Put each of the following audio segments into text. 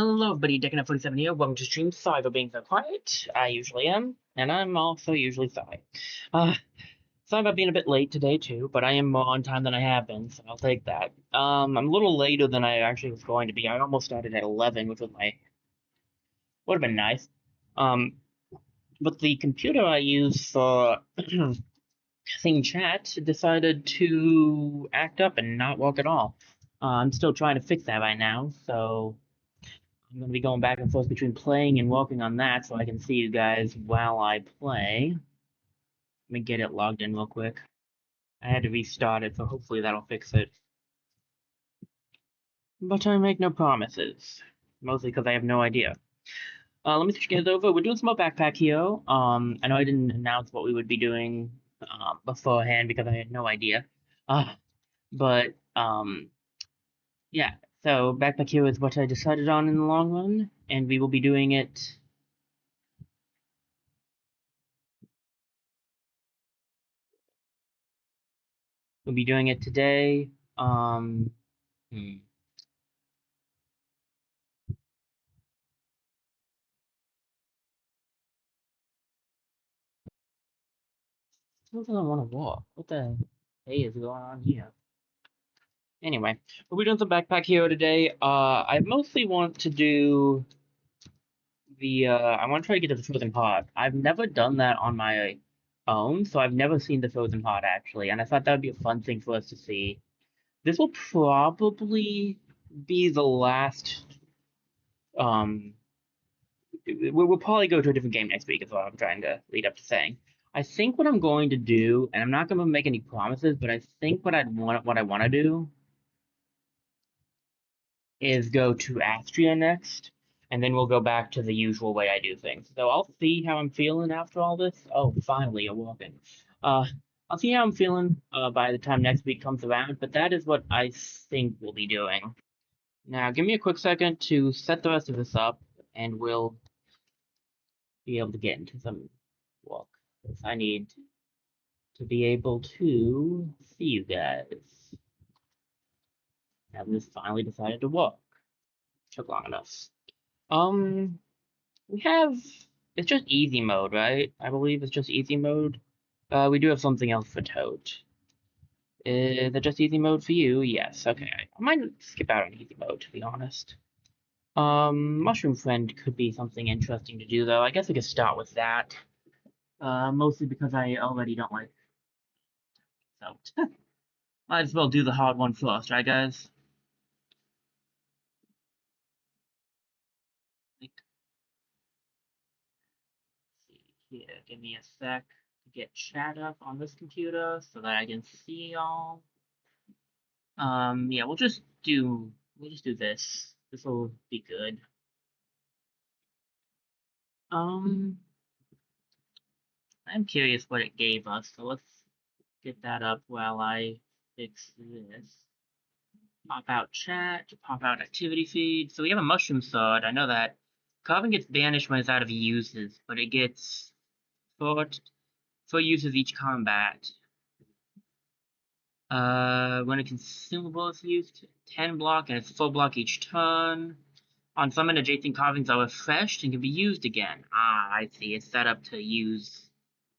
Hello everybody, Decking47 here. Welcome to stream. Sorry for being so quiet. I usually am, and I'm also usually sorry. Uh, Sorry about being a bit late today too, but I am more on time than I have been, so I'll take that. I'm a little later than I actually was going to be. I almost started at 11, which was would have been nice. Um, but the computer I use for Thing Chat decided to act up and not work at all. I'm still trying to fix that right now, so I'm going to be going back and forth between playing and working on that so I can see you guys while I play. Let me get it logged in real quick. I had to restart it, so hopefully that'll fix it. But I make no promises. Mostly because I have no idea. Let me switch gears over. We're doing some more Backpack Hero. I know I didn't announce what we would be doing beforehand because I had no idea. But yeah. So Backpack Hero is what I decided on in the long run, and we will be doing it. We'll be doing it today. Hmm. Still doesn't want to walk. What the hey is going on here? Anyway, we're doing some Backpack Hero today. I mostly want to do I want to try to get to the Frozen Heart. I've never done that on my own, so I've never seen the Frozen Heart actually, and I thought that would be a fun thing for us to see. This will probably be the last. Um, we'll probably go to a different game next week, is what I'm trying to lead up to saying. I think what I'm going to do, and I'm not going to make any promises, but I think what I want to do is go to Astria next, and then we'll go back to the usual way I do things. So I'll see how I'm feeling after all this. Oh, finally, you're walking. Uh, I'll see how I'm feeling by the time next week comes around, but that is what I think we'll be doing. Now, give me a quick second to set the rest of this up, and we'll be able to get into some walk. Because I need to be able to see you guys. Now this finally decided to walk. Took long enough. Um, we have it's just easy mode, right? I believe it's just easy mode. We do have something else for Toad. Is it just easy mode for you? Yes. Okay. I might skip out on easy mode to be honest. Mushroom Friend could be something interesting to do though. I guess we could start with that. Mostly because I already don't like so. Might as well do the hard one first, right, guys? Like, see here, give me a sec to get chat up on this computer so that I can see y'all. Yeah, we'll just do this. This will be good. Um, I'm curious what it gave us, so let's get that up while I fix this. Pop out chat, pop out activity feed. So we have a mushroom sword. I know that. Carving gets banished when it's out of uses, but it gets four uses each combat. When a consumable is used, 10 block and it's full block each turn. On summon, adjacent carvings are refreshed and can be used again. Ah, I see. It's set up to use.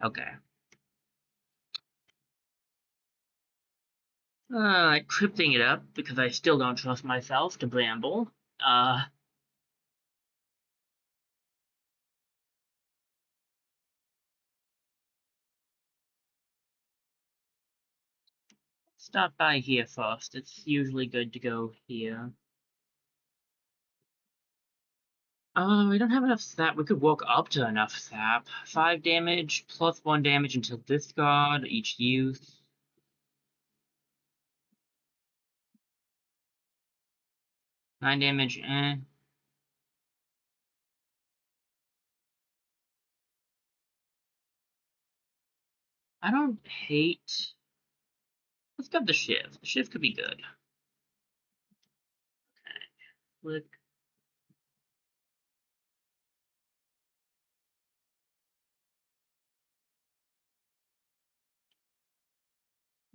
Okay. Crypting it up because I still don't trust myself to bramble. Stop by here first. It's usually good to go here. We don't have enough sap. We could walk up to enough sap. 5 damage plus 1 damage until discard each use. 9 damage, eh. I don't hate. Let's grab the shiv. The shiv could be good. Okay. Click.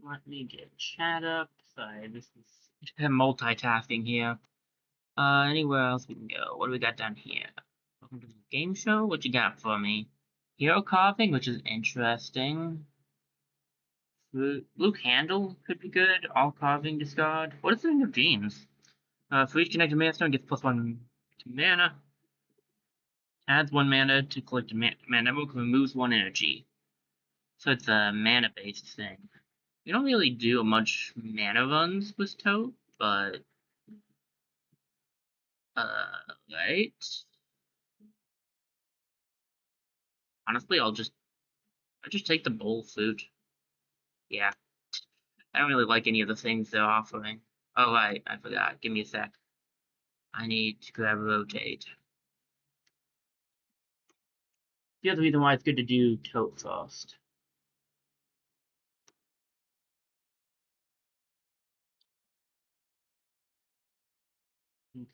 Let me get chat up. Sorry, this is multitasking here. Anywhere else we can go? What do we got down here? Welcome to the game show. What you got for me? Hero carving, which is interesting. Blue candle could be good. All carving discard. What is the ring of dreams? For each connected mana stone gets +1 to mana. Adds 1 mana to collect a mana book and removes 1 energy. So it's a mana based thing. We don't really do much mana runs with Toad, but right. Honestly, I'll just take the bowl food. Yeah. I don't really like any of the things they're offering. Oh right, I forgot. Give me a sec. I need to grab a rotate. The other reason why it's good to do Toad first. Okay.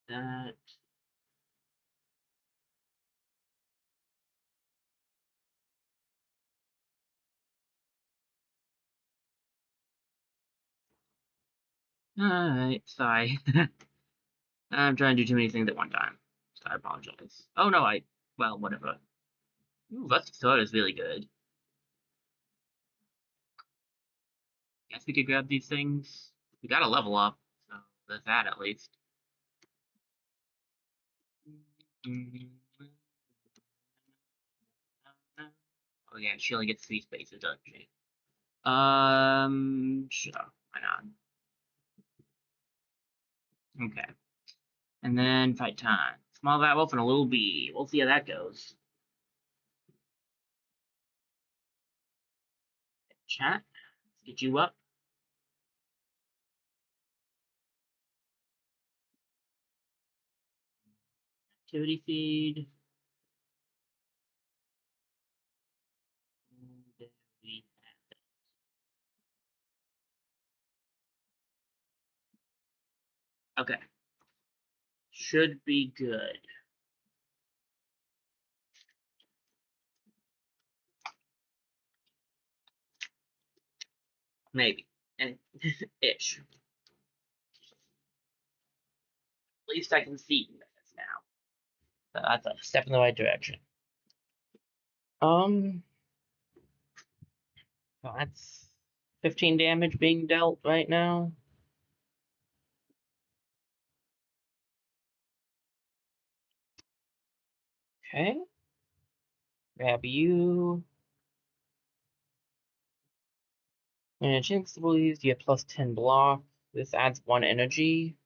That. Alright, sorry. I'm trying to do too many things at one time. So I apologize. Oh no, well, whatever. Ooh, Rustic Sword is really good. Guess we could grab these things. We gotta level up, so there's that at least. Oh yeah, she only gets 3 spaces, doesn't she? Sure, why not? Okay. And then fight time. Small Bat Wolf and a little bee. We'll see how that goes. Chat, let's get you up. Activity feed. And there we have it. Okay. Should be good. Maybe. And ish. At least I can see this now. So that's a step in the right direction. So that's 15 damage being dealt right now. Okay. Grab you. And instantly you get +10 block. This adds 1 energy.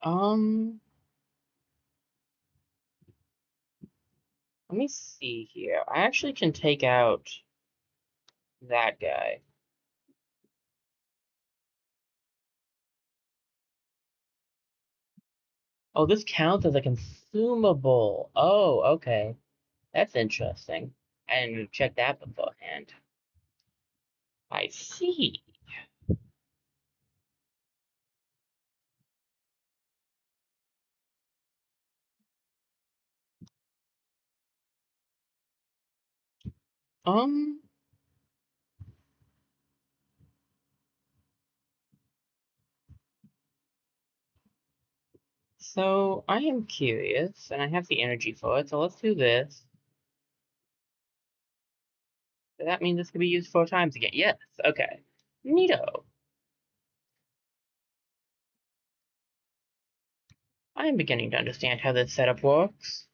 Let me see here. I actually can take out that guy. Oh, this counts as a consumable. Oh, okay. That's interesting. I didn't even check that beforehand. I see. Um, so I am curious, and I have the energy for it, so let's do this. Does that mean this can be used 4 times again? Yes, okay. Neato. I am beginning to understand how this setup works.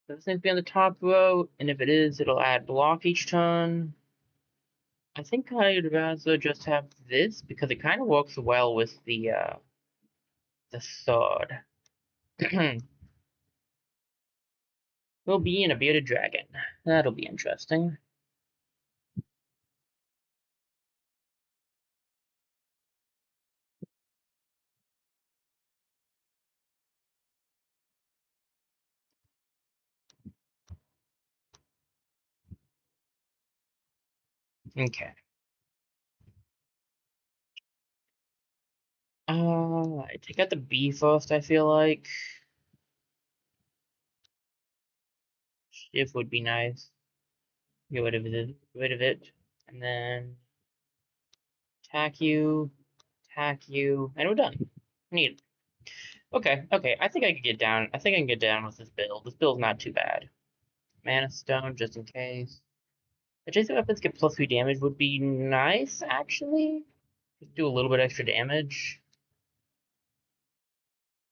So this needs to be on the top row, and if it is, it'll add block each turn. I think I'd rather just have this, because it kind of works well with the sword. We'll be in a bearded dragon. That'll be interesting. Okay. I take out the B first, I feel like. Shift would be nice. Get rid of it. And then attack you, and we're done. Neat. Okay, okay. I think I can get down. I think I can get down with this build. This build's not too bad. Mana Stone, just in case. Adjacent weapons get +3 damage would be nice, actually. Just do a little bit extra damage.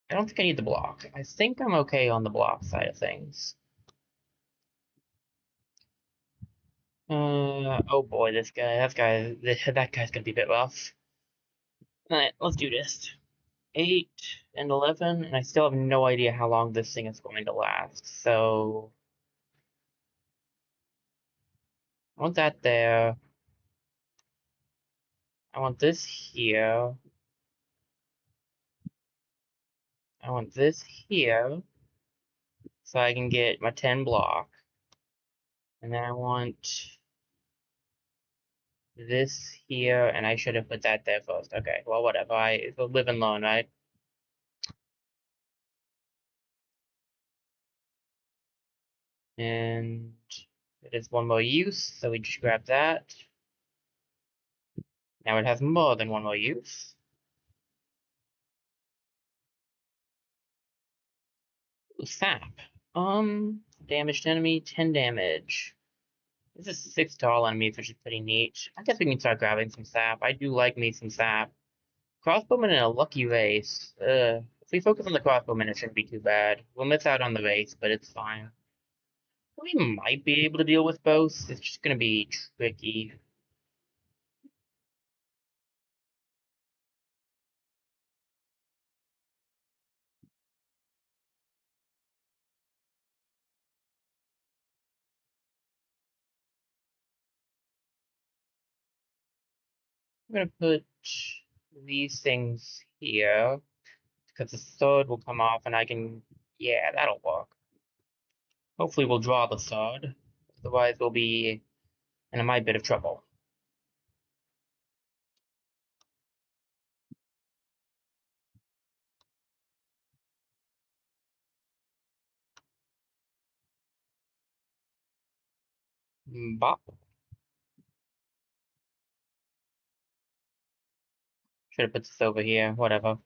I don't think I need the block. I think I'm okay on the block side of things. Oh boy, that guy's gonna be a bit rough. Alright, let's do this. 8 and 11, and I still have no idea how long this thing is going to last, so I want that there. I want this here. I want this here, so I can get my 10 block. And then I want this here, and I should have put that there first. Okay, well, whatever. I live and learn, right? And it is one more use, so we just grab that. Now it has more than one more use. Ooh, sap. Damaged enemy, 10 damage. This is 6 tall enemies, which is pretty neat. I guess we can start grabbing some sap. I do like me some sap. Crossbowman and a lucky race. If we focus on the crossbowman, it shouldn't be too bad. We'll miss out on the race, but it's fine. We might be able to deal with both. It's just gonna be tricky. I'm gonna put these things here because the sword will come off and I can. Yeah, that'll work. Hopefully, we'll draw the sword. Otherwise, we'll be in a might bit of trouble. Bop. Should have put this over here. Whatever.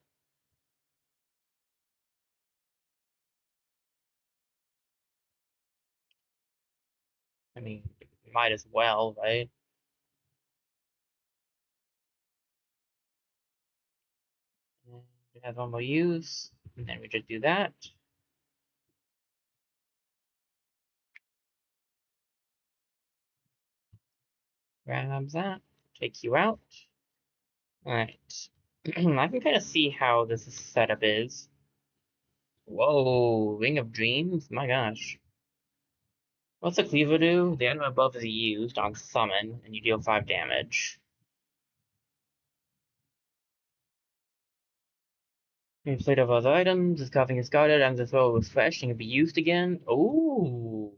I mean, might as well, right? And it has one more use, and then we just do that. Grab that. Take you out. Alright. I can kind of see how this setup is. Whoa, Ring of Dreams? My gosh. What's a cleaver do? The item above is used on summon, and you deal 5 damage. You played of other items, this carving is guarded, and the throw was fresh and can be used again. Ooh.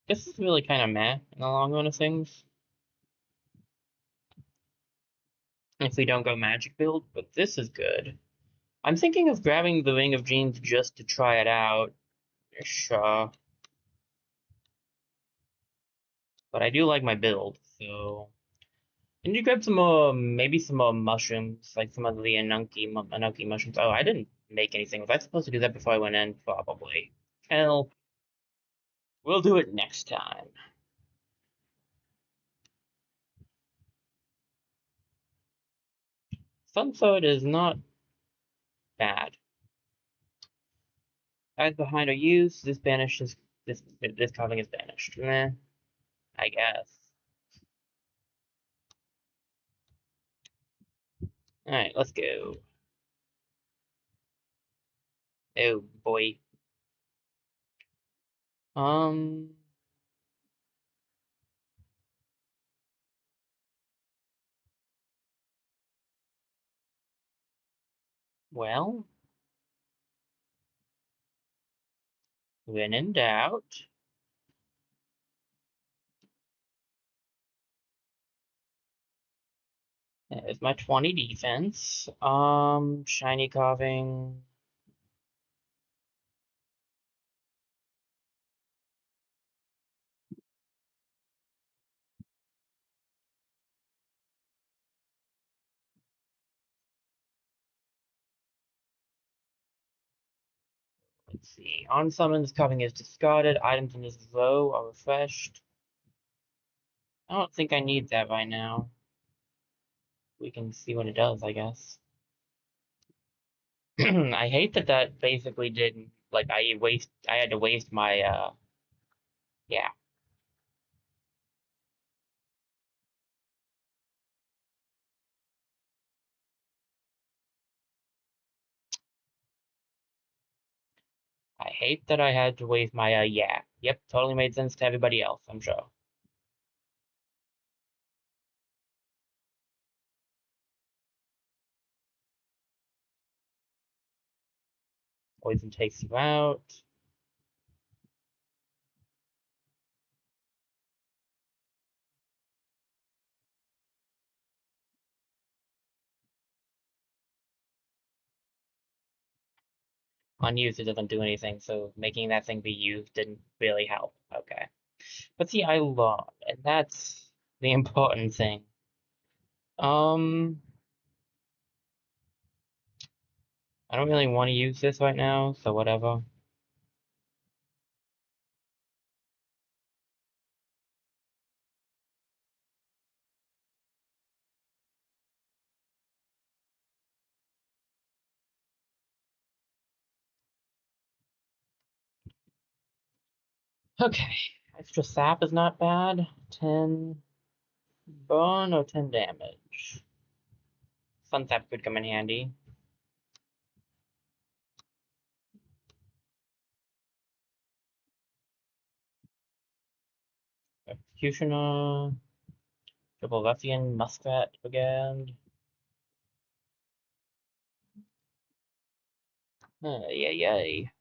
This is really kind of meh in the long run of things. If we don't go magic build, but this is good. I'm thinking of grabbing the Ring of Dreams just to try it out. Sure. But I do like my build, so. Can you grab some more, maybe some more mushrooms, like some of the Anunki mushrooms? Oh, I didn't make anything. Was I supposed to do that before I went in? Probably. Hell, we'll do it next time. Sun Sword is not bad. As behind our use, this banishes this carving is banished. Meh, I guess. Alright, let's go. Oh boy. Um well, when in doubt. There's my 20 defense. Shiny coughing. Let's see. On summons, coughing is discarded. Items in this row are refreshed. I don't think I need that right now. We can see what it does, I guess. I hate that that basically didn't, like, I had to waste my, yeah. I hate that I had to waste my, yeah. Yep, totally made sense to everybody else, I'm sure. Poison takes you out. Unused, it doesn't do anything, so making that thing be used didn't really help. Okay. But see, I lost, and that's the important thing. I don't really want to use this right now, so whatever. Okay. Extra sap is not bad. 10 burn or 10 damage. Sun sap could come in handy. Executioner. Triple Ruffian, Muskrat Brigade. Yay, yay.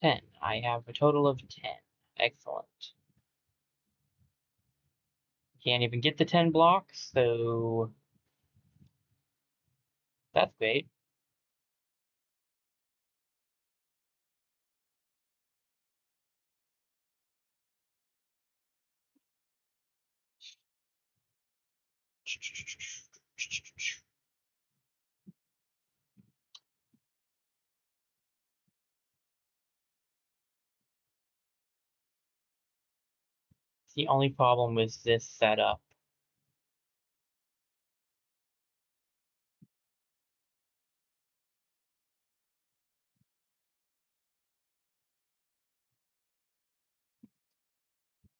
10. I have a total of 10. Excellent. Can't even get the 10 blocks, so that's great. The only problem with this setup.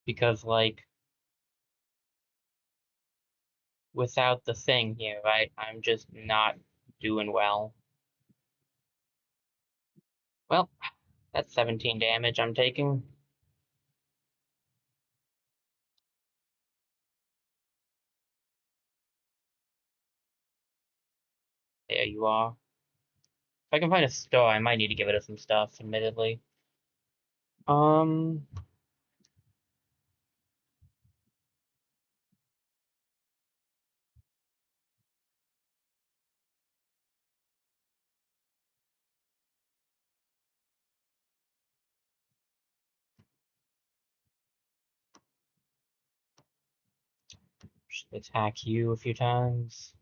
Because, like, without the thing here, right, I'm just not doing well. Well, that's 17 damage I'm taking. There you are. If I can find a store, I might need to give it some stuff, admittedly. Um, attack you a few times.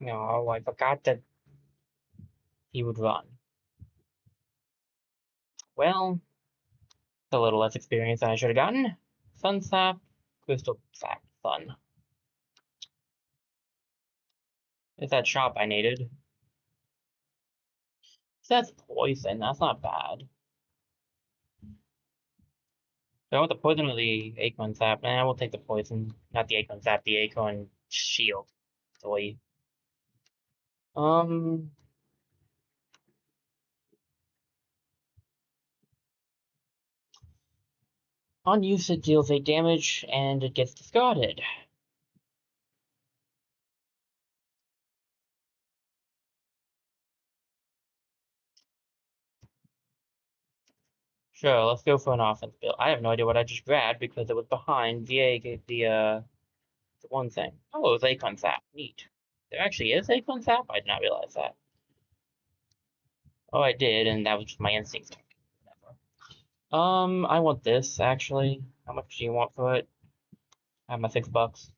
No, I forgot that he would run. Well, it's a little less experience than I should have gotten. Sun sap, crystal sap, fun. It's that shop I needed. That's poison, that's not bad. Do I want the poison or the acorn sap? I will take the poison. Not the acorn sap, the acorn shield. Soy. Um, on use, it deals 8 damage and it gets discarded. Sure, let's go for an offense build. I have no idea what I just grabbed because it was behind the one thing. Oh, it was Acorn Sap. Neat. There actually is Acorn Sap? I did not realize that. Oh, I did, and that was just my instincts. I want this, actually. How much do you want for it? I have my $6.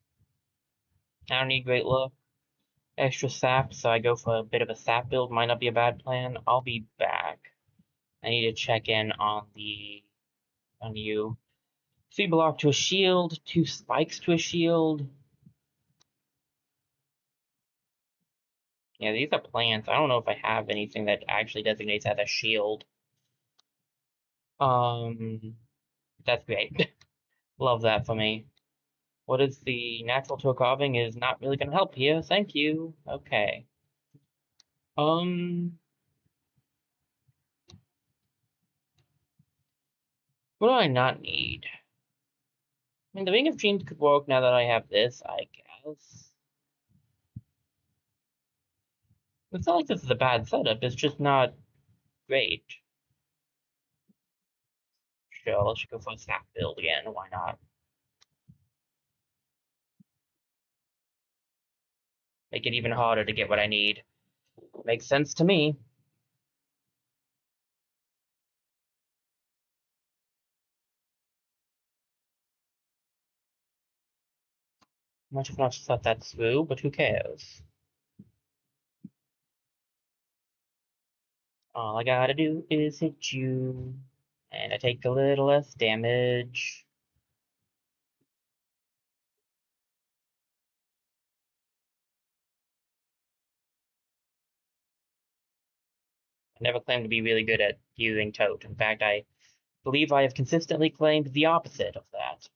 I don't need great luck. Extra sap, so I go for a bit of a sap build. Might not be a bad plan. I'll be back. I need to check in on you. 3 block to a shield, 2 spikes to a shield. Yeah, these are plants. I don't know if I have anything that actually designates as a shield. Um, that's great. Love that for me. What is the natural toe carving is not really gonna help here. Thank you. Okay. Um, what do I not need? I mean, the Ring of Dreams could work now that I have this, I guess. It's not like this is a bad setup, it's just not great. Sure, let's go for a snap build again, why not? Make it even harder to get what I need. Makes sense to me. Much have not thought that through, but who cares? All I gotta do is hit you, and I take a little less damage. I never claimed to be really good at using Toad. In fact, I believe I have consistently claimed the opposite of that.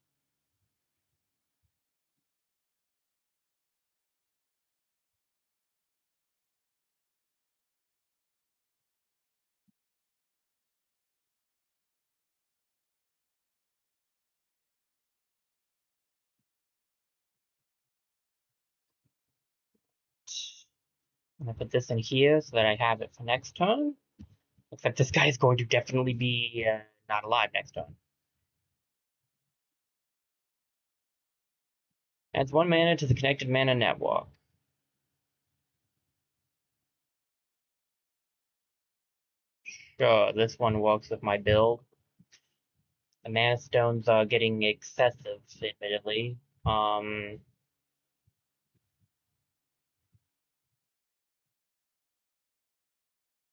I'm gonna put this in here so that I have it for next turn. Except this guy is going to definitely be not alive next turn. Adds 1 mana to the connected mana network. Sure, this one works with my build. The mana stones are getting excessive, admittedly.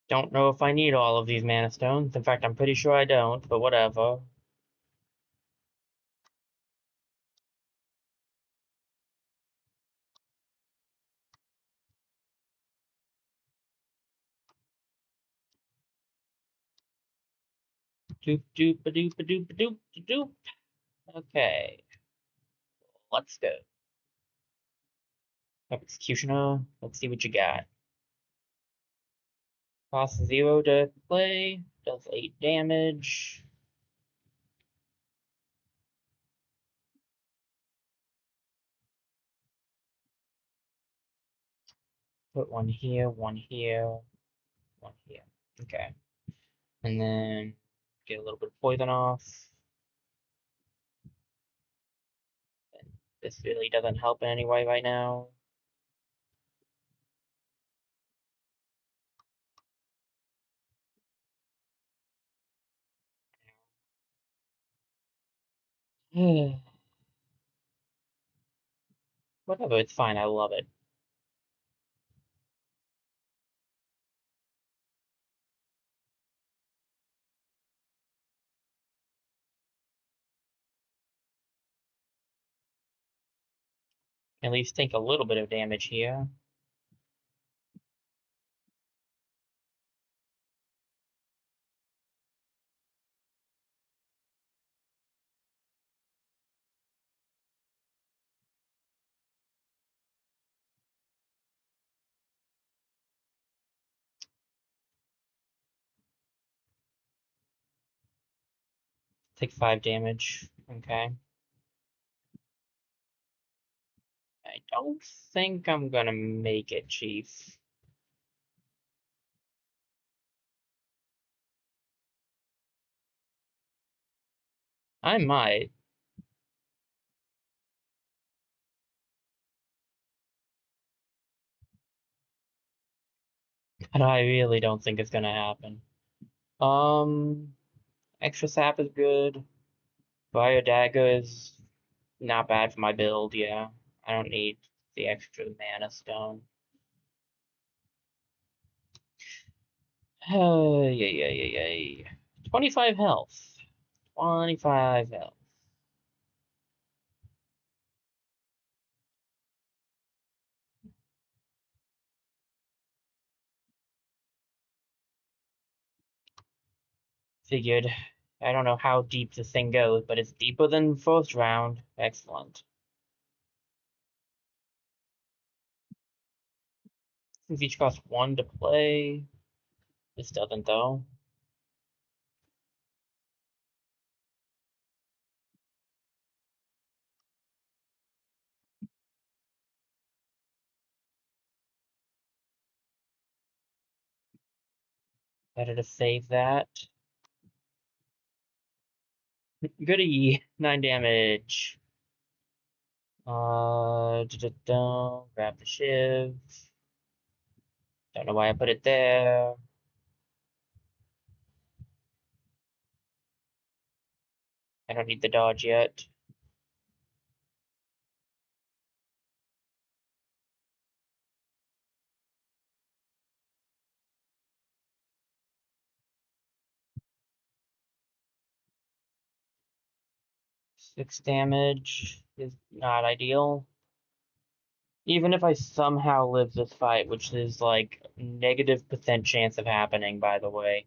Don't know if I need all of these mana stones. In fact, I'm pretty sure I don't, but whatever. Doop doop a doop a doop a doop a doop. Okay, let's go. Executioner, let's see what you got. Costs 0 to play, does 8 damage. Put one here, one here, one here. Okay. And then get a little bit of poison off. And this really doesn't help in any way right now. Whatever, it's fine, I love it. At least take a little bit of damage here. Take 5 damage. Okay. I don't think I'm gonna make it, Chief. I might. But I really don't think it's gonna happen. Um, extra sap is good. Bio dagger is not bad for my build, yeah. I don't need the extra mana stone. Yeah. 25 health. 25 health. Figured. I don't know how deep this thing goes, but it's deeper than first round. Excellent. Since each costs 1 to play. This doesn't, though. Better to save that. Goody! 9 damage. Grab the shiv. Don't know why I put it there. I don't need the dodge yet. Six damage is not ideal. Even if I somehow live this fight, which is like -% chance of happening, by the way.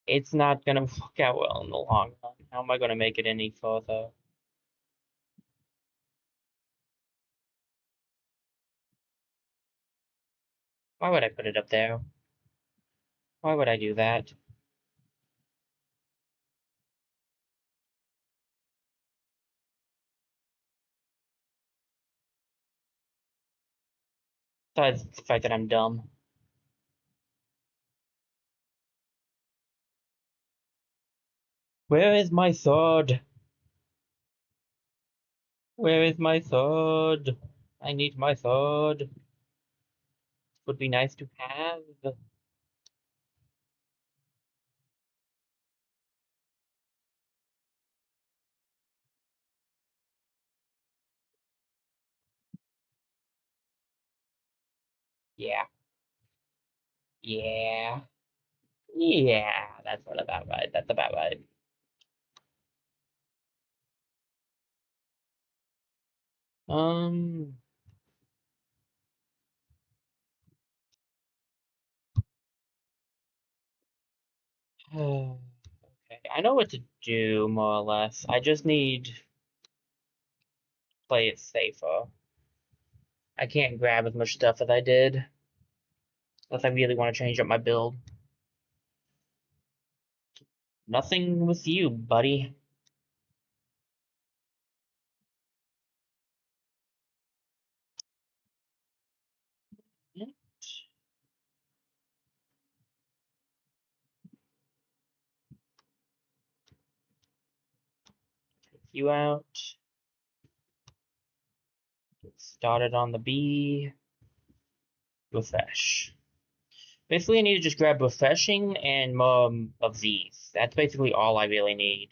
It's not gonna work out well in the long run. How am I gonna make it any further? Why would I put it up there? Why would I do that? Besides the fact that I'm dumb. Where is my sword? Where is my sword? I need my sword. Would be nice to have. Yeah. Yeah. Yeah. That's not about right. That's about right. Um. Okay. I know what to do, more or less. I just need to play it safer. I can't grab as much stuff as I did. Unless I really want to change up my build. Nothing with you, buddy. Get you out. Get started on the B. Refresh. Basically, I need to just grab refreshing and more of these. That's basically all I really need.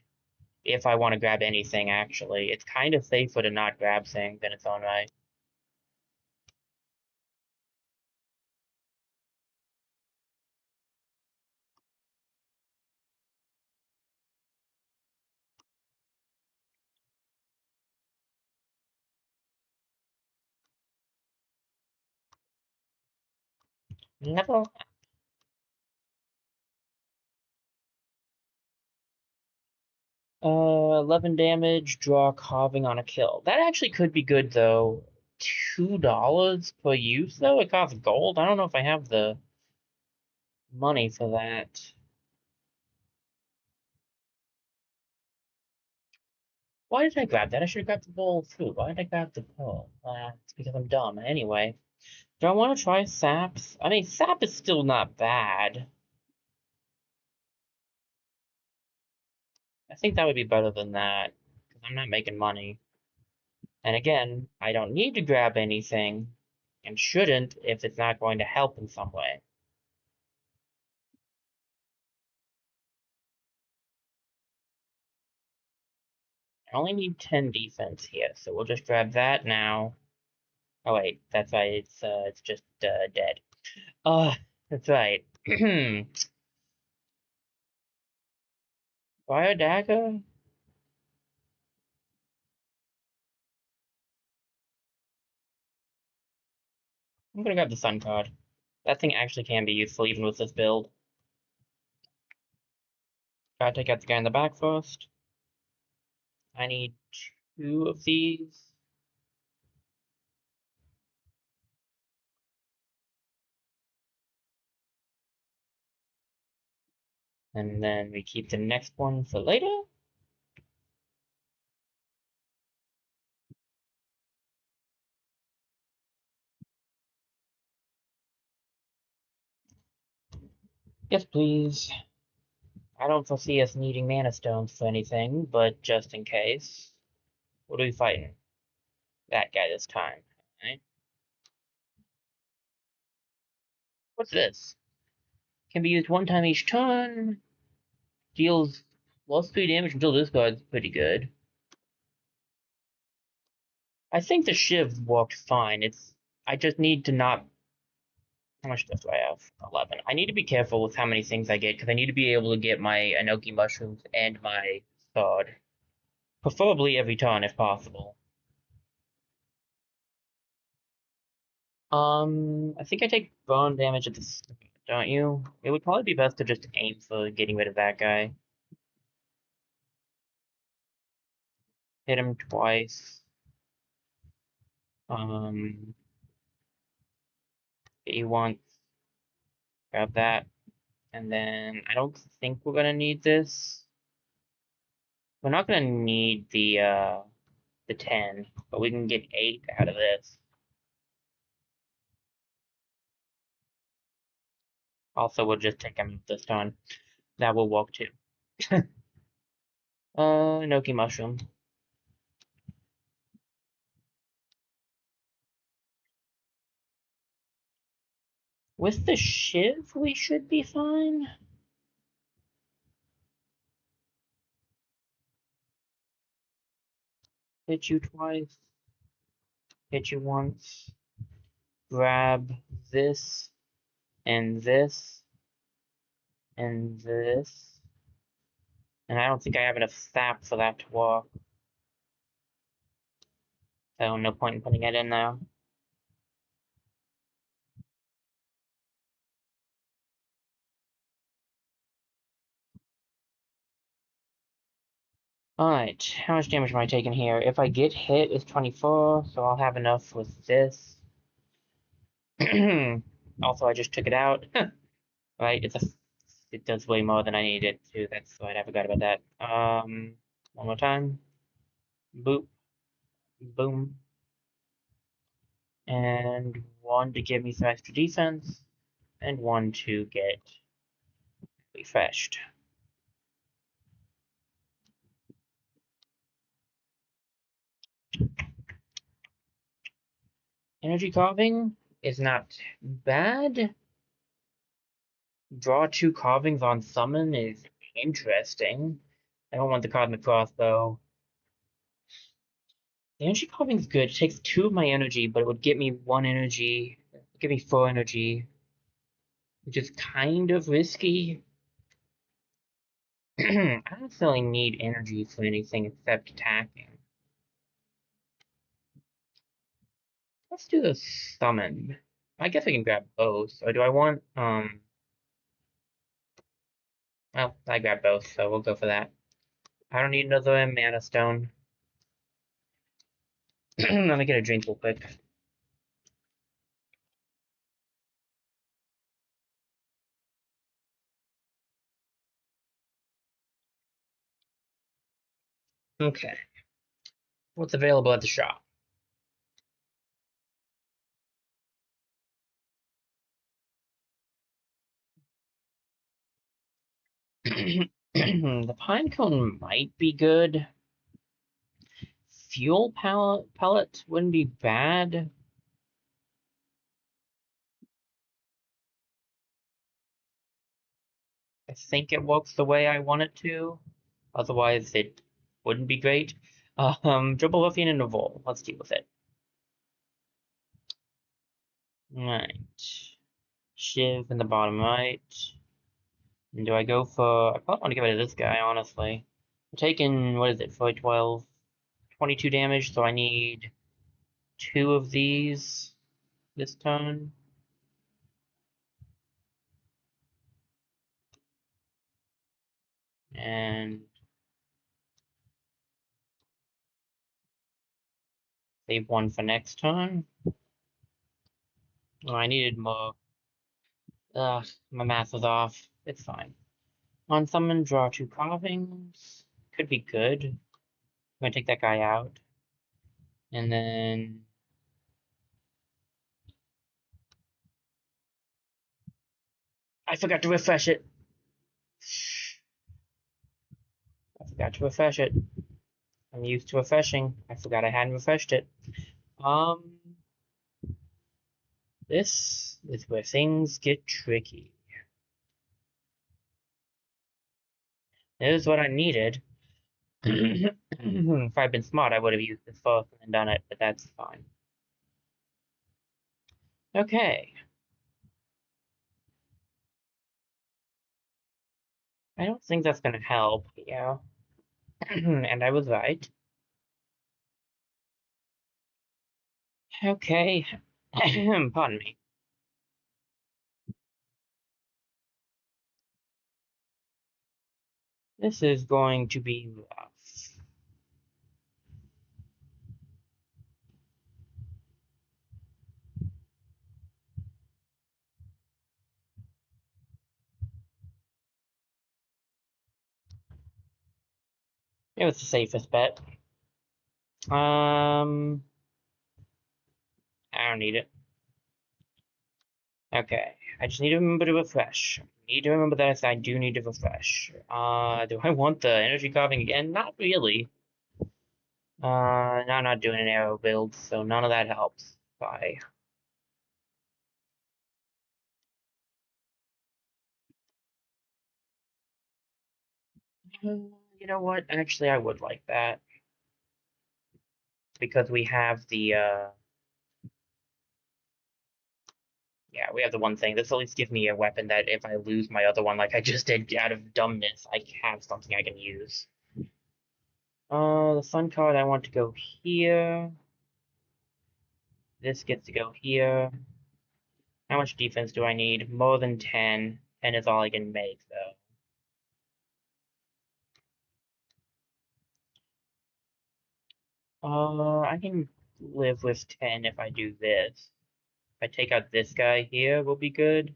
If I want to grab anything, actually. It's kind of safer to not grab things in its own right. Never. 11 damage, draw carving on a kill. That actually could be good, though. $2 per use, though? It costs gold? I don't know if I have the money for that. Why did I grab that? I should have grabbed the bowl too. Why did I grab the bowl? It's because I'm dumb. Anyway, do I want to try saps? I mean, sap is still not bad. I think that would be better than that, because I'm not making money. And again, I don't need to grab anything, and shouldn't if it's not going to help in some way. I only need 10 defense here, so we'll just grab that now. Oh wait, that's right, it's just, dead. That's right. Fire dagger? I'm gonna grab the sun card. That thing actually can be useful even with this build. Gotta take out the guy in the back first. I need 2 of these. And then we keep the next one for later. Yes, please. I don't foresee us needing mana stones for anything, but just in case. What are we fighting? That guy this time. Alright. What's this? Can be used one time each turn. Deals +3 damage until this guy's pretty good. I think the Shiv worked fine. I just need to not. How much stuff do I have? 11. I need to be careful with how many things I get, because I need to be able to get my Enoki mushrooms and my sword. Preferably every turn if possible. I think I take burn damage at the start, don't you? It would probably be best to just aim for getting rid of that guy. Hit him twice. Um, hit you once. Grab that. And then I don't think we're gonna need this. We're not gonna need the 10, but we can get 8 out of this. Also, we'll just take him this time. That will work too. Enoki mushroom. With the shiv, we should be fine. Hit you twice. Hit you once. Grab this and this and this. And I don't think I have enough sap for that to work. So no point in putting it in there. Alright, how much damage am I taking here? If I get hit, it's 24, so I'll have enough with this. Also, I just took it out. Right, it does way more than I needed to. That's right, I forgot about that. One more time. Boop. Boom. And 1 to give me some extra defense, and 1 to get refreshed. Energy carving is not bad. Draw 2 carvings on summon is interesting. I don't want the cosmic cross though. The energy carving is good. It takes 2 of my energy, but it would give me 1 energy. Give me 4 energy, which is kind of risky. I don't necessarily need energy for anything except attacking. Let's do the summon. I guess I can grab both. Or do I want, well, I grab both, so we'll go for that. I don't need another mana stone. Let me get a drink real quick. Okay. What's available at the shop? The pine cone might be good. Fuel pellet wouldn't be bad. I think it works the way I want it to. Otherwise, it wouldn't be great. Triple Ruffian and Evolve. Let's deal with it. Alright. Shiv in the bottom right. And do I go for... I probably want to get rid of this guy, honestly. I'm taking, what is it, for 12, 22 damage, so I need 2 of these this turn. And save 1 for next turn. Oh, I needed more. Ugh, my math was off. It's fine. On summon, draw 2 carvings. Could be good. I'm gonna take that guy out. And then... I forgot to refresh it. I forgot to refresh it. I'm used to refreshing. I forgot I hadn't refreshed it. This is where things get tricky. There's what I needed. If I'd been smart, I would have used this first and then done it, but that's fine. Okay. I don't think that's gonna help, yeah. And I was right. Okay. Pardon me. This is going to be rough. It was the safest bet. I don't need it. Okay, I just need to remember to refresh. Need to remember that I do need to refresh. Do I want the energy carving again? Not really. Now I'm not doing an arrow build, so none of that helps. Bye. You know what? Actually, I would like that. Because we have the, yeah, we have the one thing. This at least gives me a weapon that if I lose my other one, like I just did out of dumbness, I have something I can use. The fun card, I want to go here. This gets to go here. How much defense do I need? More than 10. 10 is all I can make, though. I can live with 10 if I do this. If I take out this guy here, will be good.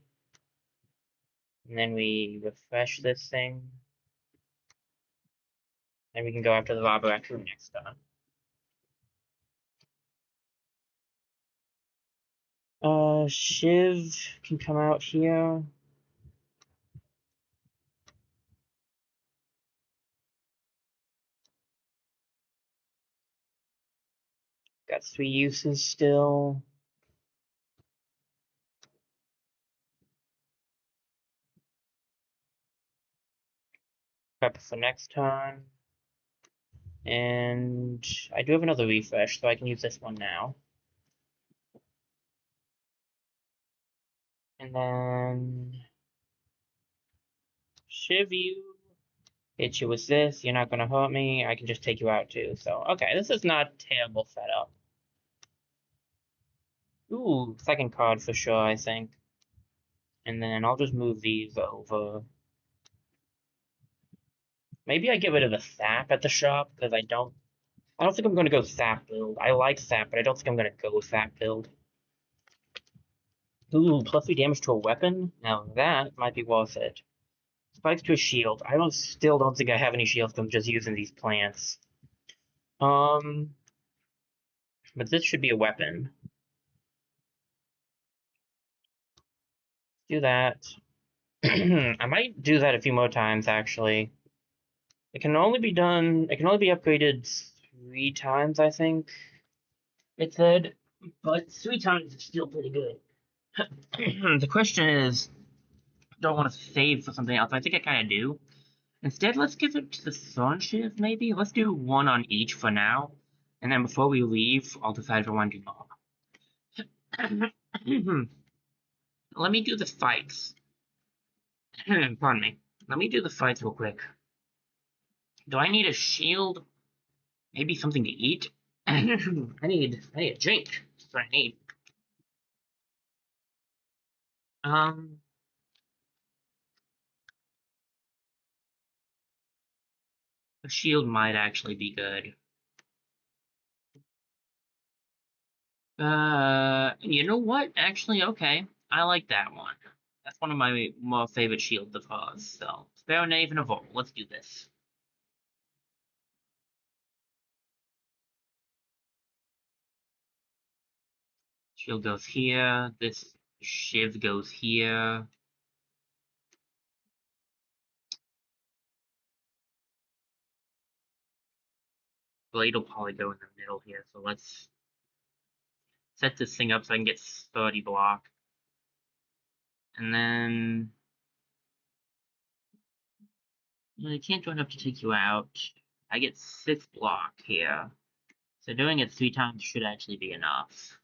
And then we refresh this thing. And we can go after the lava raccoon next time. Shiv can come out here. Got 3 uses still. Prep for next time. And I do have another refresh, so I can use this one now. And then Shiv you. Hit you with this, you're not gonna hurt me, I can just take you out too. So, okay, this is not a terrible setup. Ooh, second card for sure, I think. And then I'll just move these over. Maybe I get rid of the sap at the shop, because I don't think I'm gonna go sap build. I like sap, but I don't think I'm gonna go sap build. Ooh, plus 3 damage to a weapon? Now that might be worth it. Spikes to a shield. Still don't think I have any shields, I'm just using these plants. But this should be a weapon. Do that. I might do that a few more times, actually. It can only be upgraded 3 times, I think it said. But 3 times is still pretty good. The question is, do I want to save for something else? I think I kind of do. Instead, let's give it to the Sun Shift, maybe? Let's do one on each for now. And then before we leave, I'll decide if I want to do more. Let me do the fights. Pardon me. Let me do the fights real quick. Do I need a shield? Maybe something to eat? I need a drink. That's what I need. Um, a shield might actually be good. You know what? Actually, okay. I like that one. That's one of my more favorite shields of hers. So, Sparrow, Knave, and Evolve. Let's do this. Shield goes here. This Shiv goes here. Blade will probably go in the middle here. So let's set this thing up so I can get 30 block. And then I can't join up to take you out. I get 6 block here. So doing it 3 times should actually be enough.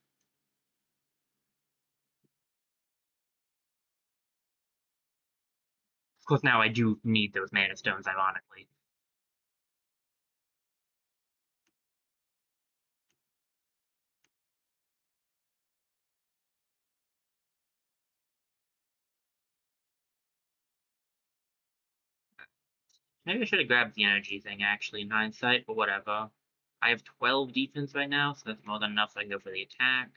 Of course, now I do need those mana stones, ironically. Maybe I should have grabbed the energy thing, actually, in hindsight, but whatever. I have 12 defense right now, so that's more than enough so I can go for the attack.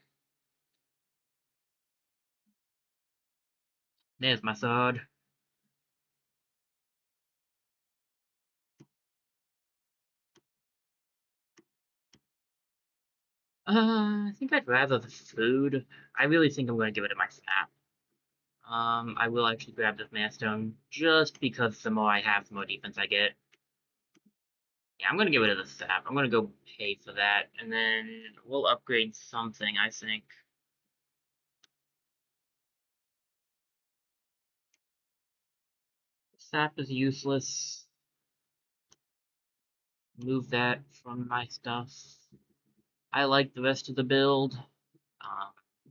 There's my sword. I think I'd rather the food. I really think I'm going to give it to my snap. I will actually grab this mana stone, just because the more I have, the more defense I get. Yeah, I'm going to give it to the sap. I'm going to go pay for that, and then we'll upgrade something, I think. Sap is useless. Move that from my stuff. I like the rest of the build. I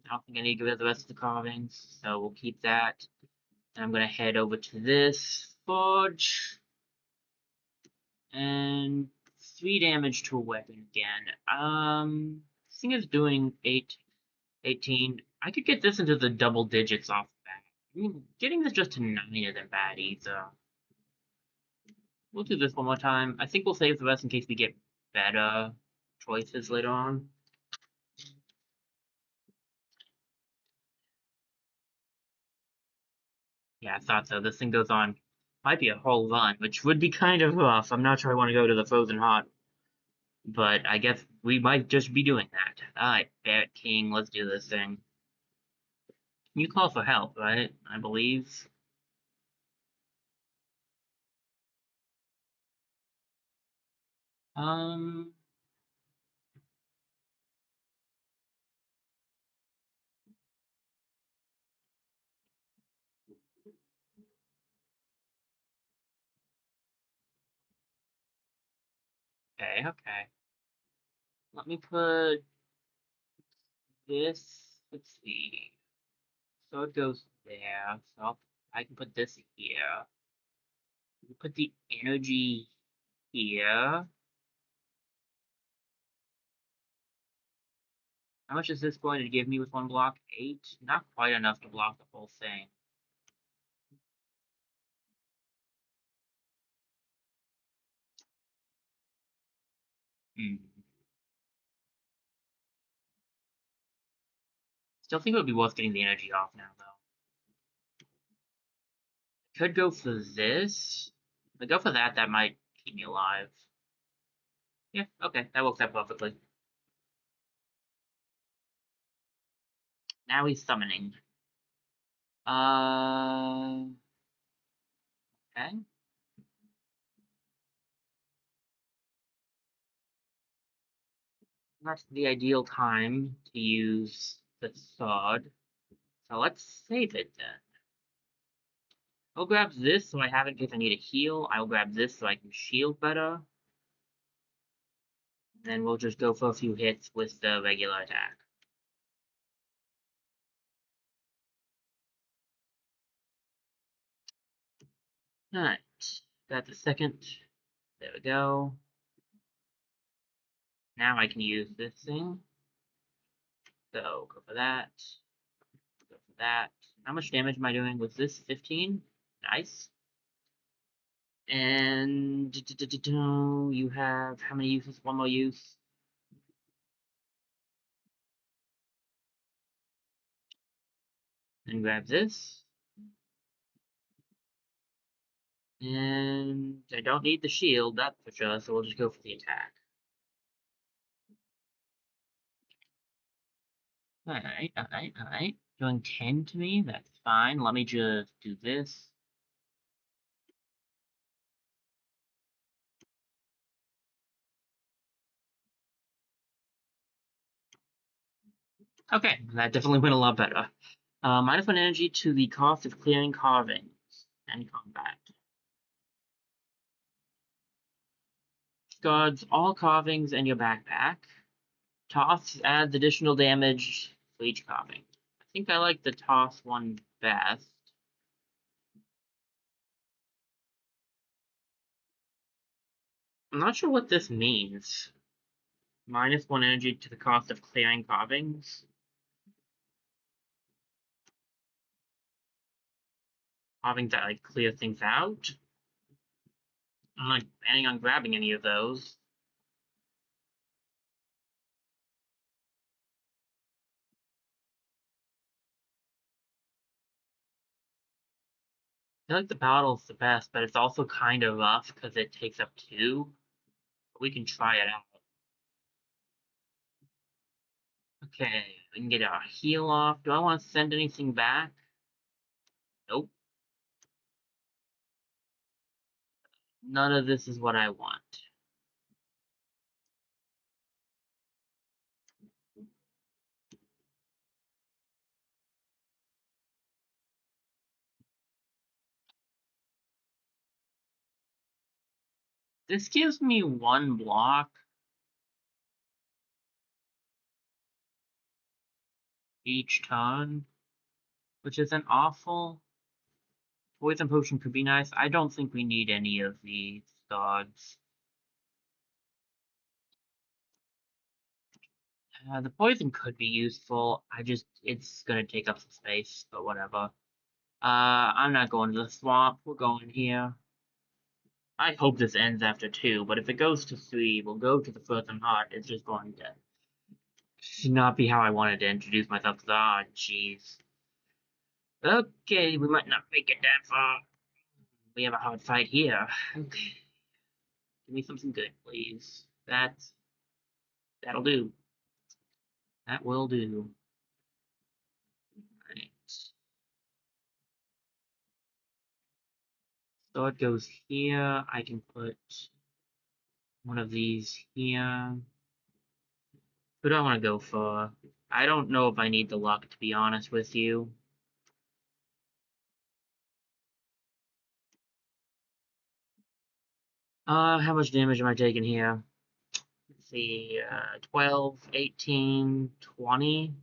don't think I need to get rid of the rest of the carvings, so we'll keep that. And I'm going to head over to this forge. And 3 damage to a weapon again. This thing is doing 18. I could get this into the double digits off the bat. I mean, getting this just to 9 isn't bad either. We'll do this one more time. I think we'll save the rest in case we get better choices later on. Yeah, I thought so. This thing goes on. Might be a whole run, which would be kind of rough. I'm not sure I want to go to the Frozen Hot. But I guess we might just be doing that. Alright, Bat King, let's do this thing. You call for help, right? I believe. Um. Okay, okay. Let me put this. Let's see. So it goes there. So I can put this here. Put the energy here. How much is this going to give me with 1 block? 8? Not quite enough to block the whole thing. Hmm. Still think it would be worth getting the energy off now, though. Could go for this. If I go for that, that might keep me alive. Yeah, okay, that works out perfectly. Now he's summoning. Okay. Not the ideal time to use the sword. So let's save it then. I'll grab this so I have it in case I need a heal. I'll grab this so I can shield better. Then we'll just go for a few hits with the regular attack. Alright. Got the second. There we go. Now I can use this thing. So go for that. Go for that. How much damage am I doing with this? 15? Nice. And you have how many uses? One more use. Then grab this. And I don't need the shield, that's for sure, so we'll just go for the attack. Alright. Doing 10 to me, that's fine. Let me just do this. Okay, that definitely went a lot better. -1 energy to the cost of clearing carvings and combat. Discards all carvings in your backpack. Toss adds additional damage for each carving. I think I like the toss one best. I'm not sure what this means. -1 energy to the cost of clearing carvings. Carvings that like clear things out. I'm not planning on grabbing any of those. I feel like the battle's the best, but it's also kind of rough because it takes up 2. But we can try it out. Okay, we can get our heal off. Do I want to send anything back? Nope. None of this is what I want. This gives me 1 block each turn, which isn't awful. Poison potion could be nice. I don't think we need any of these dogs. The poison could be useful. It's gonna take up some space, but whatever. I'm not going to the swamp. We're going here. I hope this ends after 2, but if it goes to 3, we'll go to the Frozen Heart. It's just going to not be how I wanted to introduce myself. Ah, jeez. Okay, we might not make it that far. We have a hard fight here. Okay, give me something good, please. That'll do. That will do. Right. So it goes here. I can put one of these here. Who do I want to go for? I don't know if I need the luck, to be honest with you. How much damage am I taking here? Let's see, 12, 18, 20,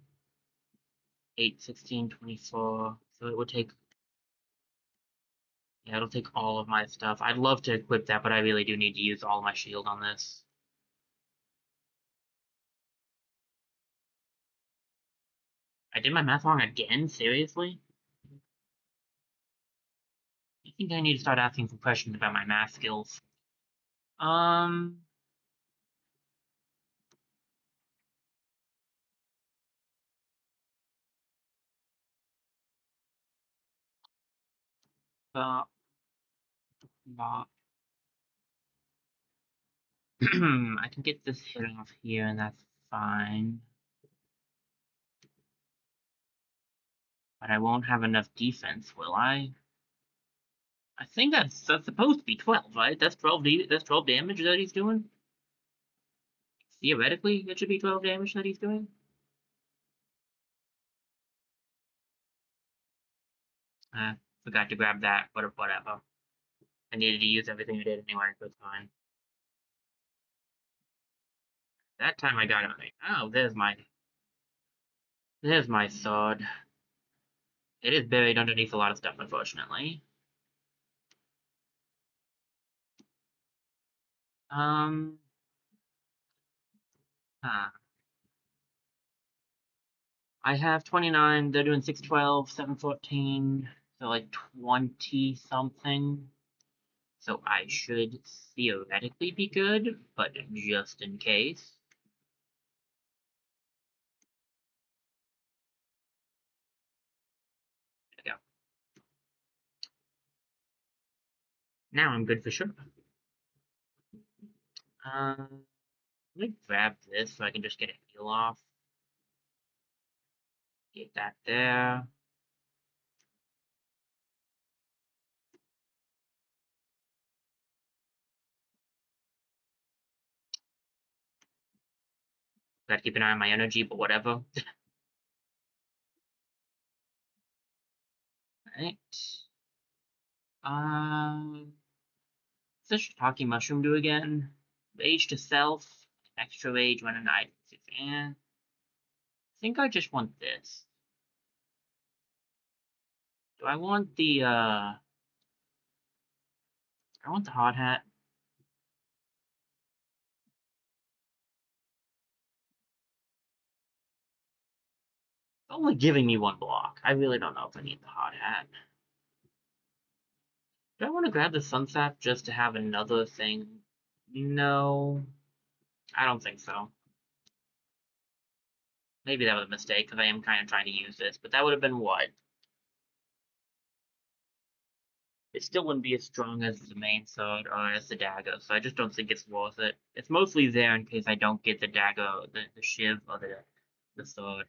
8, 16, 24. So it would take, yeah, it'll take all of my stuff. I'd love to equip that, but I really do need to use all my shield on this. I did my math wrong again? Seriously? I think I need to start asking some questions about my math skills. Um, uh, uh, I can get this hit off here, and that's fine. But I won't have enough defense, will I? I think that's supposed to be 12, right? That's 12 damage that he's doing. Theoretically, it should be 12 damage that he's doing. Forgot to grab that, but whatever. I needed to use everything I did anyway, so it's fine. That time I got it right. Oh, there's my sword. It is buried underneath a lot of stuff, unfortunately. Um, huh. I have 29, they're doing 612, 714, so like 20 something. So I should theoretically be good, but just in case. There we go. Now I'm good for sure. Let me grab this so I can just get a heal off. Get that there. Gotta keep an eye on my energy, but whatever. Alright. What's the shiitake mushroom do again? Rage to self. Extra rage when an item is in. I think I just want this. Do I want the, I want the hard hat. It's only giving me one block. I really don't know if I need the hard hat. Do I want to grab the sunsap just to have another thing? No. I don't think so. Maybe that was a mistake, because I am kind of trying to use this, but that would have been what? It still wouldn't be as strong as the main sword or as the dagger, so I just don't think it's worth it. It's mostly there in case I don't get the dagger, the shiv, or the sword.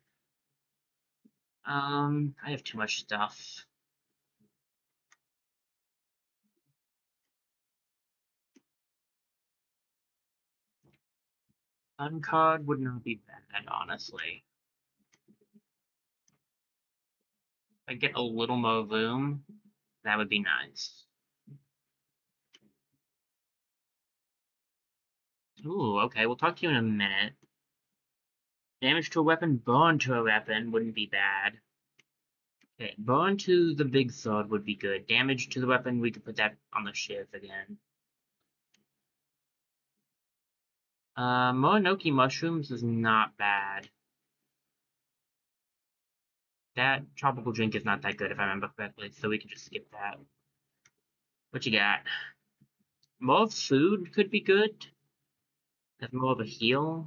I have too much stuff. Sun card would not be bad, honestly. If I get a little more room, that would be nice. Ooh, okay, we'll talk to you in a minute. Damage to a weapon, burn to a weapon wouldn't be bad. Okay, burn to the big sword would be good. Damage to the weapon, we could put that on the shiv again. Mononoke mushrooms is not bad. That tropical drink is not that good if I remember correctly, so we can just skip that. What you got? More food could be good. That's more of a heal.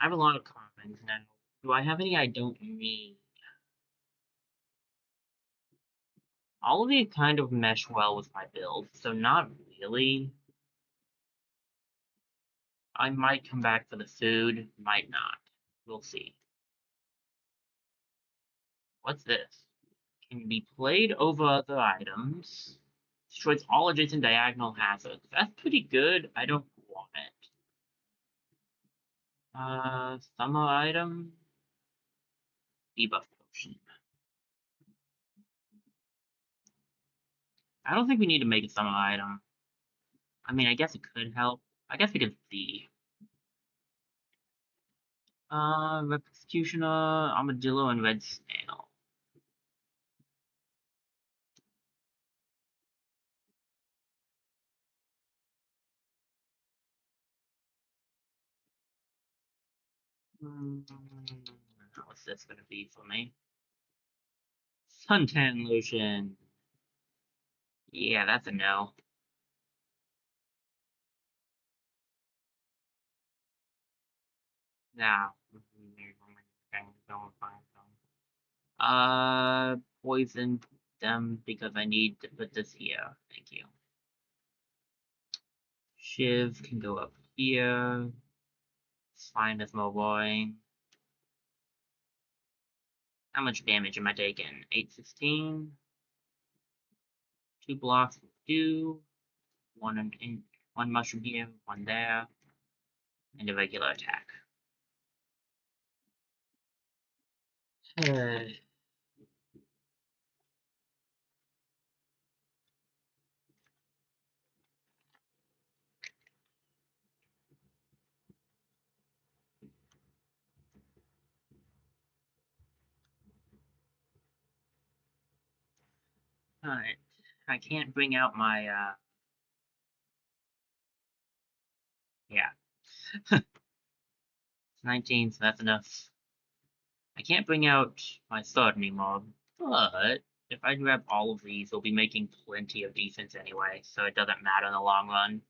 I have a lot of commons now. Do I have any I don't need? All of these kind of mesh well with my build, so not really. I might come back for the food, might not. We'll see. What's this? Can be played over other items. Destroys all adjacent diagonal hazards. That's pretty good. I don't want it. Summer item. Debuff potion. I don't think we need to make a summer item. I mean, I guess it could help. I guess we could see. Executioner, Armadillo, and Red Snail. What's this gonna be for me? Suntan lotion. Yeah, that's a no. Now. Poison them because I need to put this here. Thank you. Shiv can go up here. Slime is more boring. How much damage am I taking? 816. 2 blocks will do. One mushroom here, one there, and a regular attack. Alright. I can't bring out my, yeah. It's 19, so that's enough. I can't bring out my sword anymore, but if I grab all of these, we'll be making plenty of defense anyway, so it doesn't matter in the long run.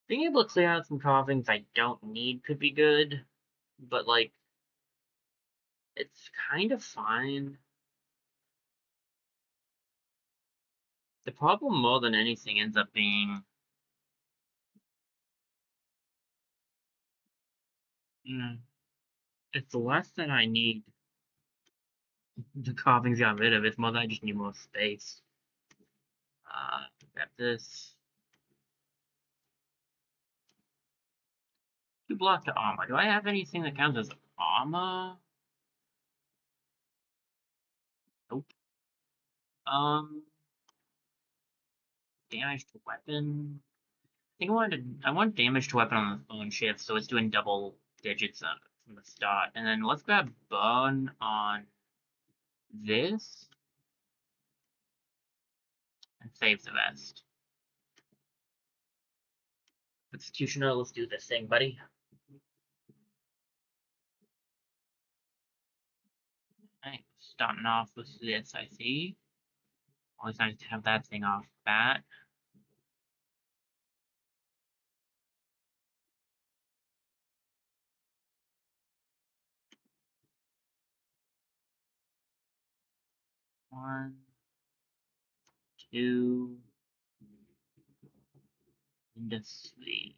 Being able to clear out some carvings I don't need could be good, but, like, it's kind of fine. The problem more than anything ends up being it's less that I need the carvings got rid of, it's more that I just need more space. Grab this. 2 block to armor. Do I have anything that counts as armor? Nope. Damage to weapon. I think I want damage to weapon on the phone shift, so it's doing double digits from the start. And then let's grab burn on this and save the rest. Executioner, let's do this thing, buddy. Alright, starting off with this, I see. Always nice to have that thing off the bat. One, two, and a three.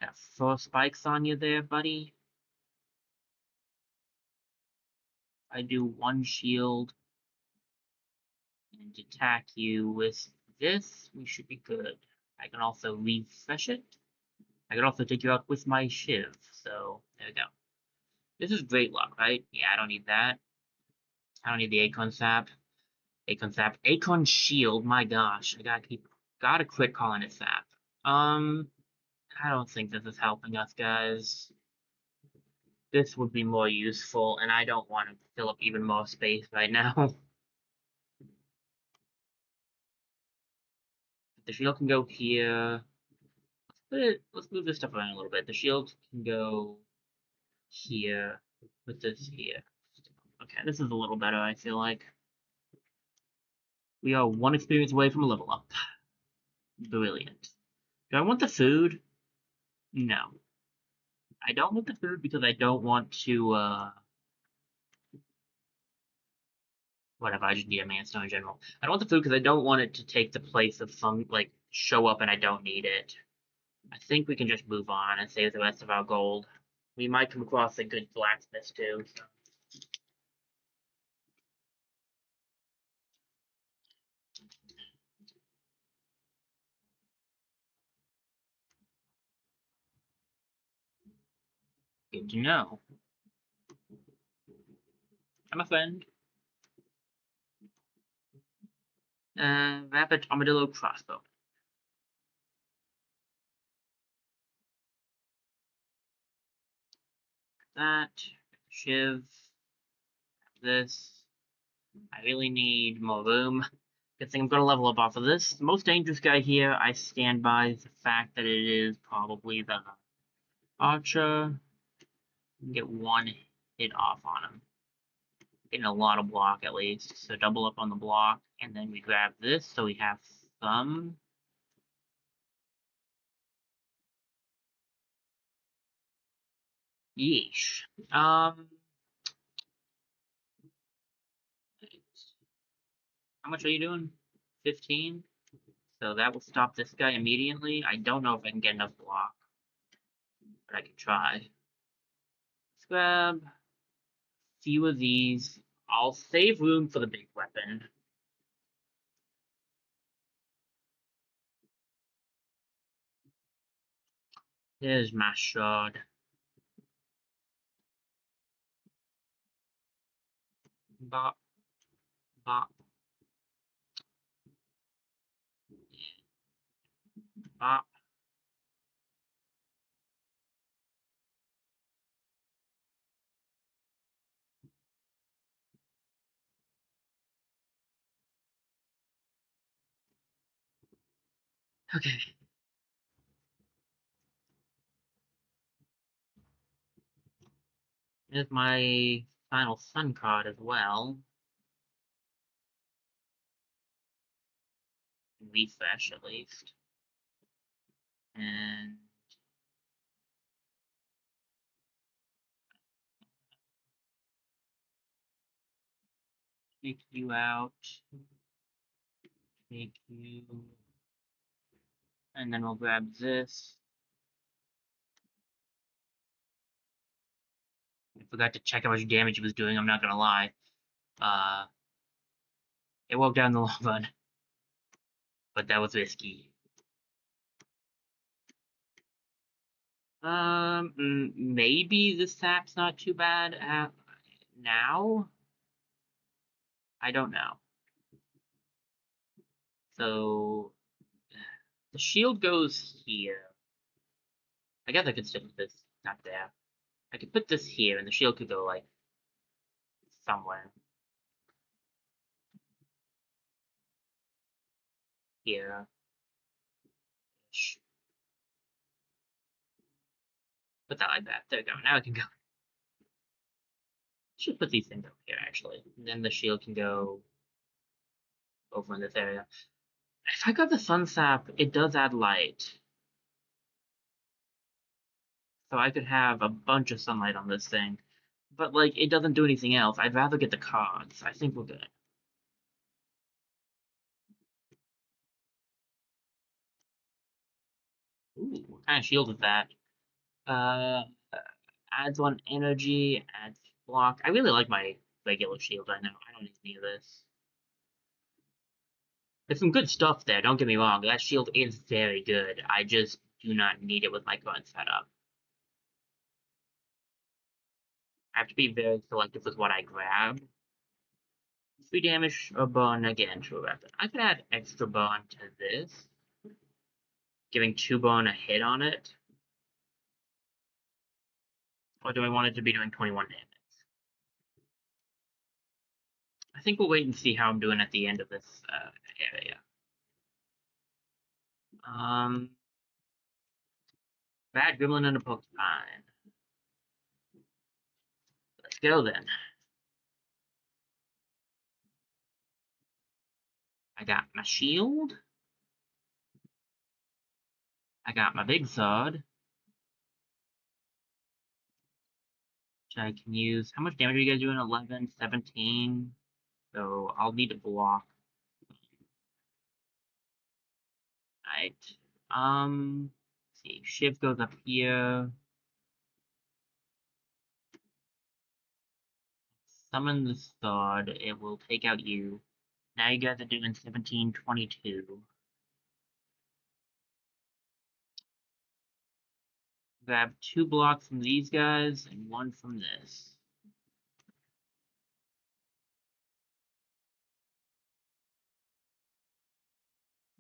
Got 4 spikes on you there, buddy. I do 1 shield and attack you with this, we should be good. I can also refresh it. I can also take you out with my shiv, so there we go. This is great luck, right? Yeah, I don't need that. I don't need the Acorn Sap. Acorn Sap. Acorn Shield, my gosh. Gotta quit calling it Sap. I don't think this is helping us, guys. This would be more useful, and I don't want to fill up even more space right now. The shield can go here. Let's move this stuff around a little bit. The shield can go here. Put this here. Okay, this is a little better, I feel like. We are 1 experience away from a level up. Brilliant. Do I want the food? No. I don't want the food because I don't want to, whatever, I just need a manstone in general. I don't want the food because I don't want it to take the place of some, like, show up and I don't need it. I think we can just move on and save the rest of our gold. We might come across a good blacksmith too. So. Good to know. I'm a friend. Rabbit armadillo crossbow. That. Shiv. This. I really need more room. Good thing I'm gonna level up off of this. The most dangerous guy here, I stand by the fact that it is probably the archer. Get 1 hit off on him. Getting a lot of block at least. So double up on the block, and then we grab this so we have some Yeesh. How much are you doing? 15? So that will stop this guy immediately. I don't know if I can get enough block, but I can try. Let's grab a few of these. I'll save room for the big weapon. Here's my shard. Bop, bop, bop. Okay. Here's my final sun card as well. Refresh at least. And take you out. Take you. And then we'll grab this. I forgot to check how much damage it was doing, I'm not gonna lie. It woke down the long run. But that was risky. Maybe the sap's not too bad now? I don't know. So, the shield goes here. I guess I could stick with this, not there. I could put this here, and the shield could go, like, somewhere. Here. Put that like that. There we go. Now I can go. Should put these things over here, actually. And then the shield can go over in this area. If I got the sun sap, it does add light. So I could have a bunch of sunlight on this thing. But, like, it doesn't do anything else. I'd rather get the cards. I think we're good. Ooh, what kind of shield is that? Uh, adds one energy, adds block. I really like my regular shield right now. I don't need any of this. There's some good stuff there, don't get me wrong. That shield is very good. I just do not need it with my current setup. I have to be very selective with what I grab. 3 damage or burn again to a weapon. I could add extra burn to this, giving 2 burn a hit on it. Or do I want it to be doing 21 damage? I think we'll wait and see how I'm doing at the end of this area. Bad Gremlin and a Porcupine. Let's go then. I got my shield. I got my big sword. Which I can use. How much damage are you guys doing? 11, 17. So I'll need to block. Right. Let's see. Shiv goes up here. Summon the sword. It will take out you. Now you guys are doing 17, 22. Grab 2 blocks from these guys and 1 from this.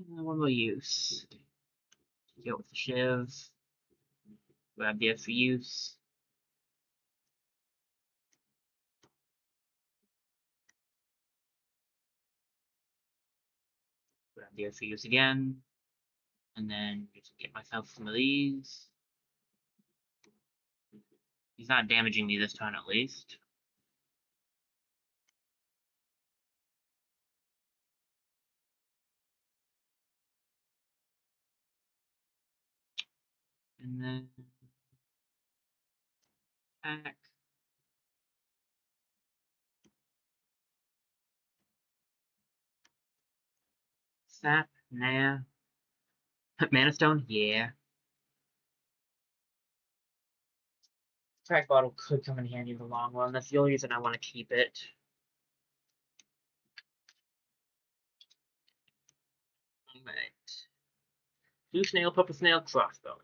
What will use? Go with the Shiv. Grab the extra use. Grab the extra use again. And then just get myself some of these. He's not damaging me this turn at least. And then Pack. Sap. Nah. Mana Stone? Yeah. Crack Bottle could come in handy in the long run. That's the only reason I want to keep it. Alright. Blue Snail, Purple Snail, Crossbow.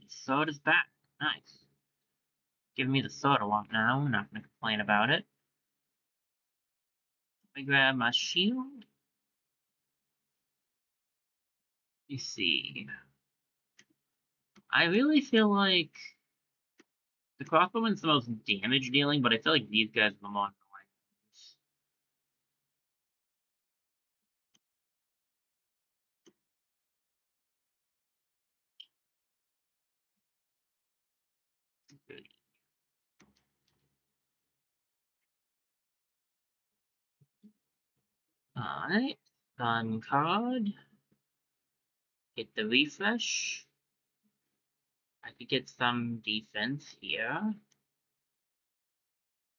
Sword is back. Nice. Give me the sword I want now. I'm not going to complain about it. I grab my shield. Let me see. I really feel like the crossbowman's the most damage dealing, but I feel like these guys are the more annoying. Alright. Gun card. Get the refresh. I could get some defense here.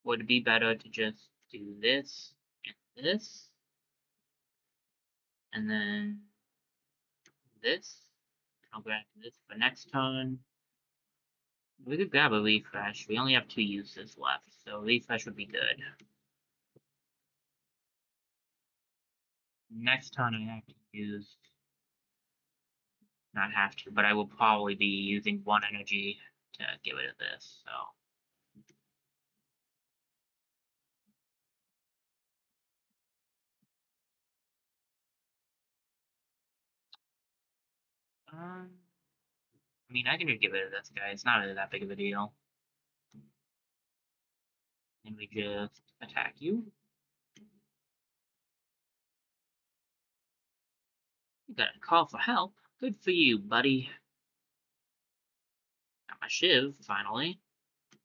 Would it be better to just do this and this? And then this? I'll grab this for next turn. We could grab a refresh. We only have 2 uses left, so refresh would be good. Next turn I have to use... Not have to, but I will probably be using 1 energy to get rid of this, so... I mean, I can just get rid of this guy. It's not really that big of a deal. And we just attack you. You got a call for help. Good for you, buddy. Got my shiv, finally.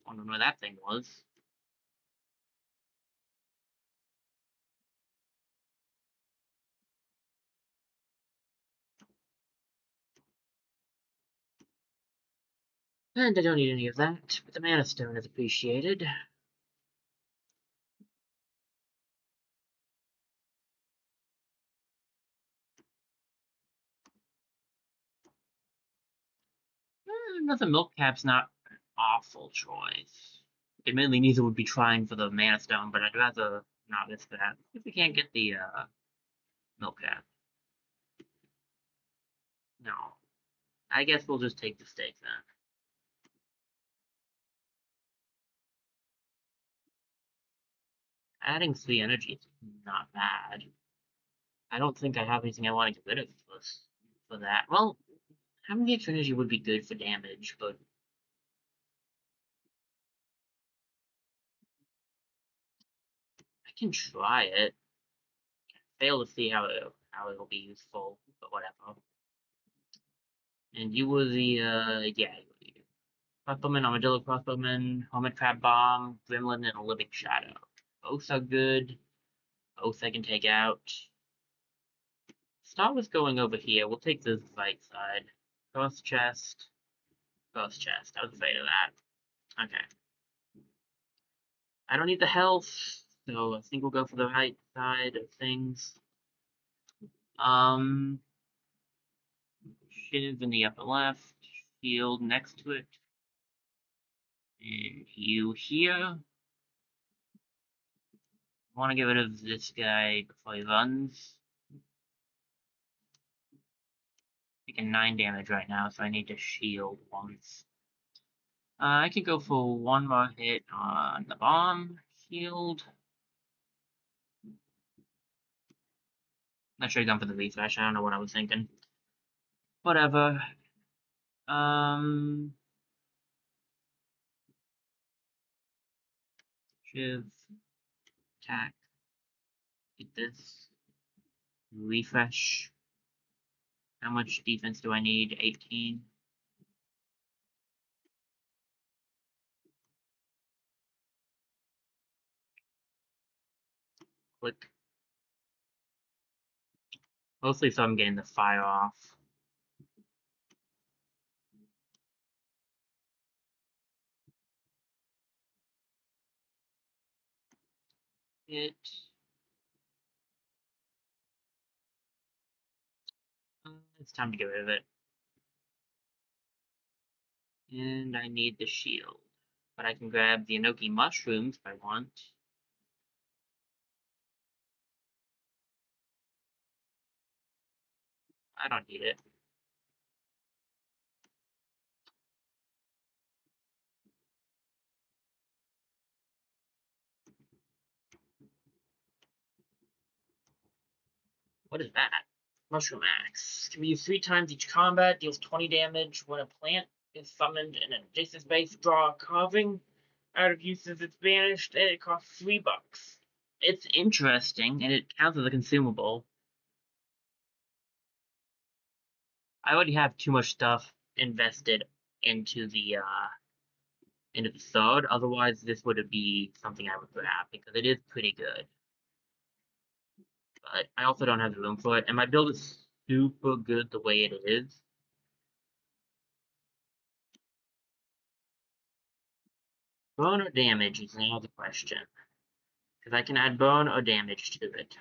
Wondering where that thing was. And I don't need any of that, but the mana stone is appreciated. Another milk cap's not an awful choice. Admittedly, neither would be trying for the mana stone, but I'd rather not miss that. If we can't get the milk cap. No. I guess we'll just take the stake then. Adding 3 energy is not bad. I don't think I have anything I want to get rid of for that. Well, having the extra energy would be good for damage, but I can try it. Fail to see how it'll be useful, but whatever. And you were the yeah, Crossbowman, Armadillo Crossbowman, Hermit Crab Bomb, Gremlin, and a Living Shadow. Both are good. Both I can take out. Start with going over here. We'll take the right side. Cross chest. Cross chest. I was afraid of that. Okay. I don't need the health, so I think we'll go for the right side of things. Shiv in the upper left. Shield next to it. And you here. I want to get rid of this guy before he runs. Taking 9 damage right now, so I need to shield once. I could go for 1 more hit on the bomb. Shield. I should have gone for the refresh. I don't know what I was thinking. Whatever. Shiv. Attack. Get this. Refresh. How much defense do I need? 18. Click. Mostly so I'm getting the fire off. It's time to get rid of it. And I need the shield. But I can grab the Enoki mushrooms if I want. I don't need it. What is that? Mushroom Axe. Can be used 3 times each combat, deals 20 damage when a plant is summoned in an adjacent space. Draw a carving out of use as it's banished, and it costs $3. It's interesting, and it counts as a consumable. I already have too much stuff invested into the sword. Otherwise, this would be something I would grab because it is pretty good. But I also don't have the room for it, and my build is super good the way it is. Burn or damage is now the question, because I can add burn or damage to it.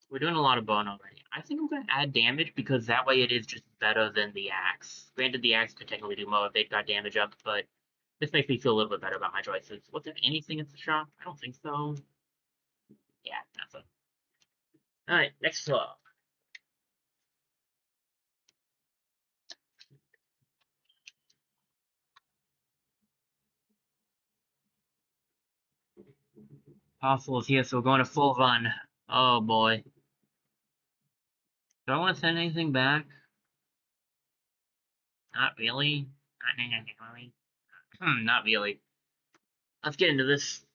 We're doing a lot of burn already. I think I'm going to add damage because that way it is just better than the axe. Granted, the axe could technically do more if it got damage up, but this makes me feel a little bit better about my choices. Was there anything at the shop? I don't think so. Yeah, nothing. Alright, next floor. Apostle is here, so we're going to full run. Oh boy. Do I want to send anything back? Not really. Not really. Let's get into this.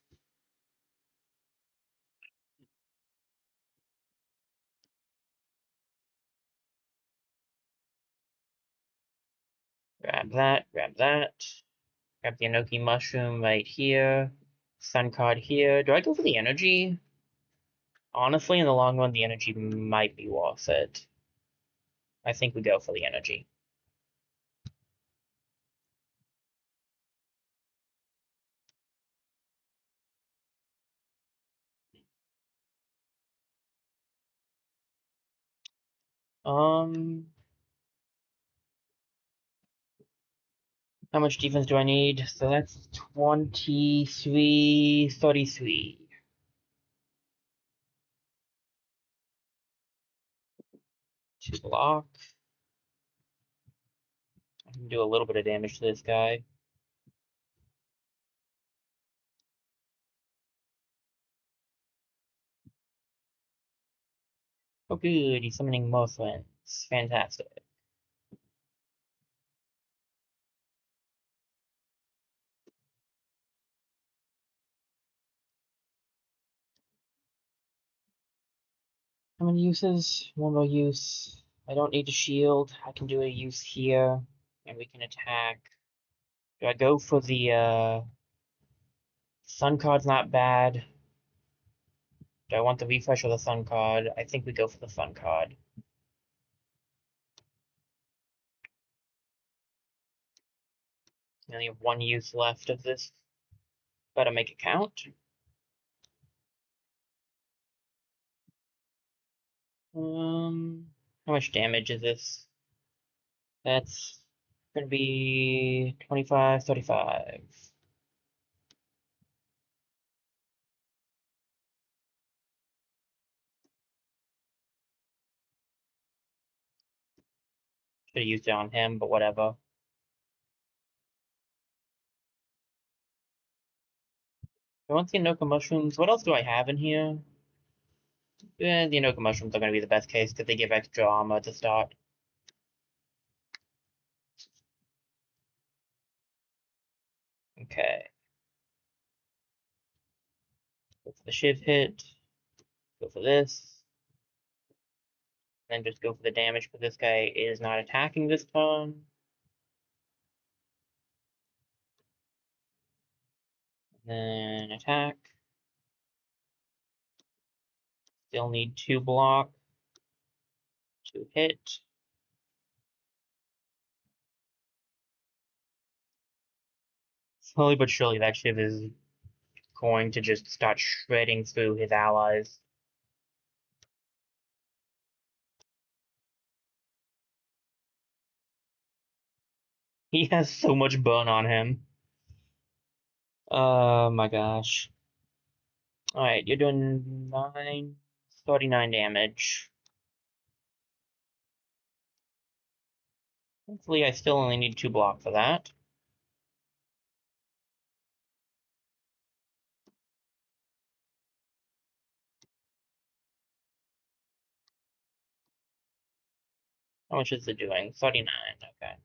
Grab that, grab that. Grab the Enoki mushroom right here. Sun card here. Do I go for the energy? Honestly, in the long run, the energy might be worth it. I think we go for the energy. How much defense do I need? So that's 23, 33. To block. I can do a little bit of damage to this guy. Oh good, he's summoning Mothwings. Fantastic. How many uses? One more use. I don't need a shield. I can do a use here, and we can attack. Do I go for the Sun card's not bad. Do I want the refresh or the Sun card? I think we go for the Sun card. We only have 1 use left of this. Better make it count. How much damage is this? That's gonna be 25, 35. Should have used it on him, but whatever. I want the Enoka mushrooms. What else do I have in here? Yeah, the Enoka mushrooms are gonna be the best case because they give extra armor to start. Okay. Go for the shiv hit. Go for this. Then just go for the damage because this guy is not attacking this turn. Then attack. Still need 2 block to hit. Slowly but surely, that Shiv is going to just start shredding through his allies. He has so much burn on him. Oh my gosh. Alright, you're doing 39 damage. Hopefully I still only need 2 block for that. How much is it doing? 39, okay.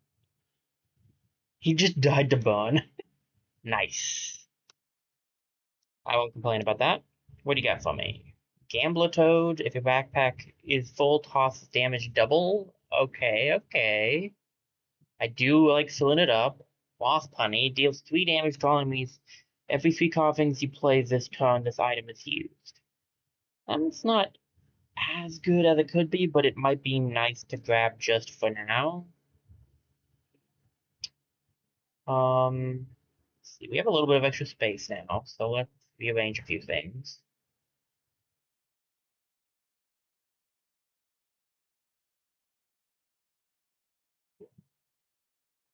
He just died to burn. Nice. I won't complain about that. What do you got for me? Gambler Toad, if your backpack is full, toss damage double. Okay, okay. I do like filling it up. Wasp Honey deals 3 damage to all enemies. Every 3 carvings you play this turn, this item is used. It's not as good as it could be, but it might be nice to grab just for now. Let's see, we have a little bit of extra space now, so let's rearrange a few things.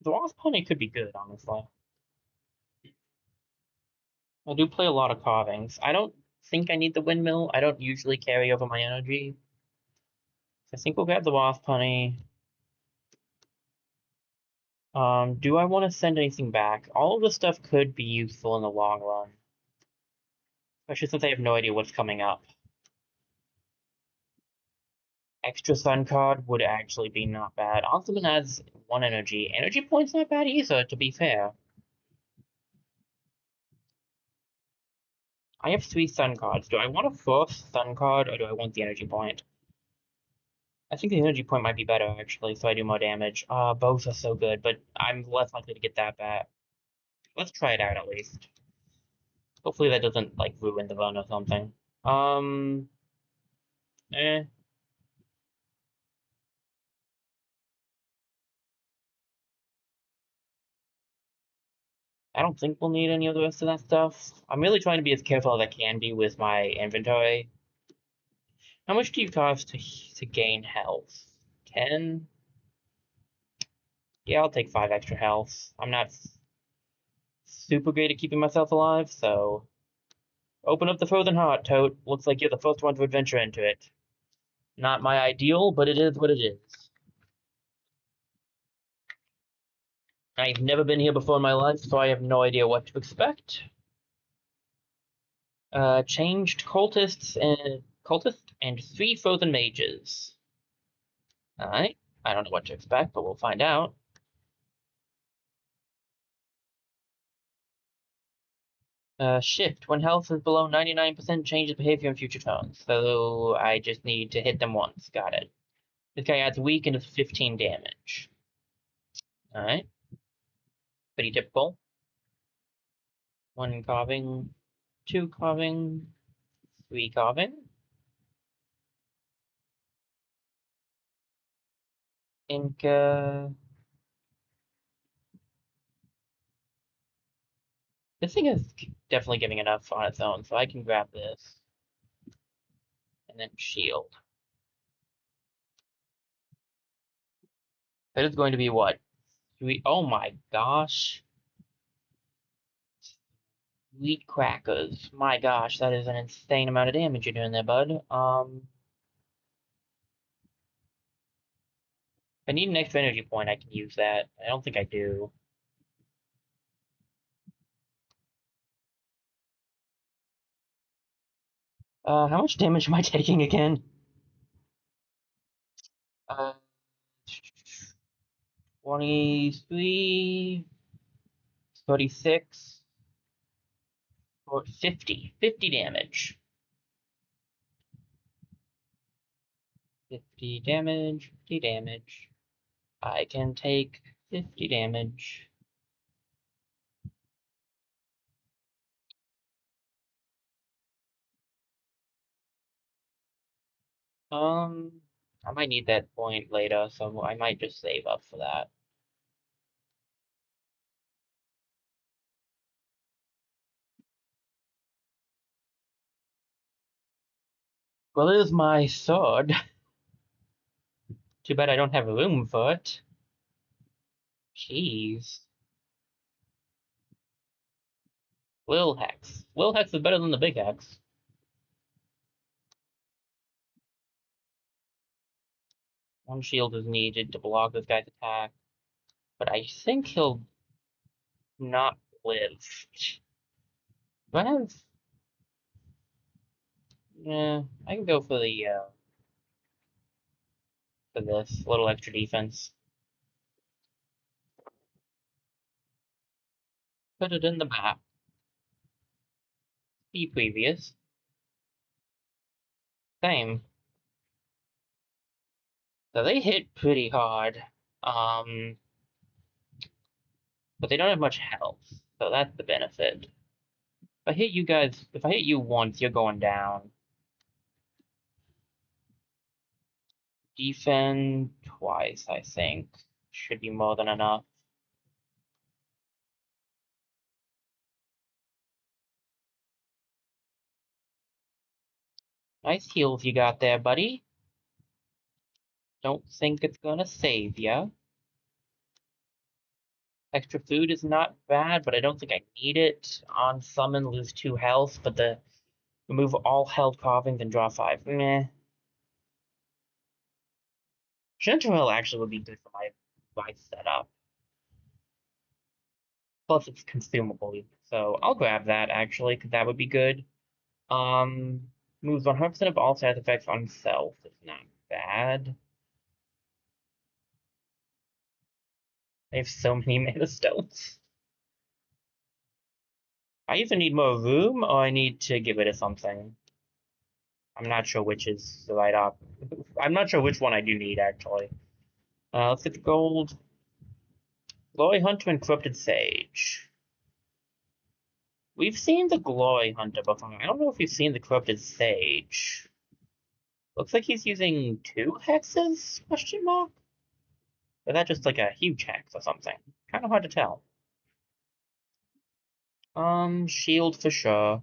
The Wasp Honey could be good, honestly. I do play a lot of carvings. I don't think I need the windmill. I don't usually carry over my energy. I think we'll grab the Wasp Honey. Do I want to send anything back? All of this stuff could be useful in the long run. Especially since I have no idea what's coming up. Extra Sun card would actually be not bad. Ultimate adds 1 energy. Energy point's not bad either, to be fair. I have 3 Sun cards. Do I want a 4th Sun card, or do I want the energy point? I think the energy point might be better, actually, so I do more damage. Both are so good, but I'm less likely to get that back. Let's try it out, at least. Hopefully that doesn't, like, ruin the run or something. Eh. I don't think we'll need any of the rest of that stuff. I'm really trying to be as careful as I can be with my inventory. How much do you cost to gain health? 10? Yeah, I'll take 5 extra health. I'm not super great at keeping myself alive, so... Open up the frozen heart, Toad. Looks like you're the first one to adventure into it. Not my ideal, but it is what it is. I've never been here before in my life, so I have no idea what to expect. Changed cultists and 3 frozen mages. Alright. I don't know what to expect, but we'll find out. Shift. When health is below 99%, changes behavior in future turns. So I just need to hit them once. Got it. This guy adds weak and does 15 damage. Alright. Pretty typical. 1 carving, 2 carving, 3 carving. Inca. This thing is definitely giving enough on its own, so I can grab this. And then shield. That is going to be what? Oh my gosh. Wheat crackers. My gosh, that is an insane amount of damage you're doing there, bud. If I need an extra energy point, I can use that. I don't think I do. How much damage am I taking again? 23, 36, or 50. 50 damage. 50 damage, 50 damage. I can take 50 damage. I might need that point later, so I might just save up for that. Well, it is my sword. Too bad I don't have room for it. Jeez. Lil Hex. Lil Hex is better than the Big Hex. One shield is needed to block this guy's attack, but I think he'll not live. Do I have... Yeah, I can go for the, for this little extra defense. Put it in the back. Be previous. Same. So they hit pretty hard. But they don't have much health, so that's the benefit. If I hit you once, you're going down. Defend twice, I think. Should be more than enough. Nice heals you got there, buddy. Don't think it's gonna save ya. Extra food is not bad, but I don't think I need it. On summon, lose 2 health, but the remove all held carvings and draw 5. Meh. Gentle actually would be good for my setup. Plus, it's consumable, so I'll grab that actually, because that would be good. Moves 100% of all side effects on self. It's not bad. I have so many mana stones. I either need more room or I need to get rid of something. I'm not sure which is the right op. I'm not sure which one I do need actually. Let's get the gold. Glory Hunter and Corrupted Sage. We've seen the Glory Hunter before. I don't know if we've seen the Corrupted Sage. Looks like he's using 2 hexes? Question mark? Or is that just like a huge hex or something? Kind of hard to tell. Shield for sure.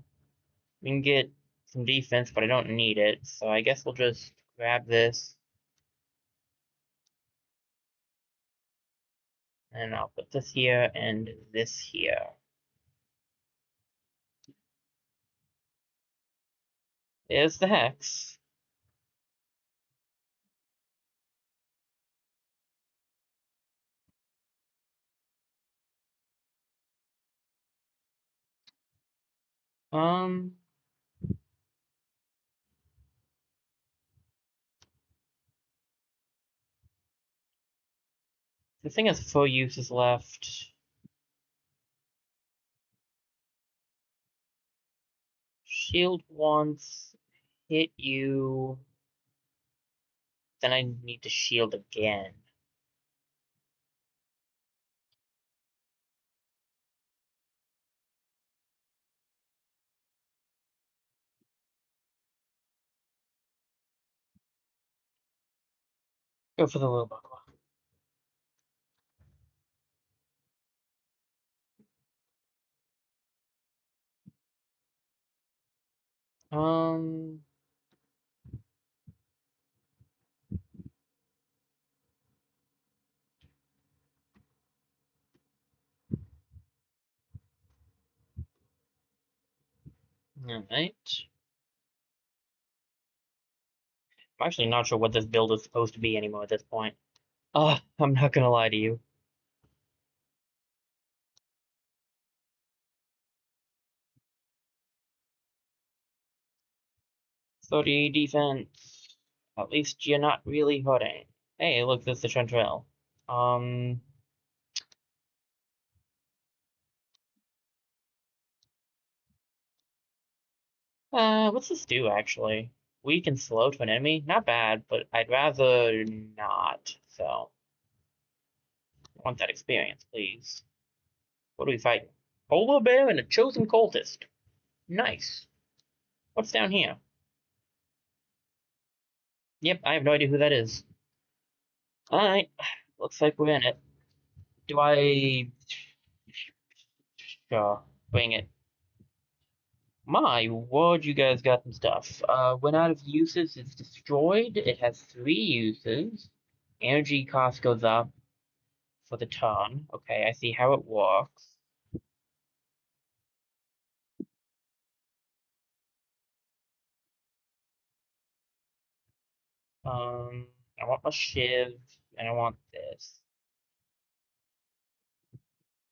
We can get some defense, but I don't need it, so I guess we'll just grab this. And I'll put this here and this here. There's the hex. Um, the thing has 4 uses left. Shield once, hit you, then I need to shield again. Go for the little buckler. Um, alright. I'm actually not sure what this build is supposed to be anymore at this point. I'm not gonna lie to you. 30 defense. At least you're not really hurting. Hey, look, there's the Chanterelle. Um, what's this do, actually? Weak and slow to an enemy? Not bad, but I'd rather not, so. I want that experience, please. What do we fight? Polar bear and a chosen cultist. Nice. What's down here? Yep, I have no idea who that is. Alright, looks like we're in it. Do I... Sure, bring it. My word, you guys got some stuff. When out of uses, it's destroyed. It has 3 uses. Energy cost goes up for the turn. Okay, I see how it works. Um, I want my shiv, and I want this.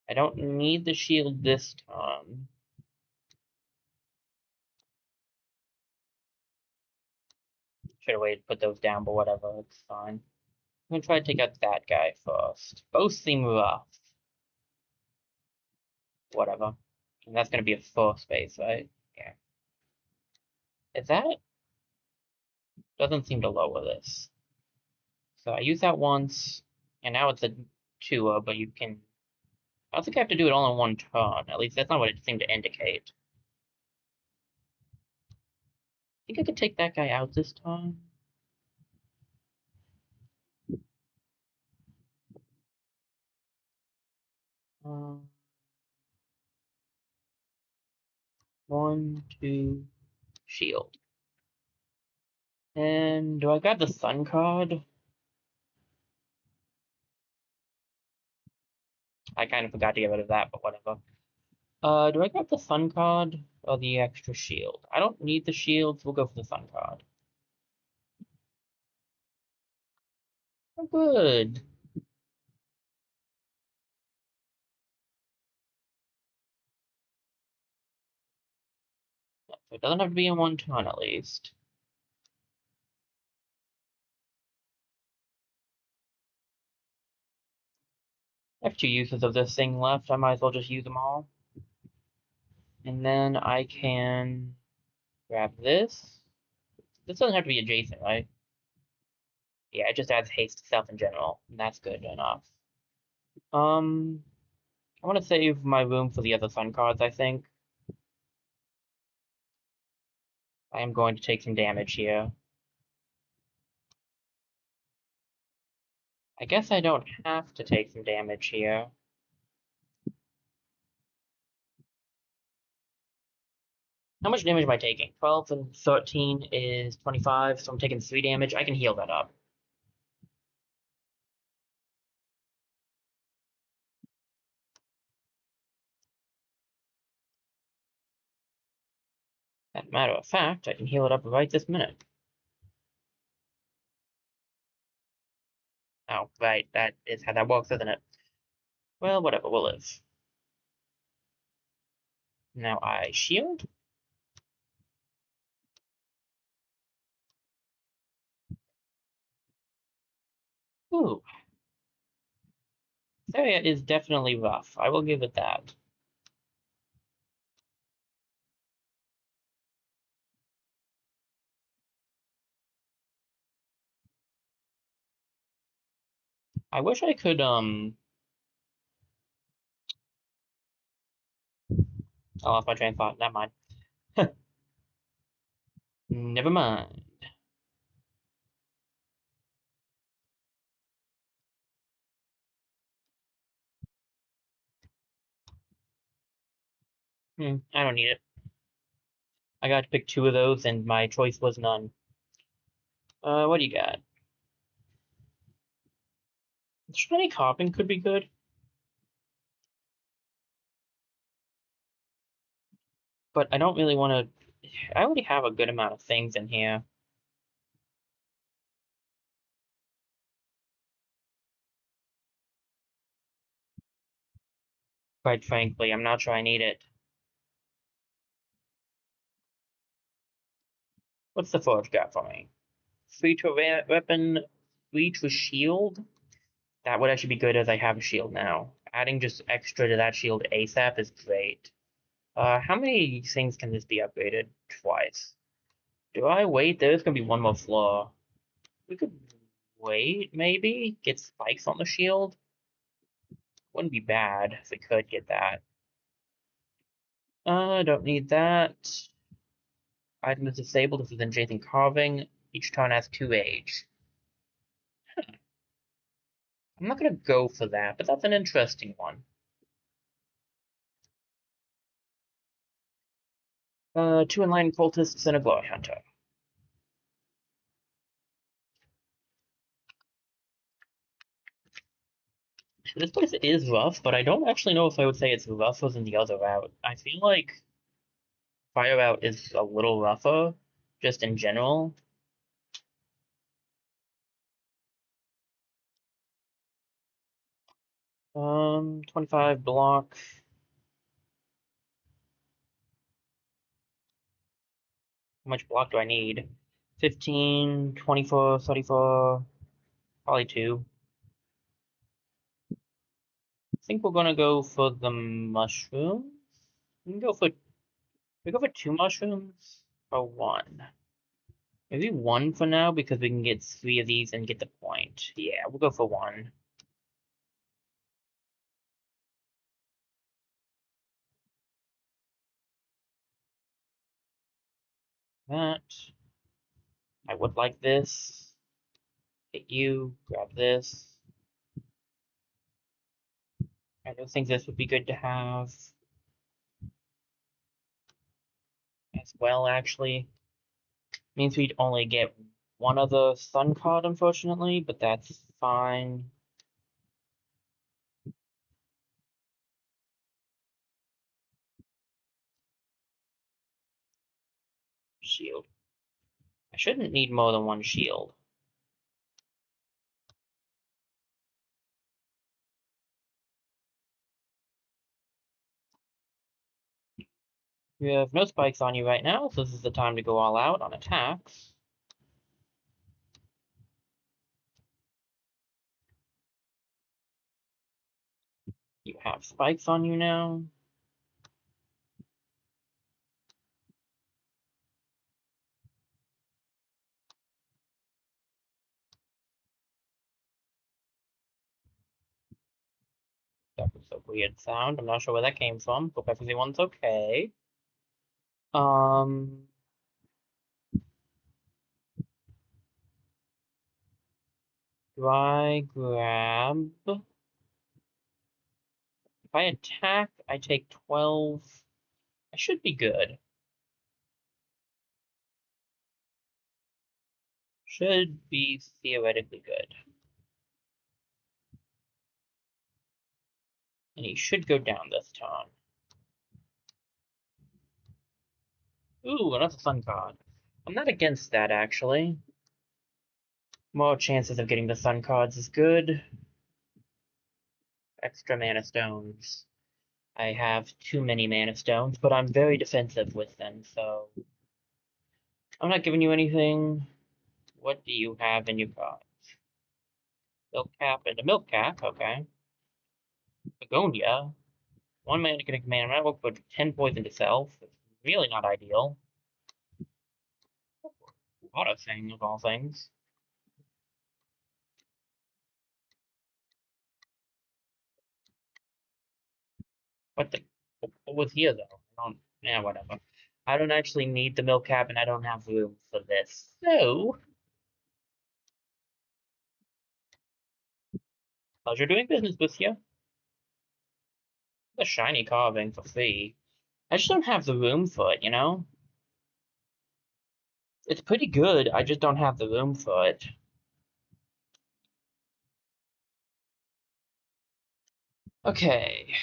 I don't need the shield this time. Should have waited to put those down, but whatever, it's fine. I'm gonna try to take out that guy first. Both seem rough. Whatever. And that's gonna be a 4 space, right? Yeah. Is that? Doesn't seem to lower this. So I used that once, and now it's a 2, but you can... I don't think I have to do it all in one turn. At least that's not what it seemed to indicate. I think I could take that guy out this time. Um, 1, 2, shield. And do I got the sun card? I kind of forgot to get rid of that, but whatever. Do I grab the sun card or the extra shield? I don't need the shields. We'll go for the sun card. Oh, good. So it doesn't have to be in one turn at least. I have 2 uses of this thing left. I might as well just use them all. And then I can grab this. This doesn't have to be adjacent, right? Yeah, it just adds haste to stuff in general, and that's good enough. Um, I want to save my room for the other sun cards, I think. I am going to take some damage here. I guess I don't have to take some damage here. How much damage am I taking? 12 and 13 is 25, so I'm taking 3 damage. I can heal that up. As a matter of fact, I can heal it up right this minute. Oh, right, that is how that works, isn't it? Well, whatever, we'll live. Now I shield. Ooh, this area is definitely rough. I will give it that. I wish I could, I lost my train of thought. Never mind. Never mind. I don't need it. I got to pick 2 of those, and my choice was none. What do you got? Shiny Coppin could be good, but I don't really want to. I already have a good amount of things in here. Quite frankly, I'm not sure I need it. What's the forge got for me? Free to weapon, free to shield. That would actually be good as I have a shield now. Adding just extra to that shield ASAP is great. How many things can this be upgraded? Twice. Do I wait? There's gonna be one more floor. We could wait, maybe? Get spikes on the shield? Wouldn't be bad if we could get that. Don't need that. Item is disabled. This is enchanting carving. Each turn has 2 age. I'm not gonna go for that, but that's an interesting one. 2 enlightened cultists and a glory hunter. This place is rough, but I don't actually know if I would say it's rougher than the other route. I feel like Fire route is a little rougher, just in general. 25 block. How much block do I need? 15, 24, 34, probably 2. I think we're gonna go for the mushrooms. We can go for 2 mushrooms or 1. Maybe 1 for now because we can get 3 of these and get the point. Yeah, we'll go for 1. That. I would like this. Hit you, grab this. I don't think this would be good to have as well, actually. Means we'd only get 1 other sun card, unfortunately, but that's fine. Shield. I shouldn't need more than 1 shield. You have no spikes on you right now, so this is the time to go all out on attacks. You have spikes on you now. That was a weird sound. I'm not sure where that came from. Hope everyone's okay. Um, do I grab? If I attack, I take 12. I should be good. Should be theoretically good. And he should go down this turn. Ooh, another sun card. I'm not against that, actually. More chances of getting the sun cards is good. Extra mana stones. I have too many mana stones, but I'm very defensive with them, so I'm not giving you anything. What do you have in your cards? Milk cap and a milk cap, okay. Begonia. 1 mana to get a command. I'm not for 10 poison to self. It's really not ideal. A lot of things, of all things. What the? What was here though? I don't. Yeah, whatever. I don't actually need the milk cap, and I don't have room for this. So, pleasure doing business with you. The shiny carving for free. I just don't have the room for it, you know? It's pretty good, I just don't have the room for it. Okay.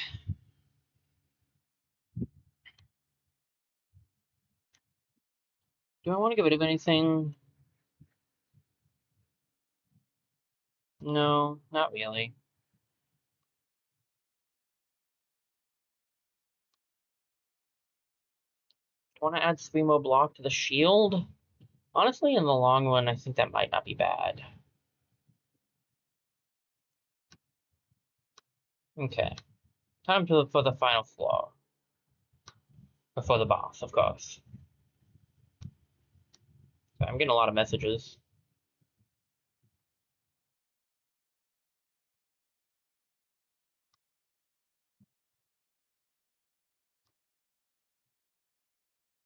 Do I want to get rid of anything? No, not really. Do I want to add 3 more block to the shield? Honestly, in the long run, I think that might not be bad. Okay. Time for the final floor. Before the boss, of course. Okay, I'm getting a lot of messages.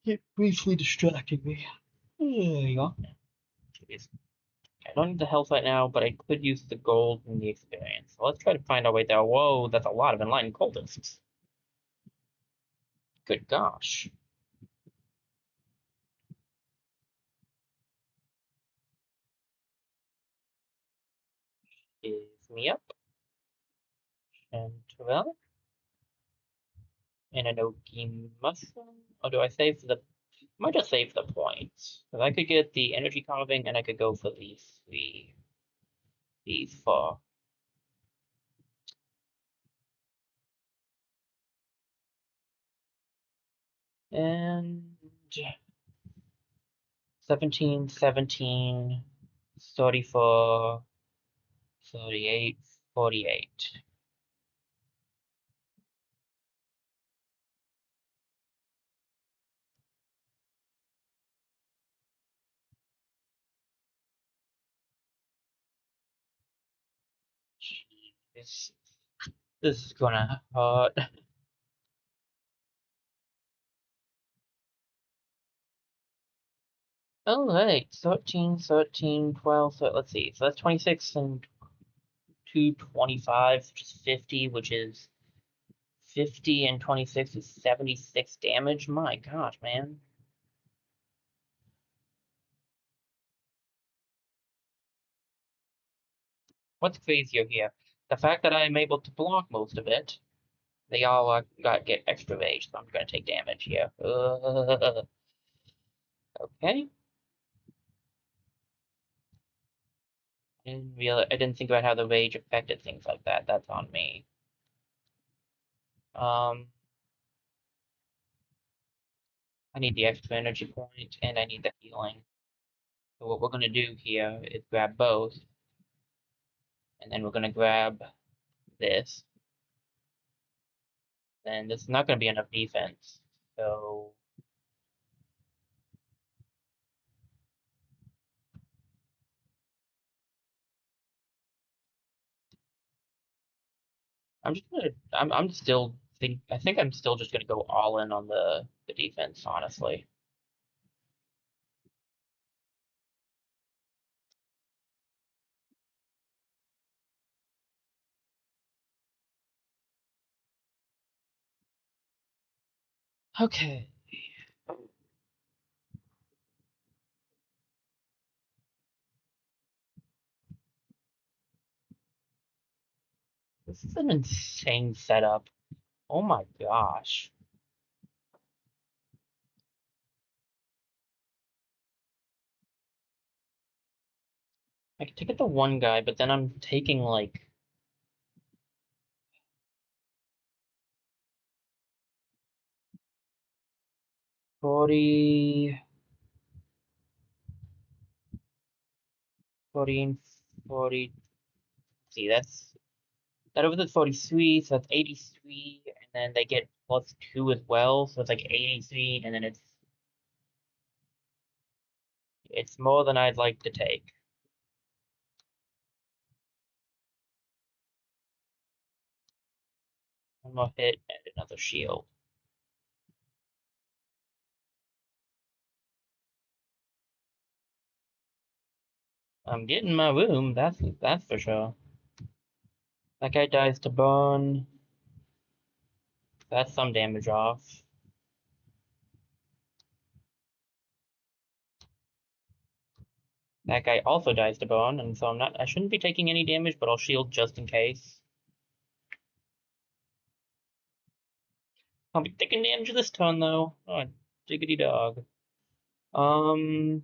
It briefly distracting me. There you go. Jeez. I don't need the health right now, but I could use the gold and the experience. So let's try to find our way there. Whoa, that's a lot of enlightened cultists. Good gosh. Is me up. And well, and an Oki mushroom. Or do I save the? I might just save the points. Because I could get the energy carving and I could go for these four. And 17, 17, 34, 38, 48. 'This is gonna hurt. All right, 13, 13, 12. So let's see. So that's 26 and 225, which is 50, which is 50 and 26 is 76 damage. My gosh, man. What's crazier here? The fact that I'm able to block most of it, they all got get extra rage, so I'm gonna take damage here. Okay. I didn't think about how the rage affected things like that. That's on me. Um, I need the extra energy point, and I need the healing. So what we're gonna do here is grab both, and then we're gonna grab this. Then this is not gonna be enough defense. So I'm still I think I'm still just gonna go all in on the defense, honestly. Okay. This is an insane setup. Oh my gosh. I can take it the one guy, but then I'm taking like 40, 40, and 40. See, that over the 43, so that's 83, and then they get +2 as well, so it's like 83, and then it's more than I'd like to take. One more hit and another shield. I'm getting my room, that's for sure. That guy dies to burn. That's some damage off. That guy also dies to bone, and so I shouldn't be taking any damage, but I'll shield just in case. I'll be taking damage this turn though. Oh, diggity dog. Um,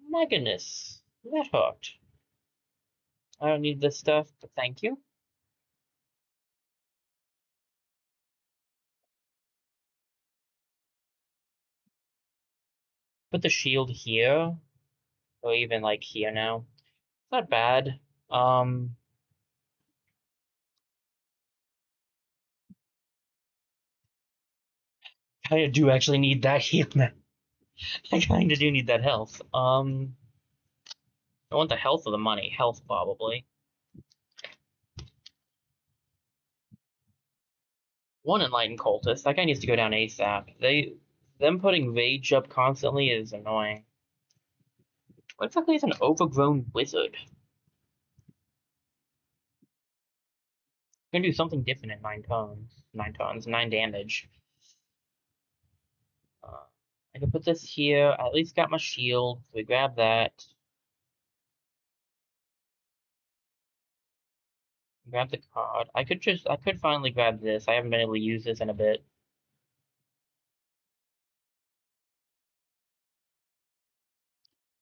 my goodness, that hurt. I don't need this stuff, but thank you. Put the shield here, or even like here now. It's not bad. I do actually need that heal now. I kinda do need that health. I want the health of the money. Health, probably. One enlightened cultist. That guy needs to go down ASAP. Them putting rage up constantly is annoying. What exactly is an overgrown wizard? Gonna do something different in 9 turns. 9 turns, 9 damage. I can put this here. I at least got my shield. We grab that. Grab the card. I could finally grab this. I haven't been able to use this in a bit.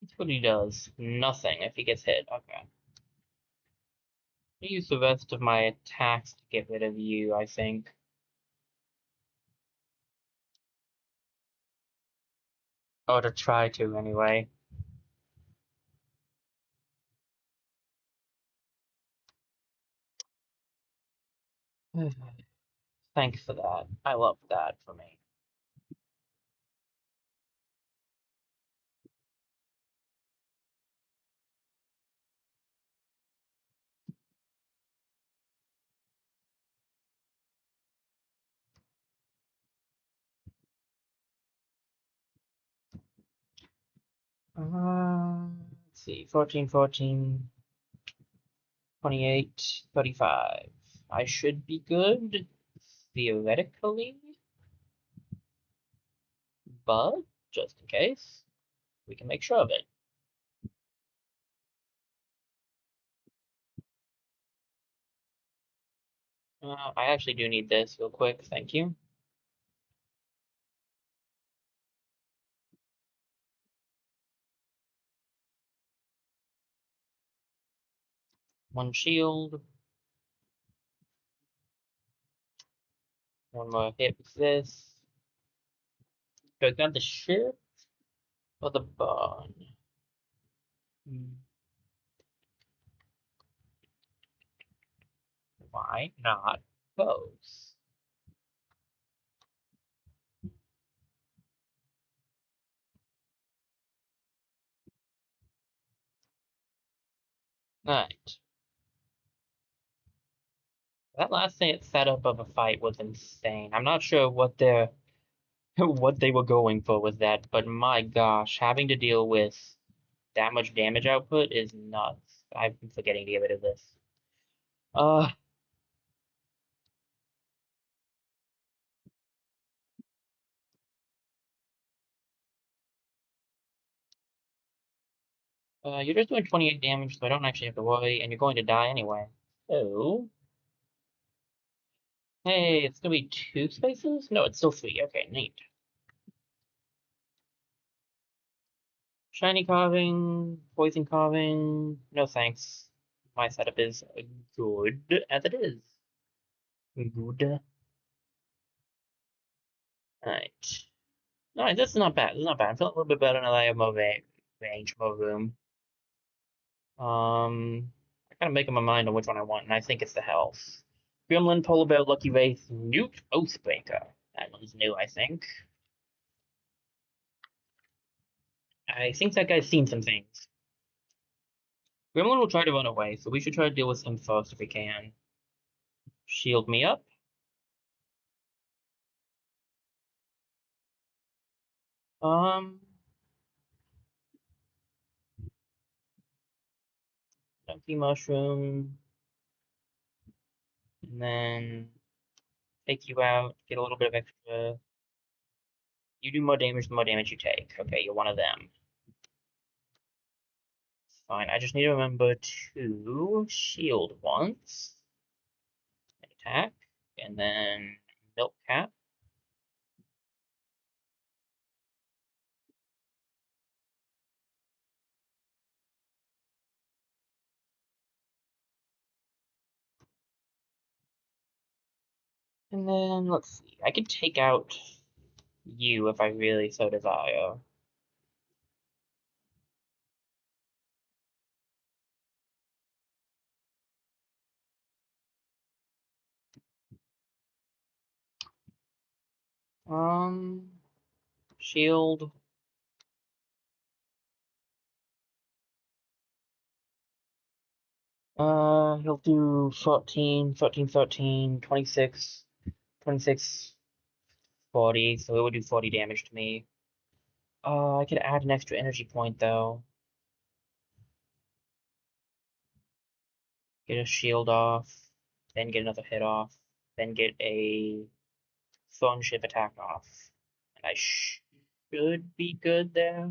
That's what he does. Nothing if he gets hit. Okay. I use the rest of my attacks to get rid of you, I think. Or to try to, anyway. Thanks for that. I love that for me. Let's see. 14, 14, 28, 35. I should be good, theoretically, but just in case, we can make sure of it. I actually do need this real quick, thank you. One shield. One more hit with this. Do I grab the ship or the barn? Why not both? Alright. That last setup of a fight was insane. I'm not sure what what they were going for with that, but my gosh, having to deal with that much damage output is nuts. I'm forgetting to get rid of this. Uh, you're just doing 28 damage, so I don't actually have to worry, and you're going to die anyway. So, hey, it's gonna be 2 spaces? No, it's still 3. Okay, neat. Shiny carving, poison carving, no thanks. My setup is good as it is. Good. Alright. Alright, this is not bad. This is not bad. I'm feeling a little bit better now that I have more range, more room. I gotta make up my mind on which one I want, and I think it's the health. Gremlin, Polar Bear, Lucky Wraith, Newt, Oathbreaker. That one's new, I think. I think that guy's seen some things. Gremlin will try to run away, so we should try to deal with him first if we can. Shield me up. Um, Empty Mushroom, and then take you out, get a little bit of extra. You do more damage the more damage you take. Okay, you're one of them. Fine, I just need to remember to shield once. Attack, and then Milk Cap. And then, let's see, I could take out you if I really so desire. Shield. He'll do 14, 13, 13, 26, 26, 40, so it would do 40 damage to me. I could add an extra energy point though. Get a shield off, then get another hit off, then get a phone ship attack off. And I should be good there.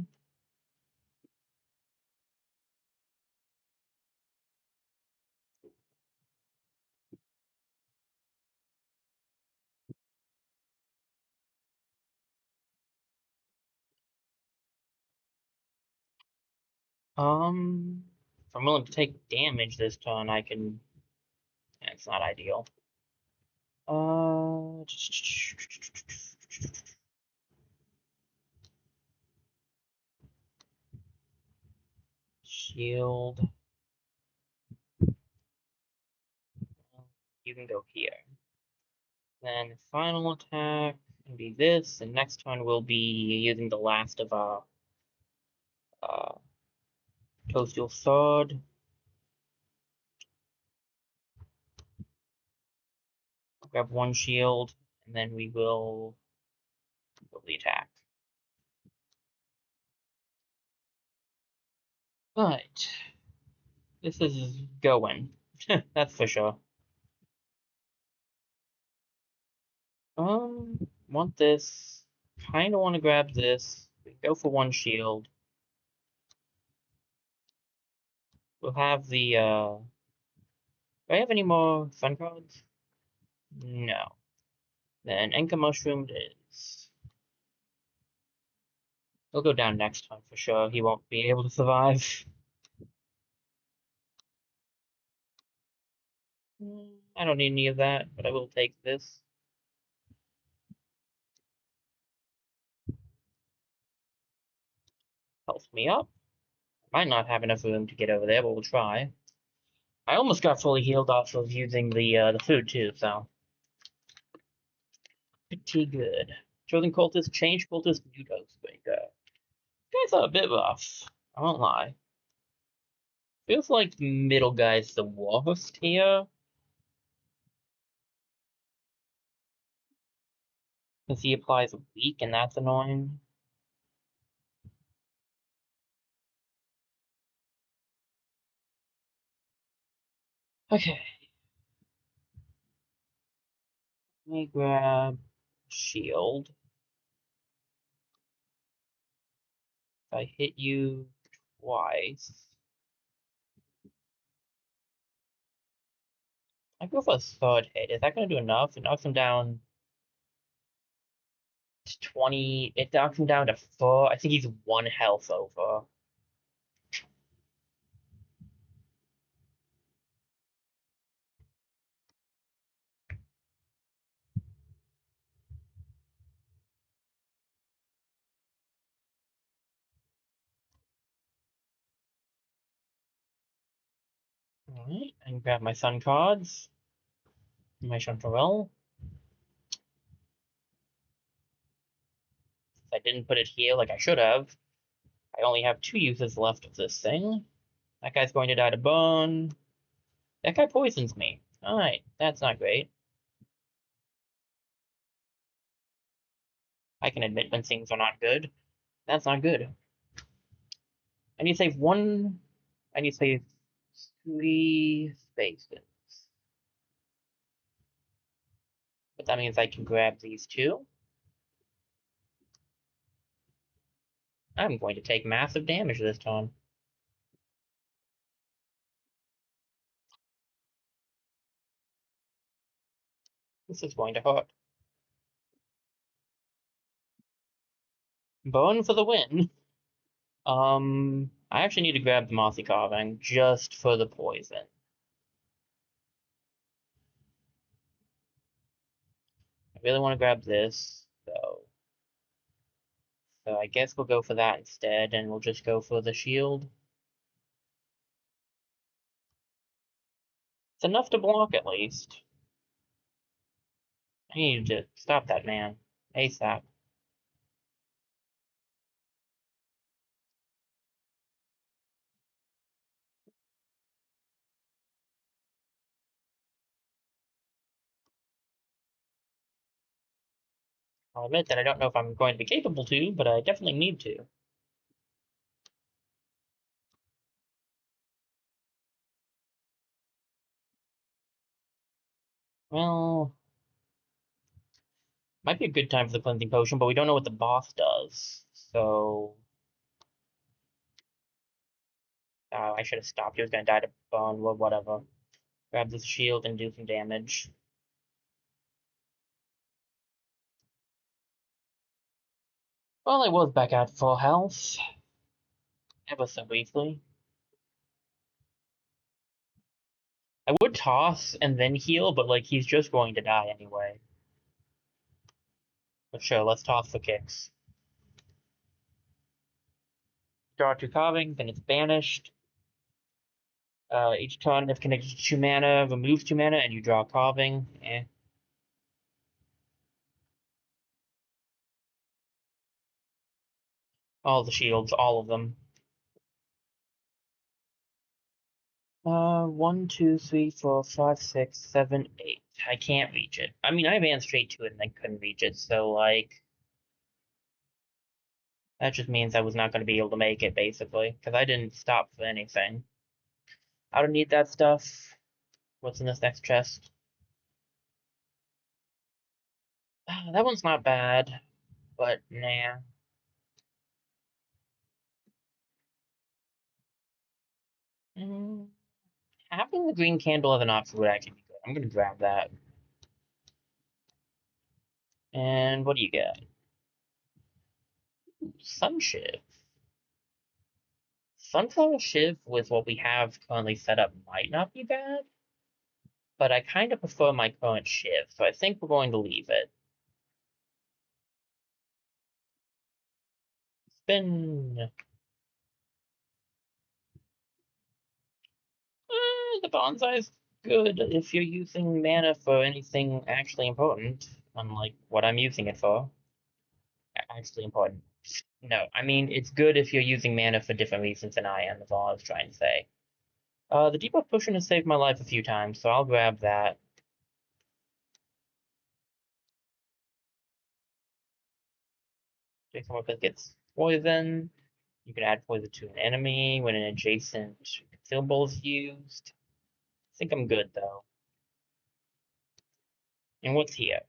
If I'm willing to take damage this turn, I can. It's not ideal. Uh, shield. You can go here. Then final attack can be this, and next turn we'll be using the last of our uh, Toadstool Sword. Grab one shield, and then we will go the attack. But this is going. That's for sure. Want this. Kinda want to grab this. We go for one shield. We'll have the, do I have any more fun cards? No. Then Enka Mushroom it is. He'll go down next time for sure. He won't be able to survive. I don't need any of that, but I will take this. Health me up. Might not have enough room to get over there, but we'll try. I almost got fully healed off of using the food too, so pretty good. Chosen cultist, change cultist, new dose breaker. Guys are a bit rough. I won't lie. Feels like middle guy's the worst here. Because he applies weak, and that's annoying. Okay. Let me grab shield. If I hit you twice. I go for a third hit. Is that going to do enough? It knocks him down to 20. It knocks him down to 4. I think he's 1 health over. Alright, and grab my sun cards. My Chanterelle. Since I didn't put it here like I should have, I only have 2 uses left of this thing. That guy's going to die to bone. That guy poisons me. Alright, that's not great. I can admit when things are not good. That's not good. I need to save one. I need to save 3 spaces. But that means I can grab these 2. I'm going to take massive damage this time. This is going to hurt. Bone for the win. I actually need to grab the mossy carving just for the poison. I really want to grab this, though. So I guess we'll go for that instead, and we'll just go for the shield. It's enough to block at least. I need to stop that man. ASAP. I'll admit that I don't know if I'm going to be capable to, but I definitely need to. Well, might be a good time for the cleansing potion, but we don't know what the boss does. So, I should have stopped. He was gonna die to bone, well, whatever. Grab this shield and do some damage. Well, I was back at full health. Ever so briefly. I would toss and then heal, but like he's just going to die anyway. But sure, let's toss for kicks. Draw 2 carving, then it's banished. Each turn, if connected to 2 mana, removes 2 mana, and you draw a carving. All the shields, all of them. 1, 2, 3, 4, 5, 6, 7, 8. I can't reach it. I mean, I ran straight to it and I couldn't reach it, so like that just means I was not going to be able to make it basically because I didn't stop for anything. I don't need that stuff. What's in this next chest? That one's not bad, but nah. Mm, having the green candle as an option would actually be good. I'm gonna grab that. And what do you get? Sun Shiv. Sunflower Shiv with what we have currently set up might not be bad, but I kind of prefer my current Shiv, so I think we're going to leave it. Spin. The bonsai's good if you're using mana for anything actually important, unlike what I'm using it for. Actually important. No, I mean, it's good if you're using mana for different reasons than I am, is all I was trying to say. The debuff potion has saved my life a few times, so I'll grab that. Jason Weapon gets poison. You can add poison to an enemy when an adjacent consumable is used. I think I'm good, though. And what's here?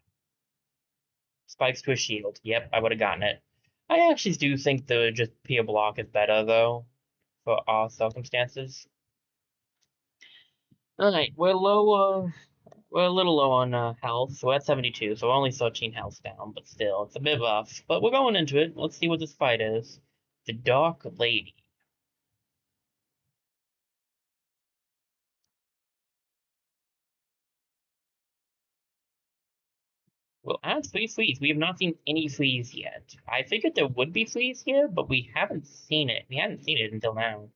Spikes to a shield. Yep, I would have gotten it. I actually do think the just Pia block is better, though, for our circumstances. Alright, we're a little low on health, so we're at 72, so we're only 13 health down, but still, it's a bit rough. But we're going into it. Let's see what this fight is. The Dark Lady. Well, add 3 freeze. We have not seen any freeze yet. I figured there would be freeze here, but we haven't seen it. We hadn't seen it until now.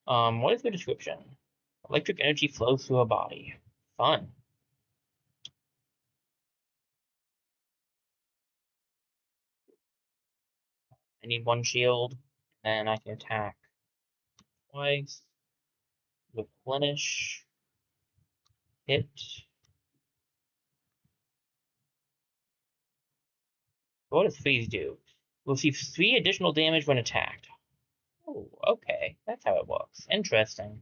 What is the description? Electric energy flows through her body. Fun. I need 1 shield, and I can attack twice. Replenish. Hit. What does freeze do? Receive 3 additional damage when attacked. Oh, okay. That's how it works. Interesting.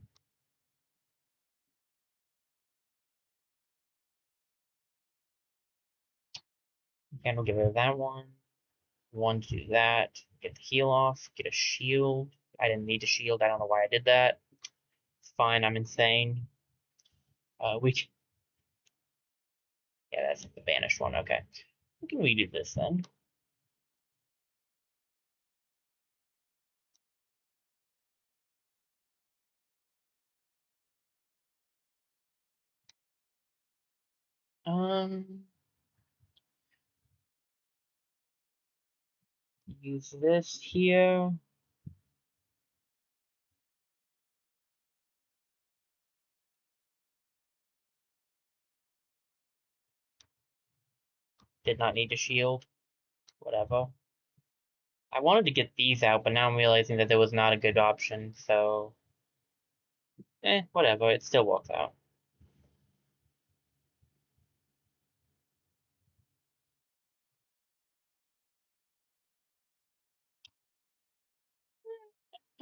And we'll get rid of that one. 1 to do that. Get the heal off. Get a shield. I didn't need a shield. I don't know why I did that. It's fine. I'm insane. We can... Yeah, that's the banished one. Okay. We can redo this then. Um, use this here. Did not need a shield. Whatever. I wanted to get these out, but now I'm realizing that there was not a good option, so... whatever. It still works out.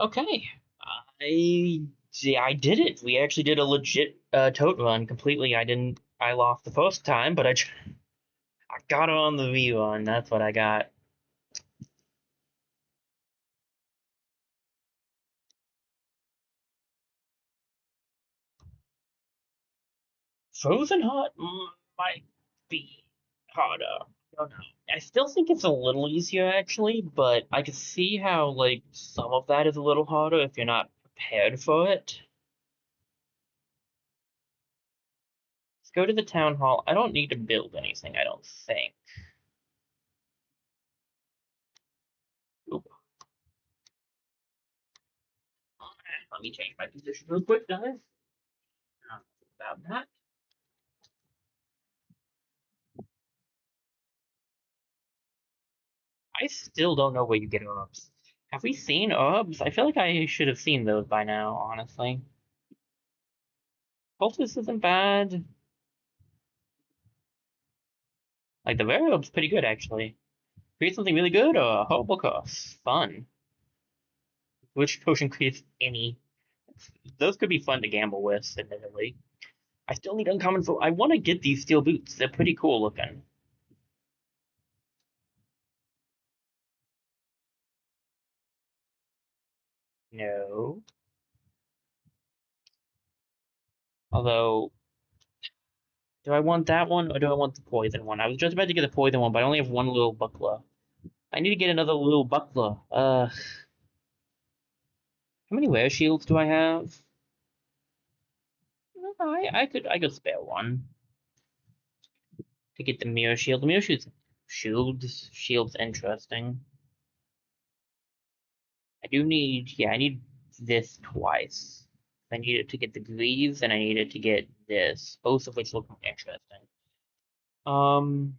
Okay. I did it. We actually did a legit tote run completely. I lost the first time, but I got it on the V run. That's what I got. Frozen Hot might be harder. I don't know. I still think it's a little easier actually, but I can see how like some of that is a little harder if you're not prepared for it. Let's go to the town hall. I don't need to build anything, I don't think. Oop. Let me change my position real quick, guys. About that. I still don't know where you get herbs. Have we seen herbs? I feel like I should have seen those by now, honestly. Poultice isn't bad. Like the rare herb's pretty good actually. Create something really good or horrible cost. Fun. Which potion creates any? Those could be fun to gamble with, admittedly. I still need uncommon, so I want to get these steel boots. They're pretty cool looking. No. Although, do I want that one or do I want the poison one? I was just about to get the poison one, but I only have one little buckler. I need to get another little buckler. How many rare shields do I have? I could spare one to get the mirror shield. The mirror shield's interesting. I need this twice. I need it to get the greaves, and I need it to get this, both of which look interesting. Um,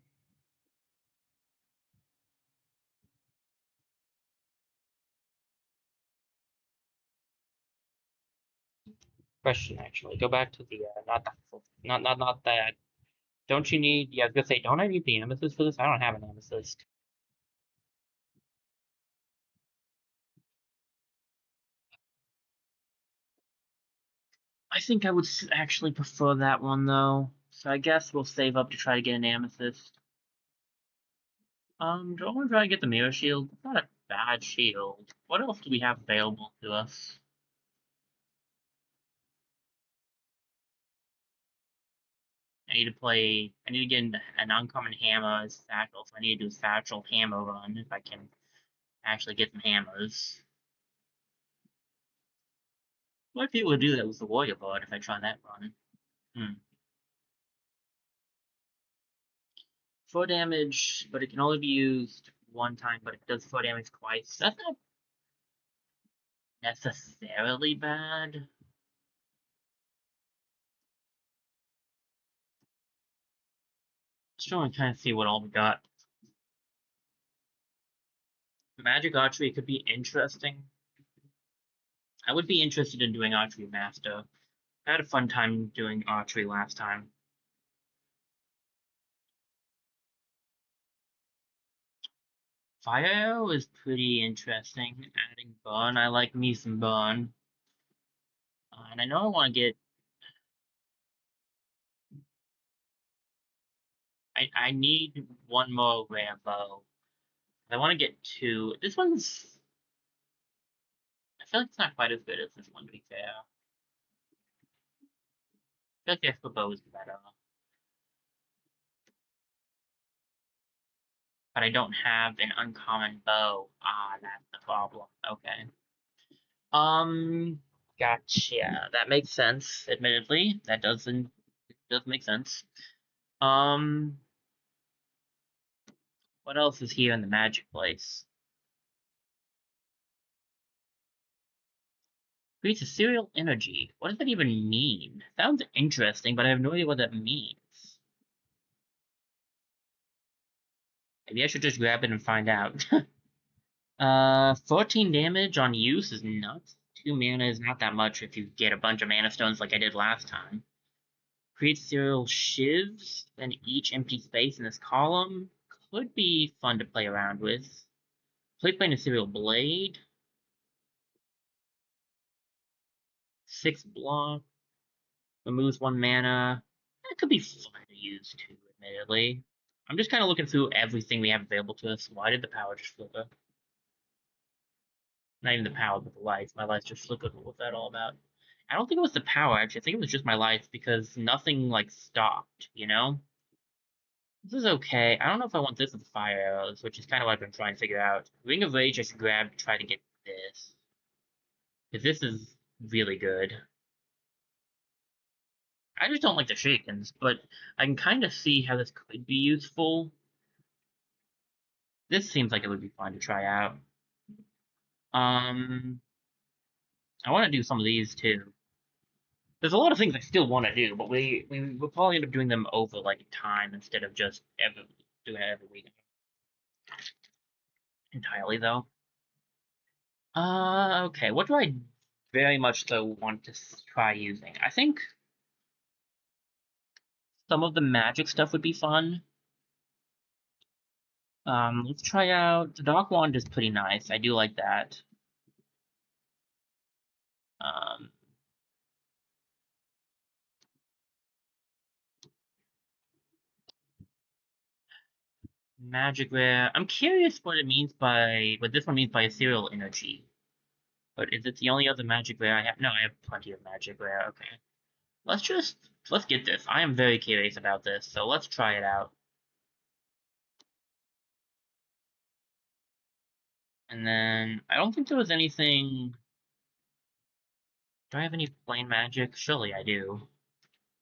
question actually. Go back to the not that, not that. Don't you need? Yeah, I was gonna say, don't I need the amethyst for this? I don't have an amethyst. I think I would actually prefer that one though. So I guess we'll save up to try to get an amethyst. Do I want to try to get the mirror shield? It's not a bad shield. What else do we have available to us? I need to get an uncommon hammer as satchel, so I need to do a satchel hammer run if I can actually get some hammers. Might be able to do that with the warrior board if I try that run. Hmm. 4 damage, but it can only be used one time, but it does 4 damage twice. That's not necessarily bad. Just trying to kind of see what all we got. Magic archery could be interesting. I would be interested in doing archery master. I had a fun time doing archery last time. Fire arrow is pretty interesting. Adding burn, I like me some burn. And I know I want to get. I need one more rare bow. I want to get two. This one's. I feel like it's not quite as good as this one, to be fair. I feel like the extra bow is better. But I don't have an uncommon bow. Ah, that's the problem. Okay. Um, gotcha. That makes sense. Admittedly, does make sense. Um, what else is here in the magic place? Creates a serial energy. What does that even mean? Sounds interesting, but I have no idea what that means. Maybe I should just grab it and find out. 14 damage on use is nuts. 2 mana is not that much if you get a bunch of mana stones like I did last time. Create serial shivs, then each empty space in this column. Could be fun to play around with. Play playing a serial blade. 6 block, removes 1 mana. That could be fun to use too, admittedly. I'm just kind of looking through everything we have available to us. Why did the power just flicker? Not even the power, but the life. My life just flickered. What was that all about? I don't think it was the power, actually. I think it was just my life because nothing, like, stopped, you know? This is okay. I don't know if I want this with fire arrows, which is kind of what I've been trying to figure out. Ring of Rage I should grab to try to get this. Because this is really good. I just don't like the Shakens, but I can kind of see how this could be useful. This seems like it would be fun to try out. I want to do some of these too. There's a lot of things I still want to do, but we'll probably end up doing them over like time instead of just doing it every week. Entirely though. Okay. What do I very much so want to try using? I think some of the magic stuff would be fun. Let's try out the Dark Wand is pretty nice. I do like that. Um, Magic Rare. I'm curious what this one means by ethereal energy. But is it the only other magic rare I have? No, I have plenty of magic rare. Okay. Let's get this. I am very curious about this, so let's try it out. And then I don't think there was anything. Do I have any plain magic? Surely I do.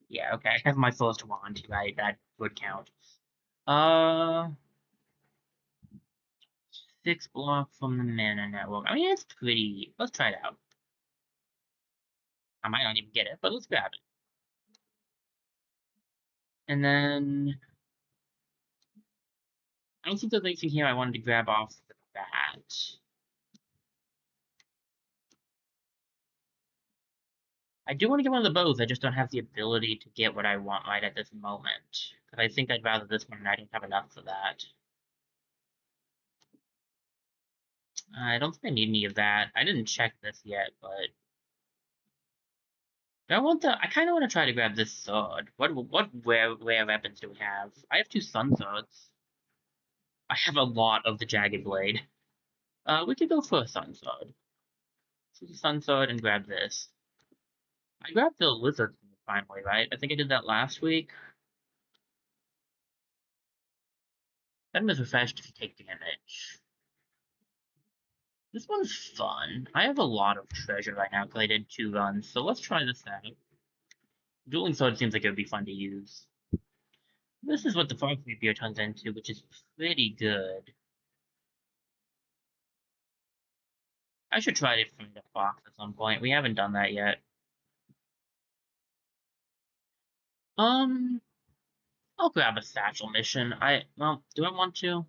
Yeah, okay. I have my first wand, right? That would count. Uh 6 block from the mana network. I mean it's pretty let's try it out. I might not even get it, but let's grab it. And then I don't think there's anything here I wanted to grab off the bat. I do want to get one of the bows, I just don't have the ability to get what I want right at this moment. Because I think I'd rather this one, and I don't have enough for that. I don't think I need any of that. I didn't check this yet, but... I kind of want to try to grab this sword. What rare weapons do we have? I have 2 sun swords. I have a lot of the jagged blade. We could go for a sun sword. So the sun sword and grab this. I grabbed the lizard finally, right? I think I did that last week. That is refreshed if you take damage. This one's fun. I have a lot of treasure right now because I did 2 runs, so let's try this out. Dueling Sword seems like it would be fun to use. This is what the Fox Rapier turns into, which is pretty good. I should try it from the Fox at some point. We haven't done that yet. Um, I'll grab a satchel mission. Well, do I want to?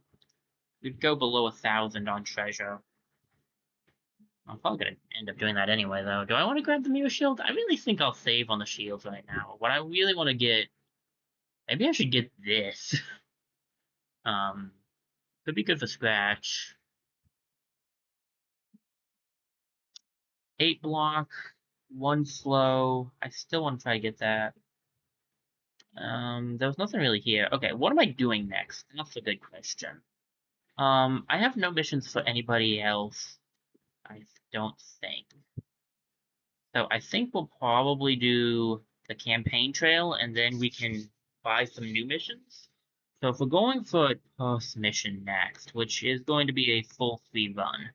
We'd go below 1,000 on treasure. I'm probably gonna end up doing that anyway, though. Do I want to grab the mirror shield? I really think I'll save on the shields right now. What I really want to get... Maybe I should get this. Could be good for scratch. 8 block, 1 slow. I still want to try to get that. There was nothing really here. Okay, what am I doing next? That's a good question. I have no missions for anybody else. I don't think. So I think we'll probably do the campaign trail, and then we can buy some new missions. So if we're going for a post mission next, which is going to be a full speed run,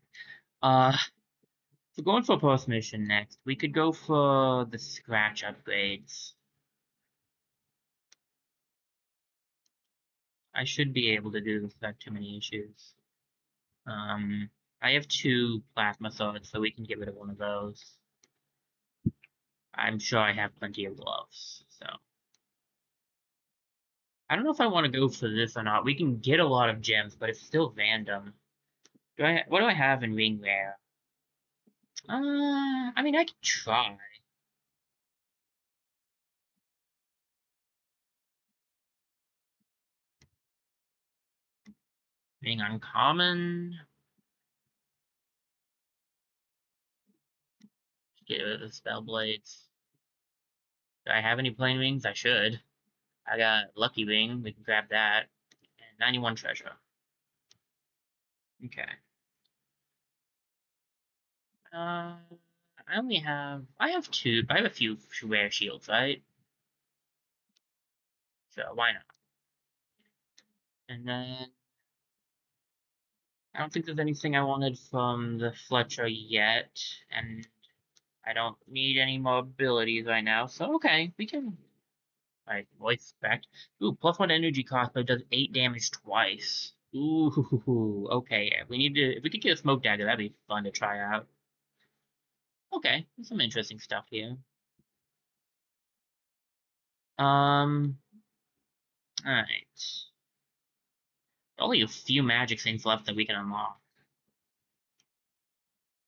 if we're going for a post mission next, we could go for the scratch upgrades. I should be able to do this without too many issues. I have 2 plasma swords, so we can get rid of one of those. I'm sure I have plenty of gloves, so. I don't know if I want to go for this or not. We can get a lot of gems, but it's still random. What do I have in ring rare? I mean, I could try. Ring uncommon. Get rid of the spell blades. Do I have any plane wings? I should. I got Lucky Wing. We can grab that. And 91 treasure. Okay. Uh, I have two. I have a few rare shields, right? So why not? And then I don't think there's anything I wanted from the Fletcher yet, and I don't need any more abilities right now. So okay, we can. Alright, voice back. Ooh, +1 energy cost, but it does 8 damage twice. Ooh, okay. We need to. If we could get a smoke dagger, that'd be fun to try out. Okay, there's some interesting stuff here. Um, alright. Only a few magic things left that we can unlock.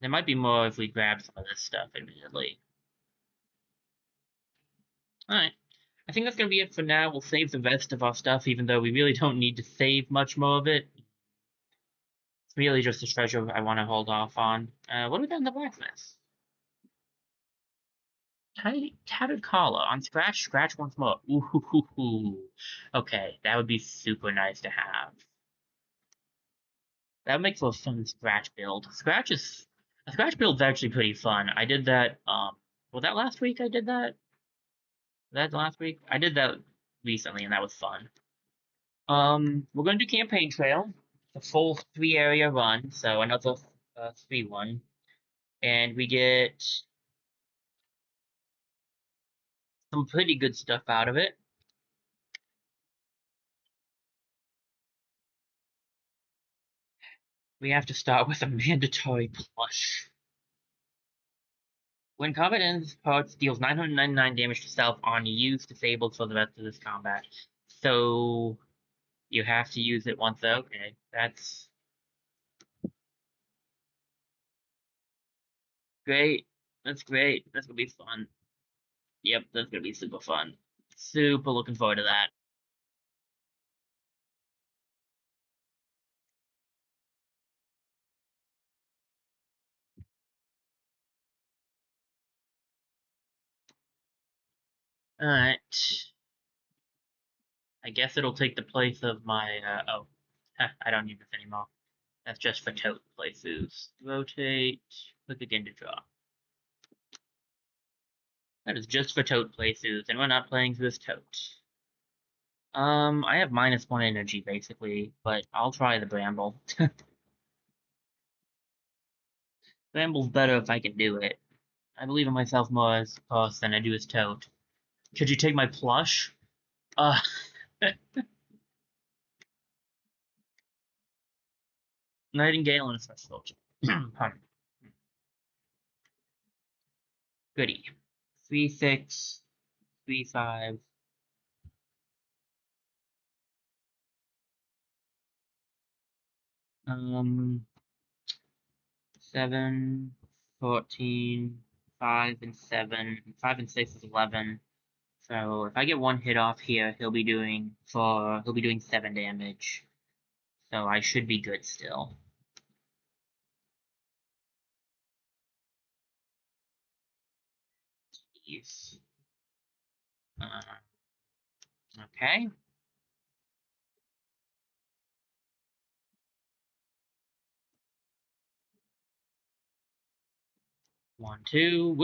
There might be more if we grab some of this stuff, admittedly. Alright. I think that's going to be it for now. We'll save the rest of our stuff, even though we really don't need to save much more of it. It's really just a treasure I want to hold off on. What do we got in the blacksmith? Tattered collar. On scratch, scratch once more. Ooh. Okay, that would be super nice to have. That makes a fun scratch build. A scratch build's actually pretty fun. I did that, was that last week I did that? That last week? I did that recently, and that was fun. We're gonna do campaign trail, a full 3 area run, so another 3-1, and we get some pretty good stuff out of it. We have to start with a mandatory plush. When combat ends, parts deals 999 damage to self on use disabled for the rest of this combat. So you have to use it once. Okay, that's great. That's great. That's gonna be fun. Yep, that's gonna be super fun. Super looking forward to that. Alright. I guess it'll take the place of my, oh, I don't need this anymore. That's just for tote places. Rotate, click again to draw. That is just for tote places, and we're not playing this tote. I have -1 energy, basically, but I'll try the Bramble. Bramble's better if I can do it. I believe in myself more as Puss than I do as Toad. Could you take my plush? Uh, Nightingale and a special soldier. Pardon. Goody. 3-6, 3-5. Um, 7, 14, 5 and 7. 5 and 6 is 11. So if I get one hit off here, he'll be doing 7 damage. So I should be good still. Jeez. Okay. 1, 2.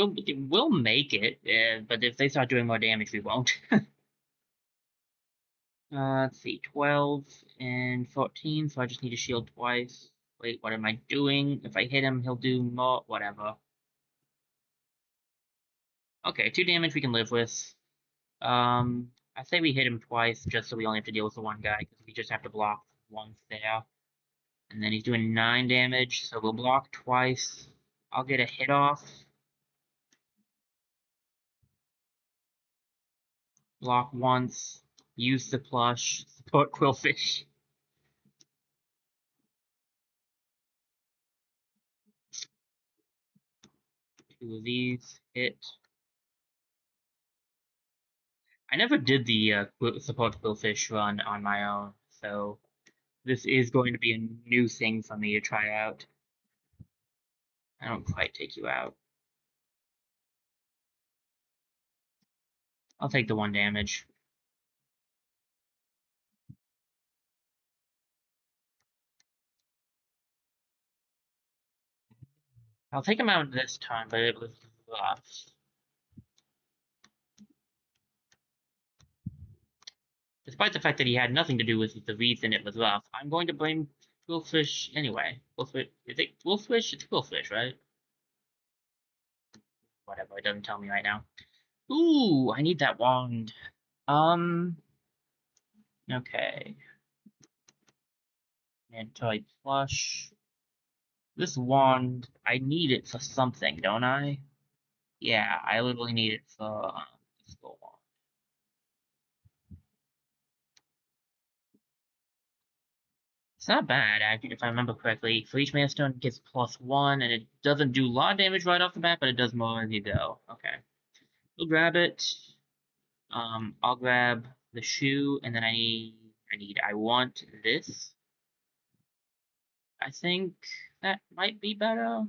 We'll make it, but if they start doing more damage, we won't. Let's see, 12 and 14, so I just need to shield twice. Wait, what am I doing? If I hit him, he'll do more, whatever. Okay, 2 damage we can live with. I say we hit him twice, just so we only have to deal with the one guy, because we just have to block once there. And then he's doing 9 damage, so we'll block twice. I'll get a hit off. Block once. Use the plush. Support Quillfish. 2 of these. Hit. I never did the support Quillfish run on my own, so this is going to be a new thing for me to try out. I don't quite take you out. I'll take the 1 damage. I'll take him out this time, but it was rough. Despite the fact that he had nothing to do with the reason it was rough, I'm going to blame Quillfish anyway. Quillfish, is it Quillfish? It's Quillfish, right? Whatever, it doesn't tell me right now. Ooh, I need that wand. Okay. Anti plush. This wand, I need it for something, don't I? Yeah, I literally need it for this wand. It's not bad, actually, if I remember correctly. For each Mana Stone, it gets +1, and it doesn't do a lot of damage right off the bat, but it does more as you go. Okay. We'll grab it. I'll grab the shoe, and then I want this. I think that might be better.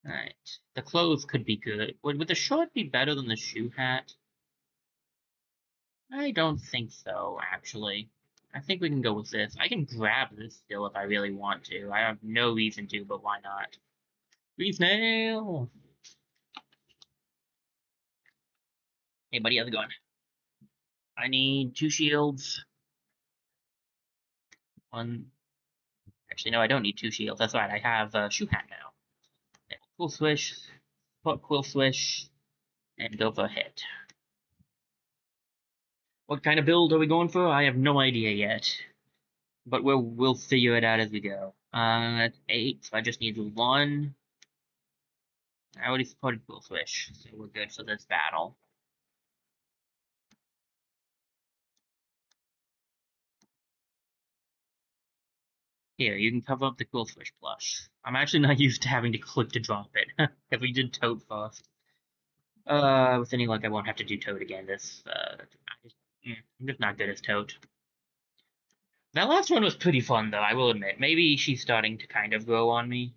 Alright. The clothes could be good. Would the short be better than the shoe hat? I don't think so, actually. I think we can go with this. I can grab this still if I really want to. I have no reason to, but why not? Green snail! Hey, buddy, how's it going? I need 2 shields. One. Actually, no, I don't need 2 shields. That's right, I have a shoe hat now. Yeah, quill swish, put quill swish, and go for a hit. What kind of build are we going for? I have no idea yet. But we'll figure it out as we go. That's 8, so I just need 1. I already supported quill swish, so we're good for this battle. Here, you can cover up the quill swish plush. I'm actually not used to having to click to drop it. If we did toad first. With any luck, I won't have to do toad again. I'm just not good as toad. That last one was pretty fun, though, I will admit. Maybe she's starting to kind of grow on me.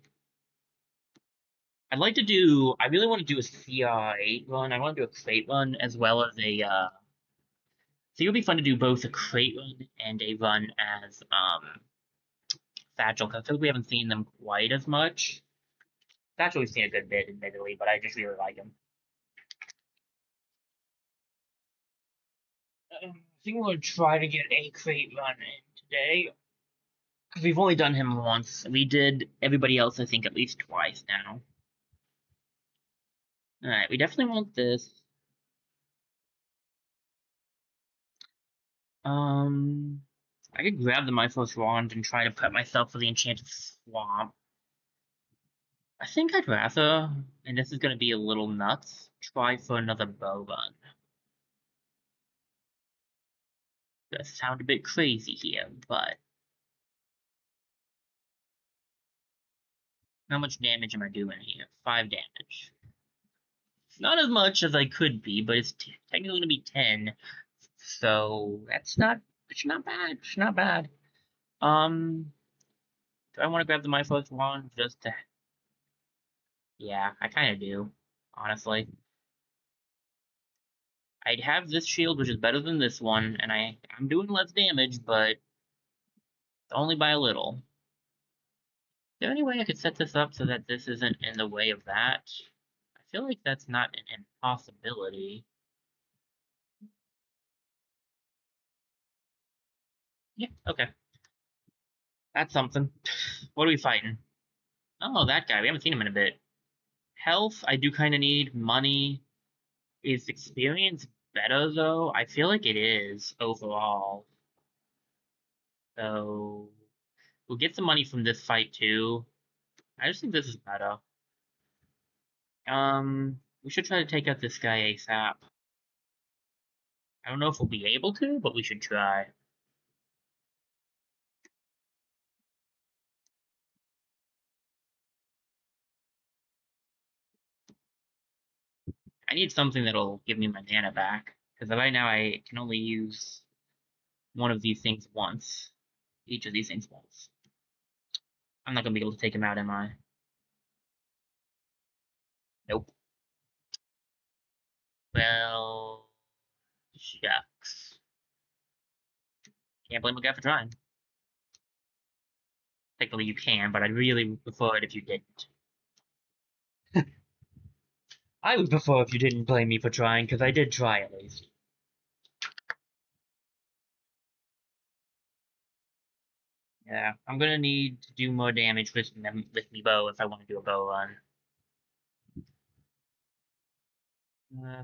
I really want to do a CR8 run. I want to do a crate run as well as I think it would be fun to do both a crate run and a run as, Satchel, because I feel like we haven't seen them quite as much. Satchel we've seen a good bit, admittedly, but I just really like him. I think we'll try to get a crate run in today. Because we've only done him once. We did everybody else, I think, at least twice now. Alright, we definitely want this. I could grab the Mythos Wand and try to prep myself for the Enchanted Swamp. I think I'd rather, and this is going to be a little nuts, try for another bow run. Gonna sound a bit crazy here, but how much damage am I doing here? 5 damage. Not as much as I could be, but it's technically going to be 10. So it's not bad. It's not bad. Do I want to grab the Mythos Wand just to... Yeah, I kind of do, honestly. I'd have this shield, which is better than this one, and I'm doing less damage, but only by a little. Is there any way I could set this up so that this isn't in the way of that? I feel like that's not an impossibility. Yeah, okay. That's something. What are we fighting? Oh, that guy. We haven't seen him in a bit. Health, I do kind of need. Money. Is experience better, though? I feel like it is, overall. So, we'll get some money from this fight, too. I just think this is better. We should try to take out this guy ASAP. I don't know if we'll be able to, but we should try. I need something that'll give me my mana back, because right now I can only use one of these things once. Each of these things once. I'm not gonna be able to take him out, am I? Nope. Well, shucks. Can't blame a guy for trying. Technically, you can, but I'd really prefer it if you didn't. I would prefer if you didn't blame me for trying, because I did try at least. Yeah, I'm gonna need to do more damage with me bow if I want to do a bow run.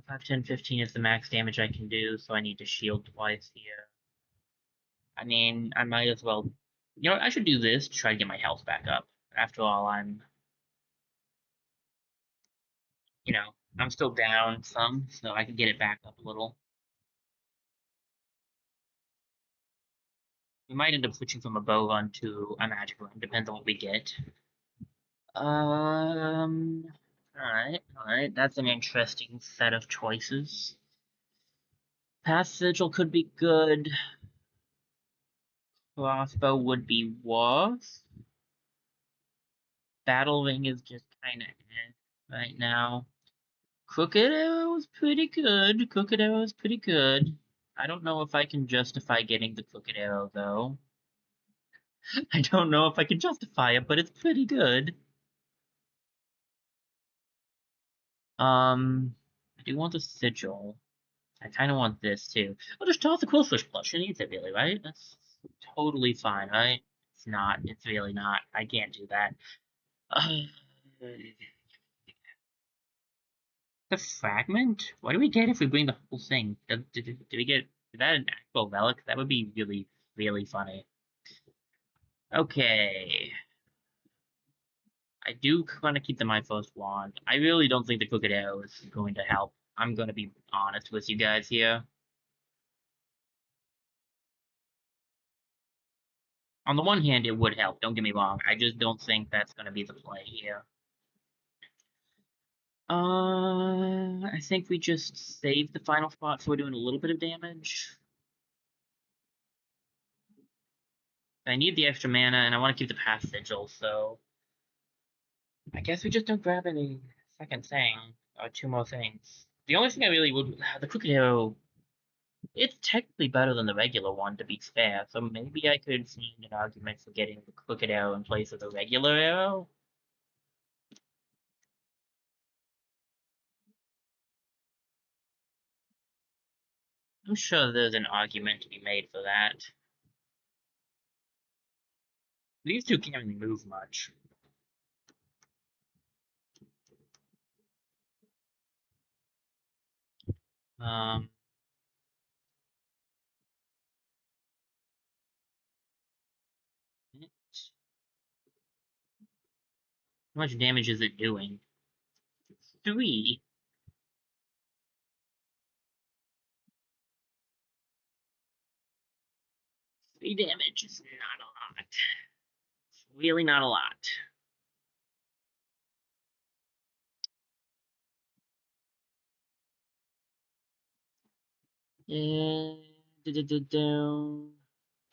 5, 10, 15 is the max damage I can do, so I need to shield twice here. I mean, I might as well... You know what, I should do this to try to get my health back up. After all, I'm still down some, so I can get it back up a little. We might end up switching from a bow run to a magic run, depends on what we get. Alright, that's an interesting set of choices. Pass Sigil could be good. Crossbow would be worse. Battle Ring is just kinda right now. Crooked Arrow is pretty good. Crooked Arrow is pretty good. I don't know if I can justify getting the Crooked Arrow, though. I don't know if I can justify it, but it's pretty good. I do want the Sigil. I kind of want this, too. I'll just toss the Quillfish plush. She needs it, really, right? That's totally fine, right? It's not. It's really not. I can't do that. The fragment? What do we get if we bring the whole thing? Did we get... Is that an actual relic? That would be really, really funny. Okay. I do want to keep the My First Wand. I really don't think the Crooked Arrow is going to help. I'm going to be honest with you guys here. On the one hand, it would help, don't get me wrong. I just don't think that's going to be the play here. I think we just save the final spot so we're doing a little bit of damage. I need the extra mana, and I want to keep the Path Sigil, so... I guess we just don't grab any second thing, or two more things. The only thing I really would... The Crooked Arrow... It's technically better than the regular one, to be fair, so maybe I could find an argument for getting the Crooked Arrow in place of the regular arrow? I'm sure there's an argument to be made for that. These two can't really move much. Um... How much damage is it doing? 3? 3 damage is not a lot. It's really not a lot.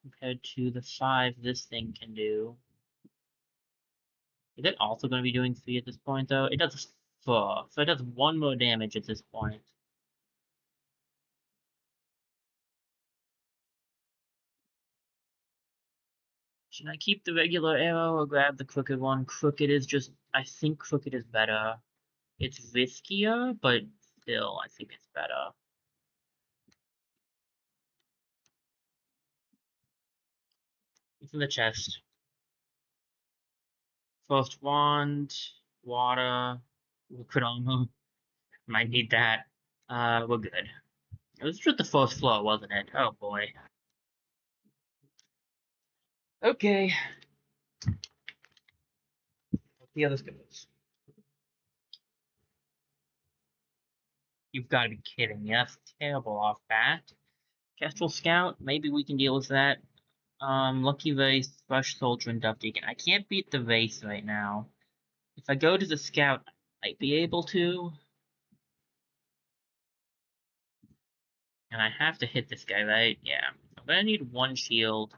Compared to the 5 this thing can do. Is it also going to be doing 3 at this point, though? It does 4, so it does 1 more damage at this point. Should I keep the regular arrow or grab the crooked one? Crooked is just... I think crooked is better. It's riskier, but still, I think it's better. It's in the chest. First wand, water, liquid armor. Might need that. We're good. It was just the first floor, wasn't it? Oh boy. Okay. Let's see how this goes. You've got to be kidding me. That's terrible off bat. Kestrel Scout, maybe we can deal with that. Lucky Vase, Rush Soldier, and Dove Deacon. I can't beat the Vase right now. If I go to the Scout, I might be able to. And I have to hit this guy, right? Yeah. I'm gonna need 1 shield.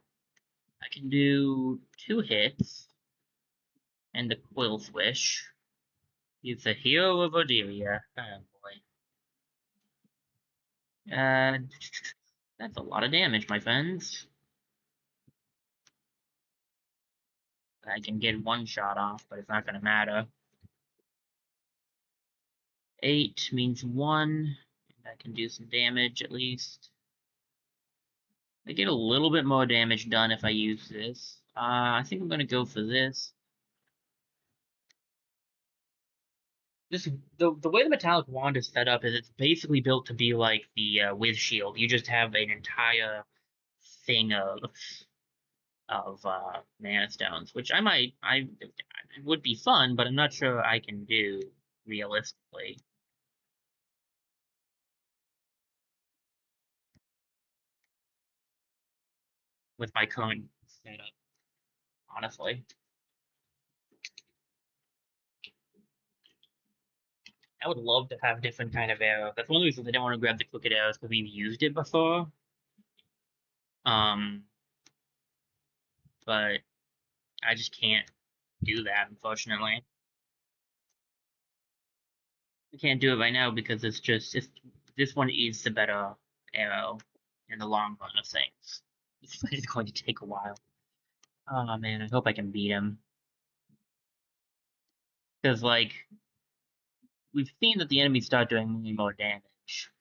I can do 2 hits. And the Quill Swish. It's a Hero VOD. Oh boy. That's a lot of damage, my friends. I can get one shot off, but it's not gonna matter. 8 means 1, and I can do some damage at least. I get a little bit more damage done if I use this. I think I'm gonna go for this. The way the metallic wand is set up is it's basically built to be like the Wiz shield. You just have an entire thing of mana stones, which it would be fun, but I'm not sure I can do realistically with my current setup, honestly. I would love to have different kind of arrow. That's one of the reasons I didn't want to grab the crooked arrows because we've used it before. Um, but I just can't do that, unfortunately. I can't do it right now because this one is the better arrow in the long run of things. This fight is going to take a while. Oh man, I hope I can beat him. Because like we've seen that the enemies start doing more damage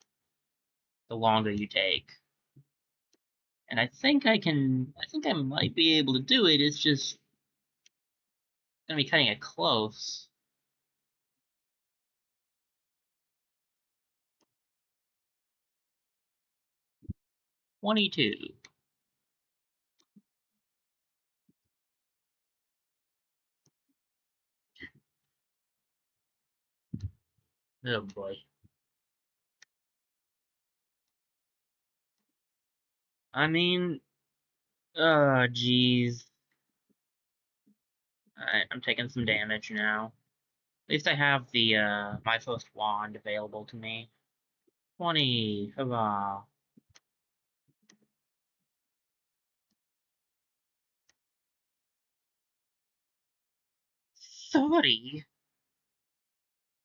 the longer you take. And I think I might be able to do it. It's just gonna be cutting it close. 22. Oh boy. I mean, geez. I'm taking some damage now. At least I have the my first wand available to me. 20. Hurrah. 30.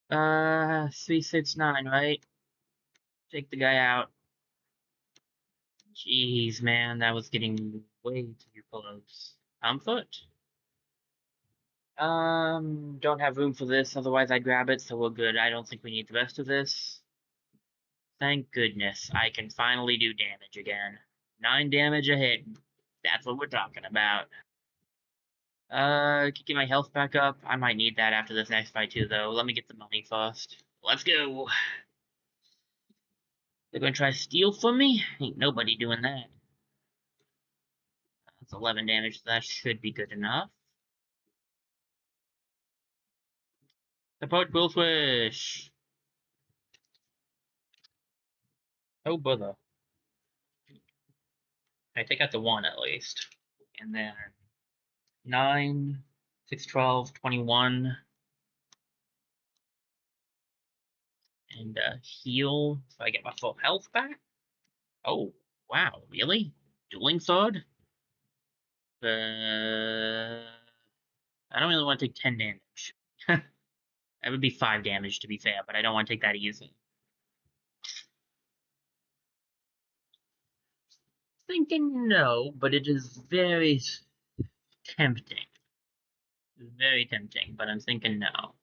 369, right? Take the guy out. Jeez, man, that was getting way too close. Comfort? Don't have room for this, otherwise I'd grab it, so we're good. I don't think we need the rest of this. Thank goodness, I can finally do damage again. 9 damage a hit. That's what we're talking about. Get my health back up. I might need that after this next fight too, though. Let me get the money first. Let's go. They're gonna try to steal from me? Ain't nobody doing that. That's 11 damage, so that should be good enough. Support Quillfish! Oh, bother. I take out the 1 at least. And then 9, 6, 12, 21. And heal so I get my full health back. Oh, wow, really? Dueling Sword? I don't really want to take 10 damage. That would be 5 damage to be fair, but I don't want to take that easy. Thinking no, but it is very tempting. Very tempting, but I'm thinking no.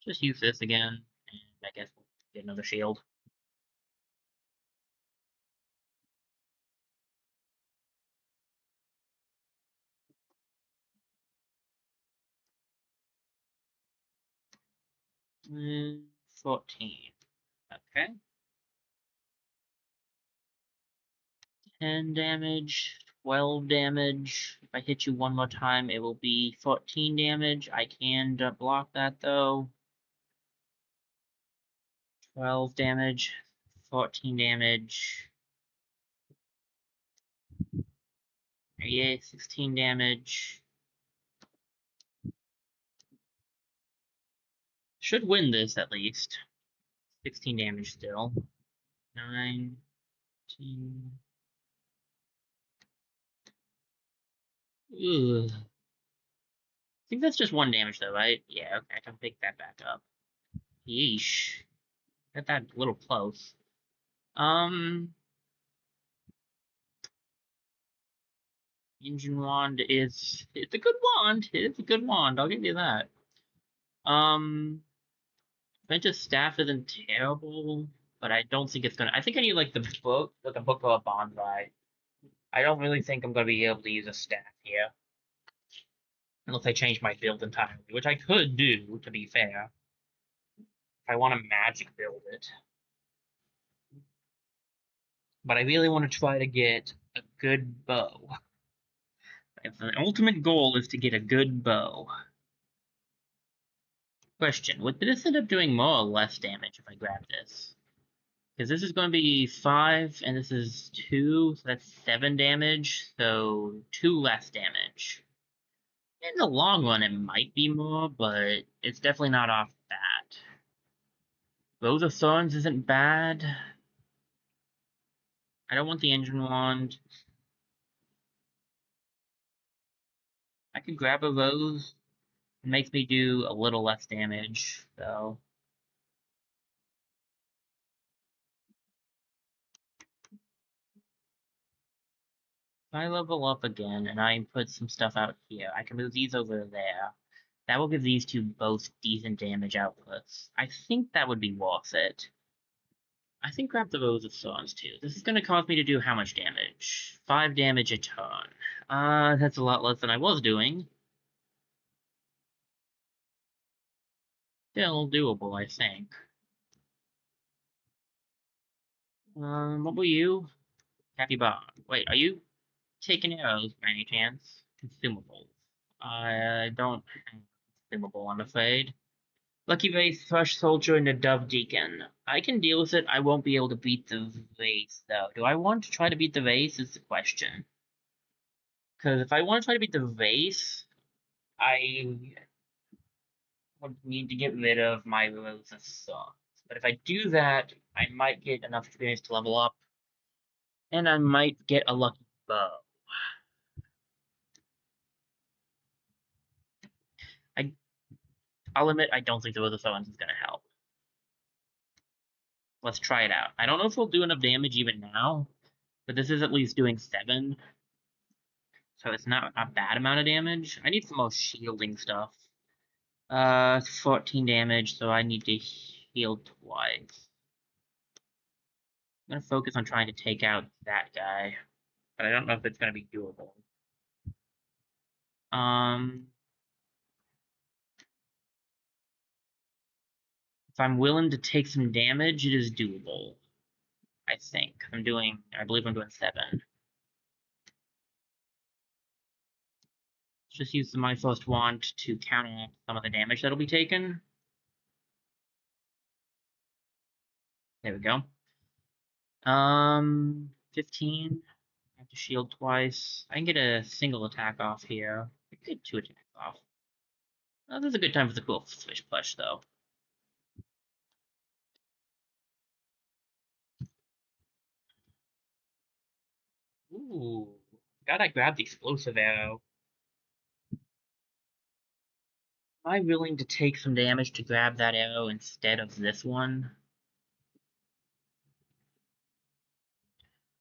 Just use this again, and I guess we'll get another shield. Mm, 14. Okay. 10 damage, 12 damage. If I hit you one more time, it will be 14 damage. I can block that though. 12 damage, 14 damage. Yeah, 16 damage. Should win this at least. 16 damage still. 9, 10. Ugh. I think that's just one damage though, right? Yeah, okay, I can pick that back up. Yeesh. Got that a little close. Um, Engine Wand it's a good wand. It's a good wand, I'll give you that. Ventus Staff isn't terrible, but I don't think it's gonna I think I need like the book of a bonsai. I don't really think I'm gonna be able to use a staff here. Unless I change my build entirely, which I could do, to be fair. If I want to magic build it. But I really want to try to get a good bow. If the ultimate goal is to get a good bow. Question, would this end up doing more or less damage if I grab this? Because this is going to be 5, and this is 2, so that's 7 damage, so 2 less damage. In the long run, it might be more, but it's definitely not off that. Bows of Thorns isn't bad. I don't want the Engine Wand. I could grab a Rose. It makes me do a little less damage, so... If I level up again and I put some stuff out here, I can move these over there. That will give these two both decent damage outputs. I think that would be worth it. I think grab the Rose of Thorns too. This is going to cause me to do how much damage? 5 damage a turn. That's a lot less than I was doing. Still doable, I think. What were you? Happy Bomb. Wait, are you taking arrows by any chance? Consumables. I don't have consumable, I'm afraid. Lucky Vase, Thrush Soldier, and a Dove Deacon. I can deal with it. I won't be able to beat the Vase, though. Do I want to try to beat the Vase is the question. Because if I want to try to beat the Vase, I would need to get rid of my Rose of Songs. But if I do that, I might get enough experience to level up, and I might get a lucky bow. I'll admit I don't think the Rose of Songs is going to help. Let's try it out. I don't know if we'll do enough damage even now, but this is at least doing 7. So it's not a bad amount of damage. I need some more shielding stuff. 14 damage, so I need to heal twice. I'm gonna focus on trying to take out that guy, but I don't know if it's gonna be doable. If I'm willing to take some damage, it is doable. I think. I believe I'm doing 7. Let's just use the My First Wand to counteract some of the damage that'll be taken. There we go. 15. I have to shield twice. I can get a single attack off here. I can get 2 attacks off. This is a good time for the cool switch push, though. Ooh. God, I grabbed the explosive arrow. Am I willing to take some damage to grab that arrow instead of this one?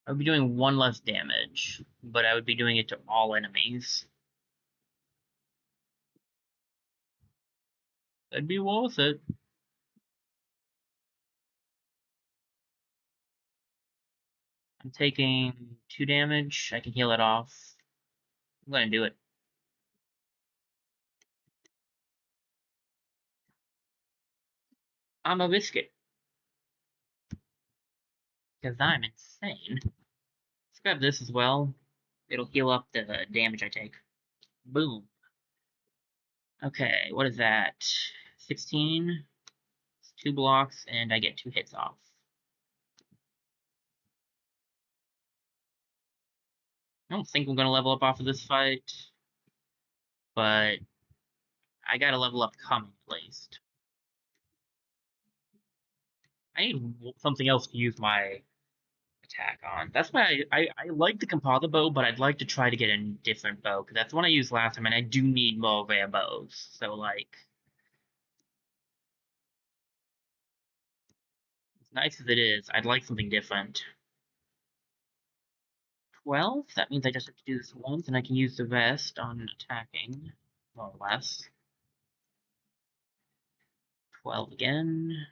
I would be doing 1 less damage, but I would be doing it to all enemies. That'd be worth it. I'm taking 2 damage. I can heal it off. I'm gonna do it. I'm a biscuit. Because I'm insane. Let's grab this as well. It'll heal up the damage I take. Boom. Okay, what is that? 16? It's 2 blocks, and I get 2 hits off. I don't think I'm going to level up off of this fight, but I got to level up coming, at least. I need something else to use my attack on. That's why I like the composite bow, but I'd like to try to get a different bow, because that's the one I used last time, and I do need more rare bows. So, like, as nice as it is, I'd like something different. 12? That means I just have to do this once, and I can use the rest on attacking, more or less. 12 again.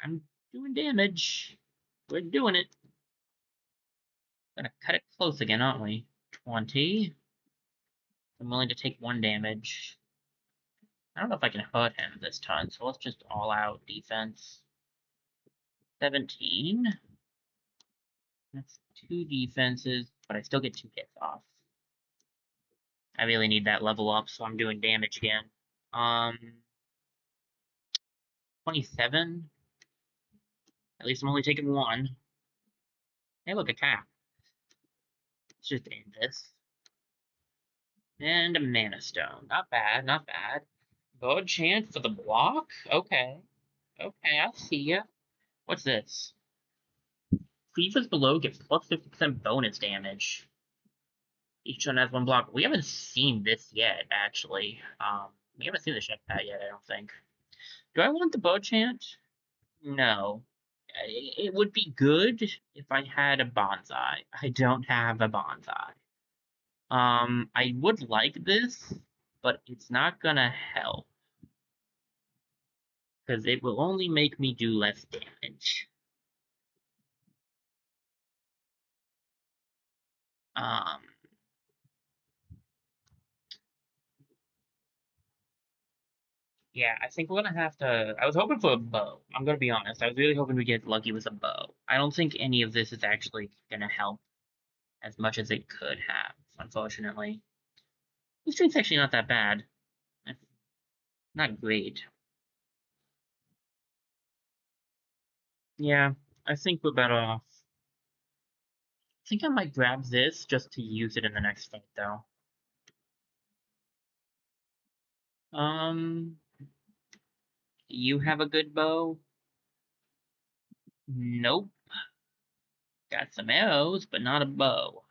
I'm doing damage. We're doing it. Gonna cut it close again, aren't we? 20. I'm willing to take 1 damage. I don't know if I can hurt him this turn, so let's just all out defense. 17. That's 2 defenses, but I still get 2 hits off. I really need that level up, so I'm doing damage again. 27. At least I'm only taking 1. Hey, look, attack. Let's just end this. And a Mana Stone. Not bad, not bad. Bird Chant for the block? Okay. Okay, I see ya. What's this? Creatures below get plus 50% bonus damage. Each one has 1 block. We haven't seen this yet, actually. We haven't seen the Jetpack yet, I don't think. Do I want the Bird Chant? No. It would be good if I had a bonsai. I don't have a bonsai. I would like this, but it's not gonna help. Because it will only make me do less damage. Yeah, I think we're gonna have to. I was hoping for a bow. I'm gonna be honest. I was really hoping we get lucky with a bow. I don't think any of this is actually gonna help as much as it could have, unfortunately. This drink's actually not that bad. It's not great. Yeah, I think we're better off. I think I might grab this just to use it in the next fight, though. Um, you have a good bow? Nope. Got some arrows, but not a bow.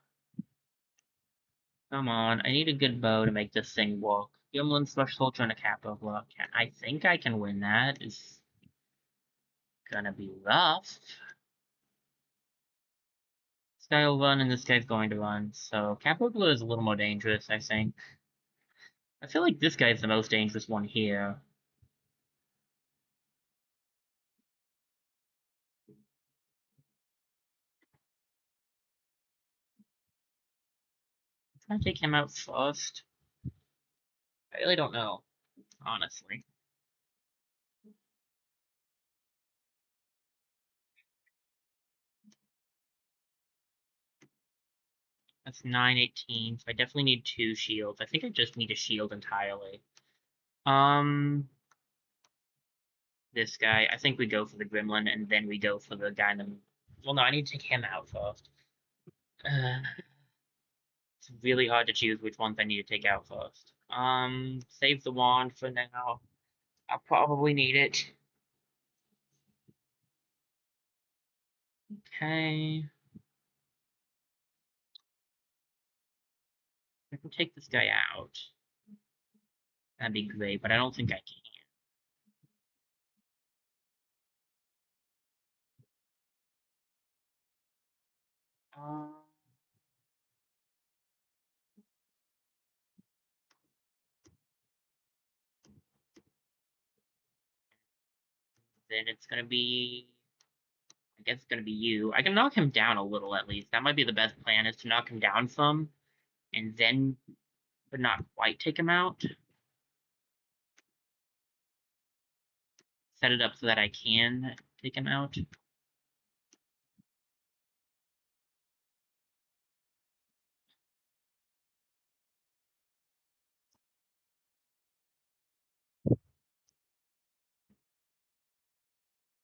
Come on, I need a good bow to make this thing work. Gimlin, Slush Soldier, and a Capo Block. I think I can win that. It's gonna be rough. This guy will run, and this guy's going to run. So Capo Block is a little more dangerous, I think. I feel like this guy's the most dangerous one here. Try to take him out first. I really don't know, honestly. That's 918, so I definitely need 2 shields. I think I just need a shield entirely. This guy. I think we go for the Gremlin, and then we go for the guy in the... Well, no, I need to take him out first. It's really hard to choose which ones I need to take out first. Save the wand for now. I'll probably need it. Okay. I can take this guy out. That'd be great, but I don't think I can. Um, then it's gonna be... I guess it's gonna be you. I can knock him down a little at least. That might be the best plan, is to knock him down some, and then, but not quite take him out. Set it up so that I can take him out.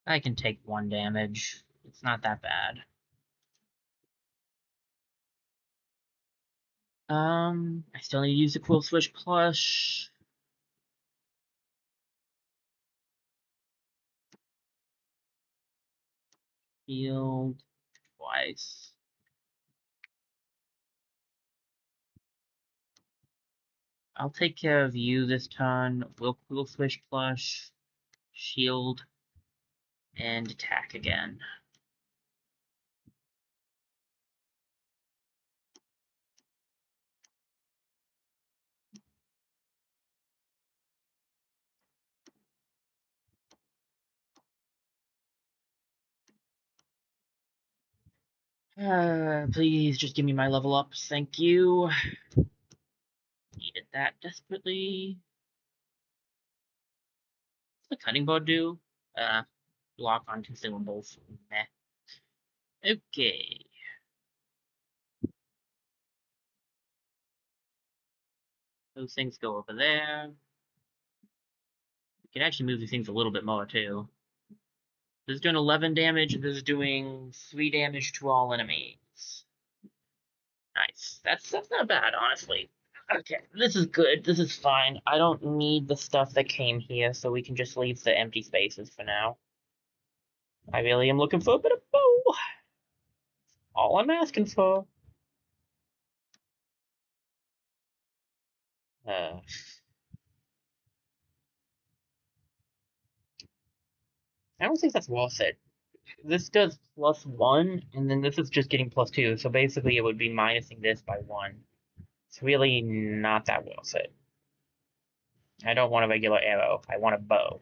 I can take 1 damage. It's not that bad. I still need to use the Quill Switch Plush. Healed twice. I'll take care of you this turn. We'll switch plush, shield, and attack again. Please just give me my level ups. Thank you. Needed that desperately. What's the cutting board do? Block on consumables. Meh. Okay. Those things go over there. You can actually move these things a little bit more too. This is doing 11 damage, and this is doing 3 damage to all enemies. Nice. That's not bad, honestly. Okay, this is good. This is fine. I don't need the stuff that came here, so we can just leave the empty spaces for now. I really am looking for a bit of bow. All I'm asking for. I don't think that's worth it. This does +1, and then this is just getting +2, so basically it would be minusing this by 1. It's really not that worth it. I don't want a regular arrow. I want a bow.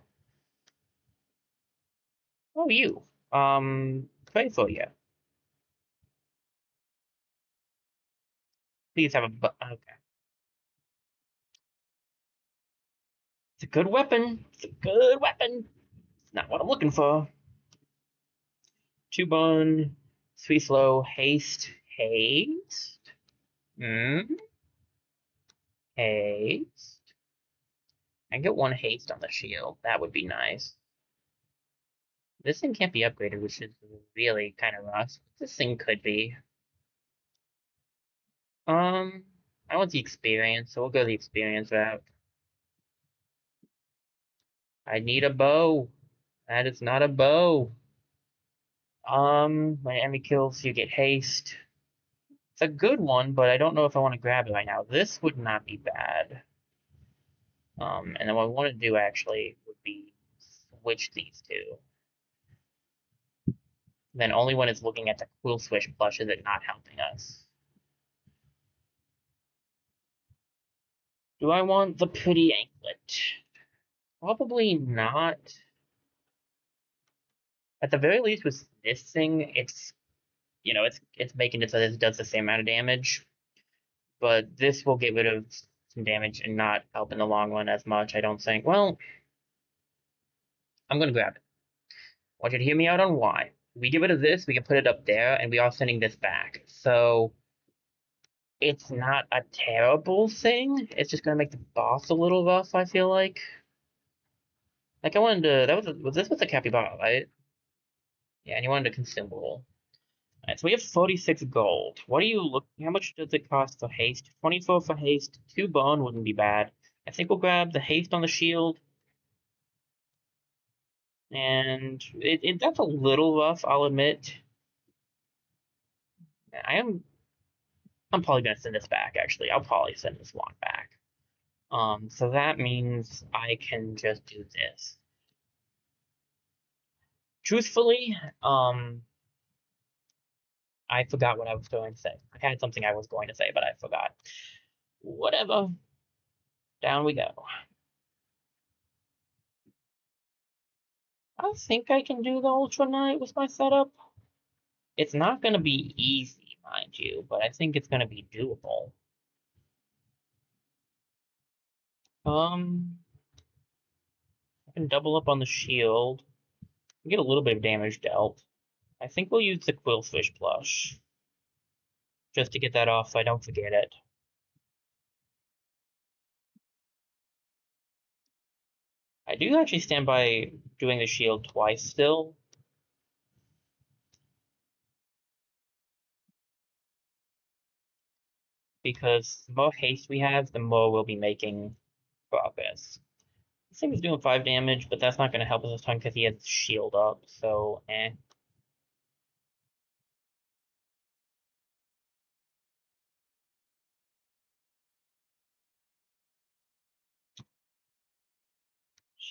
Oh, you. Pray for you. Please have a bow. Okay. It's a good weapon. It's a good weapon. It's not what I'm looking for. 2 bone, 3 slow, haste, haste. Haste. I can get 1 haste on the shield. That would be nice. This thing can't be upgraded, which is really kind of rough. This thing could be. I want the experience, so we'll go the experience route. I need a bow. That is not a bow. When enemy kills, you get haste. It's a good one, but I don't know if I want to grab it right now. This would not be bad. And then what I want to do actually would be switch these two. Then only when it's looking at the quill switch plush is it not helping us. Do I want the pretty anklet? Probably not. At the very least, with this thing, it's it's making it so this does the same amount of damage. But this will get rid of some damage and not help in the long run as much, I don't think. Well, I'm gonna grab it. I want you to hear me out on why. If we get rid of this, we can put it up there, and we are sending this back. So it's not a terrible thing. It's just gonna make the boss a little rough, I feel like. Like I wanted to was this with the capybara, right? Yeah, and you wanted a consumable. Alright, so we have 46 gold. What do you look how much does it cost for haste? 24 for haste, 2 bone wouldn't be bad. I think we'll grab the haste on the shield. And that's a little rough, I'll admit. I'm probably gonna send this back actually. I'll probably send this one back. So that means I can just do this. Truthfully, I forgot what I was going to say. I had something I was going to say, but I forgot. Whatever. Down we go. I think I can do the Ultra Knight with my setup. It's not going to be easy, mind you, but I think it's going to be doable. I can double up on the shield. Get a little bit of damage dealt. I think we'll use the Quillfish plush. Just to get that off so I don't forget it. I do actually stand by doing the shield twice still. Because the more haste we have, the more we'll be making progress. This thing is doing 5 damage, but that's not going to help us this time because he has shield up, so eh.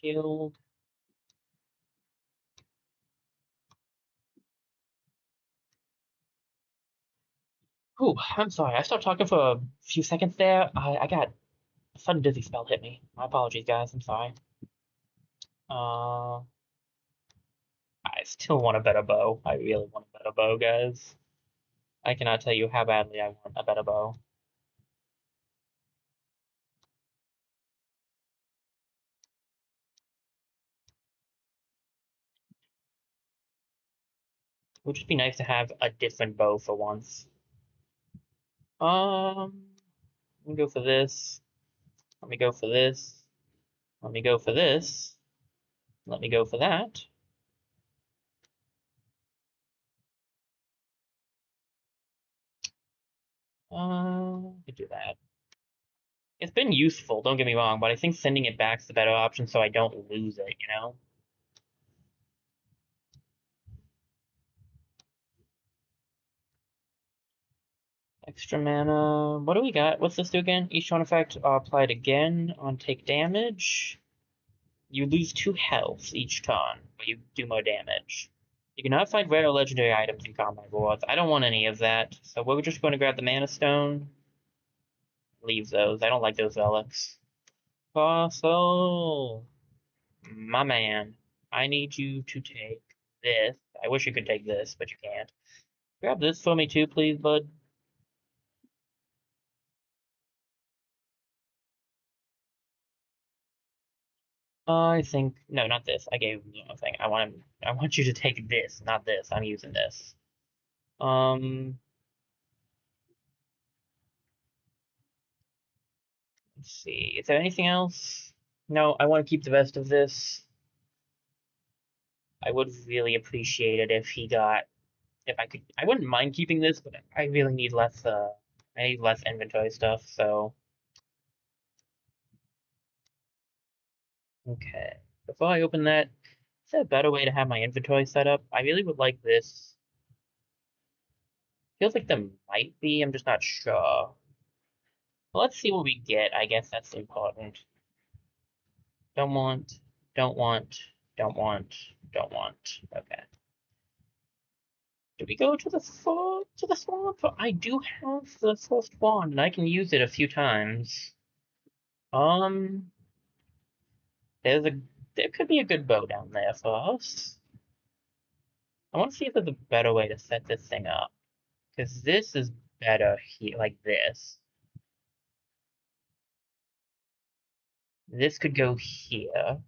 Shield. Ooh, I'm sorry. I stopped talking for a few seconds there. I got a sudden dizzy spell hit me. My apologies, guys. I'm sorry. Uh, I still want a better bow. I really want a better bow, guys. I cannot tell you how badly I want a better bow. It would just be nice to have a different bow for once. Let me go for this. Let me go for this. Let me go for this. Let me go for that. Could do that. It's been useful, don't get me wrong, but I think sending it back's the better option so I don't lose it, you know? Extra mana. What do we got? What's this do again? Each taunt effect applied again on take damage. You lose 2 health each turn, but you do more damage. You cannot find rare or legendary items in combat rewards. I don't want any of that, so we're just going to grab the mana stone. Leave those. I don't like those relics. Fossil! My man, I need you to take this. I wish you could take this, but you can't. Grab this for me too, please, bud. I think no, not this. I gave him the wrong thing. I want you to take this, not this. I'm using this. Let's see. Is there anything else? No, I want to keep the rest of this. I would really appreciate it if he got, if I could. I wouldn't mind keeping this, but I really need less. I need less inventory stuff. So okay. Before I open that, is there a better way to have my inventory set up? I really would like this. Feels like there might be. I'm just not sure. Well, let's see what we get. I guess that's important. Don't want, don't want, don't want, don't want. Okay. Do we go to the swamp? I do have the first wand, and I can use it a few times. Um, there's a there could be a good bow down there for us. I want to see if there's a better way to set this thing up, because this is better here, like this. This could go here.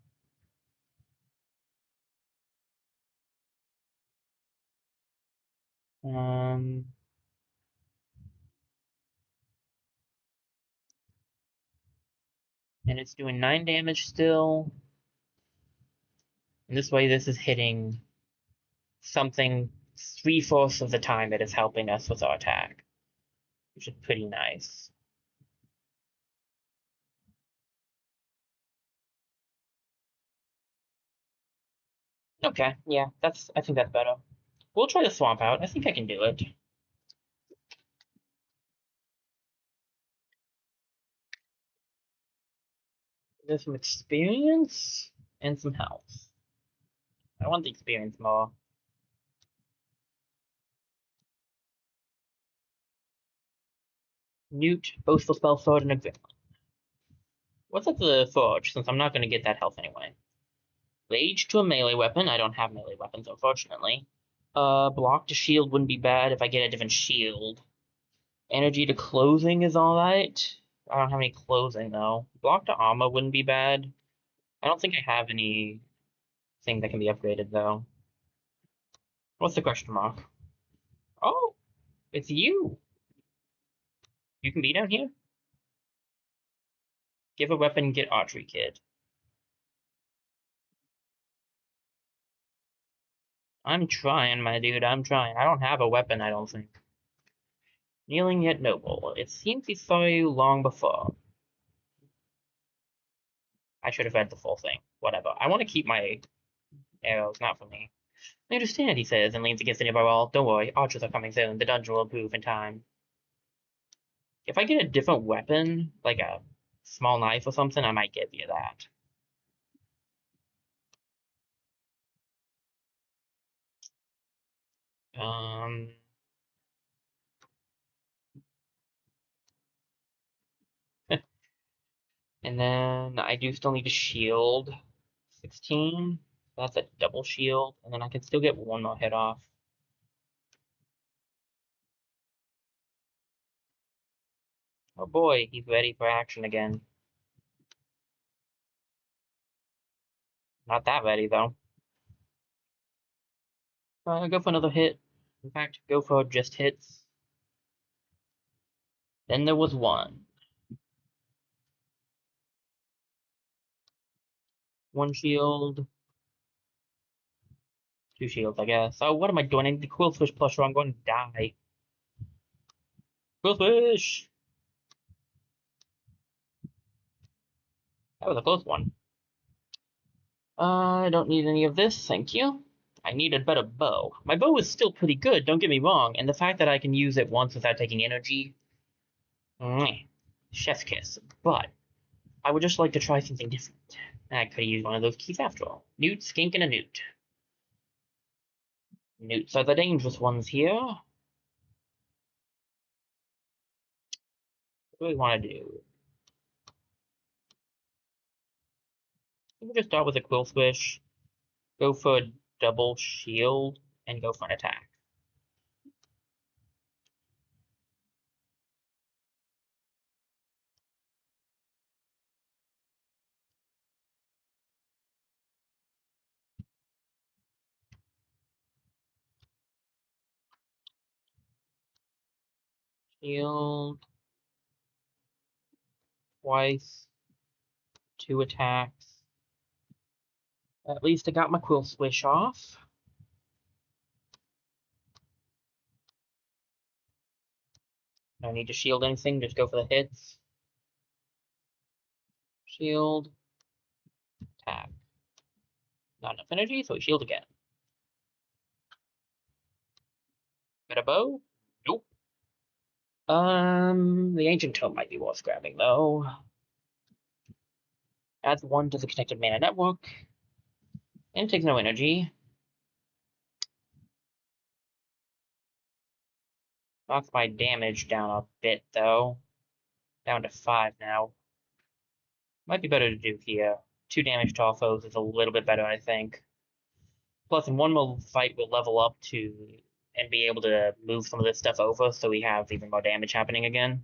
Um, and it's doing 9 damage still. And this way, this is hitting something 3/4 of the time it is helping us with our attack, which is pretty nice. Okay, yeah, I think that's better. We'll try the swamp out. I think I can do it. There's some experience and some health. I want the experience more. Newt, boastful spell sword, and exam. What's up the forge, since I'm not going to get that health anyway? Rage to a melee weapon. I don't have melee weapons, unfortunately. Block to shield wouldn't be bad if I get a different shield. Energy to clothing is alright. I don't have any clothing, though. Block to armor wouldn't be bad. I don't think I have anything that can be upgraded, though. What's the question mark? Oh, it's you. You can be down here? Give a weapon, get archery kit. I'm trying, my dude, I'm trying. I don't have a weapon, I don't think. Kneeling yet noble. It seems he saw you long before. I should have read the full thing. Whatever. I want to keep my arrows, not for me. I understand, he says, and leans against the nearby wall. Don't worry, archers are coming soon. The dungeon will improve in time. If I get a different weapon, like a small knife or something, I might give you that. Um, and then I do still need a shield. 16. That's a double shield, and then I can still get one more hit off. Oh boy, he's ready for action again. Not that ready though. Go for another hit. In fact, go for just hits. Then there was one. One shield. Two shields, I guess. Oh, what am I doing? I need the Quill Swish plus or I'm going to die. Quill Swish! That was a close one. I don't need any of this, thank you. I need a better bow. My bow is still pretty good, don't get me wrong, and the fact that I can use it once without taking energy, chef's kiss. But I would just like to try something different. I could have used one of those keys after all. Newt, skink, and a newt. Newts are the dangerous ones here. What do we want to do? We just start with a quill swish, go for a double shield, and go for an attack. Shield twice, two attacks. At least I got my quill swish off. No need to shield anything, just go for the hits. Shield, attack. Not enough energy, so we shield again. Got a bow? Nope. The ancient tome might be worth grabbing though. Adds one to the connected mana network. And takes no energy. Knocks my damage down a bit though. Down to 5 now. Might be better to do here. 2 damage to all foes is a little bit better, I think. Plus, in one more fight, we'll level up to and be able to move some of this stuff over so we have even more damage happening again.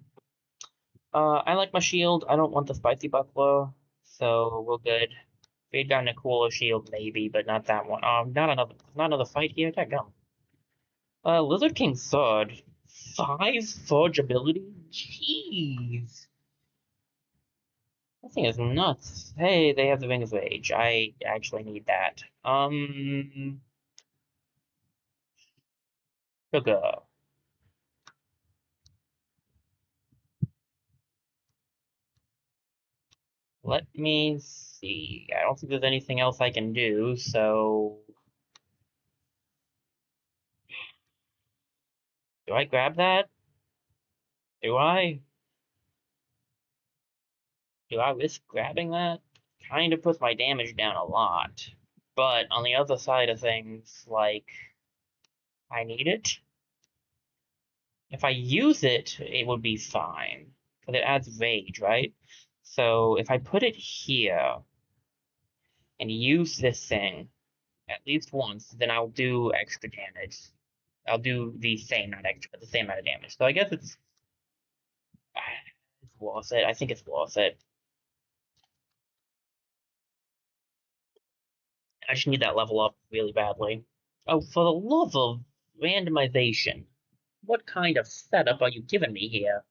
I like my shield. I don't want the spicy buckler, so we're good. If we'd gotten a cooler shield, maybe, but not that one. Not another fight here. Dadgum. Lizard King Sword. 5 Forge ability? Jeez. That thing is nuts. Hey, they have the Ring of Rage. I actually need that. Sugar. Let me see. I don't think there's anything else I can do, so... Do I grab that? Do I? Do I risk grabbing that? Kind of puts my damage down a lot. But on the other side of things, like, I need it. If I use it, it would be fine. Because it adds rage, right? So if I put it here and use this thing at least once, then I'll do extra damage. I'll do the same, not extra, but the same amount of damage. So I guess it's worth it. I think it's worth it. I just need that level up really badly. Oh, for the love of randomization. What kind of setup are you giving me here?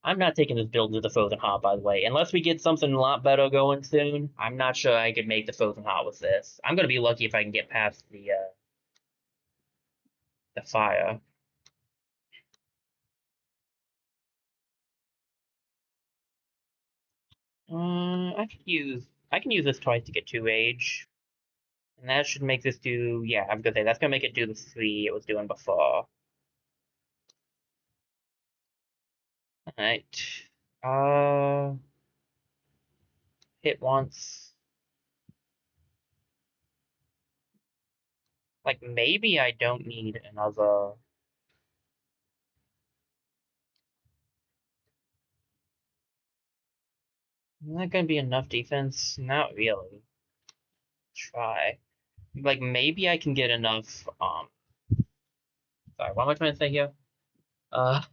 I'm not taking this build to the Frozen Heart, by the way. Unless we get something a lot better going soon, I'm not sure I could make the Frozen Heart with this. I'm gonna be lucky if I can get past the fire. I can use this twice to get 2 rage. And that should make this do, yeah, I was gonna say, that's gonna make it do the 3 it was doing before. Alright. Uh, hit once. Like, maybe I don't need another... Is that gonna be enough defense? Not really. Try. Like, maybe I can get enough, Sorry, what am I trying to say here? Uh,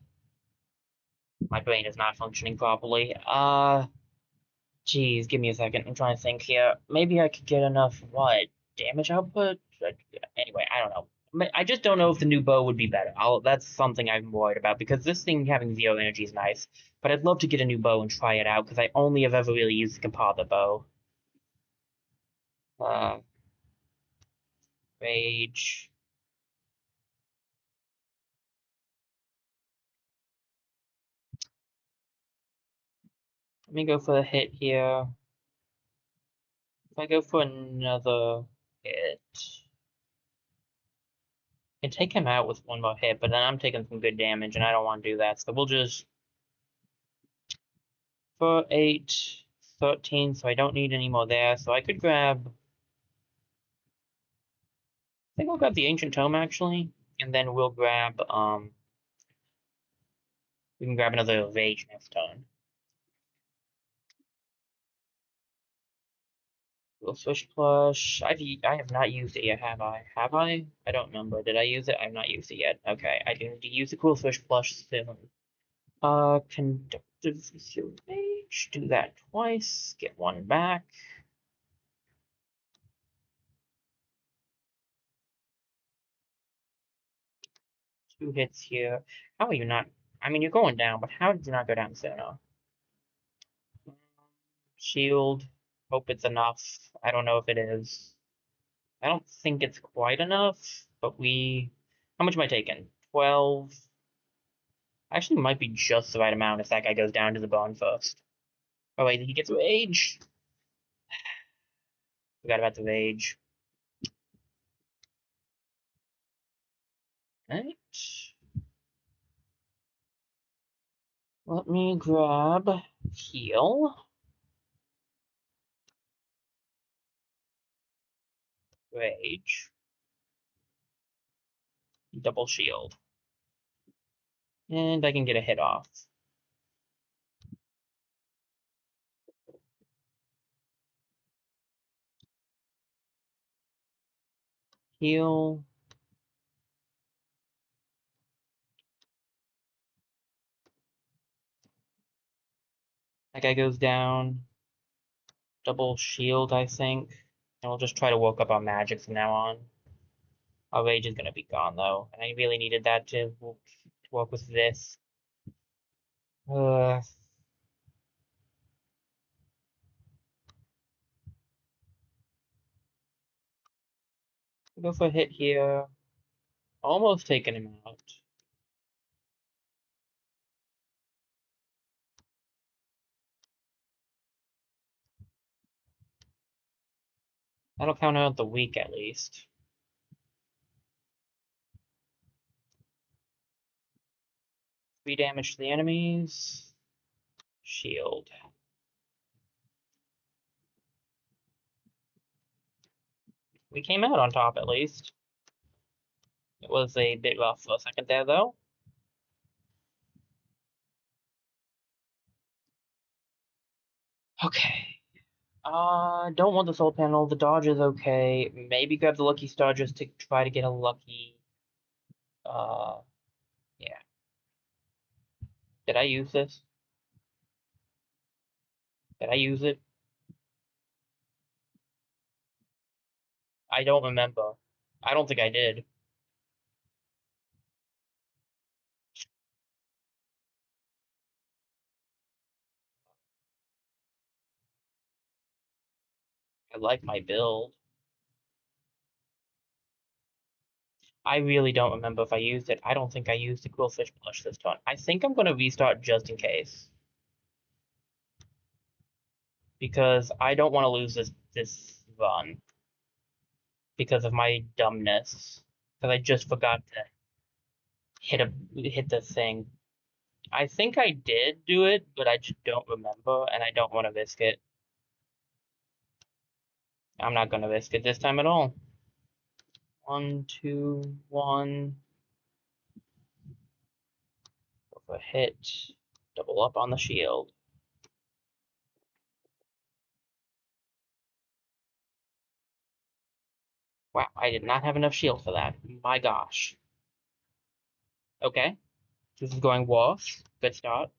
my brain is not functioning properly. Geez, give me a second. I'm trying to think here. Maybe I could get enough, what, damage output? Anyway, I don't know. I just don't know if the new bow would be better. That's something I'm worried about, because this thing having zero energy is nice, but I'd love to get a new bow and try it out, because I only have ever really used the composite bow. Uh, Rage. Let me go for a hit here. If I go for another hit, I can take him out with one more hit, but then I'm taking some good damage, and I don't want to do that. So we'll just 4, 8, 13. So I don't need any more there. So I could grab. I think I'll grab the Ancient Tome actually, and then we'll grab. We can grab another Rage next turn. We'll Swish Plush. I have not used it yet, have I? Have I? I don't remember. Did I use it? I've not used it yet. Okay, I do need to use the Cool Swish Plush soon. Conductive Rage. Do that twice. Get one back. Two hits here. How are you not? I mean, you're going down, but how did you not go down sooner? Shield. Hope it's enough. I don't know if it is. I don't think it's quite enough, but we. How much am I taking? 12. Actually, might be just the right amount if that guy goes down to the bone first. Oh, wait, he gets rage. Forgot about the rage. Right. Let me grab heal. Rage. Double shield. And I can get a hit off. Heal. That guy goes down. Double shield, I think. And we'll just try to work up our magic from now on. Our rage is going to be gone, though. And I really needed that to work with this. Go for a hit here. Almost taking him out. That'll count out the weak, at least. Three damage to the enemies. Shield. We came out on top, at least. It was a bit rough for a second there, though. Okay. Don't want the soul panel. The dodge is okay. Maybe grab the lucky star just to try to get a lucky. Yeah. Did I use this? Did I use it? I don't remember. I don't think I did. I like my build. I really don't remember if I used it. I don't think I used the cool fish plush this turn. I think I'm going to restart just in case. Because I don't want to lose this run. Because of my dumbness. Because I just forgot to hit the thing. I think I did do it, but I just don't remember, and I don't want to risk it. I'm not going to risk it this time at all. 1, 2, 1. Go for a hit. Double up on the shield. Wow, I did not have enough shield for that. My gosh. Okay, this is going worse. Good start.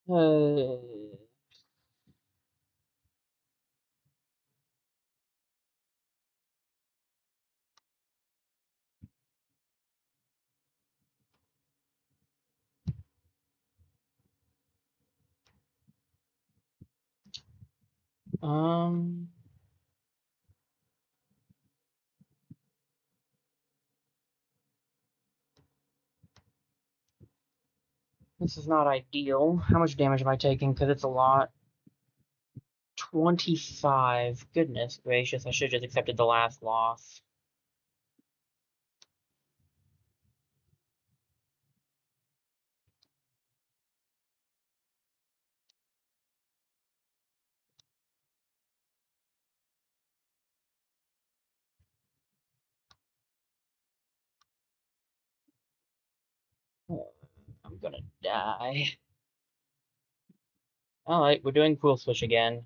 Uh, um, this is not ideal. How much damage am I taking? Because it's a lot. 25. Goodness gracious, I should have just accepted the last loss. I'm gonna die. Alright, we're doing Cool Switch again.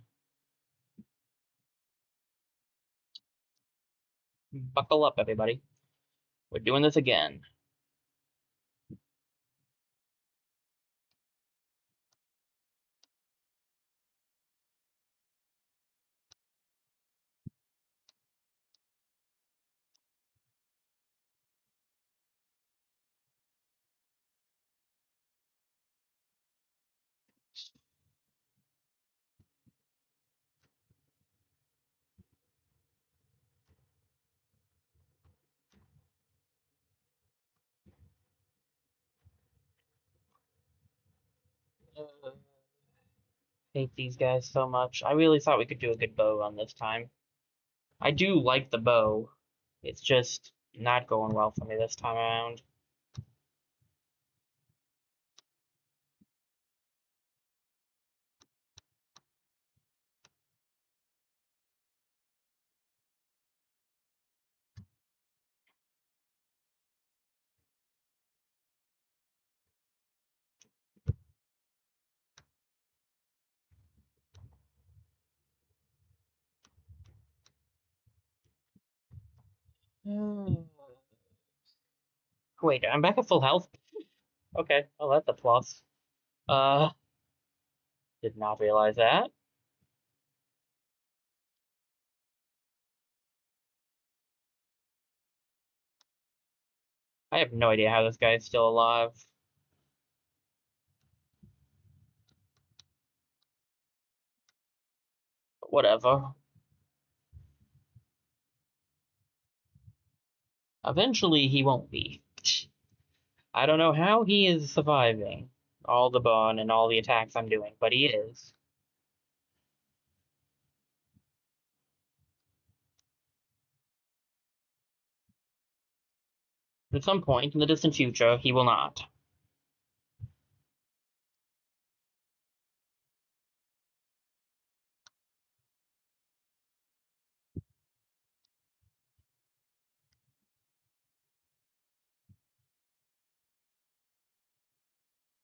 Buckle up, everybody. We're doing this again. Uh, hate these guys so much. I really thought we could do a good bow run this time. I do like the bow. It's just not going well for me this time around. Wait, I'm back at full health? Okay, well that's a plus. Uh, did not realize that. I have no idea how this guy is still alive. But whatever. Eventually he won't be. I don't know how he is surviving all the burn and all the attacks I'm doing, but he is. At some point in the distant future, he will not.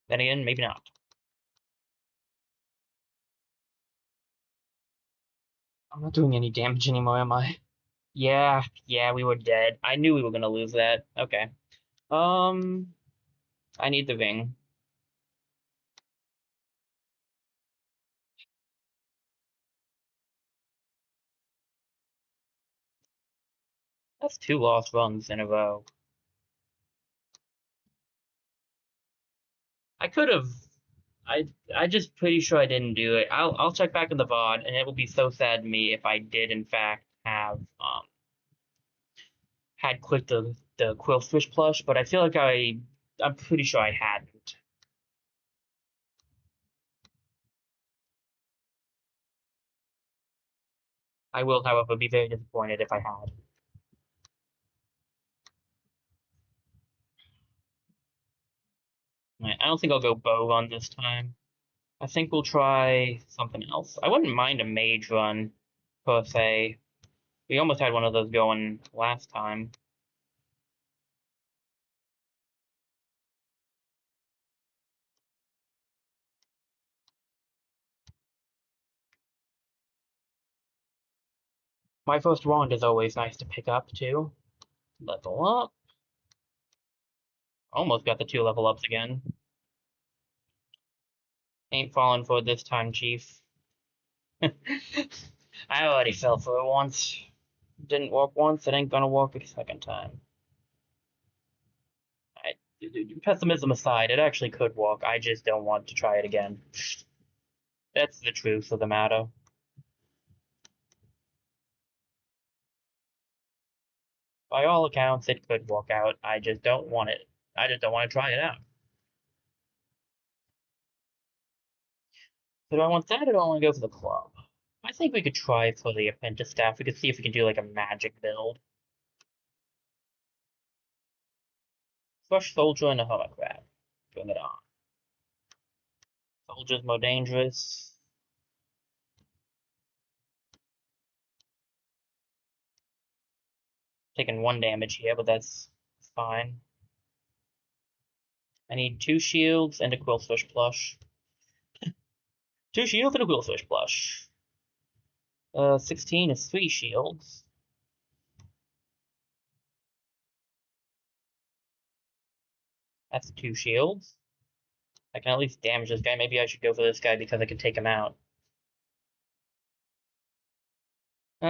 Then again, maybe not. I'm not doing any damage anymore, am I? Yeah, we were dead. I knew we were gonna lose that. Okay. Um, I need the ring. That's 2 lost runs in a row. I could have. I just pretty sure I didn't do it. I'll check back in the VOD, and it will be so sad to me if I did in fact have had clicked the Quill Switch plush, but I feel like I'm pretty sure I hadn't. I will, however, be very disappointed if I had. I don't think I'll go bow run this time. I think we'll try something else. I wouldn't mind a mage run, per se. We almost had one of those going last time. My first wand is always nice to pick up, too. Level up. Almost got the 2 level ups again. Ain't falling for it this time, Chief. I already fell for it once. Didn't work once, it ain't gonna work a second time. I, Pessimism aside, it actually could work. I just don't want to try it again. That's the truth of the matter. By all accounts, it could work out. I just don't want it. I just don't want to try it out. So do I want that or do I want to go for the club? I think we could try for the apprentice staff. We could see if we can do like a magic build. Crush soldier and a holocrat. Bring it on. Soldier's more dangerous. Taking 1 damage here, but that's fine. I need 2 shields and a Quillfish plush. 2 shields and a Quillfish plush. 16 is 3 shields. That's 2 shields. I can at least damage this guy. Maybe I should go for this guy because I can take him out. Do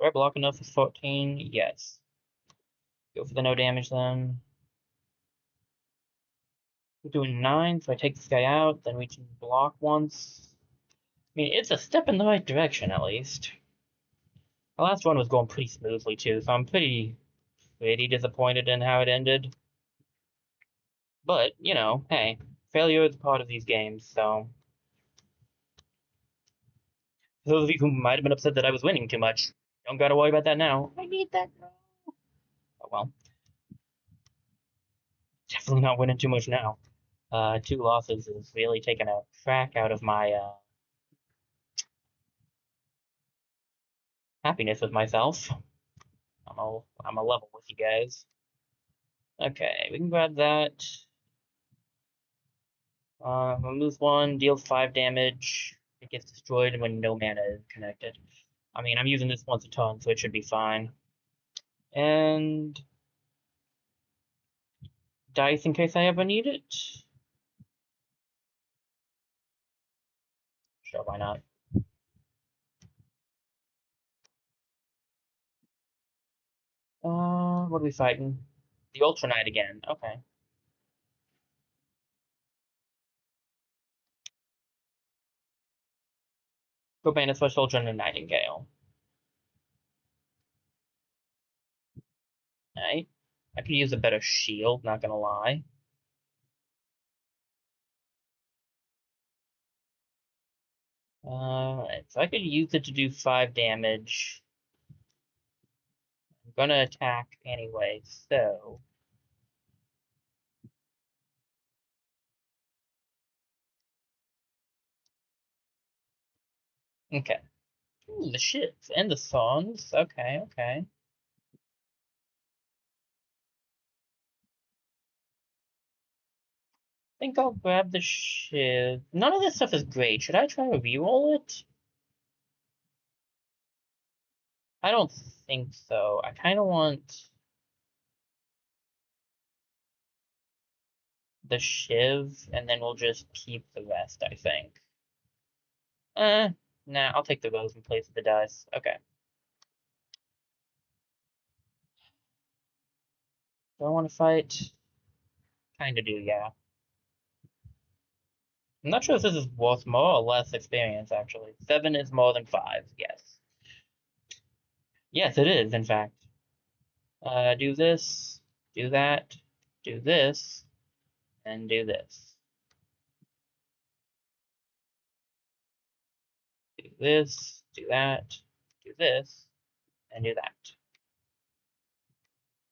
I block enough for 14? Yes. Go for the no damage then. We're doing 9, so I take this guy out, then we can block once. I mean, it's a step in the right direction, at least. The last one was going pretty smoothly, too, so I'm pretty disappointed in how it ended. But, you know, hey, failure is part of these games, so. For those of you who might have been upset that I was winning too much, don't gotta worry about that now. I need that now. Oh well. Definitely not winning too much now. 2 losses is really taking a crack out of my happiness with myself. I'm a level with you guys. Okay, we can grab that. Remove 1, deals 5 damage. It gets destroyed when no mana is connected. I mean, I'm using this once a ton, so it should be fine. And dice in case I ever need it. Sure, why not? What are we fighting? The Ultra Knight again. Okay. Go ban a Swiss Soldier and a Nightingale. Alright. I could use a better shield, not gonna lie. Alright, so I could use it to do 5 damage. I'm gonna attack anyway, so. Okay. Ooh, the ships and the songs. Okay, okay. I think I'll grab the ship. None of this stuff is great. Should I try to reroll it? I don't think so. I kind of want the Shiv, and then we'll just keep the rest, I think. Nah, I'll take the rose in place of the dice. Okay. Do I want to fight? Kinda do, yeah. I'm not sure if this is worth more or less experience, actually. 7 is more than 5, yes. Yes, it is, in fact. Do this, do that, do this, and do this. Do this, do that, do this, and do that.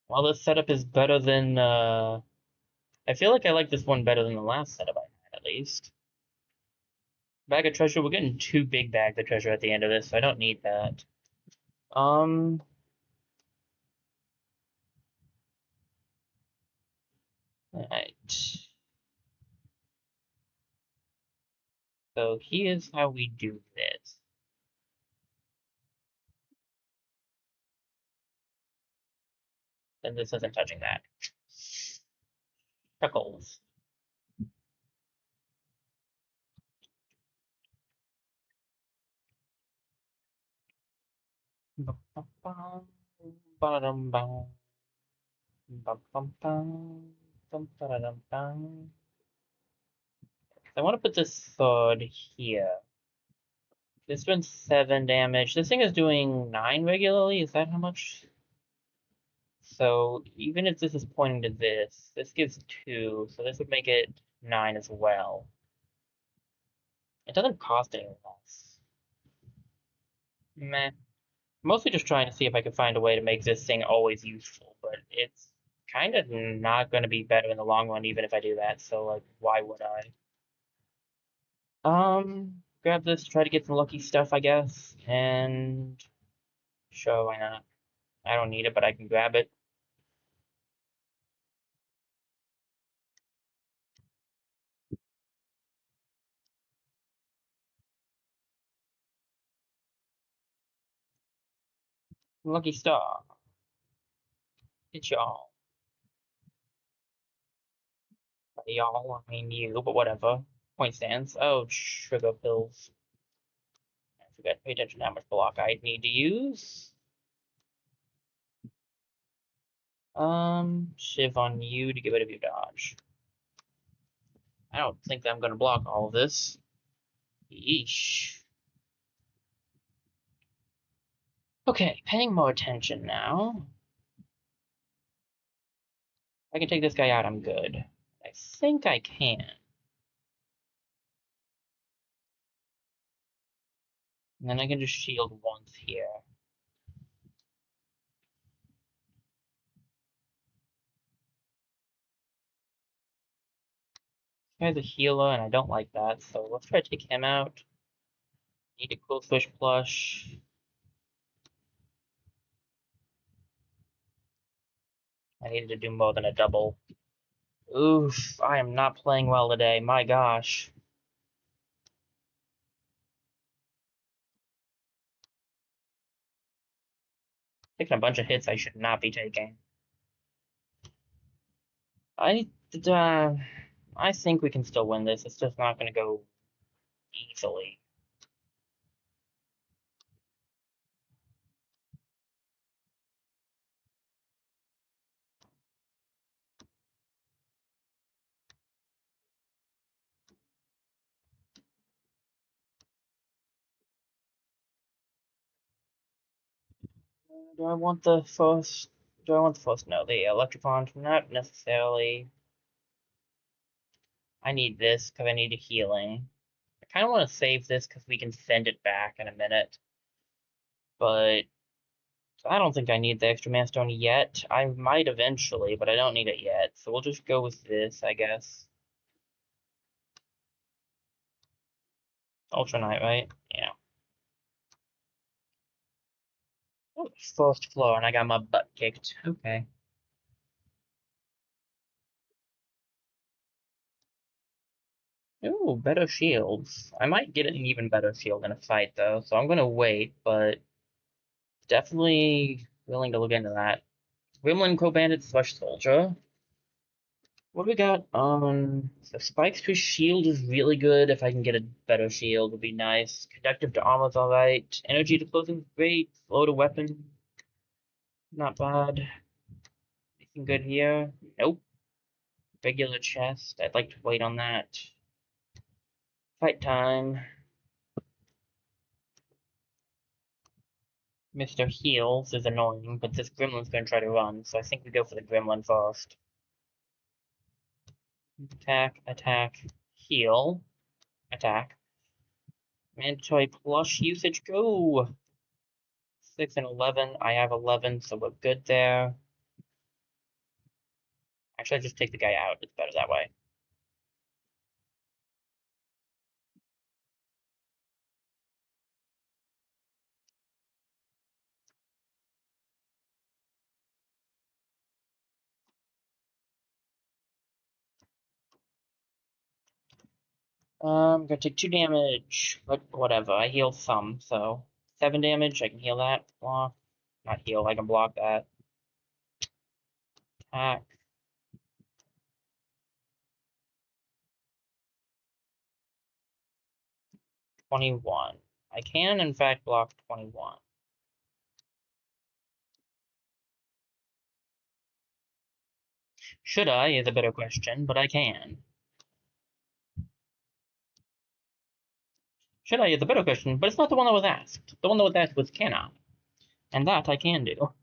Well, this setup is better than, I feel like I like this one better than the last setup I had, at least. Bag of treasure, we're getting two big bags of treasure at the end of this, so I don't need that. Um, alright. So here's how we do this. And this isn't touching that. Chuckles. Ba-ba-bum, ba-da-dum-bum, ba-bum-bum, dum-ba-da-dum-bum. I want to put this sword here. This one's 7 damage. This thing is doing 9 regularly. Is that how much? So even if this is pointing to this, this gives 2, so this would make it 9 as well. It doesn't cost any less. Meh. Mostly just trying to see if I can find a way to make this thing always useful, but it's kind of not going to be better in the long run, even if I do that, so, like, why would I? Grab this, try to get some lucky stuff, I guess, and sure, why not? I don't need it, but I can grab it. Lucky star. It's y'all. By y'all, I mean you, but whatever. Point stands. Oh, sugar pills. I forgot to pay attention to how much block I need to use. Shiv on you to get rid of your dodge. I don't think I'm gonna block all of this. Yeesh. Okay, paying more attention now. If I can take this guy out, I'm good. I think I can. And then I can just shield once here. This guy's a healer, and I don't like that, so let's try to take him out. Need a cool fish plush. I needed to do more than a double. Oof, I am not playing well today, my gosh. Taking a bunch of hits I should not be taking. I, uh, I think we can still win this. It's just not going to go easily. Do I want the first? Do I want the first? No, the Electropond. Not necessarily. I need this because I need a healing. I kind of want to save this because we can send it back in a minute. But I don't think I need the extra Mana Stone yet. I might eventually, but I don't need it yet. So we'll just go with this, I guess. Ultra Knight, right? Yeah. Oh, first floor, and I got my butt kicked. Okay. Ooh, better shields. I might get an even better shield in a fight, though, so I'm gonna wait, but definitely willing to look into that. Gremlin Co-Bandit slash Soldier. What do we got? So Spikes to shield is really good. If I can get a better shield, would be nice. Conductive to armor's alright. Energy to clothing, great. Flow to weapon, not bad. Anything good here? Nope. Regular chest. I'd like to wait on that. Fight time. Mr. Heals is annoying, but this gremlin's gonna try to run, so I think we go for the gremlin first. Attack, attack, heal, attack. Mandatory plus usage, go! 6 and 11. I have 11, so we're good there. Actually, I just take the guy out. It's better that way. I'm gonna take 2 damage, but whatever. I heal some, so 7 damage. I can heal that. Block. Not heal. I can block that. Attack. 21. I can, in fact, block 21. Should I is a better question, but I can. Should I is a better question, but it's not the one that was asked. The one that was asked was can I? And that I can do.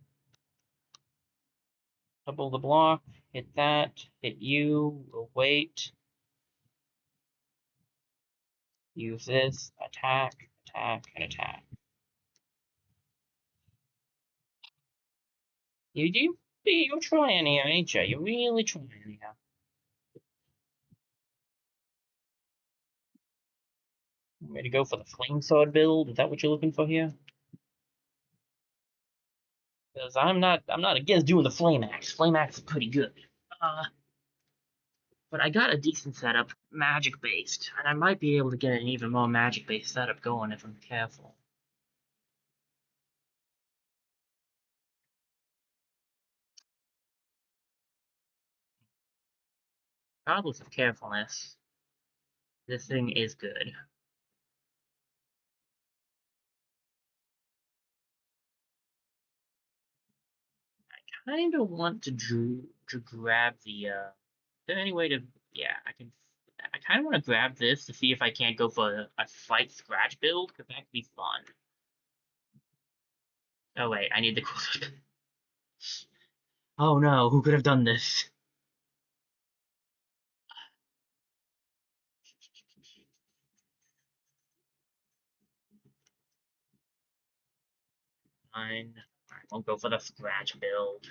Double the block, hit that, hit you, we'll wait. Use this, attack, attack, and attack. You're trying here, ain't you? You're really trying here. Way to go for the flame sword build? Is that what you're looking for here? Because I'm not against doing the flame axe. Flame axe is pretty good. But I got a decent setup, magic based, and I might be able to get an even more magic based setup going if I'm careful. Regardless of carefulness, this thing is good. Kind of want to grab the. Is there any way to? Yeah, I can. I kind of want to grab this to see if I can't go for a fight scratch build because that could be fun. Oh wait, I need the cool. Oh no, who could have done this? Fine. I won't go for the scratch build.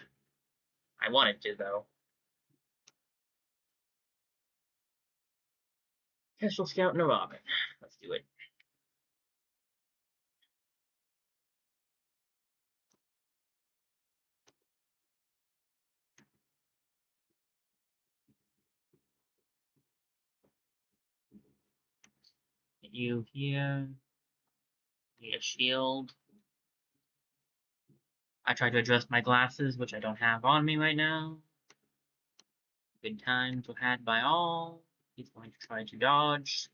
I wanted to though. Pistol Scout and a Robin. Let's do it. Get you here. Need a shield. I tried to adjust my glasses, which I don't have on me right now. Good times were had by all. He's going to try to dodge.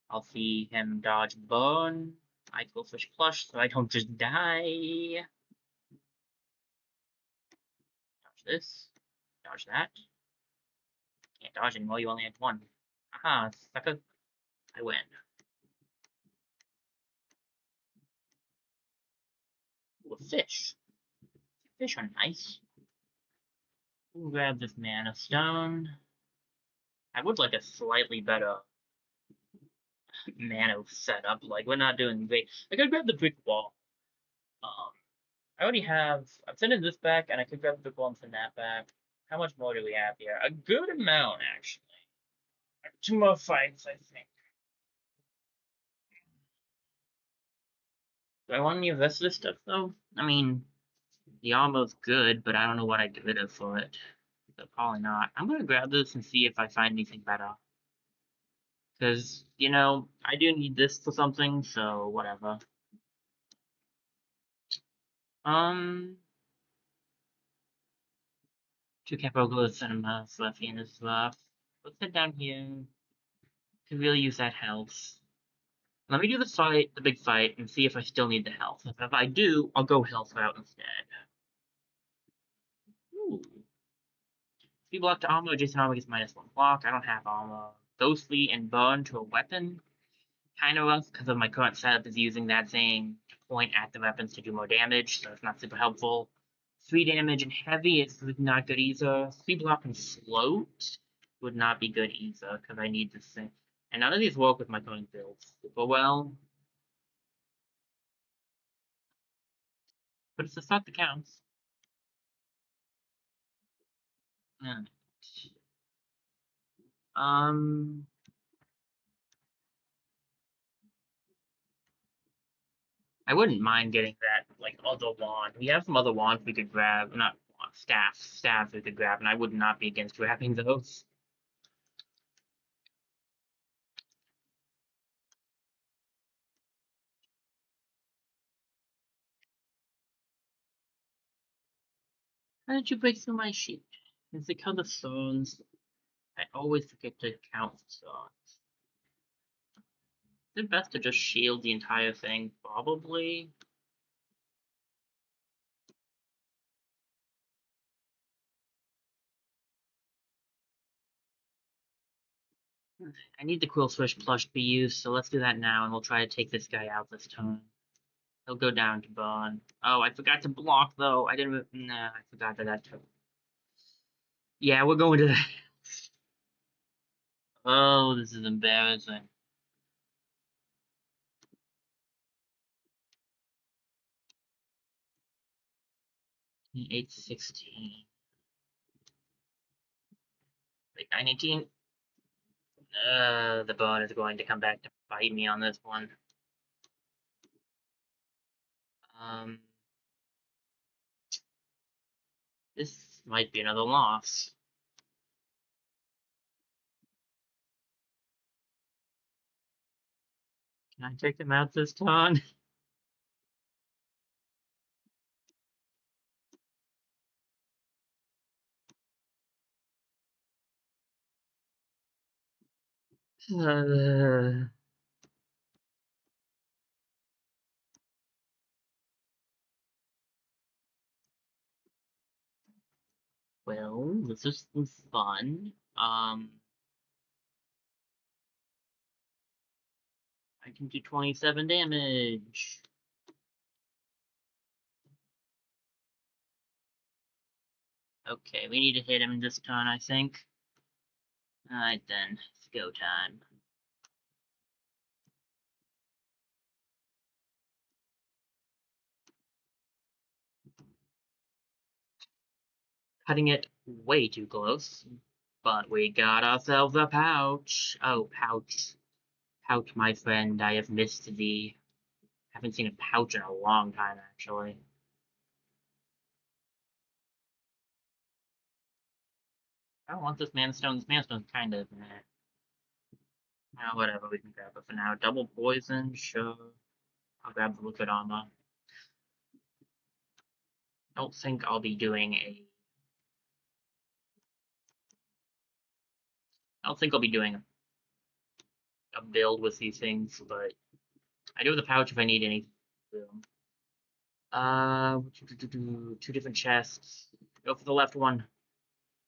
I'll see him dodge burn. I go fish plush so I don't just die. Dodge this. Dodge that. Can't dodge anymore, you only had one. Aha, sucker. I win. Ooh, a fish. Fish are nice. We'll grab this mana stone. I would like a slightly better mana setup. Like, we're not doing great. I could grab the brick wall. Um, I already have. I'm sending this back, and I could grab the brick wall and send that back. How much more do we have here? A good amount, actually. 2 more fights, I think. Do I want any of this stuff, though? I mean, the armor's good, but I don't know what I'd get rid of for it. So probably not. I'm gonna grab this and see if I find anything better. Because, you know, I do need this for something, so whatever. 2 capital goods and Fluffy and this left. Let's head down here. Could really use that health. Let me do the fight, the big fight, and see if I still need the health. If I do, I'll go health route instead. Ooh. Speed block to armor, adjacent armor gets -1 block. I don't have armor. Ghostly and burn to a weapon. Kind of rough because of my current setup is using that thing to point at the weapons to do more damage, so it's not super helpful. 3 damage and heavy is not good either. Speed block and float would not be good either because I need this thing. And none of these work with my current builds super well. But it's the thought that counts. Yeah. I wouldn't mind getting that, like, other wand. We have some other wands we could grab. Not wands, staffs we could grab, and I would not be against grabbing those. How did you break through my sheet? It's because of stones. I always forget to count stones. Is it best to just shield the entire thing? Probably. I need the Quill Swish plush to be used, so let's do that now, and we'll try to take this guy out this time. He'll go down to burn. Oh, I forgot to block, though. I didn't... Nah, I forgot that took... Yeah, we're going to that. Oh, this is embarrassing. 816. Wait, 918? The burn is going to come back to bite me on this one. Um... This might be another loss. Can I take him out this turn? Well, this is fun. I can do 27 damage. Okay, we need to hit him this turn, I think. Alright then, it's go time. Cutting it way too close. But we got ourselves a pouch. Oh, pouch. Pouch, my friend, I have missed thee. Haven't seen a pouch in a long time, actually. I don't want this manstone. This manstone's kind of meh. Oh, whatever, we can grab it for now. Double poison, sure. I'll grab the liquid armor. I don't think I'll be doing a... I don't think I'll be doing a build with these things, but I do have the pouch if I need any. Two different chests. Go for the left one.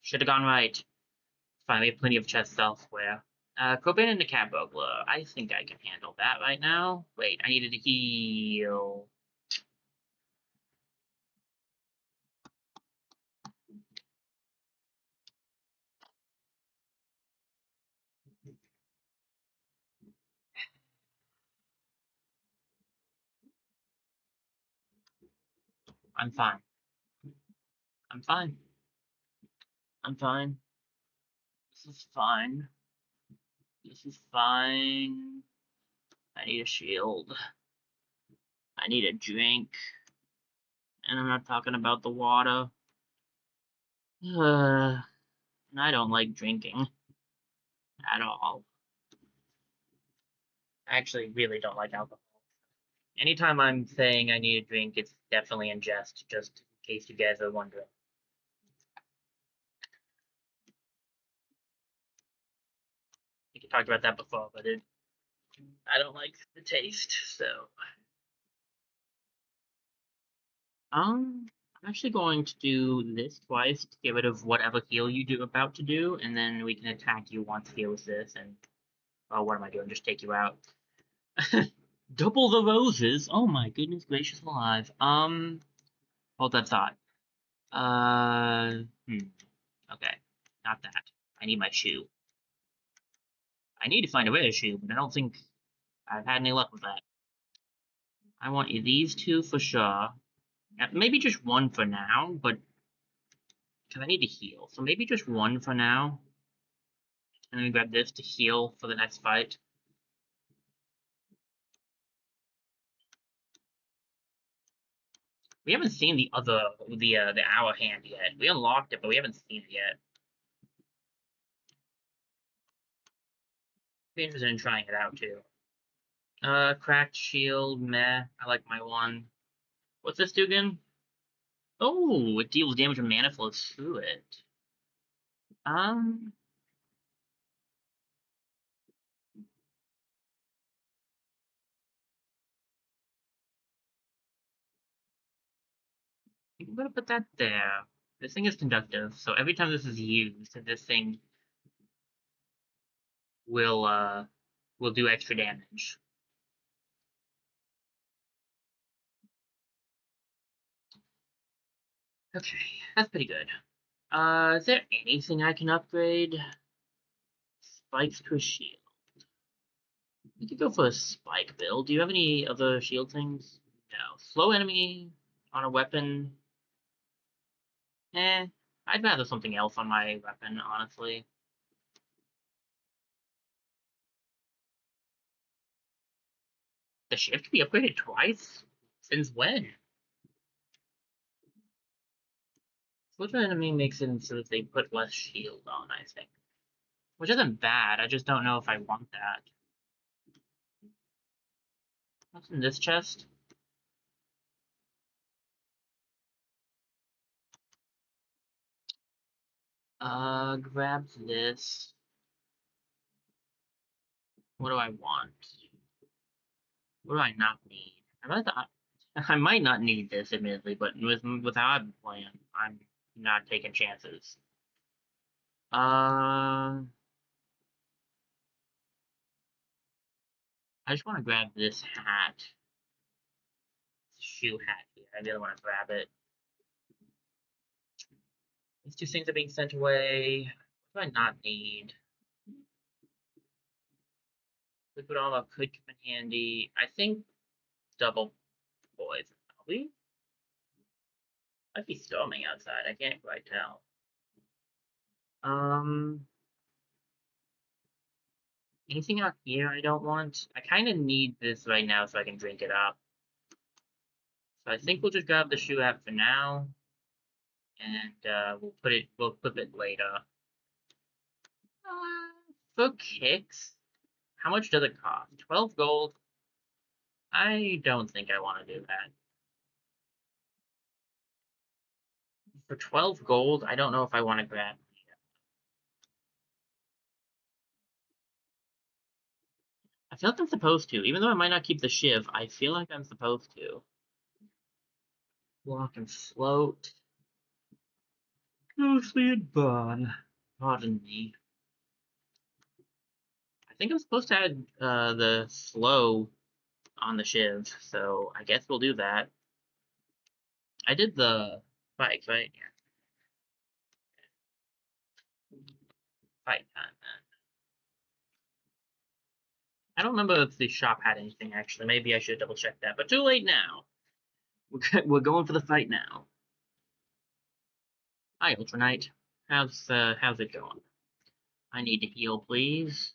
Should have gone right. Fine, we have plenty of chests elsewhere. Cobain and the cat burglar. I think I can handle that right now. Wait, I needed to heal. I'm fine. I'm fine. I'm fine. This is fine. This is fine. I need a shield. I need a drink. And I'm not talking about the water. I don't like drinking. At all. I actually really don't like alcohol. Anytime I'm saying I need a drink, it's definitely in jest, just in case you guys are wondering. I think I talked about that before, but I don't like the taste, so. I'm actually going to do this twice to get rid of whatever heal you do about to do, and then we can attack you once heals this, and oh, what am I doing? Just take you out. Double the roses. Oh my goodness gracious alive. Hold that thought. Okay, not that. I need my shoe. I need to find a rare shoe, but I don't think I've had any luck with that. I want these two for sure. Maybe just one for now, but Because I need to heal. So maybe just one for now. And then grab this to heal for the next fight. We haven't seen the hour hand yet. We unlocked it, but we haven't seen it yet. Be interested in trying it out too. Cracked shield, meh. I like my one. What's this do again? Oh, it deals damage when mana flows through it. Um, I'm gonna put that there. This thing is conductive, so every time this is used, this thing will do extra damage. Okay, that's pretty good. Is there anything I can upgrade? Spikes to a shield. We could go for a spike build. Do you have any other shield things? No. Slow enemy on a weapon. I'd rather something else on my weapon, honestly. The shift can be upgraded twice? Since when? Which enemy makes it so that they put less shield on, I think. Which isn't bad, I just don't know if I want that. What's in this chest? Grabs this. What do I want? What do I not need? I might not need this, admittedly, but with how I've been playing, I'm not taking chances. I just want to grab this hat. Shoe hat here. I really want to grab it. These two things are being sent away. What do I not need? Liquid armor could come in handy. I think double poison. Are we? Might be storming outside. I can't quite tell. Anything out here I don't want? I kind of need this right now so I can drink it up. So I think we'll just grab the shoe hat for now, and we'll equip it later. For kicks, how much does it cost? 12 gold? I don't think I want to do that. For 12 gold, I don't know if I want to grab. I feel like I'm supposed to. Even though I might not keep the shiv, I feel like I'm supposed to. Walk and float. Ghostly and burn. Pardon me. I think I'm supposed to add the slow on the shiv, so I guess we'll do that. I did the spikes, right? Yeah. Fight time, then. I don't remember if the shop had anything, actually. Maybe I should double check that, but too late now. We're going for the fight now. Hi, Ultra Knight. How's it going? I need to heal, please.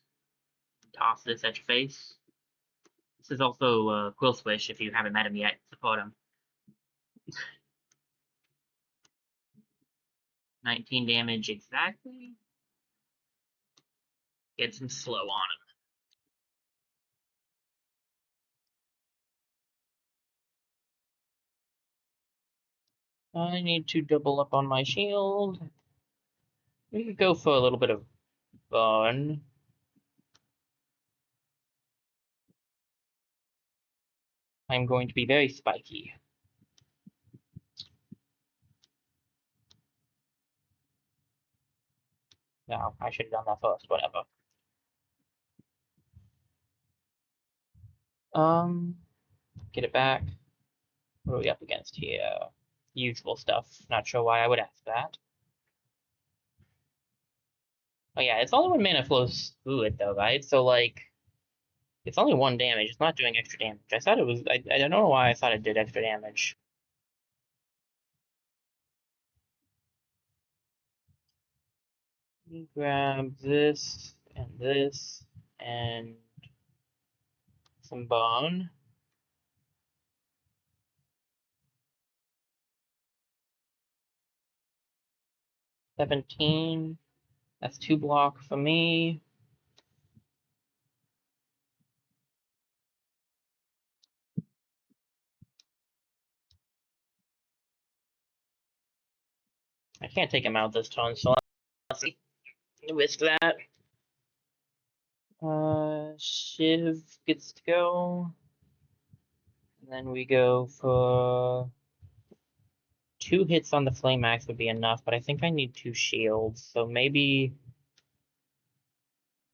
Toss this at your face. This is also Quill Swish, if you haven't met him yet. Support him. 19 damage exactly. Get some slow on him. I need to double up on my shield. We could go for a little bit of burn. I'm going to be very spiky. No, I should have done that first, whatever. Get it back. What are we up against here? Usual stuff. Not sure why I would ask that. Oh yeah, it's only when mana flows through it though, right? So like, it's only one damage. It's not doing extra damage. I thought it was. I don't know why I thought it did extra damage. Grab this and some bone. $17. That's 2 block for me. I can't take him out this turn, so let's risk that. Shiv gets to go. And then we go for 2 hits on the Flame Axe would be enough, but I think I need 2 shields, so maybe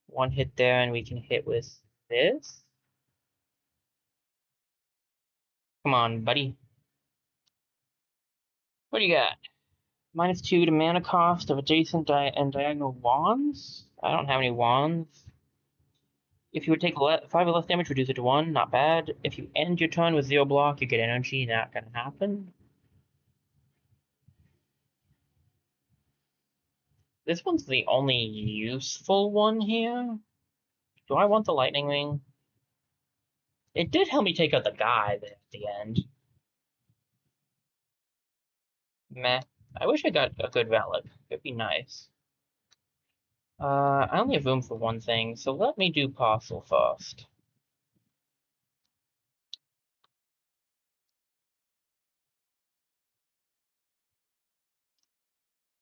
1 hit there and we can hit with this. Come on, buddy. What do you got? -2 to mana cost of adjacent and diagonal wands? I don't have any wands. If you would take 5 or less damage, reduce it to 1. Not bad. If you end your turn with 0 block, you get energy. Not gonna happen. This one's the only useful one here. Do I want the Lightning Ring? It did help me take out the guy there at the end. Meh. I wish I got a good relic. It'd be nice. I only have room for one thing, so let me do Parcel first.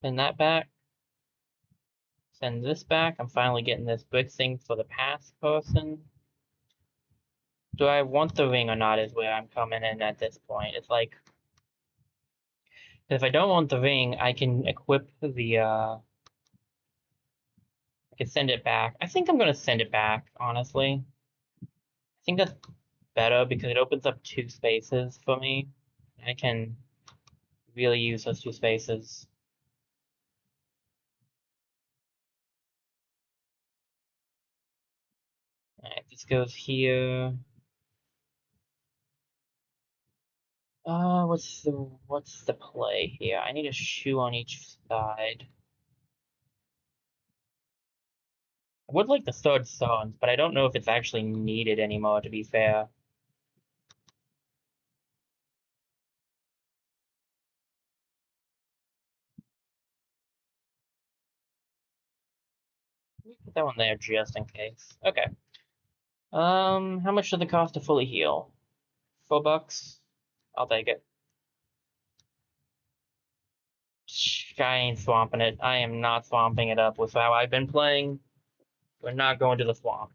Send that back. Send this back. I'm finally getting this brick thing for the pass person. Do I want the ring or not is where I'm coming in at this point. It's like, if I don't want the ring, I can equip the, I can send it back. I think I'm going to send it back, honestly. I think that's better because it opens up 2 spaces for me. I can really use those 2 spaces. Alright, this goes here. What's the play here? I need a shoe on each side. I would like the third Suns, but I don't know if it's actually needed anymore, to be fair. Put that one there just in case. Okay. How much does it cost to fully heal? $4? I'll take it. I ain't swamping it. I am not swamping it up with how I've been playing. We're not going to the swamp.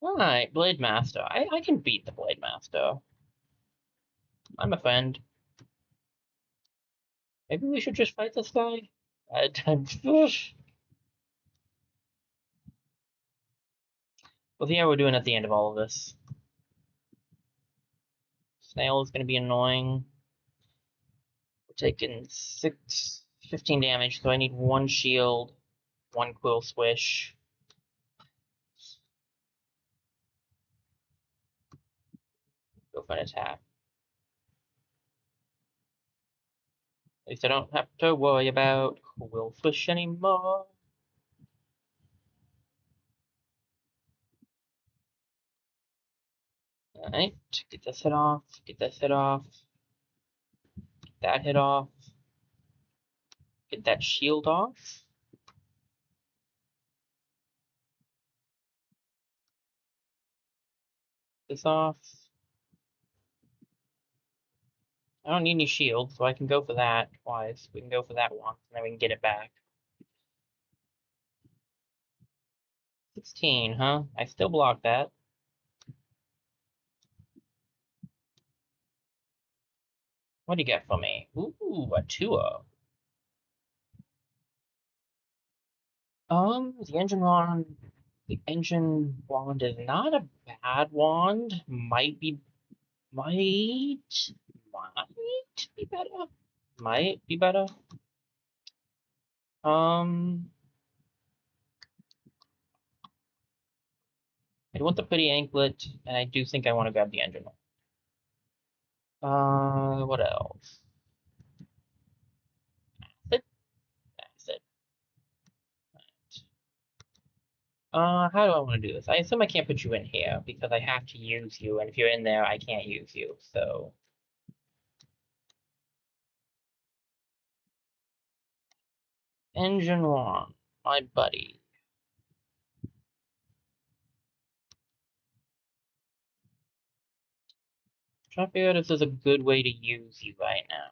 Alright, Blade Master. I can beat the Blade Master. I'm a friend. Maybe we should just fight this guy? We'll see how we're doing at the end of all of this. Snail is going to be annoying. We're taking 15 damage, so I need 1 shield, 1 quill swish. Go for an attack. At least I don't have to worry about quill swish anymore. Alright, get this hit off, get this hit off, get that hit off, get that shield off. This off. I don't need any shield, so I can go for that twice. We can go for that once, and then we can get it back. 16, huh? I still block that. What do you get for me? Ooh, a 2-0. The engine wand is not a bad wand. Might be better. Might be better. I want the pretty anklet, and I do think I want to grab the engine wand. What else? Acid? Acid. How do I want to do this? I assume I can't put you in here because I have to use you, and if you're in there, I can't use you, so. Engine 1, my buddy. Trying to figure out if there's a good way to use you right now.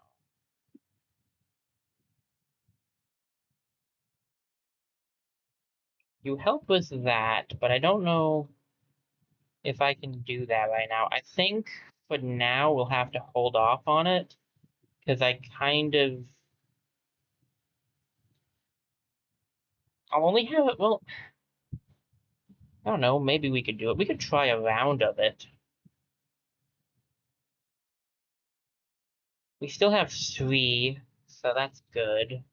You help with that, but I don't know if I can do that right now. I think for now we'll have to hold off on it because I kind of. I'll only have it. Well, I don't know. Maybe we could do it. We could try a round of it. We still have 3, so that's good.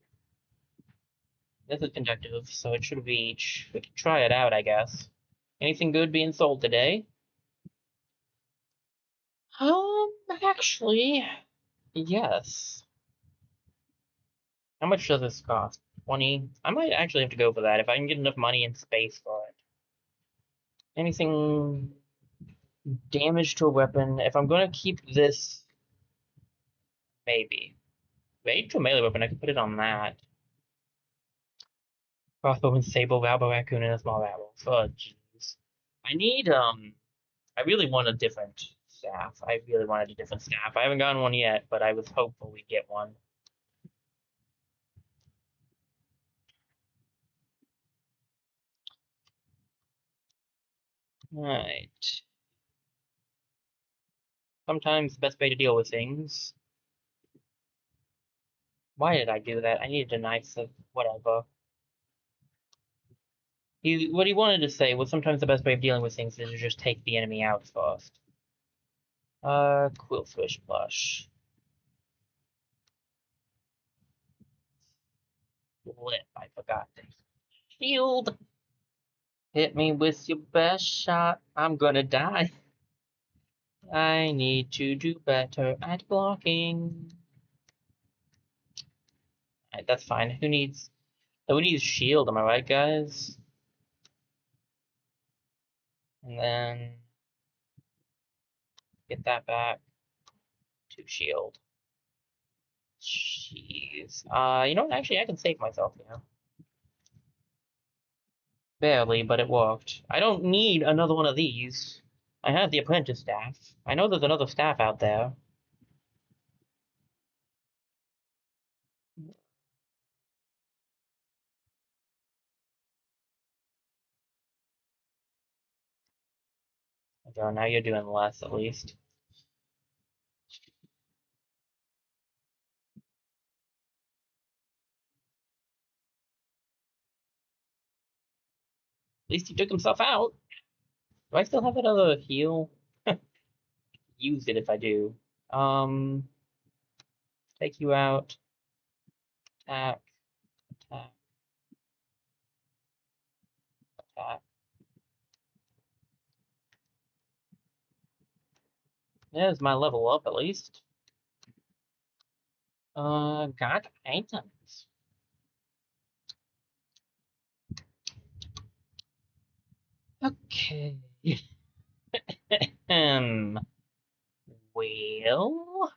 This is conductive, so it should reach. We could try it out, I guess. Anything good being sold today? Actually, yes. How much does this cost? 20? I might actually have to go for that if I can get enough money and space for it. Anything damage to a weapon? If I'm gonna keep this, maybe. Rage to a melee weapon, I can put it on that. Crossbow and sable, rabble, raccoon, and a small rabble. Oh, jeez. I need, I really want a different staff. I really wanted a different staff. I haven't gotten one yet, but I was hopeful we'd get one. Alright. Sometimes the best way to deal with things. Why did I do that? I needed a knife, so whatever. What he wanted to say was sometimes the best way of dealing with things is to just take the enemy out first. Quill Swish Plush. Flip, I forgot this. Shield! Hit me with your best shot, I'm gonna die. I need to do better at blocking. Alright, that's fine. Who needs shield, am I right, guys? And then get that back to shield. Jeez. You know what? Actually, I can save myself now. Barely, but it worked. I don't need another one of these. I have the apprentice staff. I know there's another staff out there. Okay, now you're doing less, at least. At least he took himself out. Do I still have that other heal? Use it if I do. Take you out. Attack. Attack. Attack. There's my level up, at least. Got items. Okay. Well,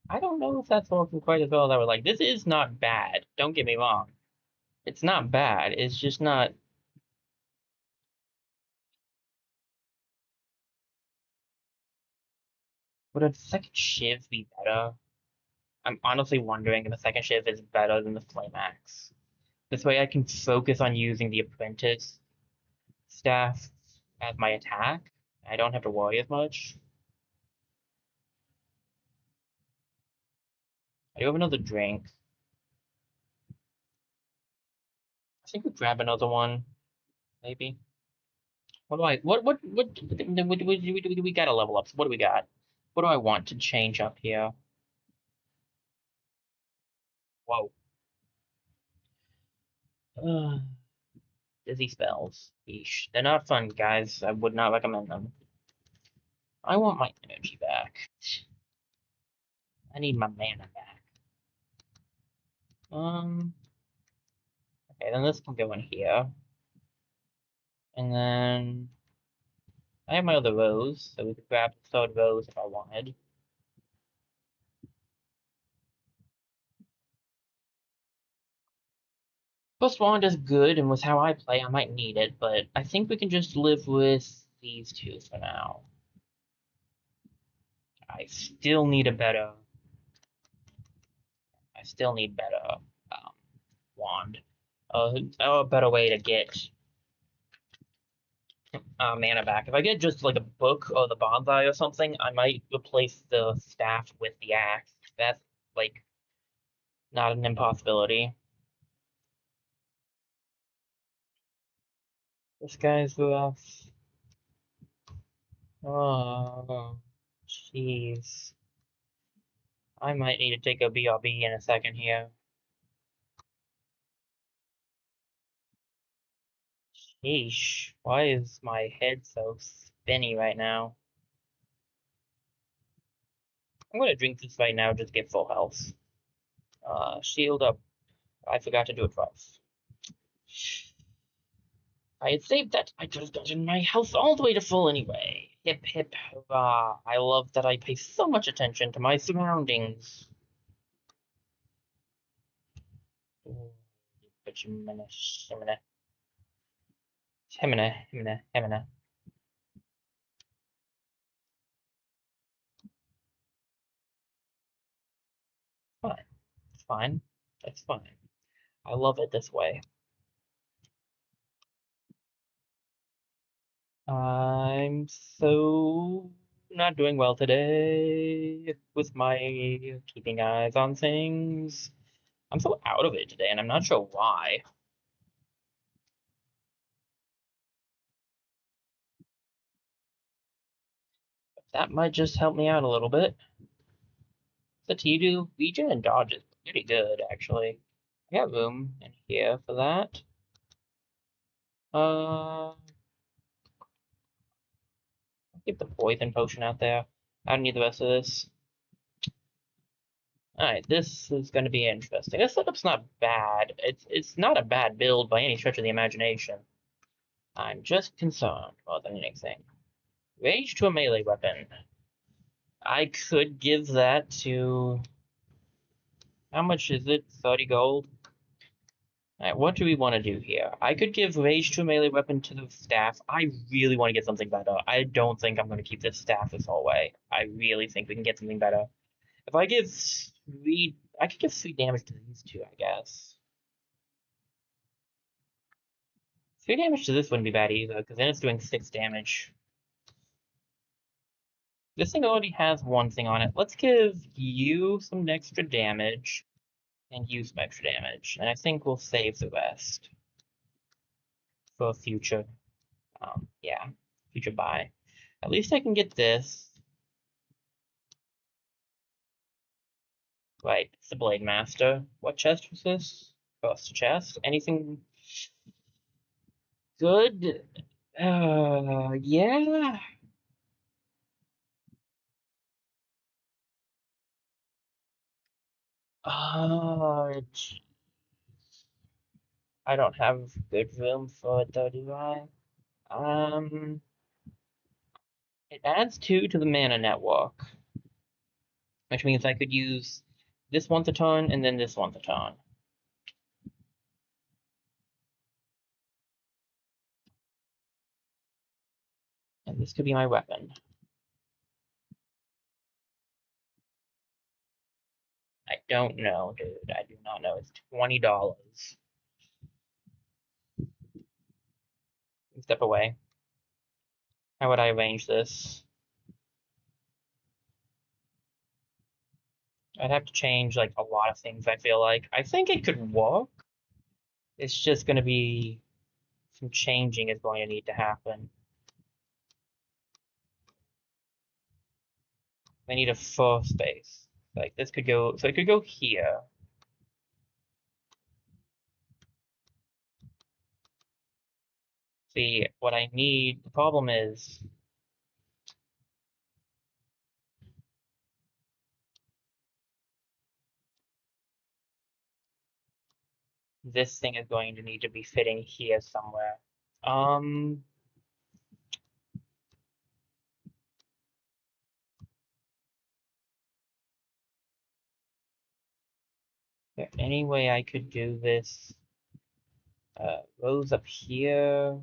I don't know if that's working quite as well as I would like. This is not bad. Don't get me wrong. It's not bad. It's just not. Would a second shiv be better? I'm honestly wondering if a second shiv is better than the flame axe. This way I can focus on using the apprentice staff as my attack. I don't have to worry as much. I do have another drink. I think we grab another one, maybe. What do I we got to level up? So what do we got? What do I want to change up here? Whoa. Dizzy spells. Yeesh. They're not fun, guys. I would not recommend them. I want my energy back. I need my mana back. Okay, then this can go in here. And then I have my other rose, so we could grab the third rose if I wanted. First wand is good, and with how I play, I might need it, but I think we can just live with these two for now. I still need a better. I still need better um, wand. A better way to get mana back. If I get just like a book or the bonsai or something, I might replace the staff with the axe. That's like not an impossibility. This guy's rough. Oh, jeez. I might need to take a BRB in a second here. Sheesh. Why is my head so spinny right now? I'm gonna drink this right now, just get full health. Shield up. I forgot to do it twice. I had saved that. I could have gotten my health all the way to full anyway. Hip hip hurrah. I love that I pay so much attention to my surroundings. Hemina. Fine. It's fine. It's fine. I love it this way. I'm so not doing well today with my keeping eyes on things. I'm so out of it today, and I'm not sure why. That might just help me out a little bit. The T-Do, Legion, and Dodge is pretty good, actually. I got room in here for that. I'll keep the poison potion out there. I don't need the rest of this. Alright, this is going to be interesting. This setup's not bad. It's not a bad build by any stretch of the imagination. I'm just concerned more than anything. Rage to a melee weapon. I could give that to... How much is it? 30 gold? Alright, what do we want to do here? I could give Rage to a melee weapon to the staff. I really want to get something better. I don't think I'm going to keep this staff this whole way. I really think we can get something better. If I give 3... I could give 3 damage to these two, I guess. 3 damage to this wouldn't be bad either, because then it's doing 6 damage. This thing already has one thing on it. Let's give you some extra damage and you some extra damage. And I think we'll save the rest for future, yeah, future buy. At least I can get this. Right, it's the Blade Master. What chest was this? First chest. Anything good? Yeah. Uh, I don't have good room for it though, do I? It adds 2 to the mana network, which means I could use this once a ton and then this once a ton. And this could be my weapon. I don't know, dude. I do not know. It's $20. Step away. How would I arrange this? I'd have to change like a lot of things, I feel like. I think it could work. It's just going to be some changing is going to need to happen. I need a full space. Like this could go, so it could go here. See, what I need, the problem is this thing is going to need to be fitting here somewhere. Is there any way I could do this? Rows up here.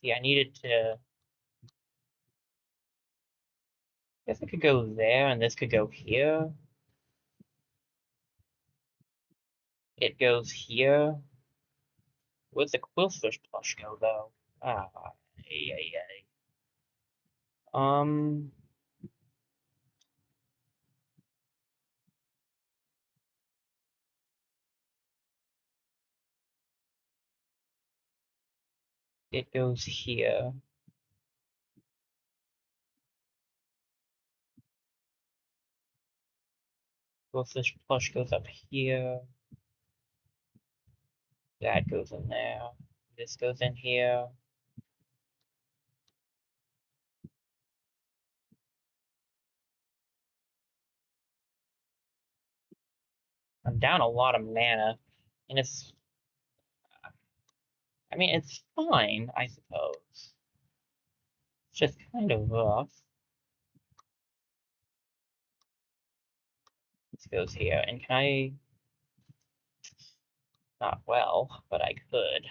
See, I needed to. I guess I could go there, and this could go here. It goes here. Where's the Quillfish plush go, though? Ah, ay, ay, ay. It goes here. Quillfish plush goes up here. That goes in there. This goes in here. I'm down a lot of mana, and I mean, it's fine, I suppose. It's just kind of rough. This goes here, and can I? Not well, but I could.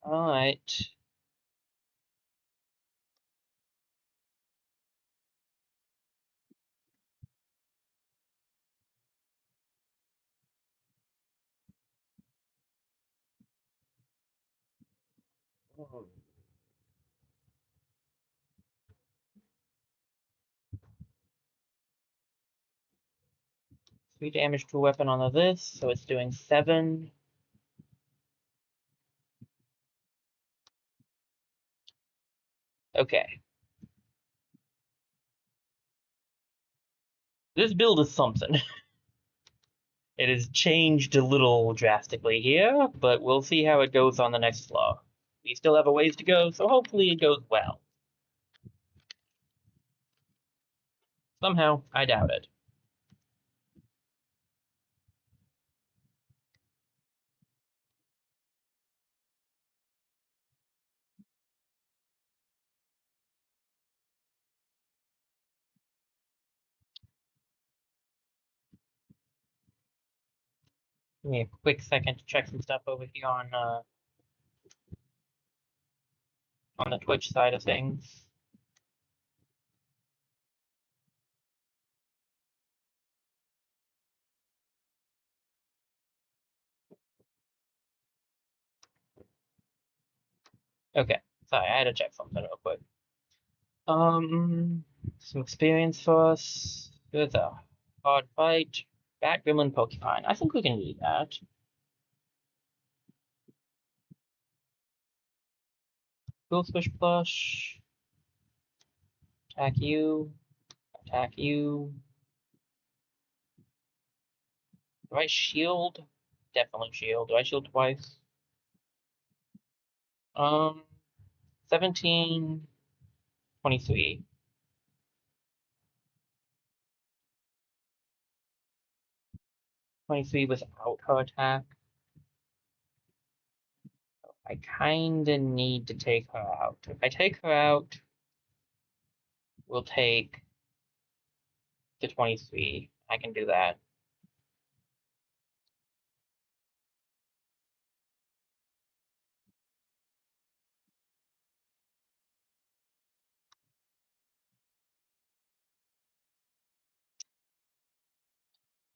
Alright. Three damage to a weapon on this, so it's doing 7. Okay. This build is something. It has changed a little drastically here, but we'll see how it goes on the next floor. We still have a ways to go, so hopefully it goes well. Somehow, I doubt it. Give me a quick second to check some stuff over here on the Twitch side of things. Okay, sorry, I had to check something real quick. Some experience for us. Good, a hard fight. Bat Gremlin Pokemon. I think we can do that. Squish Plush. Attack you. Attack you. Do I shield? Definitely shield. Do I shield twice? 17, 23. 23 without her attack. I kinda need to take her out. If I take her out, we'll take the 23. I can do that.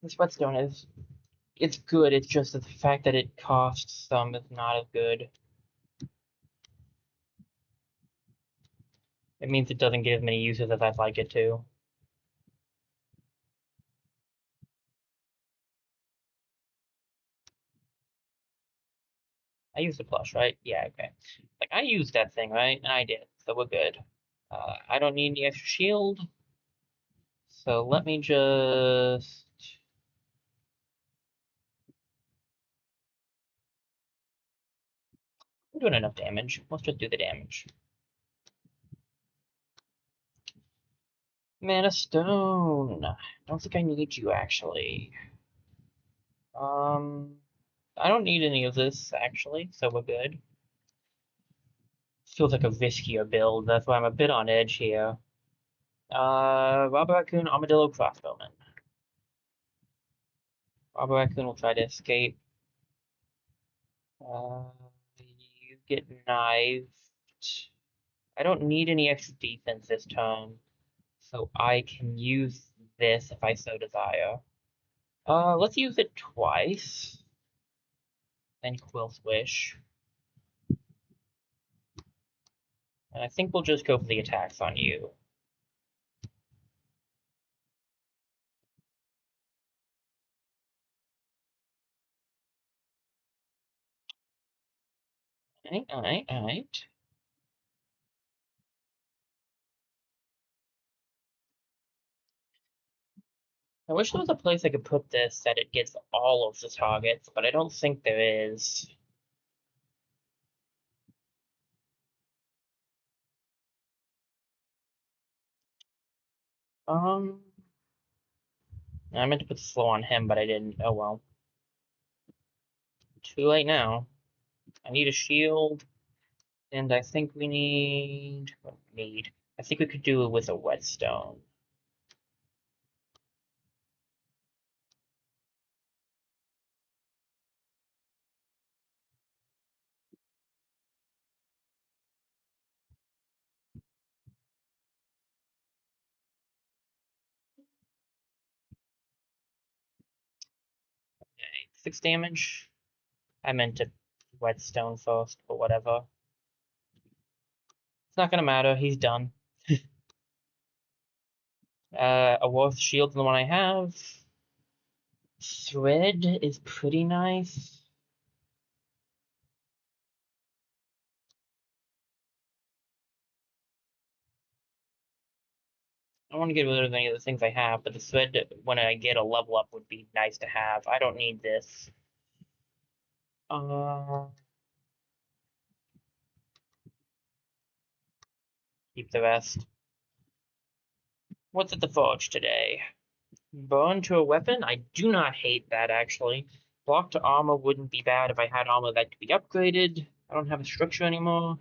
This whetstone is it's good, it's just that the fact that it costs some is not as good. It means it doesn't get as many uses as I'd like it to. I used the plush, right? Yeah, okay. Like, I used that thing, right? And I did, so we're good. I don't need any extra shield. So let me just... doing enough damage. Let's just do the damage. Mana Stone. Don't think I need you, actually. I don't need any of this, actually, so we're good. Feels like a riskier build, that's why I'm a bit on edge here. Robber Raccoon, Armadillo, Crossbowman. Robber Raccoon will try to escape. You get knifed. I don't need any extra defense this turn, so I can use this if I so desire. Let's use it twice. Then Quill Swish. And I think we'll just go for the attacks on you. Alright. I wish there was a place I could put this that it gets all of the targets, but I don't think there is. Um, I meant to put slow on him, but I didn't. Oh well. Too late now. I need a shield, and I think we need. What do we need? I think we could do it with a whetstone. Okay, 6 damage. I meant to whetstone first, but whatever. It's not gonna matter. He's done. A worse shield than the one I have. Thread is pretty nice. I want to get rid of any of the things I have, but the thread, when I get a level up, would be nice to have. I don't need this. Keep the rest. What's at the forge today? Burn to a weapon? I do not hate that, actually. Block to armor wouldn't be bad if I had armor that could be upgraded. I don't have a structure anymore.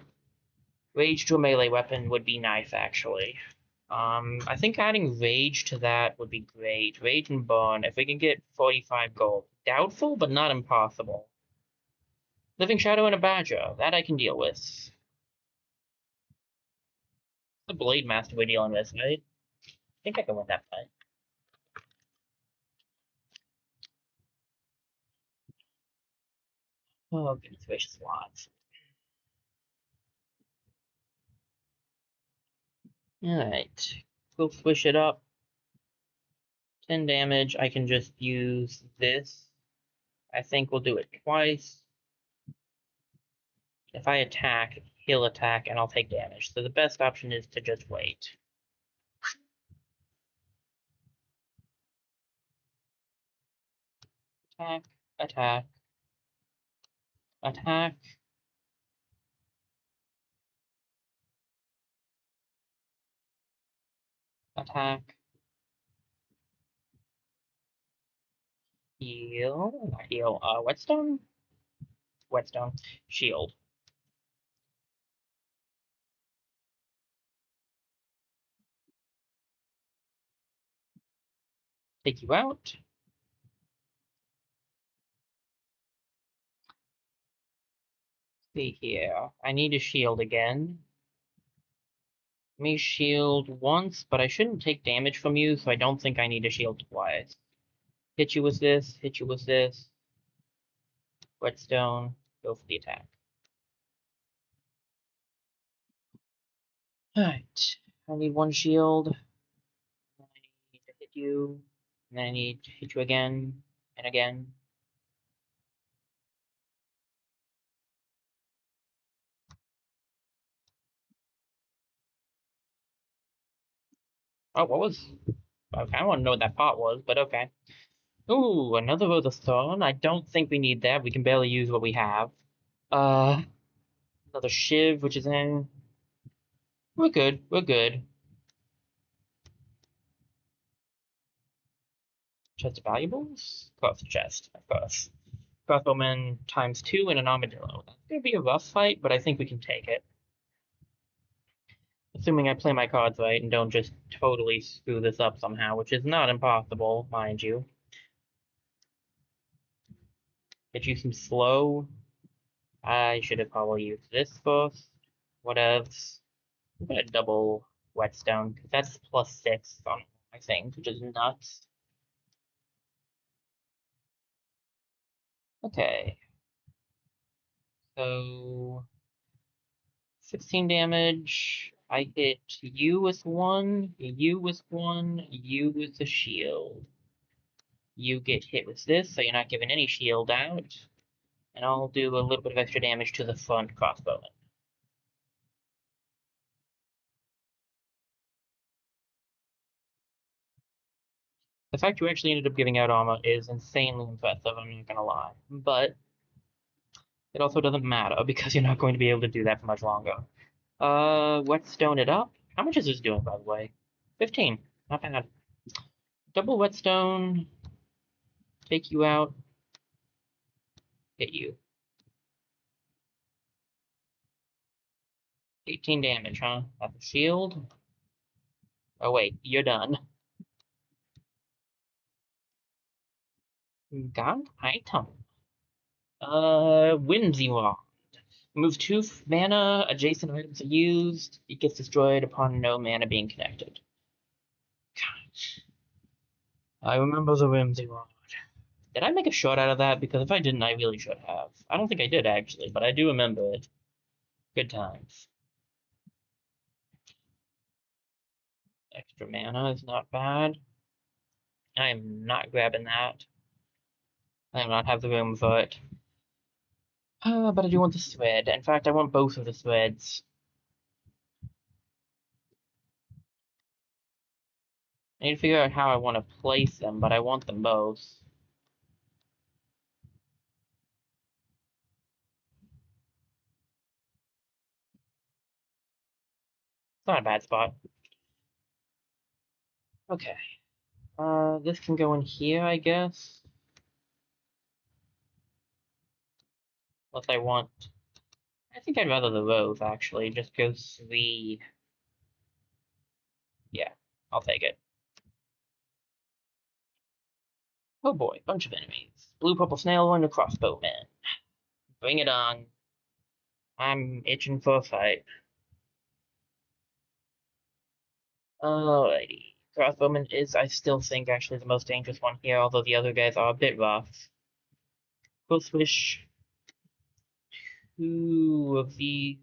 Rage to a melee weapon would be nice, actually. I think adding Rage to that would be great. Rage and Burn, if we can get 45 gold. Doubtful, but not impossible. Living Shadow and a Badger, that I can deal with. The Blade Master we're dealing with, right? I think I can win that fight. Oh, goodness gracious, lots. Alright. We'll swish it up. 10 damage. I can just use this. I think we'll do it twice. If I attack, he'll attack, and I'll take damage. So the best option is to just wait. Attack, attack, attack. Attack. Heal. Not heal. Whetstone? Whetstone. Shield. Take you out. See here. I need a shield again. Me shield once, but I shouldn't take damage from you, so I don't think I need a shield twice. Hit you with this, hit you with this. Whetstone, go for the attack. Alright, I need one shield. I need to hit you, and then I need to hit you again, and again. Oh, what was... I kind of want to know what that pot was, but okay. Ooh, another Rose of Thorn. I don't think we need that. We can barely use what we have. Uh, Another shiv, which is in. We're good. We're good. Chest of valuables? Of course, chest. Of course. Crossbowman ×2 and an armadillo. That's gonna be a rough fight, but I think we can take it. Assuming I play my cards right and don't just totally screw this up somehow, which is not impossible, mind you. Get you some slow. I should have probably used this first. What else? I'm gonna double whetstone, because that's +6 on my things, which is nuts. Okay. So 16 damage. I hit you with 1, you with 1, you with a shield. You get hit with this, so you're not giving any shield out. And I'll do a little bit of extra damage to the front crossbowman. The fact you actually ended up giving out armor is insanely impressive, I'm not gonna lie. But it also doesn't matter, because you're not going to be able to do that for much longer. Whetstone it up. How much is this doing, by the way? 15. Not bad. Double whetstone. Take you out. Hit you. 18 damage, huh? That's a shield. Oh wait, you're done. Got item. Whimsy Wand. Move 2 mana, adjacent items are used. It gets destroyed upon no mana being connected. Gosh. I remember the Whimsy Wand. Did I make a short out of that? Because if I didn't, I really should have. I don't think I did, actually, but I do remember it. Good times. Extra mana is not bad. I am not grabbing that. I do not have the room for it. But I do want the thread. In fact, I want both of the threads. I need to figure out how I want to place them, but I want them both. It's not a bad spot. Okay. This can go in here, I guess. Unless I want... I think I'd rather the rose, actually, just because the... Yeah, I'll take it. Oh boy, bunch of enemies. Blue, purple snail, and a crossbowman. Bring it on. I'm itching for a fight. Alrighty. Crossbowman is, I still think, actually the most dangerous one here, although the other guys are a bit rough. We'll switch 2 of these.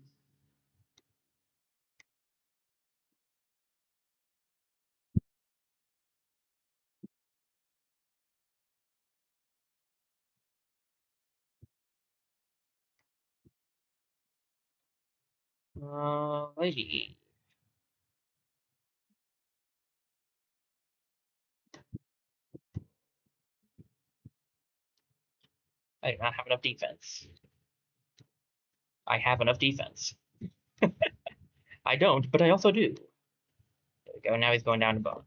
Alrighty. I do not have enough defense. I have enough defense. I don't, but I also do. There we go. Now he's going down to bone.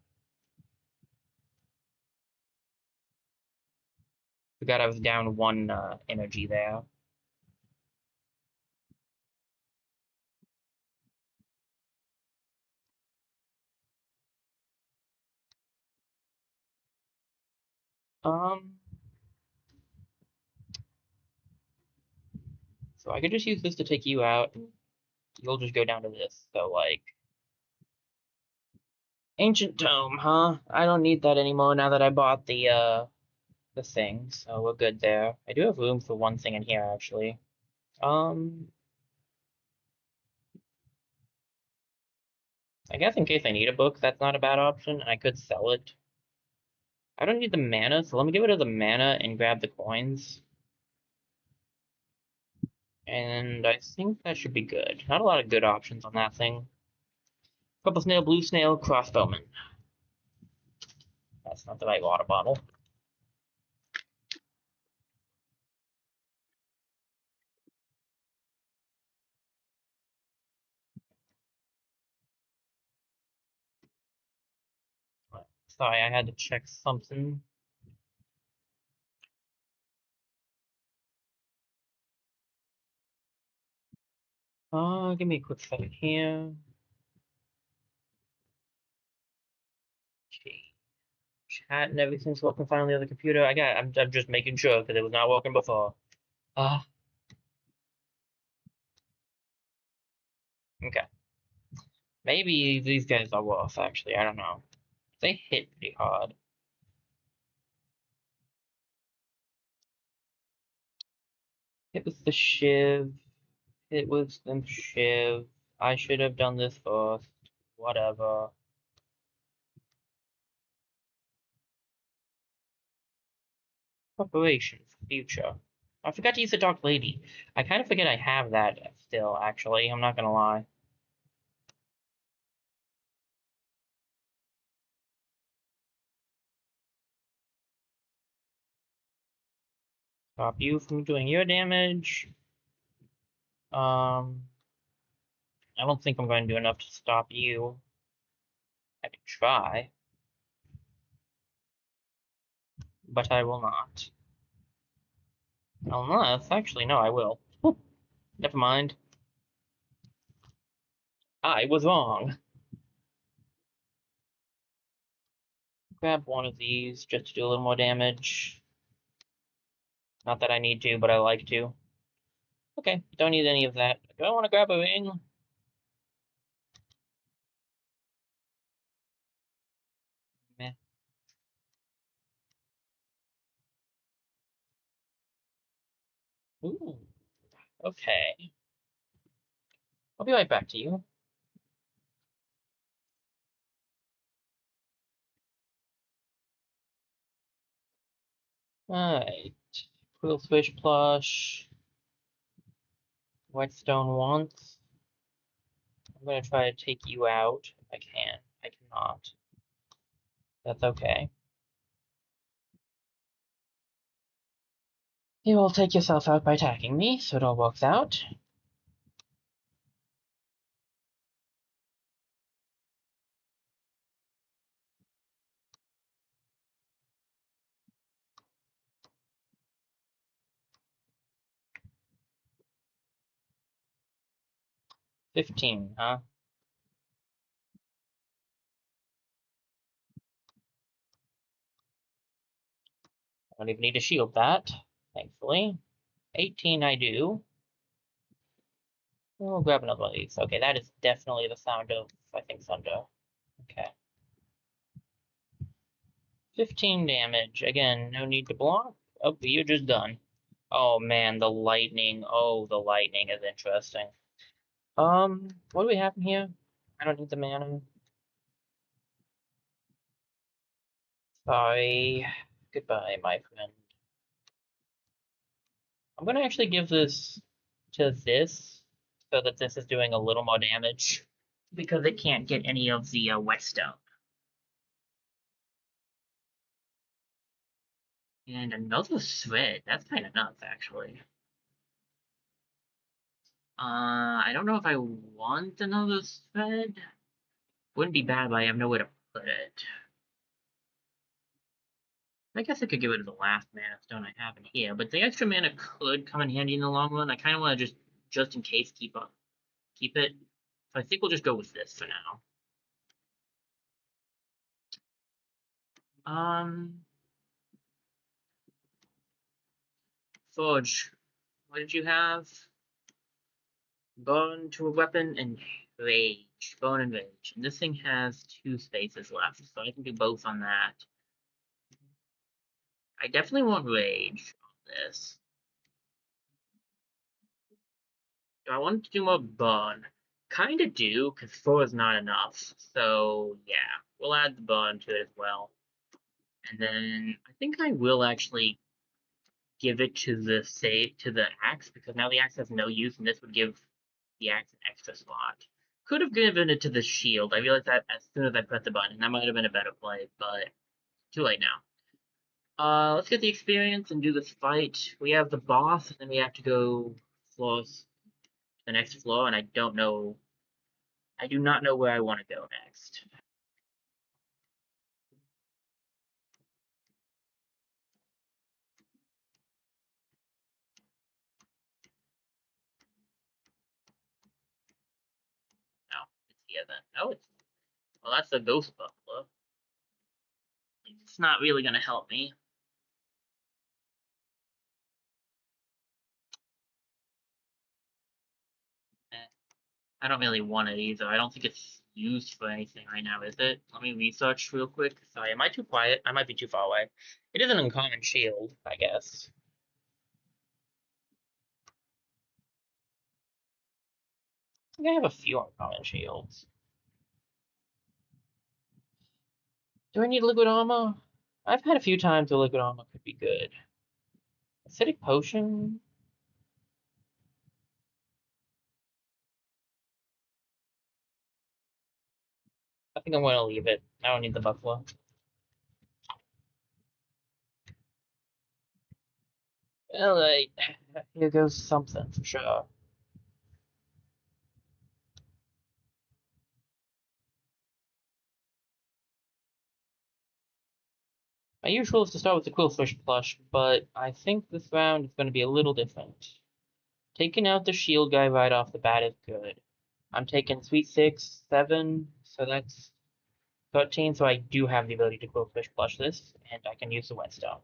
Forgot I was down 1 energy there. Um, so I could just use this to take you out. You'll just go down to this. So, like, Ancient Tome, huh? I don't need that anymore now that I bought the thing, so we're good there. I do have room for 1 thing in here, actually. I guess in case I need a book, that's not a bad option, and I could sell it. I don't need the mana, so let me get rid of the mana and grab the coins. And I think that should be good. Not a lot of good options on that thing. Purple snail, blue snail, crossbowman. That's not the right water bottle. Sorry, I had to check something. Give me a quick second here. Okay. Chat and everything's working fine on the other computer. I'm just making sure because it was not working before. Ah, okay. Maybe these guys are worse, actually. I don't know. They hit pretty hard. Hit with the shiv. Hit with the shiv. I should have done this first. Whatever. Preparation for future. I forgot to use the Dark Lady. I kind of forget I have that still, actually. I'm not gonna lie. Stop you from doing your damage. I don't think I'm going to do enough to stop you. I can try, but I will not. Unless, actually, no, I will. Never mind. I was wrong. Grab one of these just to do a little more damage. Not that I need to, but I like to. Okay, don't need any of that. Do I want to grab a ring? Meh. Ooh, okay. I'll be right back to you. Alright. Quillfish plush. Whitestone once. I'm gonna try to take you out if I can. I cannot. That's okay. You will take yourself out by attacking me, so it all works out. $15, huh? I don't even need to shield that, thankfully. 18 I do. We'll grab another one of these. Okay, that is definitely the sound of, I think, thunder. Okay. 15 damage. Again, no need to block. Oh, you're just done. Oh man, the lightning. Oh, the lightning is interesting. What do we have in here? I don't need the mana. Sorry. Goodbye, my friend. I'm gonna actually give this to this so that this is doing a little more damage because it can't get any of the wet stuff. And another thread. That's kind of nuts, actually. I don't know if I want another thread. Wouldn't be bad, but I have nowhere to put it. I guess I could get rid of the last mana stone I have in here, but the extra mana could come in handy in the long run. I kind of want to just in case, keep it. So I think we'll just go with this for now. Forge. What did you have? Bone to a weapon and rage. Bone and rage. And this thing has 2 spaces left, so I can do both on that. I definitely want rage on this. Do I want to do more bone? Kinda do, because 4 is not enough. So yeah, we'll add the bone to it as well. And then I think I will actually give it to the axe, because now the axe has no use, and this would give the axe an extra slot. Could have given it to the shield. I realized that as soon as I pressed the button. That might have been a better play, but too late now. Let's get the experience and do this fight. We have the boss, and then we have to go floors the next floor, and I don't know. I do not know where I want to go next. then. No, it's well, that's the ghost buffalo. It's not really gonna help me. Eh, I don't really want it either. I don't think it's used for anything right now, is it? Let me research real quick. Sorry, am I too quiet? I might be too far away. It is an uncommon shield, I guess. I think I have a few uncommon shields. Do I need liquid armor? I've had a few times where liquid armor could be good. Acidic potion? I think I'm gonna leave it. I don't need the buffalo. Alright, here goes something for sure. My usual is to start with the Quillfish plush, but I think this round is going to be a little different. Taking out the shield guy right off the bat is good. I'm taking Sweet 6, 7, so that's 13, so I do have the ability to Quillfish plush this, and I can use the Whetstone.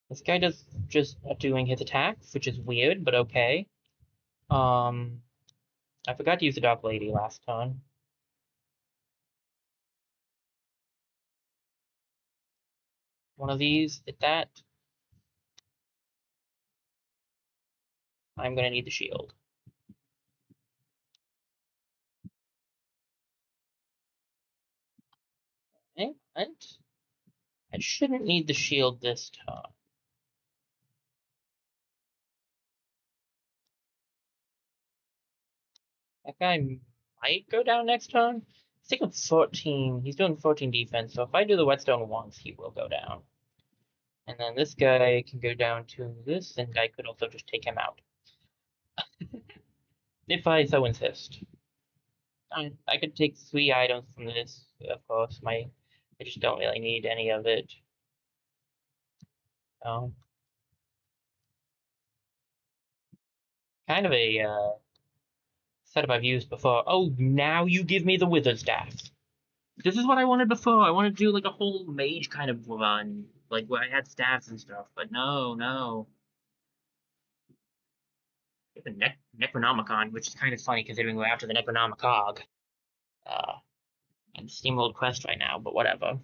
This guy does just doing his attacks, which is weird, but okay. I forgot to use the Dark Lady last turn. One of these, hit that. I'm gonna need the shield. Okay, and I shouldn't need the shield this turn. That guy might go down next turn. He's taking 14. He's doing 14 defense, so if I do the whetstone once, he will go down. And then this guy can go down to this, and I could also just take him out. If I so insist. I could take 3 items from this, of course. I just don't really need any of it. Um, kind of a setup I've used before. Oh, now you give me the Wither Staff. This is what I wanted before. I wanted to do like a whole mage kind of run, like where I had staffs and stuff. But no, no. The Necronomicon, which is kind of funny considering we're after the Necronomicog. Uh, and Steamworld Quest right now, but whatever.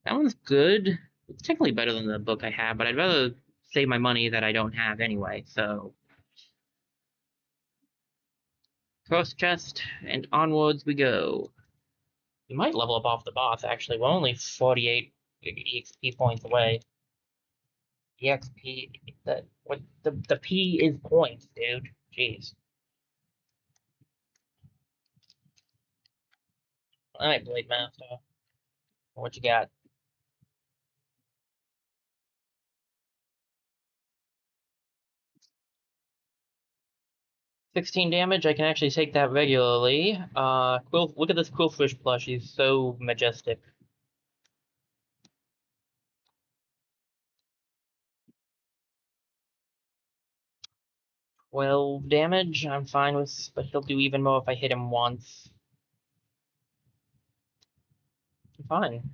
That one's good. It's technically better than the book I have, but I'd rather save my money that I don't have anyway. So, Cross chest, and onwards we go. We might level up off the boss, actually. We're only 48 EXP points away. EXP, the P is points, dude. Jeez. Alright, Blade Master. What you got? 16 damage, I can actually take that regularly. Look at this Quillfish plush, he's so majestic. 12 damage, I'm fine with, but he'll do even more if I hit him once. I'm fine.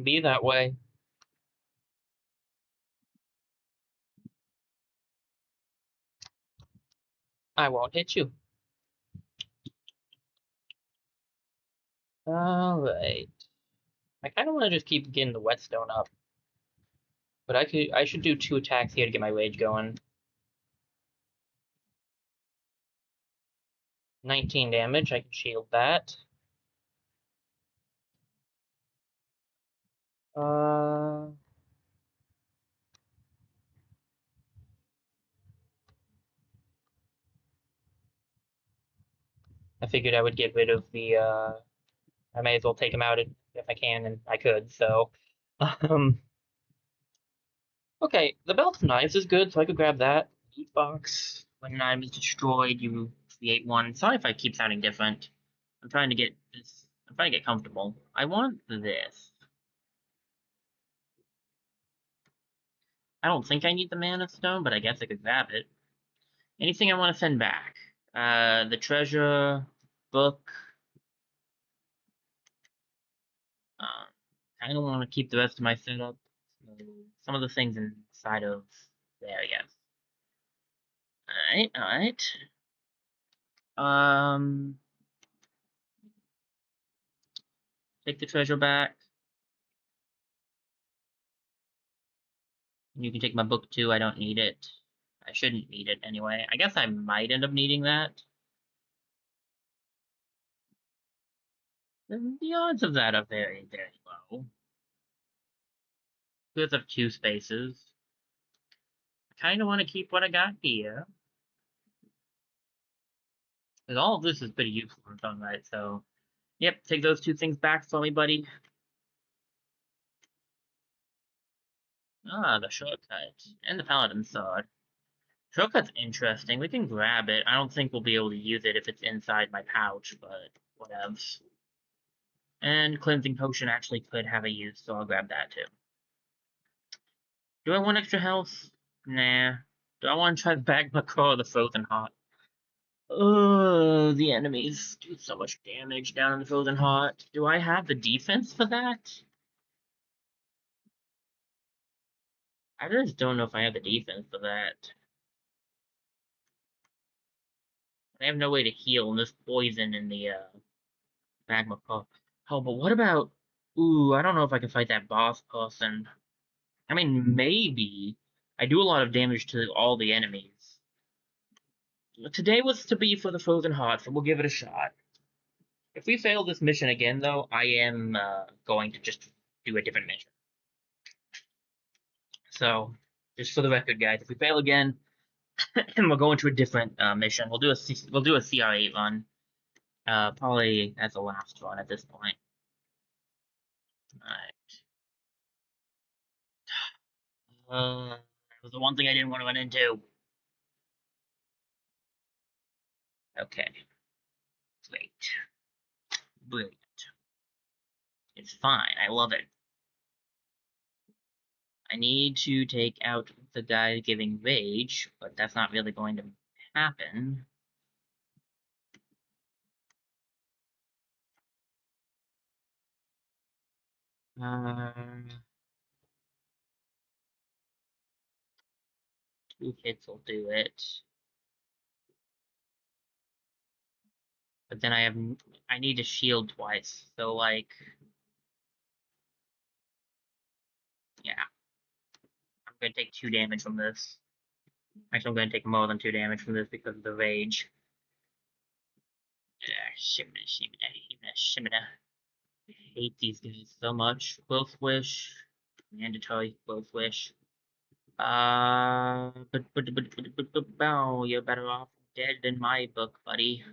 Be that way. I won't hit you. Alright. I kind of want to just keep getting the whetstone up. But I should do 2 attacks here to get my rage going. 19 damage, I can shield that. I figured I would get rid of the, I may as well take him out if I can, and I could, so. Okay, the Belt of Knives is good, so I could grab that. Loot box. When an item is destroyed, you create one. Sorry if I keep sounding different. I'm trying to get this, I'm trying to get comfortable. I want this. I don't think I need the Mana Stone, but I guess I could grab it. Anything I want to send back? The treasure, book. Um, I don't want to keep the rest of my setup. So some of the things inside of there, I guess. Alright, alright. Um, take the treasure back. You can take my book too, I don't need it. I shouldn't need it anyway. I guess I might end up needing that. The odds of that are very, very low. Because of 2 spaces. I kind of want to keep what I got here. Because all of this is pretty useful in its own right, so... Yep, take those 2 things back for me, buddy. Ah, the shortcut. And the paladin sword. Shortcut's interesting. We can grab it. I don't think we'll be able to use it if it's inside my pouch, but whatevs. And cleansing potion actually could have a use, so I'll grab that too. Do I want extra health? Nah. Do I want to try the Bagma or the Frozen Heart? The enemies do so much damage down in the Frozen Heart. Do I have the defense for that? I just don't know if I have the defense for that. I have no way to heal this poison in the magma core. Oh, but what about... Ooh, I don't know if I can fight that boss person. I mean, maybe. I do a lot of damage to all the enemies. Today was to be for the Frozen Heart, so we'll give it a shot. If we fail this mission again, though, I am going to just do a different mission. So, just for the record, guys, if we fail again, we'll go into a different mission. We'll do a CR8 run, probably as the last one at this point. All right. That was the one thing I didn't want to run into. Okay. Great. Brilliant. It's fine. I love it. I need to take out the guy giving rage, but that's not really going to happen. Um, 2 hits will do it. But then I need to shield twice, so like, yeah. I'm gonna take 2 damage from this. Actually, I'm gonna take more than 2 damage from this because of the rage. Shimina, shimina, shimina, shimina. I hate these guys so much. Will Swish. Mandatory Will Swish. Oh, you're better off dead in my book, buddy.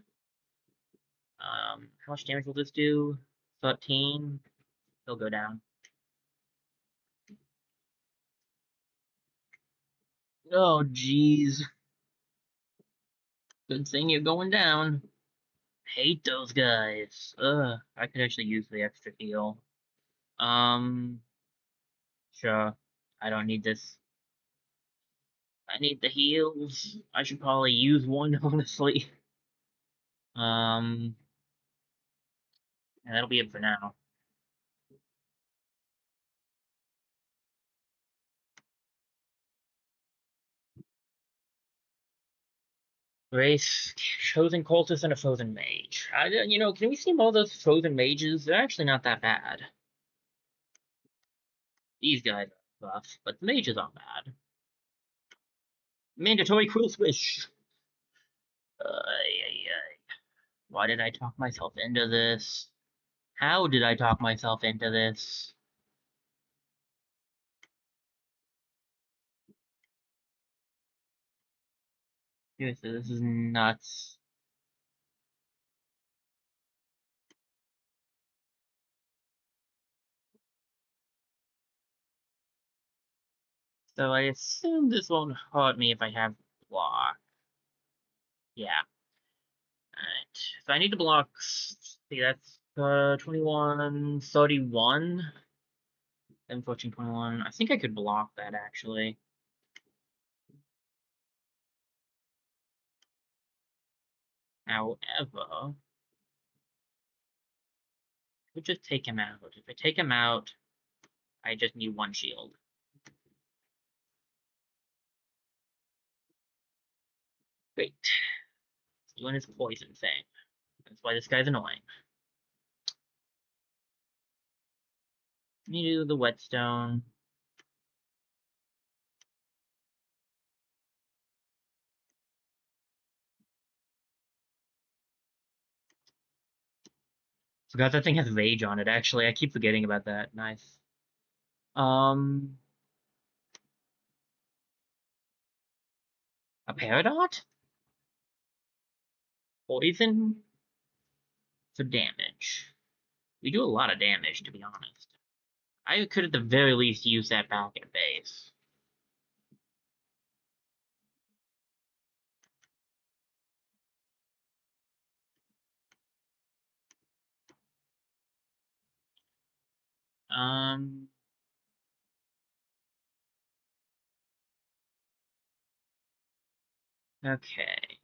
How much damage will this do? 13. He'll go down. Oh, jeez. Good thing you're going down. Hate those guys. Ugh, I could actually use the extra heal. Sure. I don't need this. I need the heals. I should probably use one, honestly. And that'll be it for now. Race, chosen cultist, and a frozen mage. Can we see more of those frozen mages? They're actually not that bad. These guys are rough, but the mages aren't bad. Mandatory quill swish. Why did I talk myself into this? How did I talk myself into this? Seriously, this is nuts. So I assume this won't hurt me if I have block. Yeah. Alright. So I need to block. See, that's 21, 31. 7, 14, 21. I think I could block that actually. However, we just take him out. If I take him out, I just need one shield. Great. He's doing his poison thing. That's why this guy's annoying. You do the whetstone. Forgot that thing has rage on it, actually. I keep forgetting about that. Nice. A Peridot? Poison for damage. We do a lot of damage, to be honest. I could at the very least use that back at base. Okay.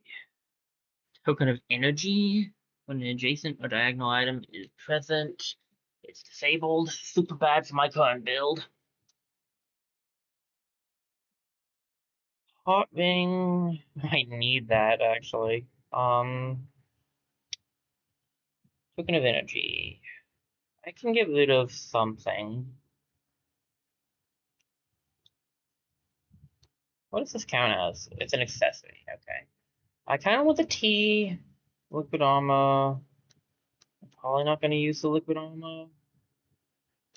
Token of energy. When an adjacent or diagonal item is present, it's disabled. Super bad for my current build. Hot ring. I need that actually. Token of energy. I can get rid of something. What does this count as? It's an accessory. Okay. I kind of want the T. Liquid armor. I'm probably not going to use the liquid armor.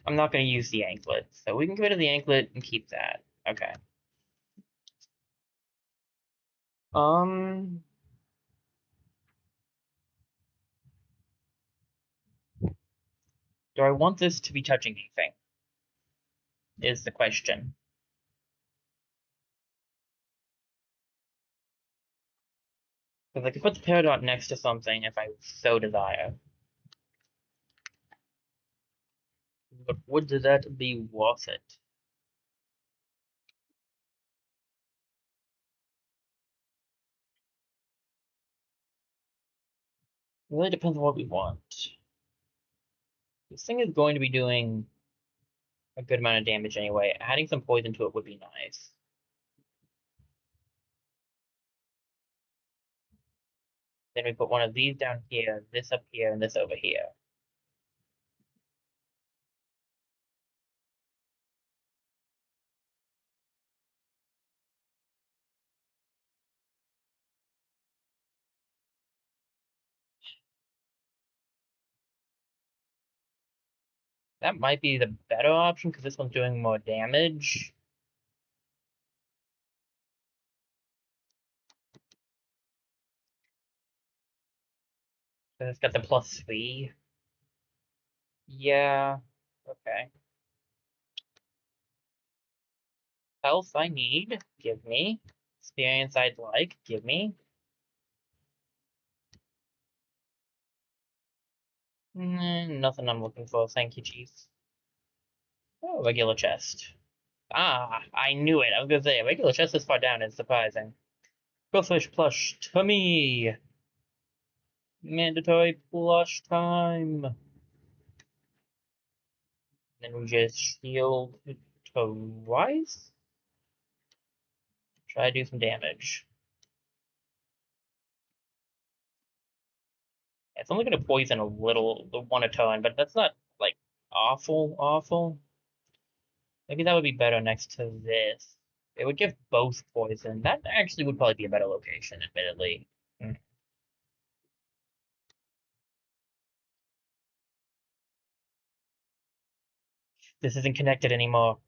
I'm not going to use the anklet. So we can get rid of the anklet and keep that. Okay. Um. Do I want this to be touching anything? Is the question. Because I could put the Peridot next to something if I so desire. But would that be worth it? It really depends on what we want. This thing is going to be doing a good amount of damage anyway. Adding some poison to it would be nice. Then we put one of these down here, this up here, and this over here. That might be the better option because this one's doing more damage. And it's got the +3. Yeah. Okay. Health I need. Give me. Experience I'd like. Give me. Nothing I'm looking for. Thank you, Chief. Oh, regular chest. Ah, I knew it. I was gonna say, a regular chest this far down is surprising. Goldfish plush tummy. Mandatory plush time. Then we just shield twice. Try to do some damage. It's only going to poison a little, the one a ton, but that's not like awful. Maybe that would be better next to this. It would give both poison. That actually would probably be a better location, admittedly. This isn't connected anymore.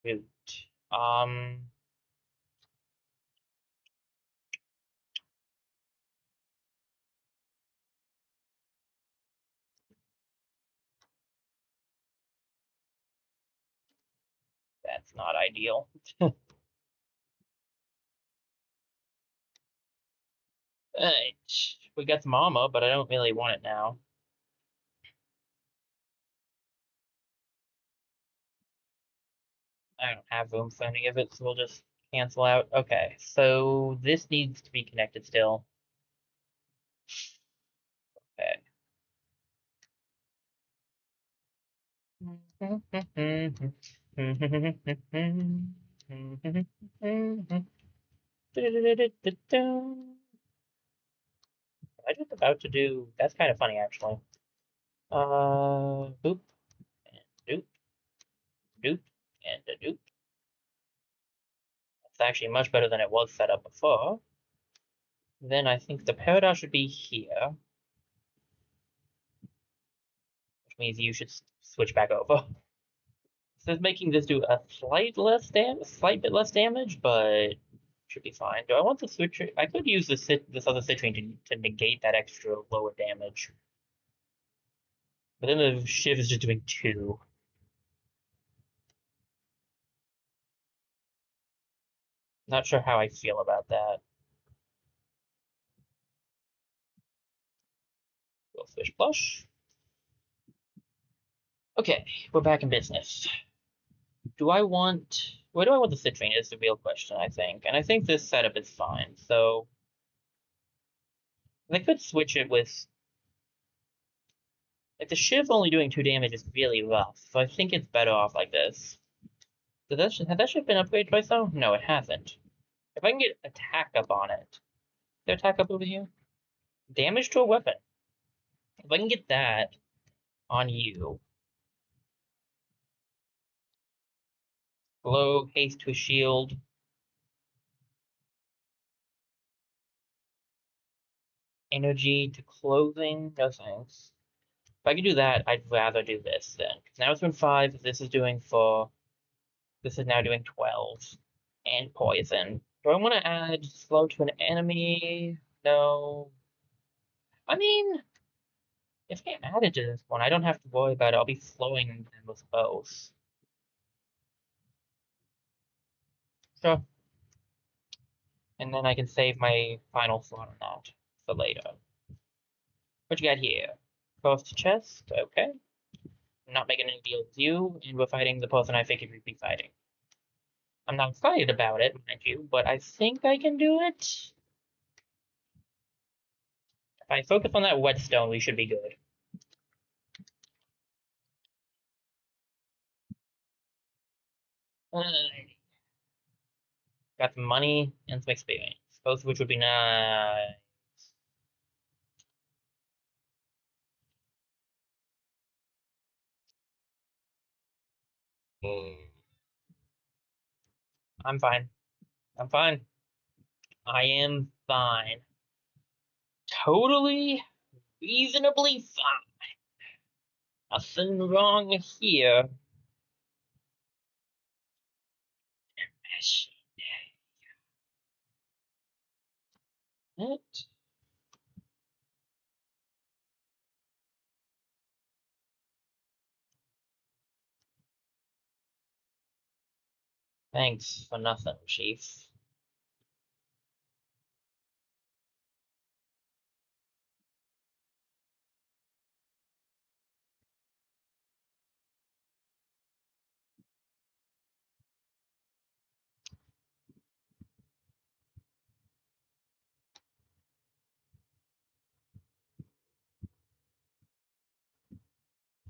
Shoot. Um, that's not ideal. Alright, we got some armor, but I don't really want it now. I don't have room for any of it, so we'll just cancel out. Okay, so this needs to be connected still. Okay. I just about to do. That's kind of funny, actually. Boop and doop, doop and a doop. It's actually much better than it was set up before. Then I think the paradox should be here, which means you should switch back over. This is making this do a slight bit less damage, but should be fine. Do I want the switch? I could use this other citrine to negate that extra lower damage. But then the shiv is just doing 2. Not sure how I feel about that. We'll switch plush. Okay, we're back in business. Where do I want the citrine is the real question, I think. And I think this setup is fine. So they could switch it with like the shiv only doing 2 damage is really rough. So I think it's better off like this. Has that ship been upgraded twice though? No, it hasn't. If I can get attack up on it. Is there attack up over here? Damage to a weapon. If I can get that on you. Blow, haste to a shield. Energy to clothing. No thanks. If I can do that, I'd rather do this then. Because now it's doing 5. This is doing 4. This is now doing 12. And poison. Do I want to add slow to an enemy? No. I mean, if I add it to this one, I don't have to worry about it. I'll be slowing them with both. Sure. And then I can save my final slot on that for later. What you got here? First chest, okay. I'm not making any deals with you, and we're fighting the person I figured we'd be fighting. I'm not excited about it, mind you, but I think I can do it. If I focus on that whetstone, we should be good. Got some money and some experience, both of which would be nice. I'm fine. I'm fine. I am fine. Totally, reasonably fine. Nothing wrong here. It. Thanks for nothing, Chief.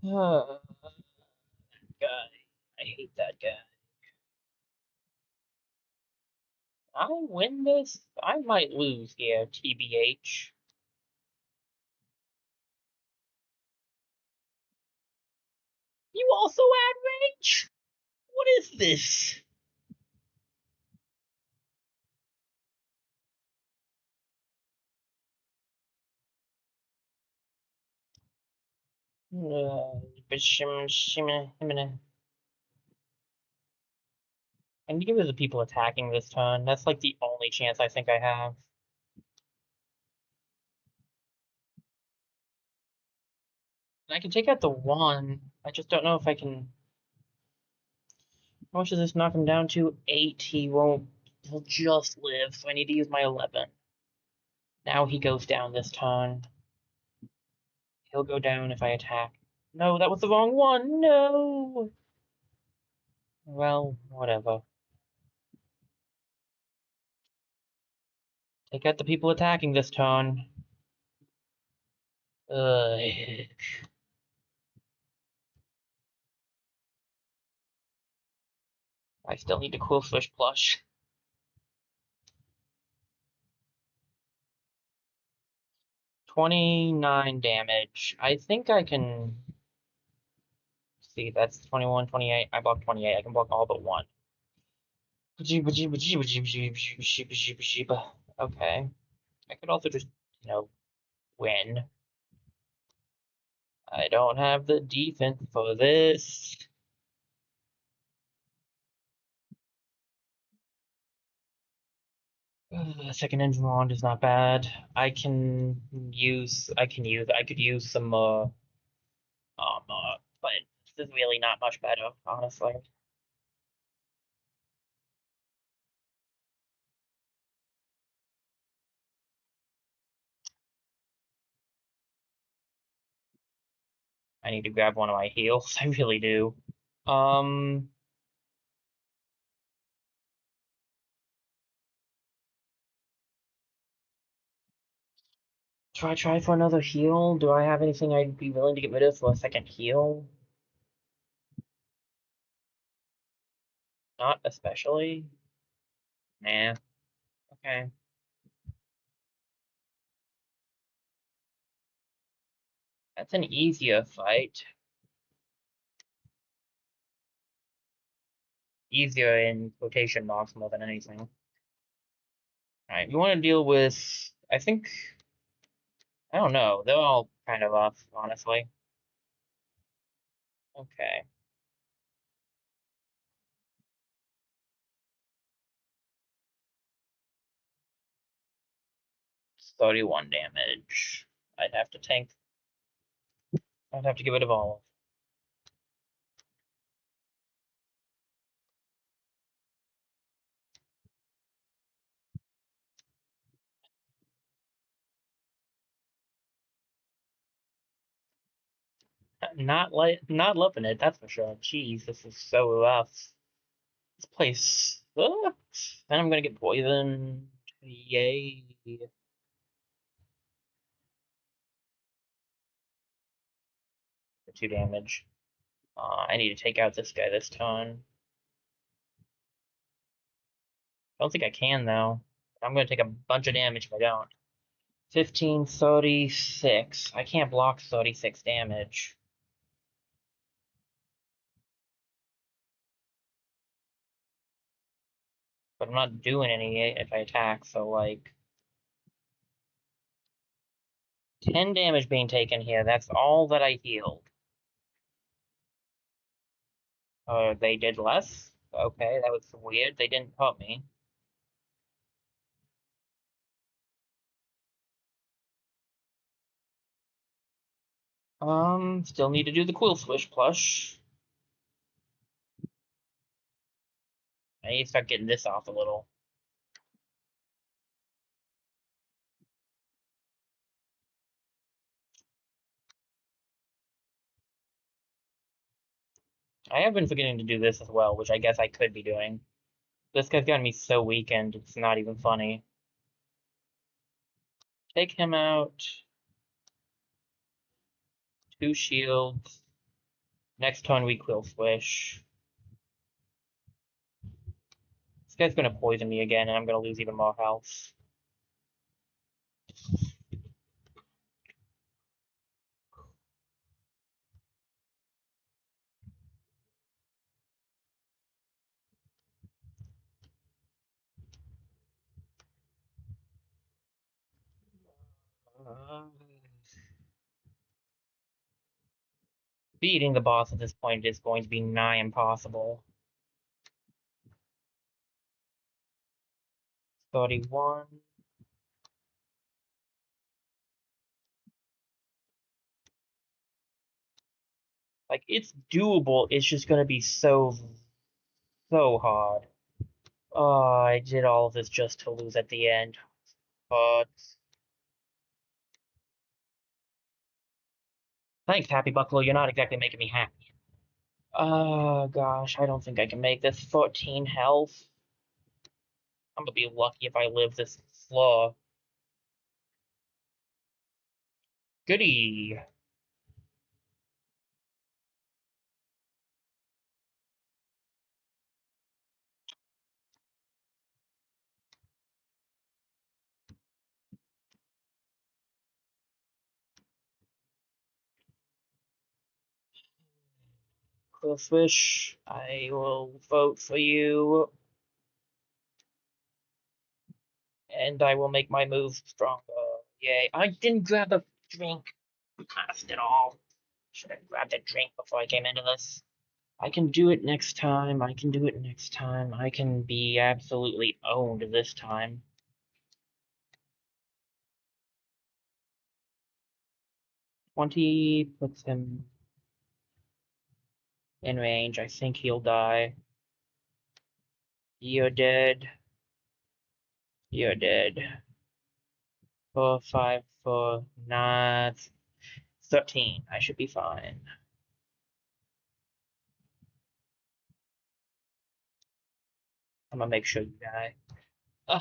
Guy. I hate that guy. I win this? I might lose here, TBH. You also add rage? What is this? And you give it the people attacking this turn. That's like the only chance I think I have. And I can take out the 1. I just don't know if I can. How much does this knock him down to? 8. He won't. He'll just live, so I need to use my 11. Now he goes down this turn. He'll go down if I attack. No, that was the wrong one. No. Well, whatever. Take out the people attacking this turn. Ugh. I still need to cool fish plush. 29 damage. I think I can see that's 21, 28. I blocked 28. I can block all but one. Okay. I could also just, win. I don't have the defense for this. Second engine wand is not bad. I could use some but this is really not much better, honestly. I need to grab one of my heals. I really do. Um, try for another heal. Do I have anything I'd be willing to get rid of for a second heal? Not especially. Nah. Okay. That's an easier fight. Easier in quotation marks more than anything. Alright, you want to deal with. I think. I don't know. They're all kind of off, honestly. Okay. 31 damage. I'd have to tank. I'd have to get rid of all. Not loving it, that's for sure. Jeez, this is so rough. This place sucks. And I'm gonna get poisoned. Yay. For 2 damage. I need to take out this guy this turn. Don't think I can, though. I'm gonna take a bunch of damage if I don't. 15, 36. I can't block 36 damage. But I'm not doing any if I attack, so like 10 damage being taken here. That's all that I healed. They did less? Okay, that was weird. They didn't hurt me. Still need to do the quill swish plush. I need to start getting this off a little. I have been forgetting to do this as well, which I guess I could be doing. This guy's gotten me so weakened, it's not even funny. Take him out. 2 shields. Next turn we quill swish. This guy's gonna poison me again, and I'm gonna lose even more health. Beating the boss at this point is going to be nigh impossible. 31. Like, it's doable, it's just gonna be so hard. Oh, I did all of this just to lose at the end. But thanks, Happy Buckler. You're not exactly making me happy. Oh gosh, I don't think I can make this. 14 health. I'm gonna be lucky if I live this floor. Goody. Cliffwish, I will vote for you, and I will make my move stronger. Yay. I didn't grab a drink. Passed it all. Should have grabbed a drink before I came into this. I can do it next time. I can do it next time. I can be absolutely owned this time. 20 puts him in range. I think he'll die. You're dead. You're dead. 4, 5, 4, 9, 13. I should be fine. I'm gonna make sure you die. Uh,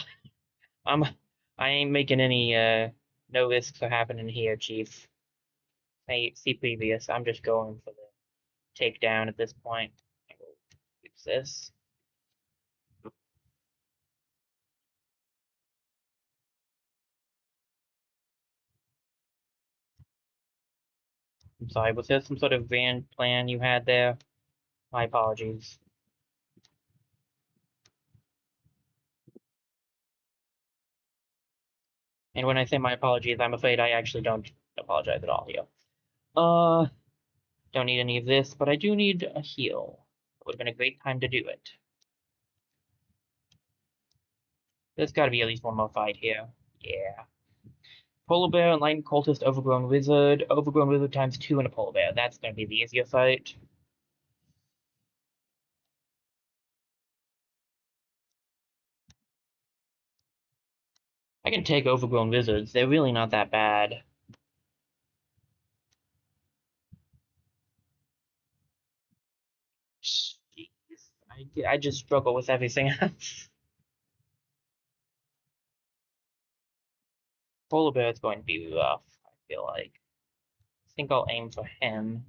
I'm. I ain't making any. No risks are happening here, Chief. See previous. I'm just going for the takedown at this point. I will use this. I'm sorry. Was there some sort of grand plan you had there? My apologies. And when I say my apologies, I'm afraid I actually don't apologize at all here. Uh, don't need any of this, but I do need a heal. It would have been a great time to do it. There's got to be at least one more fight here. Yeah. Polar bear, enlightened cultist, overgrown wizard. Overgrown wizard times 2 and a polar bear. That's going to be the easier fight. I can take overgrown wizards. They're really not that bad. Jeez. I just struggle with everything else. Polar bear is going to be rough, I feel like. I think I'll aim for him.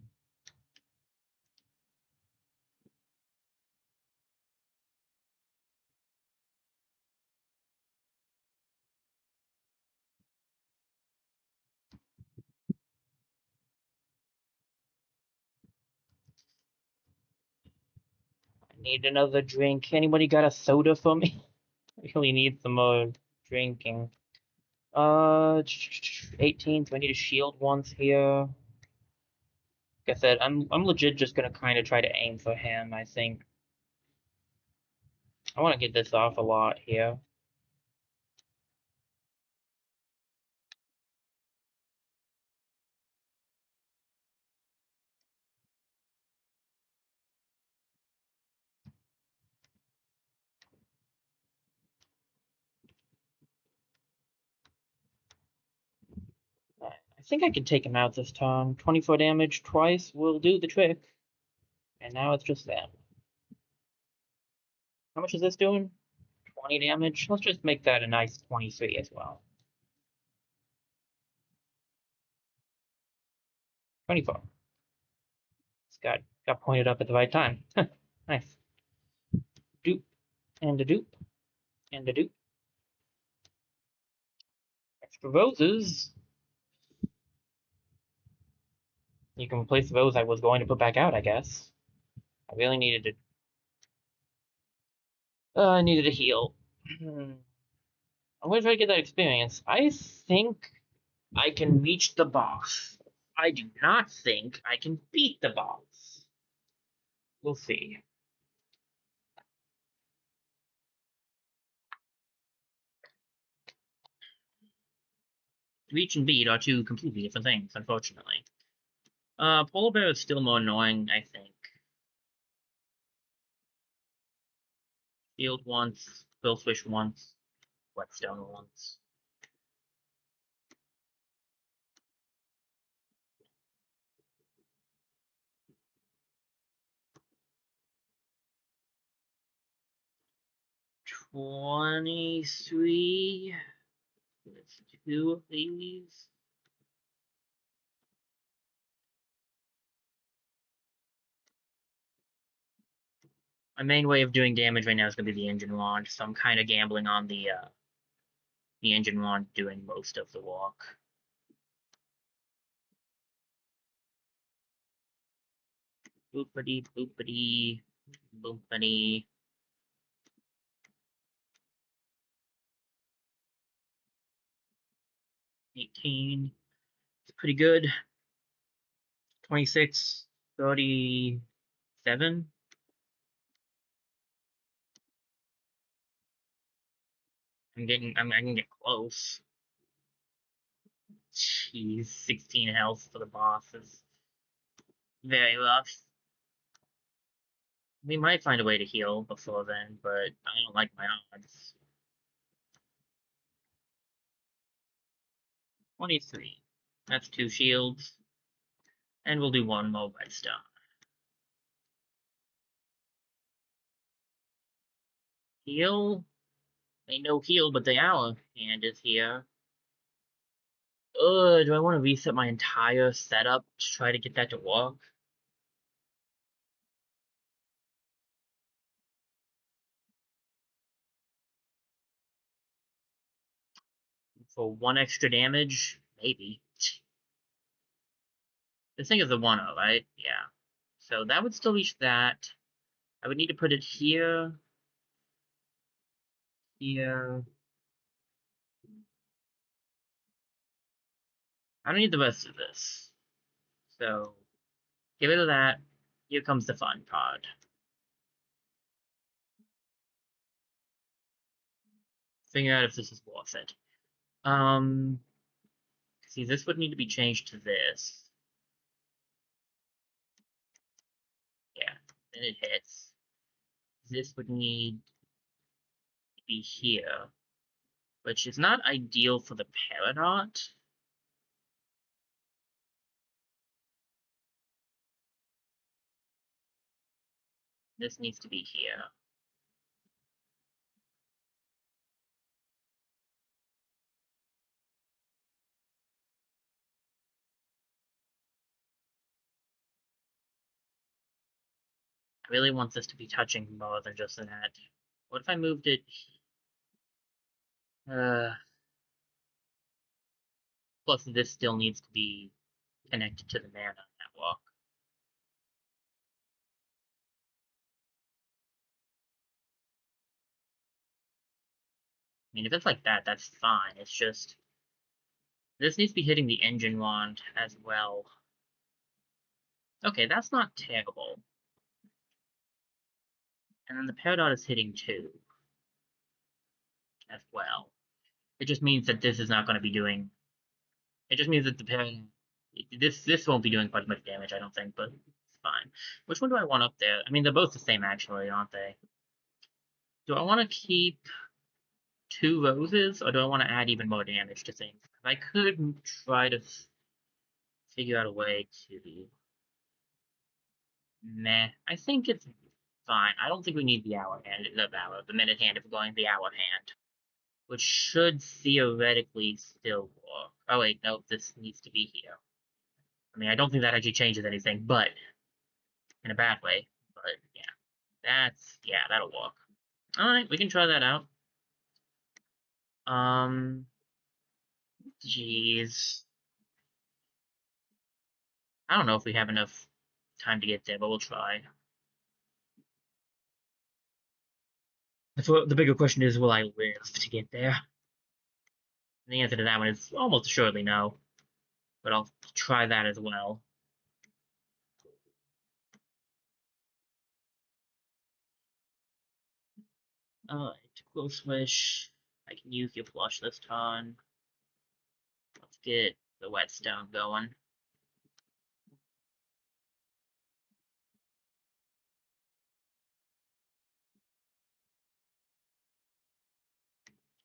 I need another drink. Anybody got a soda for me? I really need some more drinking. 18, so I need a shield once here. Like I said, I'm legit just gonna kind of try to aim for him, I think. I want to get this off a lot here. I think I can take him out this time. 24 damage twice will do the trick. And now it's just them. How much is this doing? 20 damage? Let's just make that a nice 23 as well. 24. It's got pointed up at the right time. Nice. Dupe, and a dupe, and a dupe. Extra roses. You can replace those I was going to put back out, I guess. I really needed to. I needed a heal. I'm gonna try to get that experience. I think I can reach the boss. I do not think I can beat the boss. We'll see. Reach and beat are two completely different things, unfortunately. Polar bear is still more annoying, I think. Shield once, Bill Swish once, Whetstone once. $23. Let's do 2 of these. My main way of doing damage right now is going to be the engine launch, so I'm kind of gambling on the engine launch doing most of the walk. Boopity, boopity, boopity. 18. It's pretty good. 26, 37. I can get close. Jeez, 16 health for the boss is very rough. We might find a way to heal before then, but I don't like my odds. 23. That's 2 shields. And we'll do 1 more redstone. Heal? Ain't no heal, but the hour hand is here. Do I want to reset my entire setup to try to get that to work? For 1 extra damage? Maybe. This thing is a 1-0, right? Yeah. So that would still reach that. I would need to put it here. Here. I don't need the rest of this. So, get rid of that. Here comes the fun part. Figure out if this is worth it. See, this would need to be changed to this. Yeah, then it hits. This would need to be here, which is not ideal for the Peridot. This needs to be here. I really want this to be touching more than just that. What if I moved it? Plus, this still needs to be connected to the mana network. I mean, if it's like that, that's fine. It's just this needs to be hitting the engine wand as well. Okay, that's not terrible. And then the Peridot is hitting 2 as well. It just means that this is not going to be doing. It just means that the Peridot. This won't be doing quite as much damage, I don't think, but it's fine. Which one do I want up there? I mean, they're both the same, actually, aren't they? Do I want to keep 2 roses, or do I want to add even more damage to things? I could try to figure out a way to. Meh. I think it's fine. I don't think we need the the minute hand if we're going the hour hand. Which should theoretically still work. Oh wait, no, this needs to be here. I mean, I don't think that actually changes anything, but in a bad way. But yeah, that'll work. Alright, we can try that out. Jeez. I don't know if we have enough time to get there, but we'll try. The bigger question is, will I live to get there? And the answer to that one is almost assuredly no. But I'll try that as well. Alright, Close Wish. I can use your flush this turn. Let's get the whetstone going.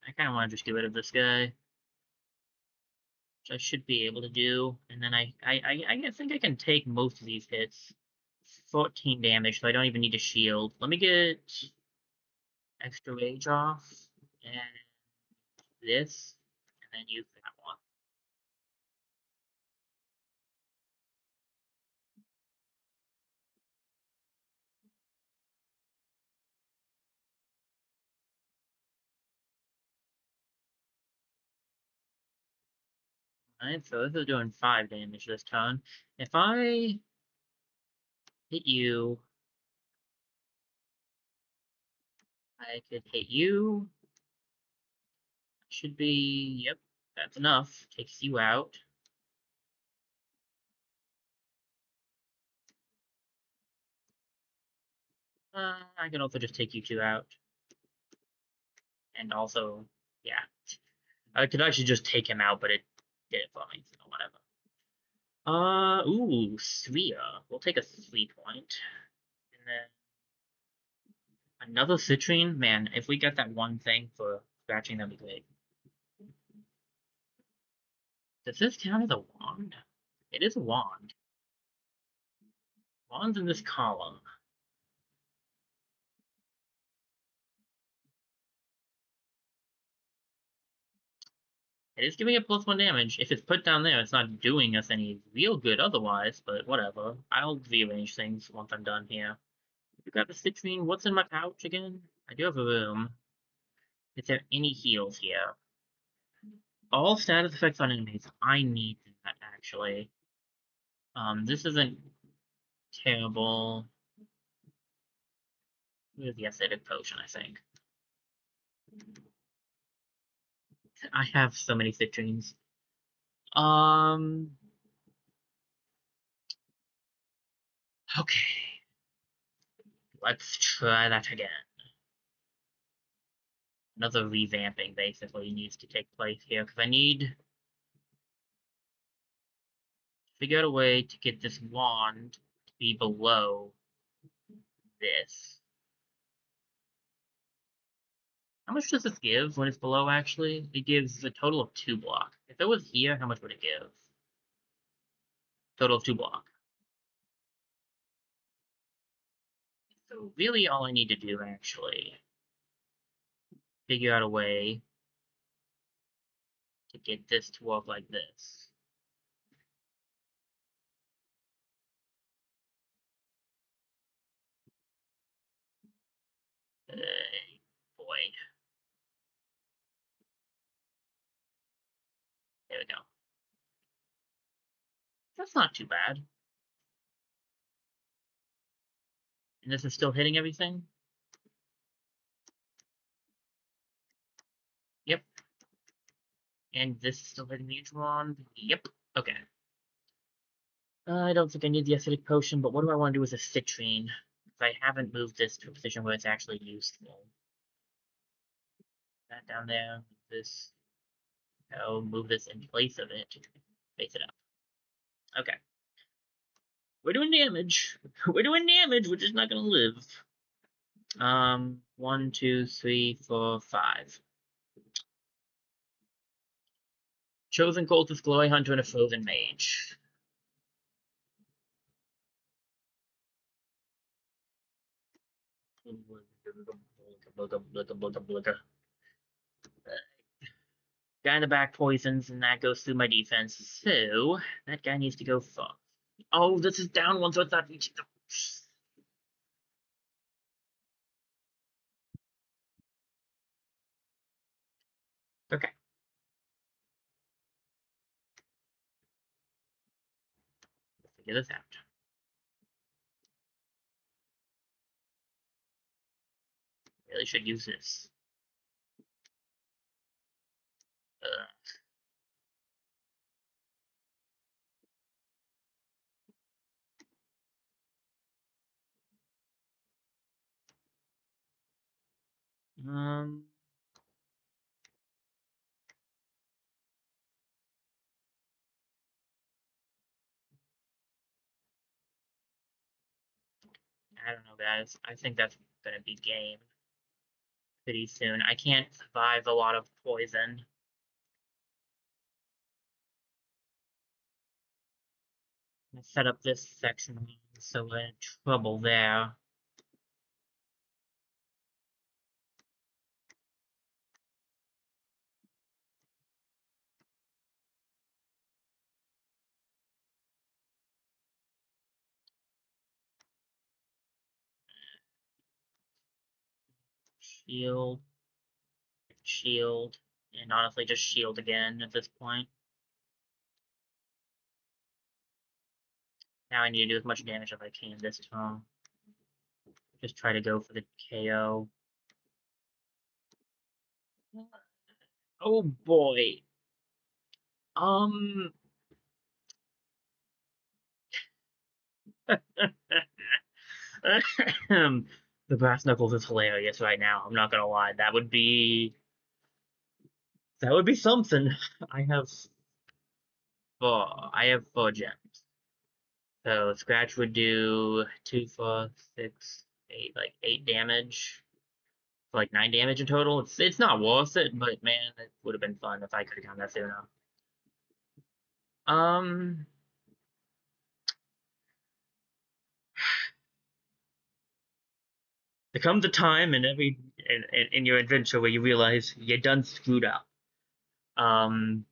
I kind of want to just get rid of this guy, which I should be able to do. And then I think I can take most of these hits. 14 damage, so I don't even need a shield. Let me get extra rage off, and this, and then use that one. Alright, so this is doing 5 damage this turn. If I hit you, I could hit you. Should be, yep, that's enough. Takes you out. I can also just take you two out. And also, yeah. I could actually just take him out, but it did it for me, so whatever. Ooh, Sphere. We'll take a 3-point. And then another citrine? Man, if we get that one thing for scratching, that'd be great. Does this count as a wand? It is a wand. Wands in this column. It is giving it +1 damage. If it's put down there, it's not doing us any real good otherwise, but whatever. I'll rearrange things once I'm done here. You got the citrine. What's in my pouch again? I do have a room. Is there any heals here? All status effects on enemies. I need that, actually. This isn't terrible. Here's the acidic potion, I think. I have so many citrines. Okay. Let's try that again. Another revamping, basically, needs to take place here, because I need to figure out a way to get this wand to be below this. How much does this give when it's below, actually? It gives a total of 2 block. If it was here, how much would it give? Total of 2 block. So really all I need to do, actually, figure out a way to get this to work like this. Boy. There we go. That's not too bad. And this is still hitting everything? Yep. And this is still hitting the wand? Yep. Okay. I don't think I need the acidic potion, but what do I want to do with a citrine? Because I haven't moved this to a position where it's actually useful. That down there. This. Oh, move this in place of it. Face it up. Okay. We're doing damage. We're doing damage. We're just not gonna live. 1, 2, 3, 4, 5. Chosen cultist, glowing hunter, and a frozen mage. Guy in the back poisons, and that goes through my defense. So that guy needs to go fuck. Oh, this is down one, so it's not reaching. Okay. Let's figure this out. Really should use this. Um. I don't know, guys. I think that's gonna be game pretty soon. I can't survive a lot of poison. I set up this section, so we're in trouble there. Shield, shield, and honestly just shield again at this point. Now I need to do as much damage as I can this turn. Just try to go for the KO. Oh boy. Um. The brass knuckles is hilarious right now. I'm not gonna lie. That would be something. I have four gems. So scratch would do 2, 4, 6, 8, like 8 damage. Like 9 damage in total. It's not worth it, but man, it would have been fun if I could have gotten that sooner. Um, there comes a time in your adventure where you realize you done screwed up. Um,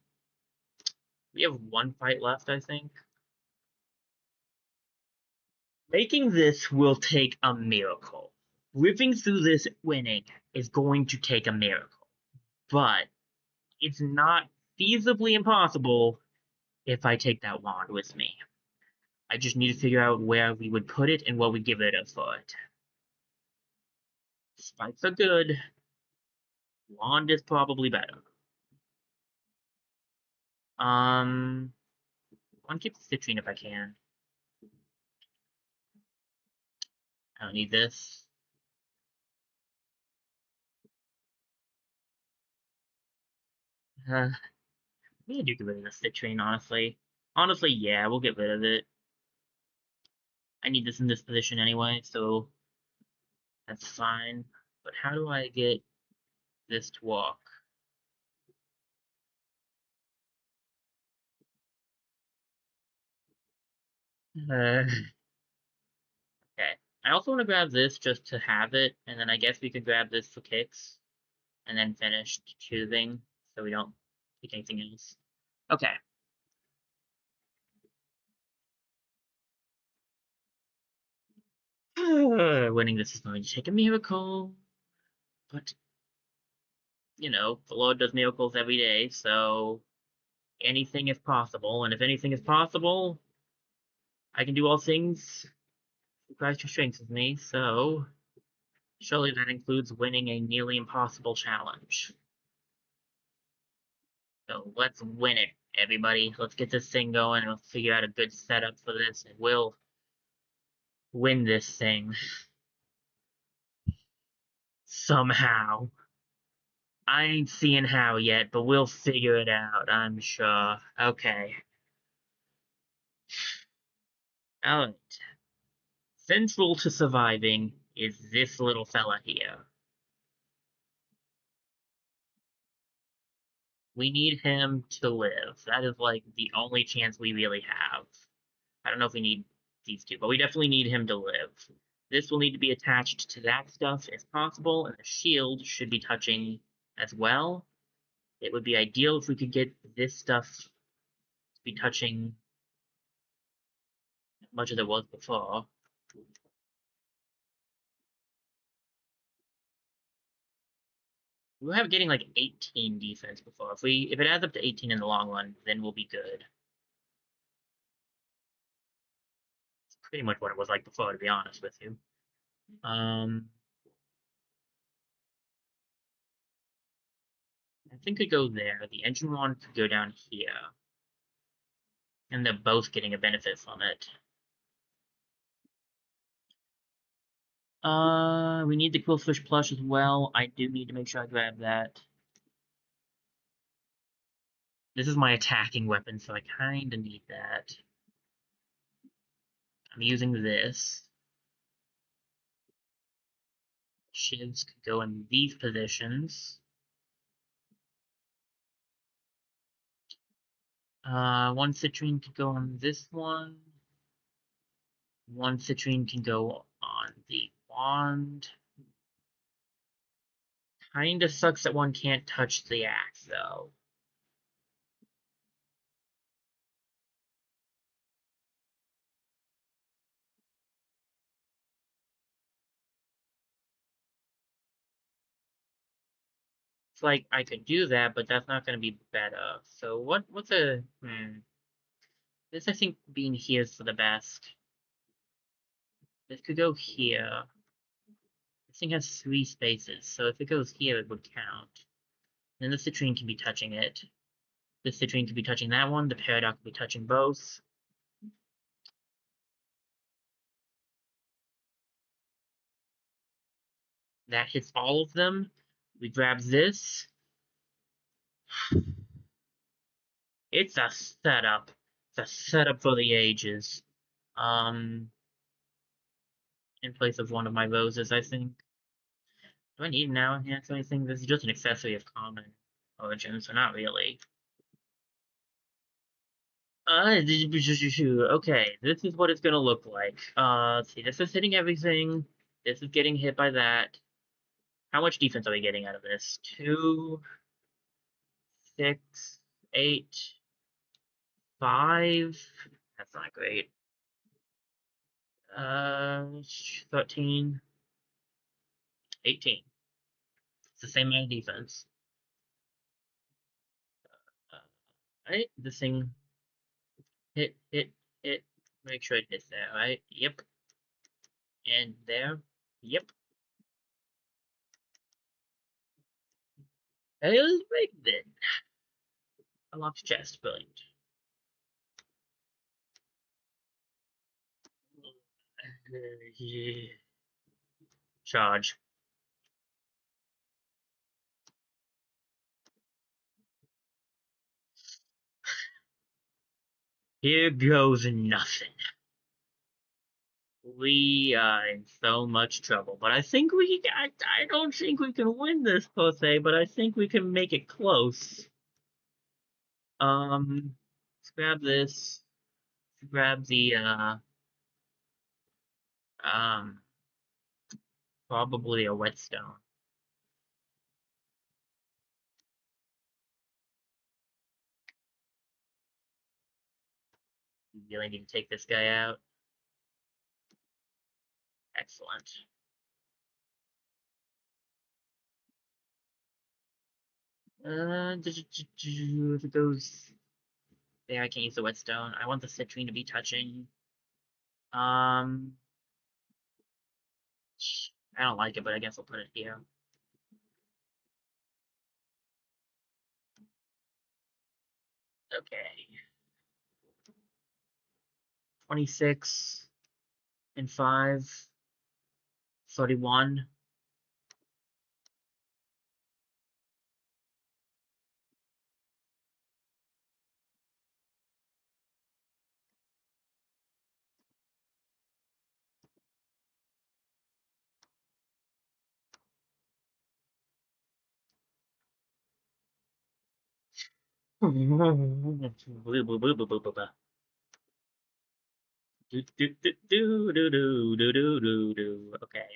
we have one fight left, I think. Making this will take a miracle. Living through this winning is going to take a miracle, but it's not feasibly impossible if I take that wand with me. I just need to figure out where we would put it and what we give it for it. Spikes are good. Wand is probably better. I want to keep the citrine if I can. I don't need this. We do get rid of the citrine, honestly. Honestly, yeah, we'll get rid of it. I need this in this position anyway, so that's fine. But how do I get this to walk? Okay. I also want to grab this just to have it, and then I guess we could grab this for kicks, and then finish choosing, so we don't pick anything else. Okay. Winning this is going to take a miracle, but the Lord does miracles every day, so anything is possible, and if anything is possible, I can do all things through Christ who strengthens me, so surely that includes winning a nearly impossible challenge. So let's win it, everybody. Let's get this thing going, and let's figure out a good setup for this, and we'll win this thing. Somehow. I ain't seeing how yet, but we'll figure it out, I'm sure. Okay. Alright. Central to surviving is this little fella here. We need him to live. That is like the only chance we really have. I don't know if we need these two, but we definitely need him to live. This will need to be attached to that stuff if possible, and the shield should be touching as well. It would be ideal if we could get this stuff to be touching as much as it was before. We were getting like 18 defense before. If it adds up to 18 in the long run, then we'll be good. It's pretty much what it was like before, to be honest with you. I think it go there. The engine one could go down here. And they're both getting a benefit from it. We need the Quillfish plush as well. I do need to make sure I grab that. This is my attacking weapon, so I kinda need that. I'm using this. Shivs could go in these positions. One citrine could go on this one. One citrine can go on the wand. Kinda sucks that one can't touch the axe, though. It's like I could do that, but that's not gonna be better. So what's a This, I think, being here is for the best. This could go here. This thing has 3 spaces, so if it goes here, it would count. Then the citrine can be touching it. The citrine could be touching that one. The Peridot could be touching both. That hits all of them. We grab this. It's a setup. It's a setup for the ages. In place of one of my roses, I think. Do I need now enhance anything? This is just an accessory of common origin, so not really. Okay, this is what it's gonna look like. Let's see, this is hitting everything. This is getting hit by that. How much defense are we getting out of this? 2, 6, 8, 5. That's not great. 13, 18. It's the same amount of defense. Right? This thing hit, hit, hit. Make sure it hits there, right? Yep. And there. Yep. And it was rigged then. Unlocked chest, brilliant. Charge. Here goes nothing. We are in so much trouble, but I think I don't think we can win this per se, but I think we can make it close. Let's grab this. Grab the, um, probably a whetstone. You really need to take this guy out. Excellent. If it goes there, I can't use the whetstone. I want the citrine to be touching. I don't like it, but I guess I'll put it here. Okay. 26 and 5. 31. Okay,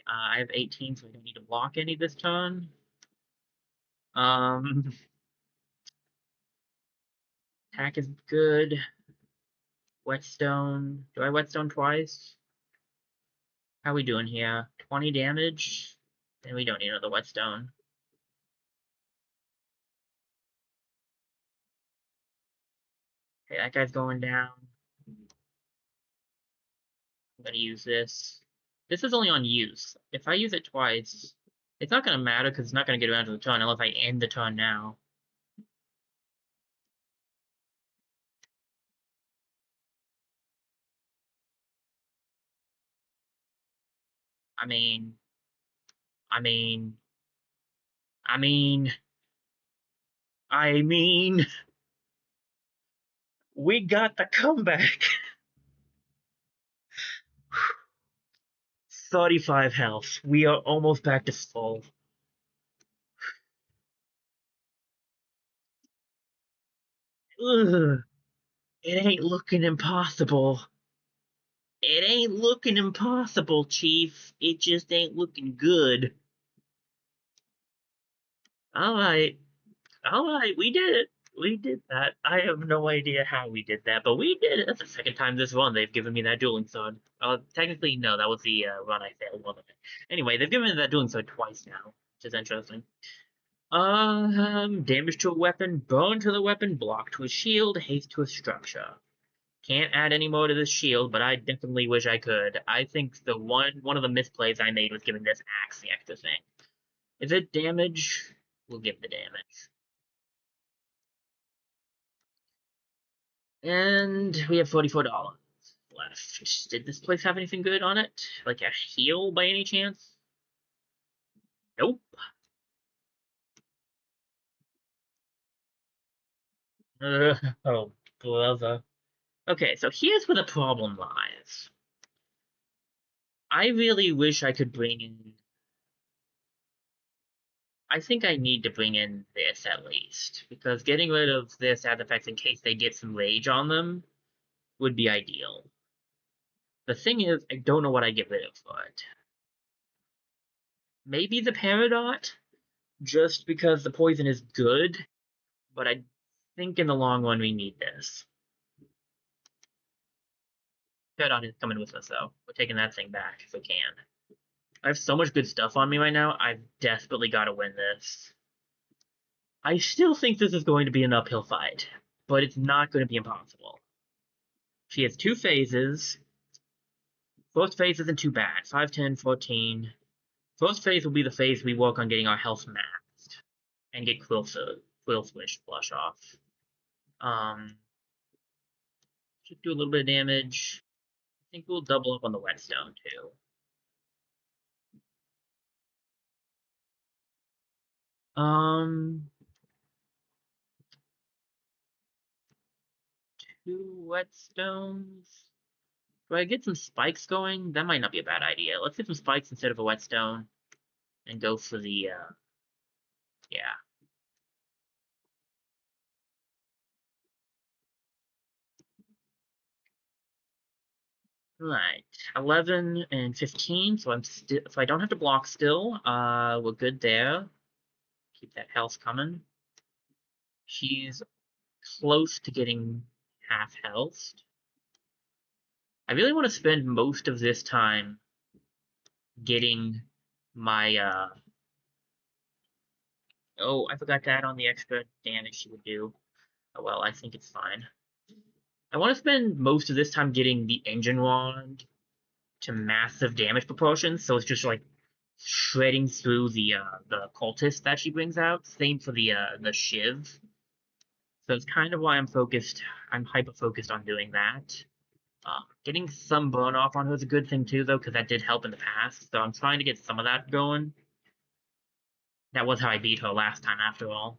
I have 18, so I don't need to block any this turn. Attack is good. Whetstone. Do I whetstone twice? How are we doing here? 20 damage? And we don't need another whetstone. Okay, that guy's going down. I'm gonna use this. This is only on use. If I use it twice, it's not gonna matter because it's not gonna get around to the turn unless I end the turn now. I mean, I mean, I mean, I mean, we got the comeback. 35 health. We are almost back to full. Ugh. It ain't looking impossible. It ain't looking impossible, Chief. It just ain't looking good. Alright. Alright, we did it. We did that. I have no idea how we did that, but we did it. That's the second time this run they've given me that dueling sword. Technically, no, that was the run I failed, wasn't it? Anyway, they've given me that dueling sword twice now, which is interesting. Damage to a weapon, burn to the weapon, block to a shield, haste to a structure. Can't add any more to this shield, but I definitely wish I could. I think the one of the misplays I made was giving this axe the extra thing. Is it damage? We'll give the damage. And we have $44 left. Did this place have anything good on it? Like a heal by any chance? Nope. Oh, brother. Okay, so here's where the problem lies. I really wish I could bring in. I think I need to bring in this at least, because getting rid of this as effects in case they get some rage on them would be ideal. The thing is, I don't know what I get rid of for it. Maybe the Peridot, just because the poison is good, but I think in the long run we need this. Peridot is coming with us though. We're taking that thing back if we can. I have so much good stuff on me right now, I've desperately got to win this. I still think this is going to be an uphill fight, but it's not going to be impossible. She has 2 phases. First phase isn't too bad. 5, 10, 14. First phase will be the phase we work on getting our health maxed and get Quill Swish flush off. Should do a little bit of damage. I think we'll double up on the whetstone too. Um, 2 whetstones. Do I get some spikes going? That might not be a bad idea. Let's get some spikes instead of a whetstone and go for the, yeah. Right, 11 and 15, so I don't have to block still. We're good there. Keep that health coming. She's close to getting half health. I really want to spend most of this time getting my, oh, I forgot to add on the extra damage she would do. Oh well, I think it's fine. I want to spend most of this time getting the engine wand to massive damage proportions, so it's just like shredding through the cultist that she brings out. Same for the shiv. So it's kind of why I'm hyper focused on doing that. Getting some burn off on her is a good thing too, though, because that did help in the past. So I'm trying to get some of that going. That was how I beat her last time, after all.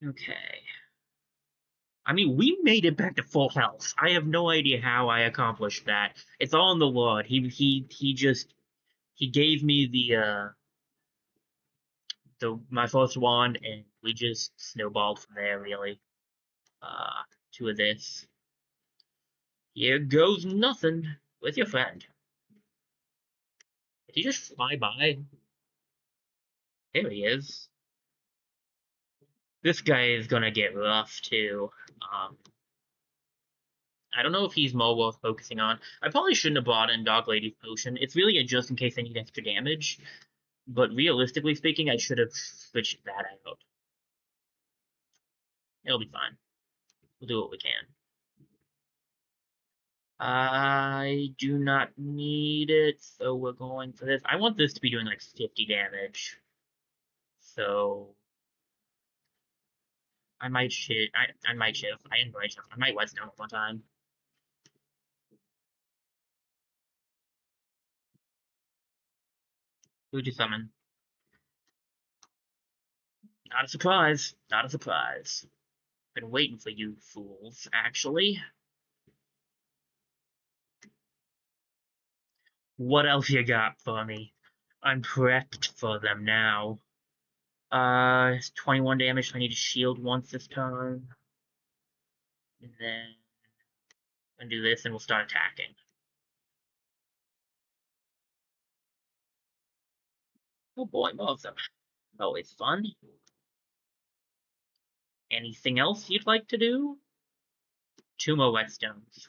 Okay. I mean, we made it back to full health. I have no idea how I accomplished that. It's all in the Lord. He gave me my first wand, and we just snowballed from there. Really, 2 of this. Here goes nothing with your friend. Did he just fly by? There he is. This guy is gonna get rough too. I don't know if he's more worth focusing on. I probably shouldn't have brought in Dog Lady's potion. It's really a just in case I need extra damage. But realistically speaking, I should have switched that out. It'll be fine. We'll do what we can. I do not need it, so we're going for this. I want this to be doing like 50 damage. So I might shit. I might shift. I might whetstone one time. Who'd you summon? Not a surprise. Not a surprise. Been waiting for you fools, actually. What else you got for me? I'm prepped for them now. It's 21 damage, so I need to shield once this turn. And then I'm gonna do this, and we'll start attacking. Oh boy, more of them. Always fun. Anything else you'd like to do? 2 more whetstones.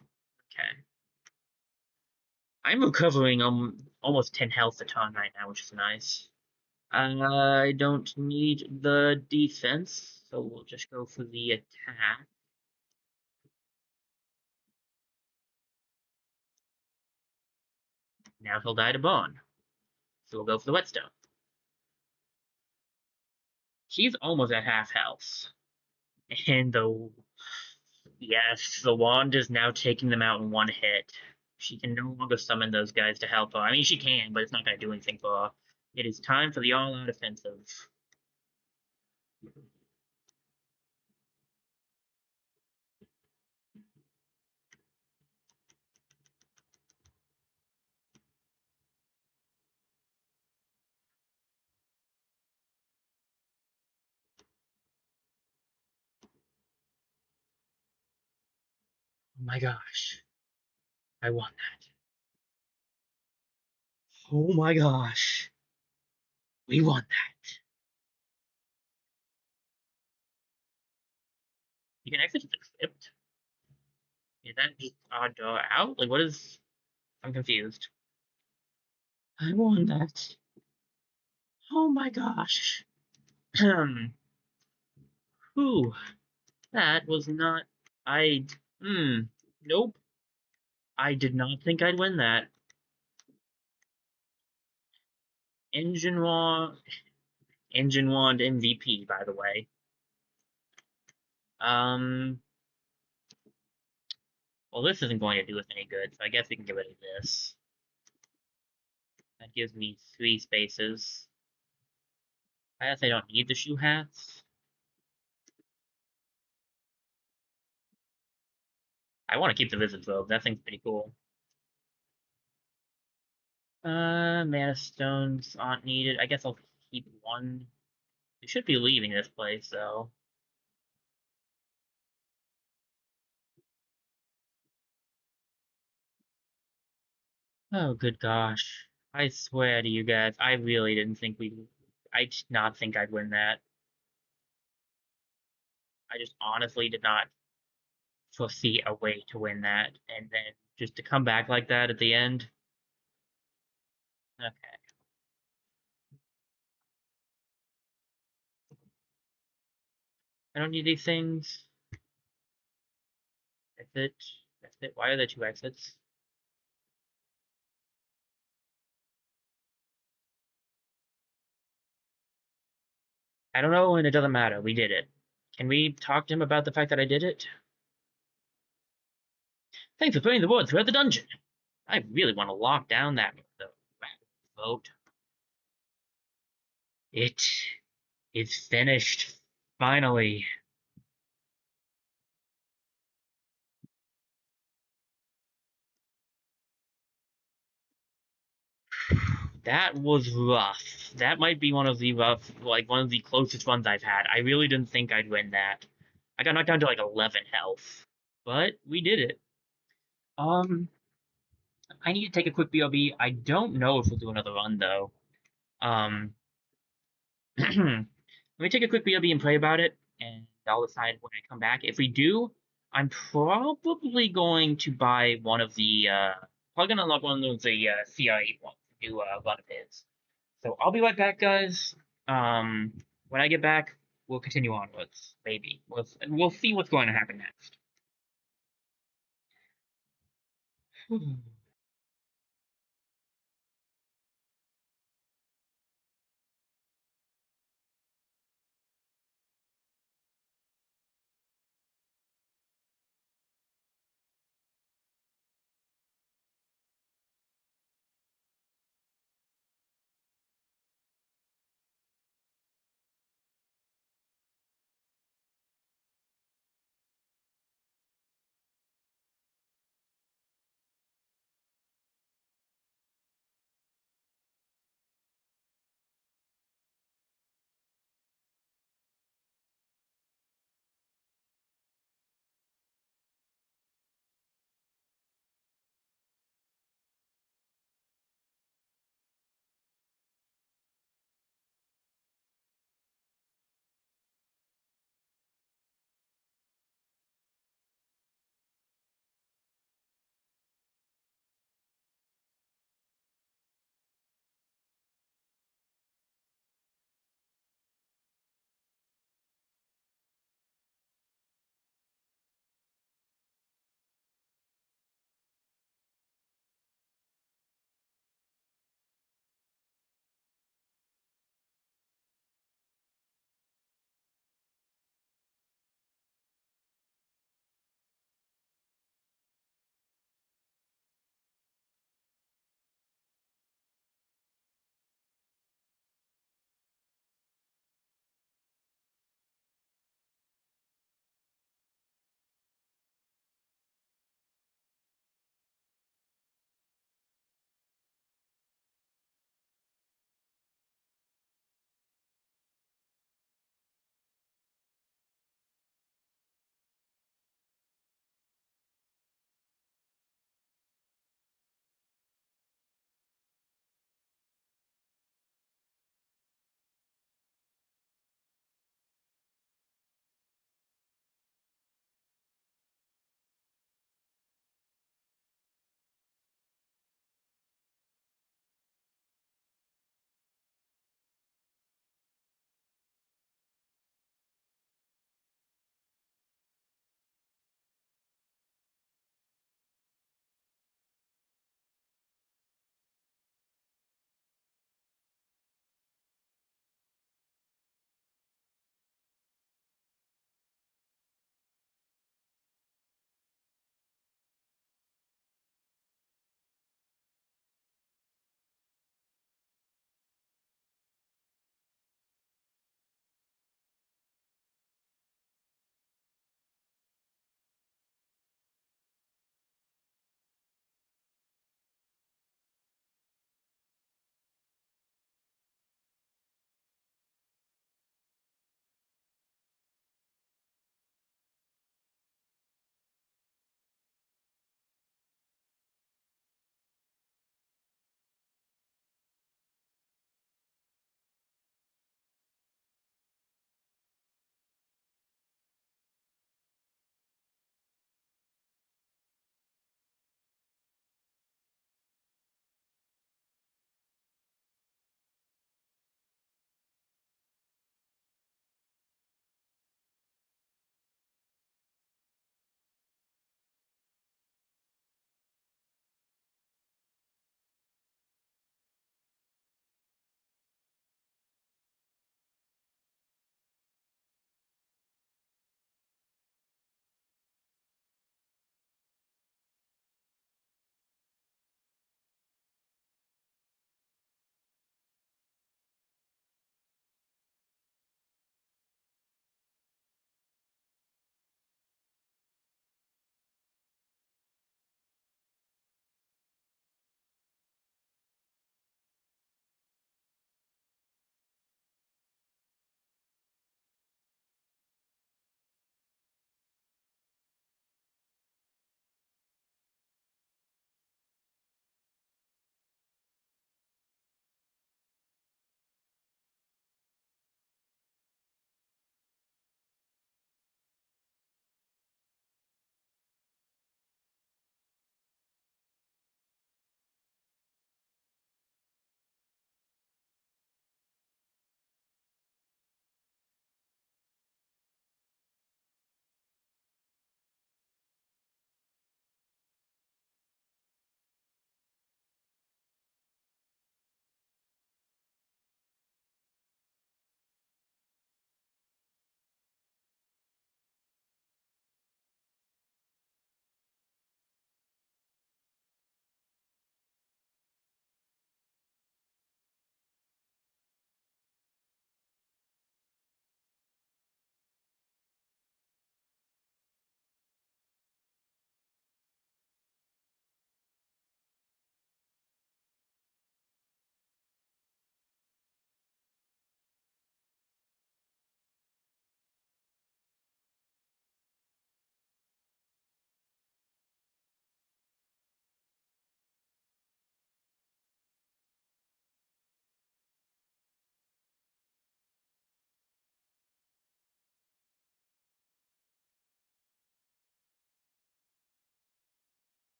Okay. I'm recovering almost 10 health a ton right now, which is nice. I don't need the defense, so we'll just go for the attack. Now he'll die to bone. So we'll go for the whetstone. He's almost at half health. And yes, the wand is now taking them out in one hit. She can no longer summon those guys to help her. I mean, she can, but it's not going to do anything for her. It is time for the all-out offensive. Oh my gosh. I won that. Oh my gosh. We won that. You can exit the script? Is that just odd door out? Like, what is... I'm confused. I won that. Oh my gosh. Whew. That was not... I... Nope. I did not think I'd win that. Engine Wand... Engine Wand MVP, by the way. Well, this isn't going to do us any good, so I guess we can get rid of this. That gives me 3 spaces. I guess I don't need the shoe hats. I want to keep the Wizard's Robe. That thing's pretty cool. Mana Stones aren't needed. I guess I'll keep 1. We should be leaving this place, though. Oh, good gosh. I swear to you guys, I really didn't think we'd... I did not think I'd win that. I just honestly did not foresee a way to win that. And then just to come back like that at the end. Okay. I don't need these things. Exit. Exit. Why are there 2 exits? I don't know, and it doesn't matter. We did it. Can we talk to him about the fact that I did it? Thanks for putting the word throughout the dungeon. I really want to lock down that vote. It is finished. Finally. That was rough. That might be one of the one of the closest ones I've had. I really didn't think I'd win that. I got knocked down to like 11 health. But we did it. I need to take a quick BOB. I don't know if we'll do another run, though. Let me take a quick BOB and pray about it, and I'll decide when I come back. If we do, I'm probably going to buy one of the, probably going to unlock one of the CR8 ones to do a run of his. So I'll be right back, guys. When I get back, we'll continue onwards, maybe. We'll see what's going to happen next.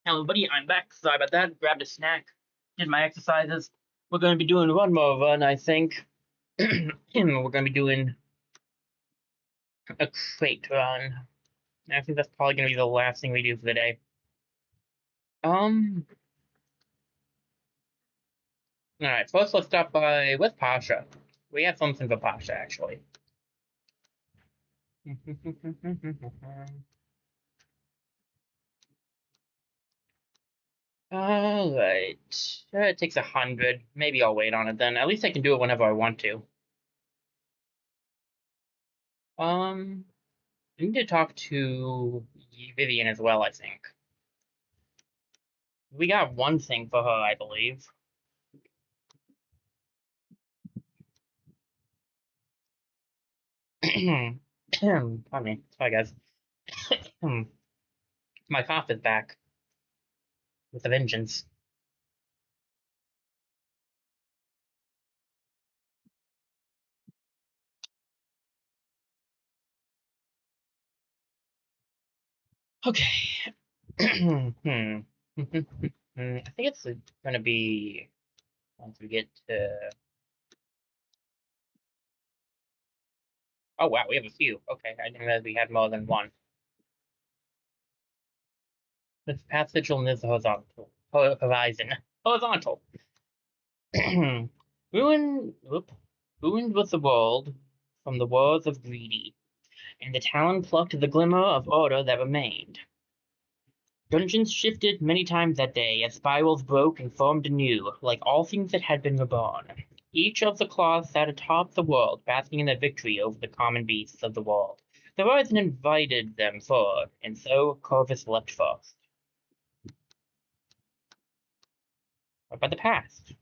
Hello, buddy. I'm back. Sorry about that. Grabbed a snack, did my exercises. We're going to be doing one more run, I think. We're going to be doing a crate run. I think that's probably going to be the last thing we do for the day. Um. All right. First, let's start by with Pasha. We have something for Pasha, actually. All right. It takes 100. Maybe I'll wait on it then. At least I can do it whenever I want to. Um. I need to talk to Vivian as well, I think. We got one thing for her, I believe. Pardon me. Sorry, guys. My cough is back with a vengeance. Okay. I think it's gonna be once we get to. Oh wow, we have a few. Okay, I didn't realize we had more than one. This passage on this horizontal horizon. Horizontal. Ruined was the world from the wars of greedy, and the Talon plucked the glimmer of order that remained. Dungeons shifted many times that day as spirals broke and formed anew, like all things that had been reborn. Each of the claws sat atop the world, basking in their victory over the common beasts of the world. The horizon invited them forward, and so Corvus leapt first. What about the past?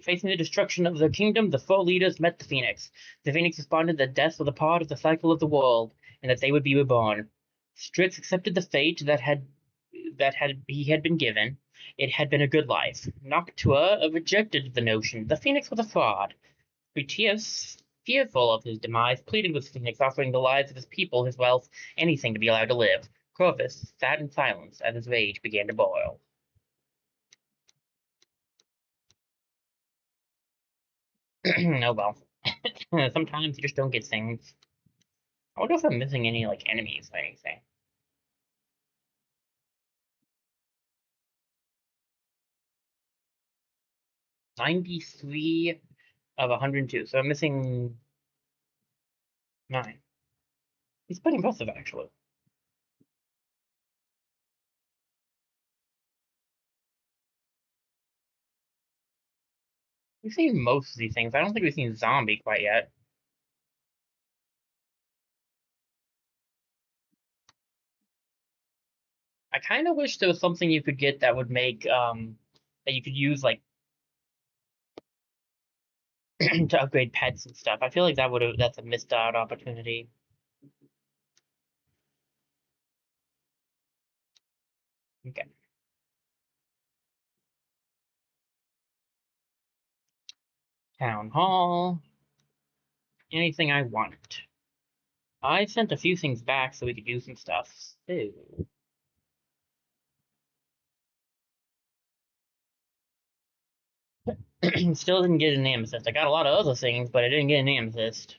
Facing the destruction of their kingdom, the four leaders met the Phoenix. The Phoenix responded that death was a part of the cycle of the world, and that they would be reborn. Strix accepted the fate that he had been given. It had been a good life. Noctua rejected the notion. The Phoenix was a fraud. Critias, fearful of his demise, pleaded with Phoenix, offering the lives of his people, his wealth, anything to be allowed to live. Corvus sat in silence as his rage began to boil. Oh well. Sometimes you just don't get things. I wonder if I'm missing any like enemies or anything. 93 of 102, so I'm missing 9. He's pretty impressive, actually. We've seen most of these things. I don't think we've seen zombie quite yet. I kind of wish there was something you could get that would make that you could use like to upgrade pets and stuff. I feel like that's a missed out opportunity. Okay. Town hall. Anything I want. I sent a few things back so we could do some stuff. So, still didn't get an amethyst. I got a lot of other things, but I didn't get an amethyst.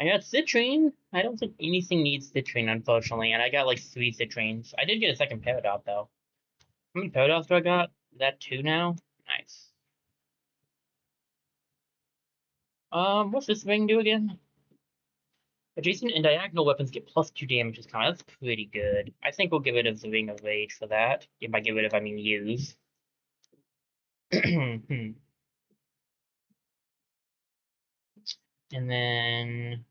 I got citrine. I don't think anything needs citrine, unfortunately, and I got like 3 citrines. I did get a second Peridot, though. How many Peridots do I got? Is that 2 now? Nice. What's this ring do again? Adjacent and diagonal weapons get +2 damage this time. That's pretty good. I think we'll give it a Ring of Rage for that. By give it, I mean use. And then,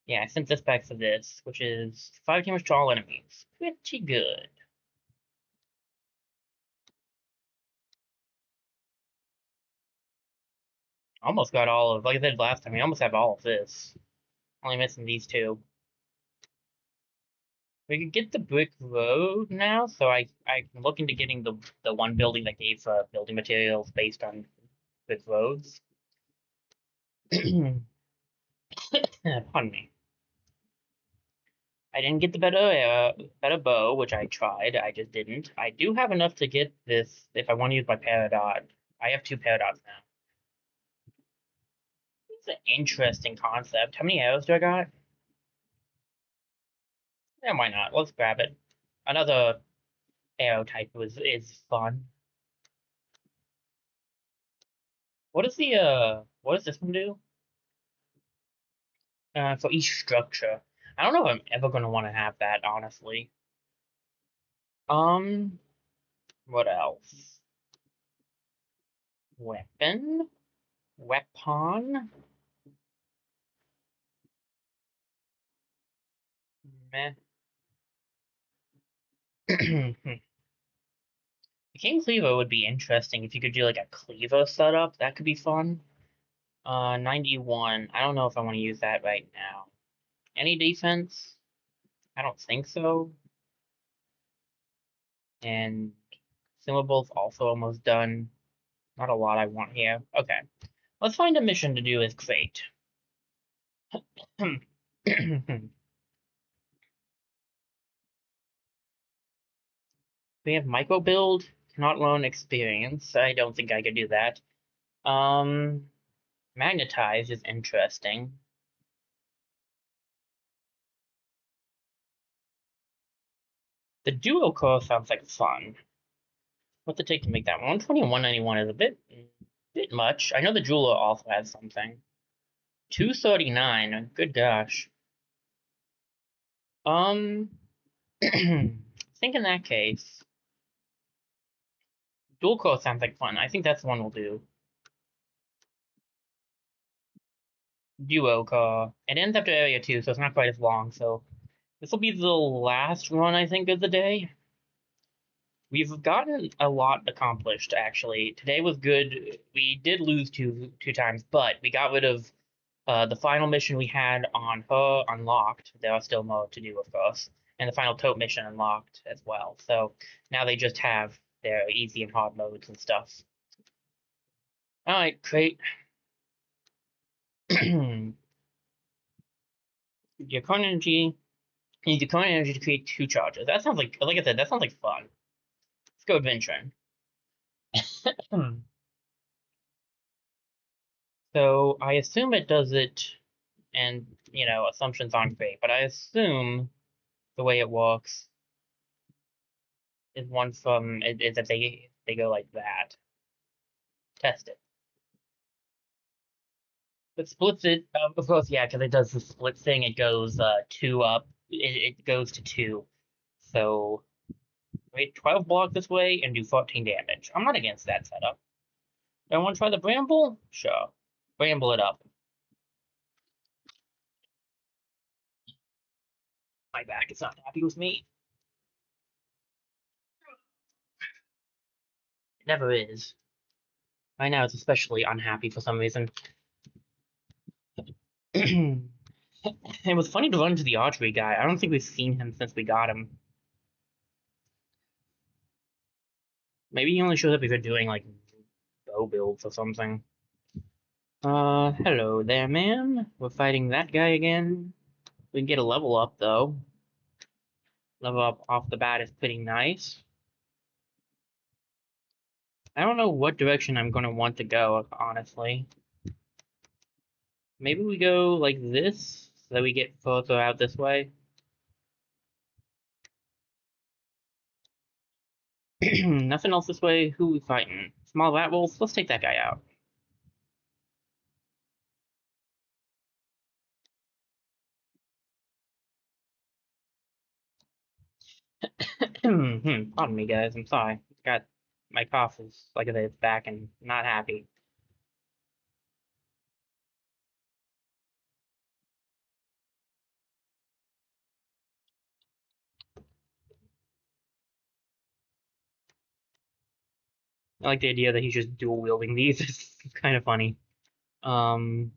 yeah, I sent this back for this, which is 5 damage to all enemies. Pretty good. Almost got all of, like I said last time, we almost have all of this. Only missing these 2. We could get the brick road now, so I'm looking to getting the one building that gave building materials based on brick roads. Pardon me. I didn't get the better bow, which I tried. I just didn't. I do have enough to get this if I want to use my Peridot. I have two Peridots now. It's an interesting concept. How many arrows do I got? Yeah, why not? Let's grab it. Another arrow type is fun. What does this one do? For each structure. I don't know if I'm ever gonna want to have that, honestly. Um, what else? Weapon? Weapon? Meh. The King Cleaver would be interesting if you could do like a Cleaver setup. That could be fun. 91. I don't know if I want to use that right now. Any defense? I don't think so. And Consumables also almost done. Not a lot I want here. Okay. Let's find a mission to do with Crate. We have micro build, cannot loan experience. I don't think I could do that. Magnetize is interesting. The duo core sounds like fun. What's it take to make that? 120 and 191 is a bit much. I know the jeweler also has something. 239. Good gosh. I think in that case, dual core sounds like fun. I think that's the one we'll do. Duo core. It ends after area 2, so it's not quite as long. So this will be the last run, I think, of the day. We've gotten a lot accomplished, actually. Today was good. We did lose two times, but we got rid of the final mission we had on her unlocked. There are still more to do, of course, and the final tote mission unlocked as well. So now they just have their easy and hard modes and stuff. All right, great. Your current energy. You need your current energy to create 2 charges. That sounds like I said, that sounds like fun. Let's go adventuring. So I assume it does it, and assumptions aren't great, but I assume the way it works is is that they go like that. Test it. It splits it, of course, yeah, because it does the split thing. It goes 2 up. It goes to 2. So wait, 12 block this way and do 14 damage. I'm not against that setup. Do I want to try the bramble? Sure. Bramble it up. My back is not happy with me. It never is. Right now it's especially unhappy for some reason. It was funny to run into the archery guy. I don't think we've seen him since we got him. Maybe he only shows up if you're doing like bow builds or something. Hello there, man. We're fighting that guy again. We can get a level up though. Level up off the bat is pretty nice. I don't know what direction I'm gonna want to go, honestly. Maybe we go like this, so that we get further out this way. Nothing else this way. Who we fighting? Small rat wolf? Let's take that guy out. Pardon me, guys. I'm sorry. Got my cough is like I said, it's back and not happy. I like the idea that he's just dual wielding these. It's kind of funny. And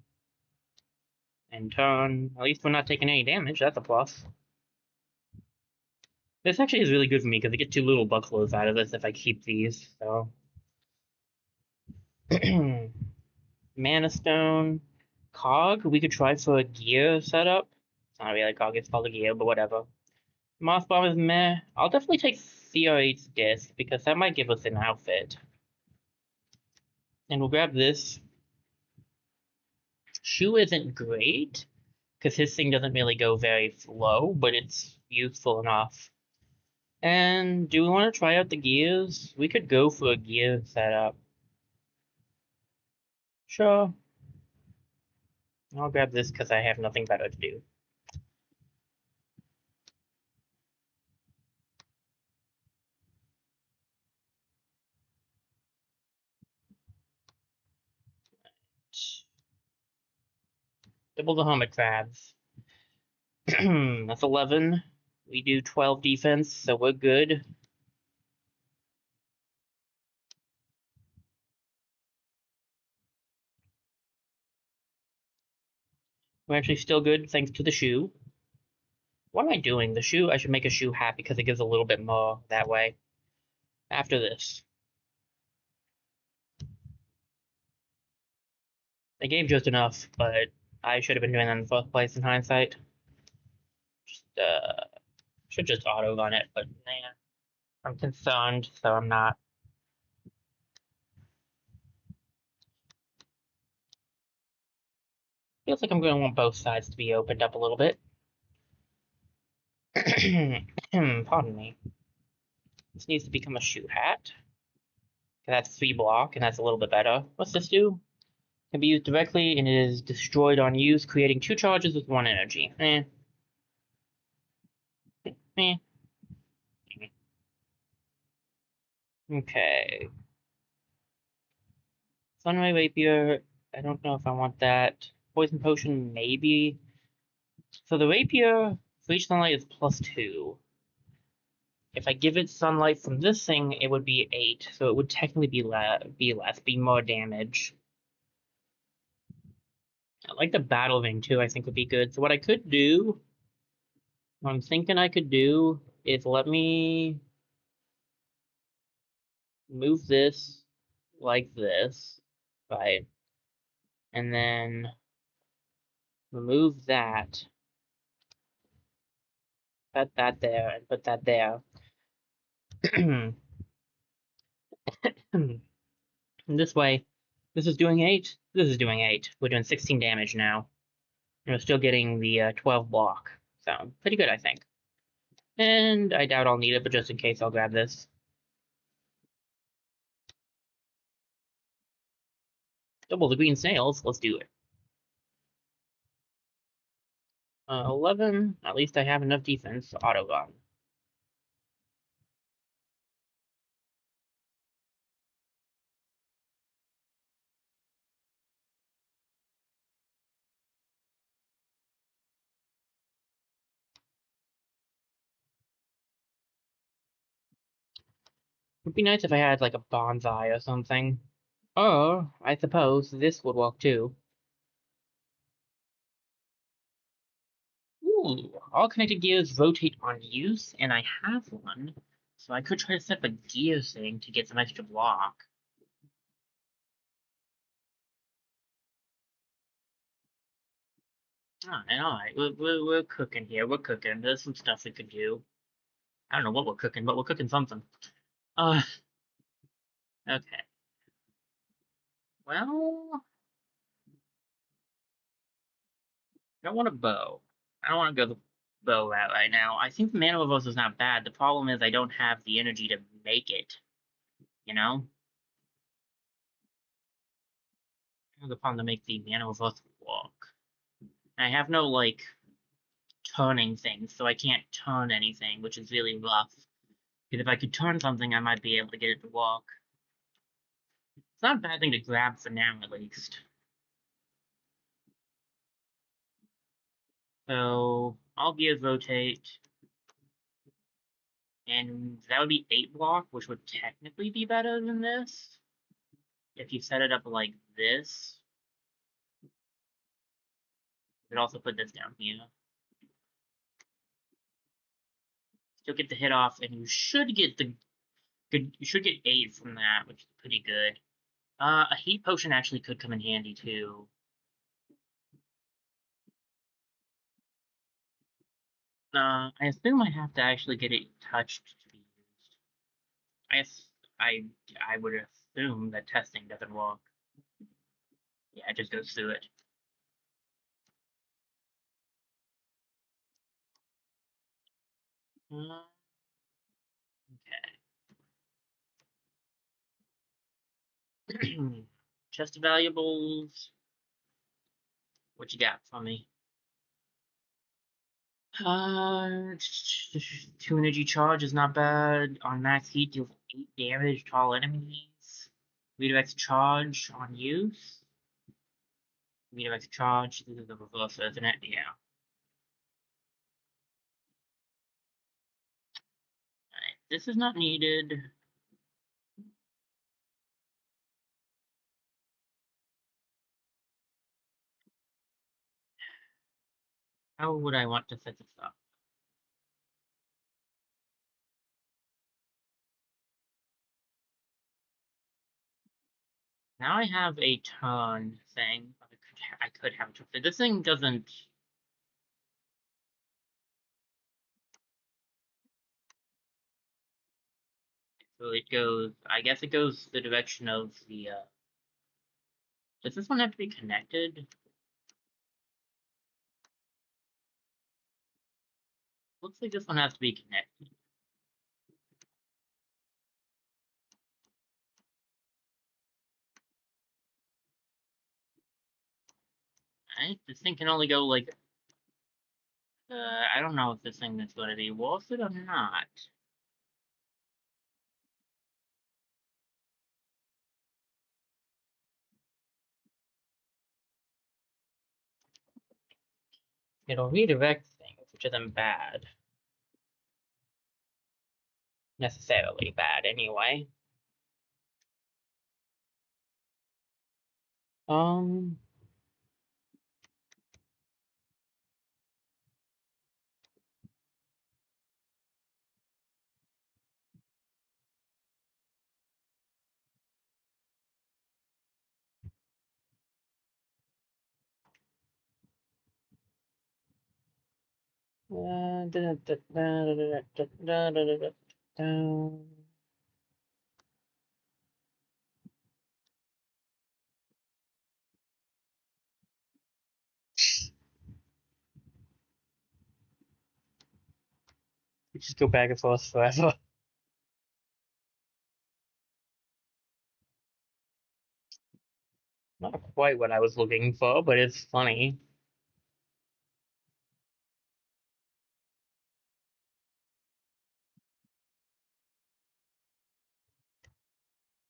turn. At least we're not taking any damage. That's a plus. This actually is really good for me because I get 2 little buckloads out of this if I keep these. So, Mana Stone, Cog. We could try for a gear setup. It's not really a cog; it's called a gear, but whatever. Moth Bomb is meh. I'll definitely take CR8's disc because that might give us an outfit. And we'll grab this. Shoe isn't great because his thing doesn't really go very low, but it's useful enough. And do we want to try out the gears? We could go for a gear setup. Sure. I'll grab this because I have nothing better to do. Double the helmet crabs. That's 11. We do 12 defense, so we're good. We're actually still good thanks to the shoe. What am I doing? The shoe? I should make a shoe hat because it gives a little bit more that way. After this. I gave just enough, but I should have been doing that in the first place in hindsight. Just, should just auto run it, but nah. I'm concerned, so I'm not. Feels like I'm going to want both sides to be opened up a little bit. Pardon me. This needs to become a shoe hat. That's 3 block, and that's a little bit better. What's this do? Can be used directly and it is destroyed on use, creating 2 charges with 1 energy. Eh. Eh. Okay. Sunray Rapier, I don't know if I want that. Poison Potion, maybe. So the Rapier, for each sunlight is +2. If I give it sunlight from this thing, it would be 8, so it would technically be more damage. I like the Battle Ring too, I think would be good. So what I could do, what I'm thinking I could do, is let me move this like this, right? And then remove that, put that there, and put that there. And this way, this is doing 8, this is doing 8. We're doing 16 damage now. And we're still getting the 12 block. So, pretty good, I think. And I doubt I'll need it, but just in case, I'll grab this. Double the green snails, let's do it. 11, at least I have enough defense to auto run. Would be nice if I had like a bonsai or something. Or, I suppose, this would work too. Ooh, all connected gears rotate on use, and I have one. So I could try to set up a gear thing to get some extra block. Alright. We're cooking here. We're cooking. There's some stuff we could do. I don't know what we're cooking, but we're cooking something. Uh, okay. Well, I don't want a bow. I don't want to go the bow route right now. I think the mana reverse is not bad. The problem is I don't have the energy to make it. You know? I have the problem to make the mana reverse work. And I have no, like, turning things, so I can't turn anything, which is really rough. Because if I could turn something, I might be able to get it to walk. It's not a bad thing to grab for now, at least. So, all gears rotate. And that would be 8 block, which would technically be better than this. If you set it up like this. You could also put this down here. You'll get the hit off, and you should get the good. You should get 8 from that, which is pretty good. A heat potion actually could come in handy too. I assume I have to actually get it touched to be used. I I would assume that testing doesn't work. Yeah, it just goes through it. Uh, okay. Chest of valuables. What you got for me? Two energy charge is not bad. On max heat, deals 8 damage to all enemies. Speed of X charge on use. Speed of X charge. This is the reverse, isn't it? Yeah. Alright, this is not needed. How would I want to set this up? Now I have a turn thing. I could have a turn. This thing doesn't. So it goes. I guess it goes the direction of the. Does this one have to be connected? Looks like this one has to be connected. Right? This thing can only go like. I don't know if this thing is going to be worth it or not. It'll redirect things, which isn't bad. Necessarily bad, anyway. Um. We just go back and forth forever. Not quite what I was looking for, but it's funny.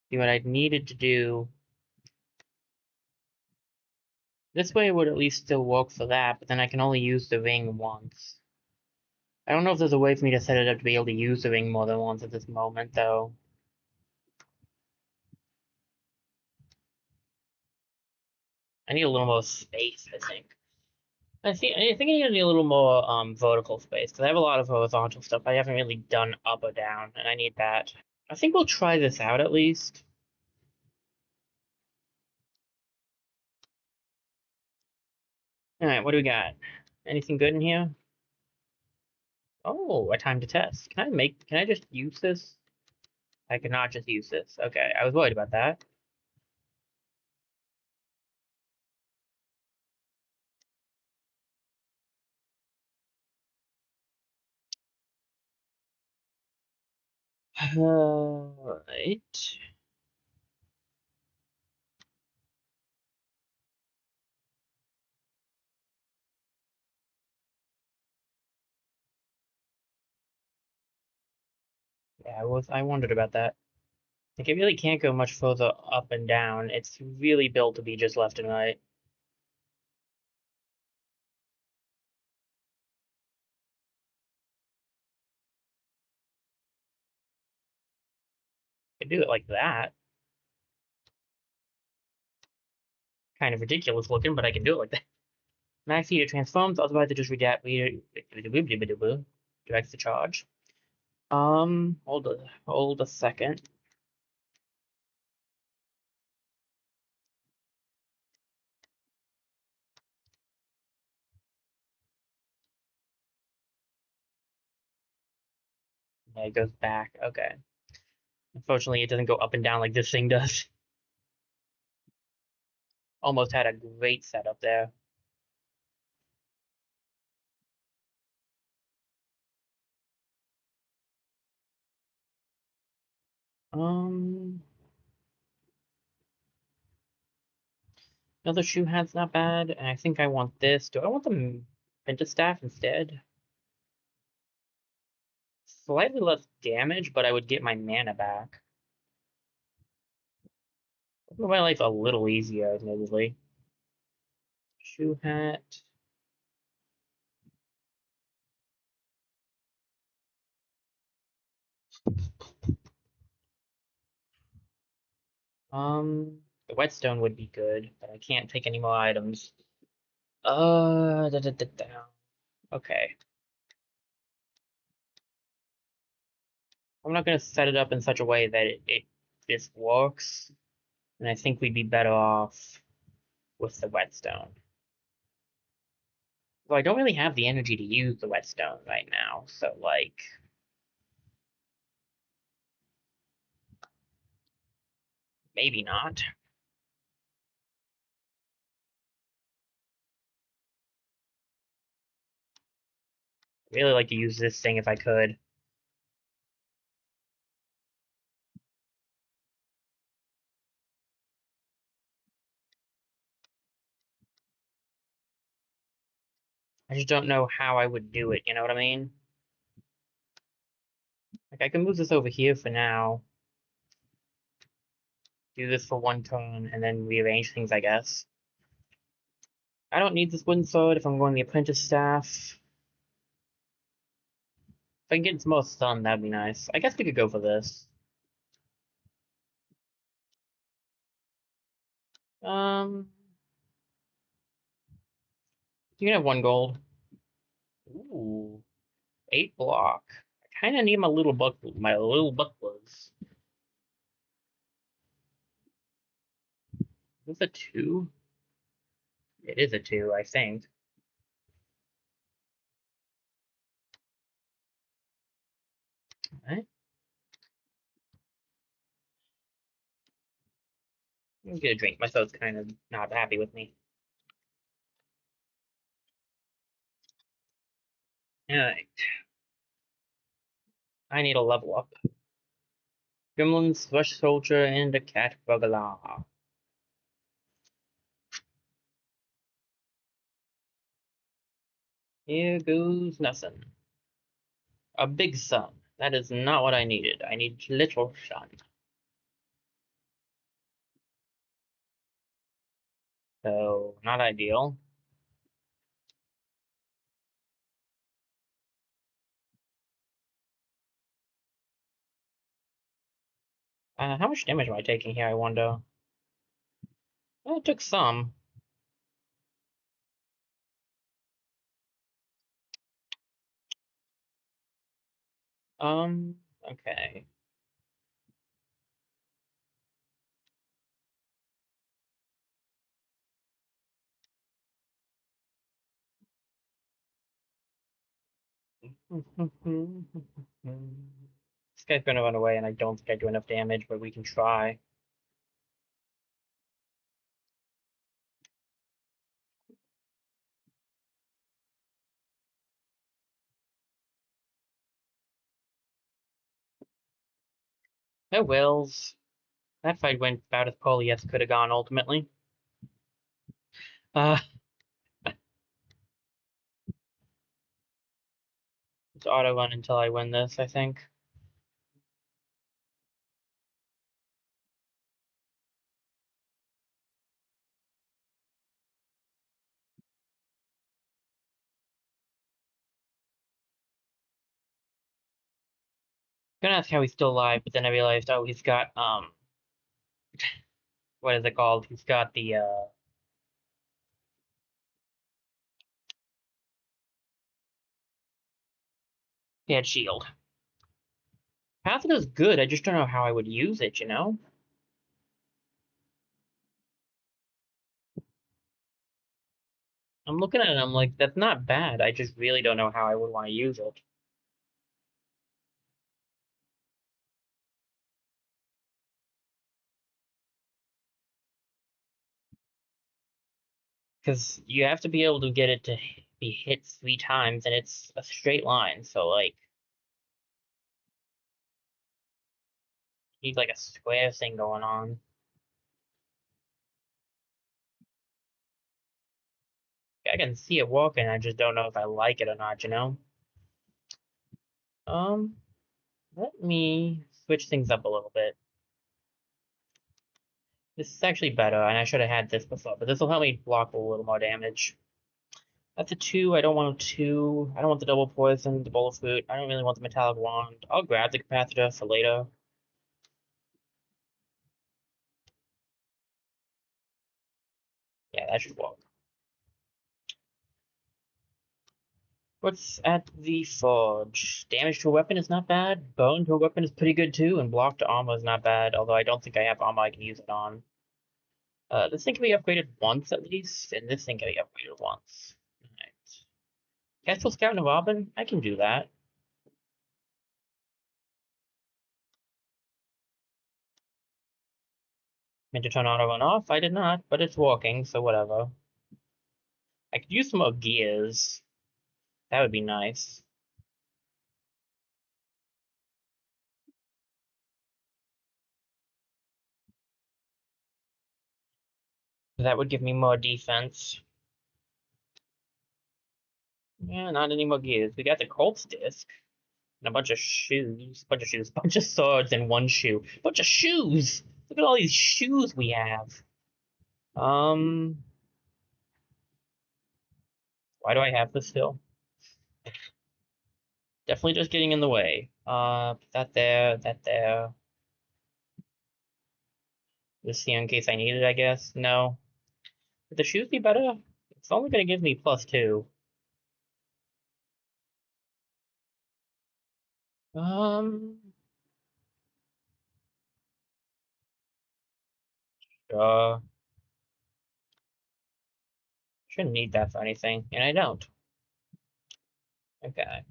See what I needed to do. This way would at least still work for that, but then I can only use the ring once. I don't know if there's a way for me to set it up to be able to use the ring more than once at this moment, though. I need a little more space, I think. I think I need a little more vertical space, because I have a lot of horizontal stuff I haven't really done up or down, and I need that. I think we'll try this out at least. Alright, what do we got? Anything good in here? Oh, a time to test. Can I just use this? I cannot just use this. Okay, I was worried about that. Alright. Yeah, I wondered about that. Like, it really can't go much further up and down. It's really built to be just left and right. I could do it like that. Kind of ridiculous looking, but I can do it like that. Max heater transforms, otherwise it just directs the charge. Hold a second. Yeah, it goes back. Okay. Unfortunately, it doesn't go up and down like this thing does. Almost had a great setup there. Um, another shoe hat's not bad, and I think I want this. Do I want the Pentastaff instead? Slightly less damage, but I would get my mana back. Make my life a little easier, admittedly. Shoe hat. The whetstone would be good, but I can't take any more items. Da, da, da, da. Okay. I'm not gonna set it up in such a way that it this works, and I think we'd be better off with the whetstone. Well, I don't really have the energy to use the whetstone right now, so like maybe not. I'd really like to use this thing if I could. I just don't know how I would do it, you know what I mean? Like I can move this over here for now, do this for one turn, and then rearrange things, I guess. I don't need this wooden sword if I'm going the apprentice staff. If I can get some more stun, that'd be nice. I guess we could go for this. Um, you can have one gold. Ooh, 8 block. I kind of need my little bucklers. Is this a 2? It is a 2, I think. Alright. I'm gonna get a drink. My throat's kind of not happy with me. Alright. I need a level up. Gremlins, Thrush Soldier, and a Cat Bugala. Here goes nothing. A big sun. That is not what I needed. I need little sun. So, not ideal. How much damage am I taking here, I wonder? I took some. Okay. This guy's gonna run away, and I don't think I do enough damage, but we can try. No wills. That fight went about as poorly as it could have gone, ultimately. Uh, it's auto run until I win this, I think. Gonna ask how he's still alive, but then I realized, oh, he's got, what is it called? He's got the, he had shield. Capacitor's good, I just don't know how I would use it, you know? I'm looking at it, I'm like, that's not bad. I just really don't know how I would want to use it. Because you have to be able to get it to be hit 3 times, and it's a straight line, so, like, you need, like, a square thing going on. I can see it walking, I just don't know if I like it or not, you know? Um, Let me switch things up a little bit. This is actually better, and I should have had this before, but this will help me block a little more damage. That's a 2. I don't want a 2. I don't want the double poison, the bowl of fruit. I don't really want the metallic wand. I'll grab the capacitor for later. Yeah, that should work. What's at the forge? Damage to a weapon is not bad. Bone to a weapon is pretty good too, and block to armor is not bad, although I don't think I have armor I can use it on. This thing can be upgraded once at least, and this thing can be upgraded once. Alright. Castle Scout and Robin? I can do that. Meant to turn auto on off? I did not, but it's working, so whatever. I could use some more gears. That would be nice. That would give me more defense. Yeah, not any more gears. We got the Colt's disc and a bunch of shoes. Bunch of swords and one shoe. Bunch of shoes! Look at all these shoes we have. Um, why do I have this still? Definitely just getting in the way. Put that there, that there. This here in case I need it, I guess. No. Would the shoes be better? It's only gonna give me +2. Um, uh, shouldn't need that for anything, and I don't. Okay.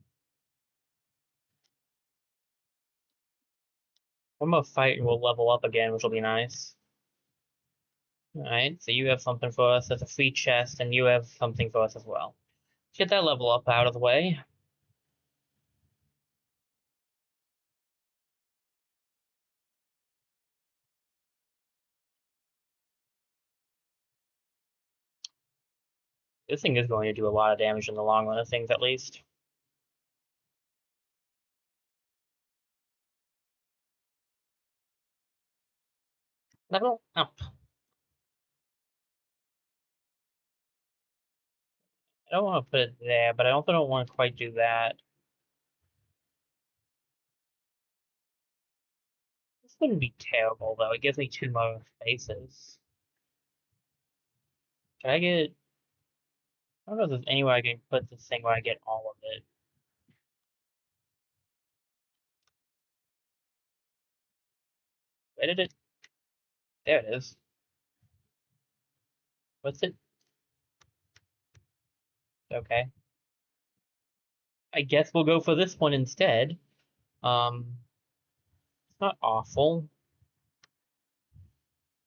One more fight and we'll level up again, which will be nice. Alright, so you have something for us as a free chest, and you have something for us as well. Let's get that level up out of the way. This thing is going to do a lot of damage in the long run of things, at least. Level up. I don't want to put it there, but I also don't want to quite do that. This wouldn't be terrible, though. It gives me 2 more faces. Can I get... I don't know if there's anywhere I can put this thing where I get all of it. Where did it... There it is. What's it? Okay. I guess we'll go for this one instead. It's not awful.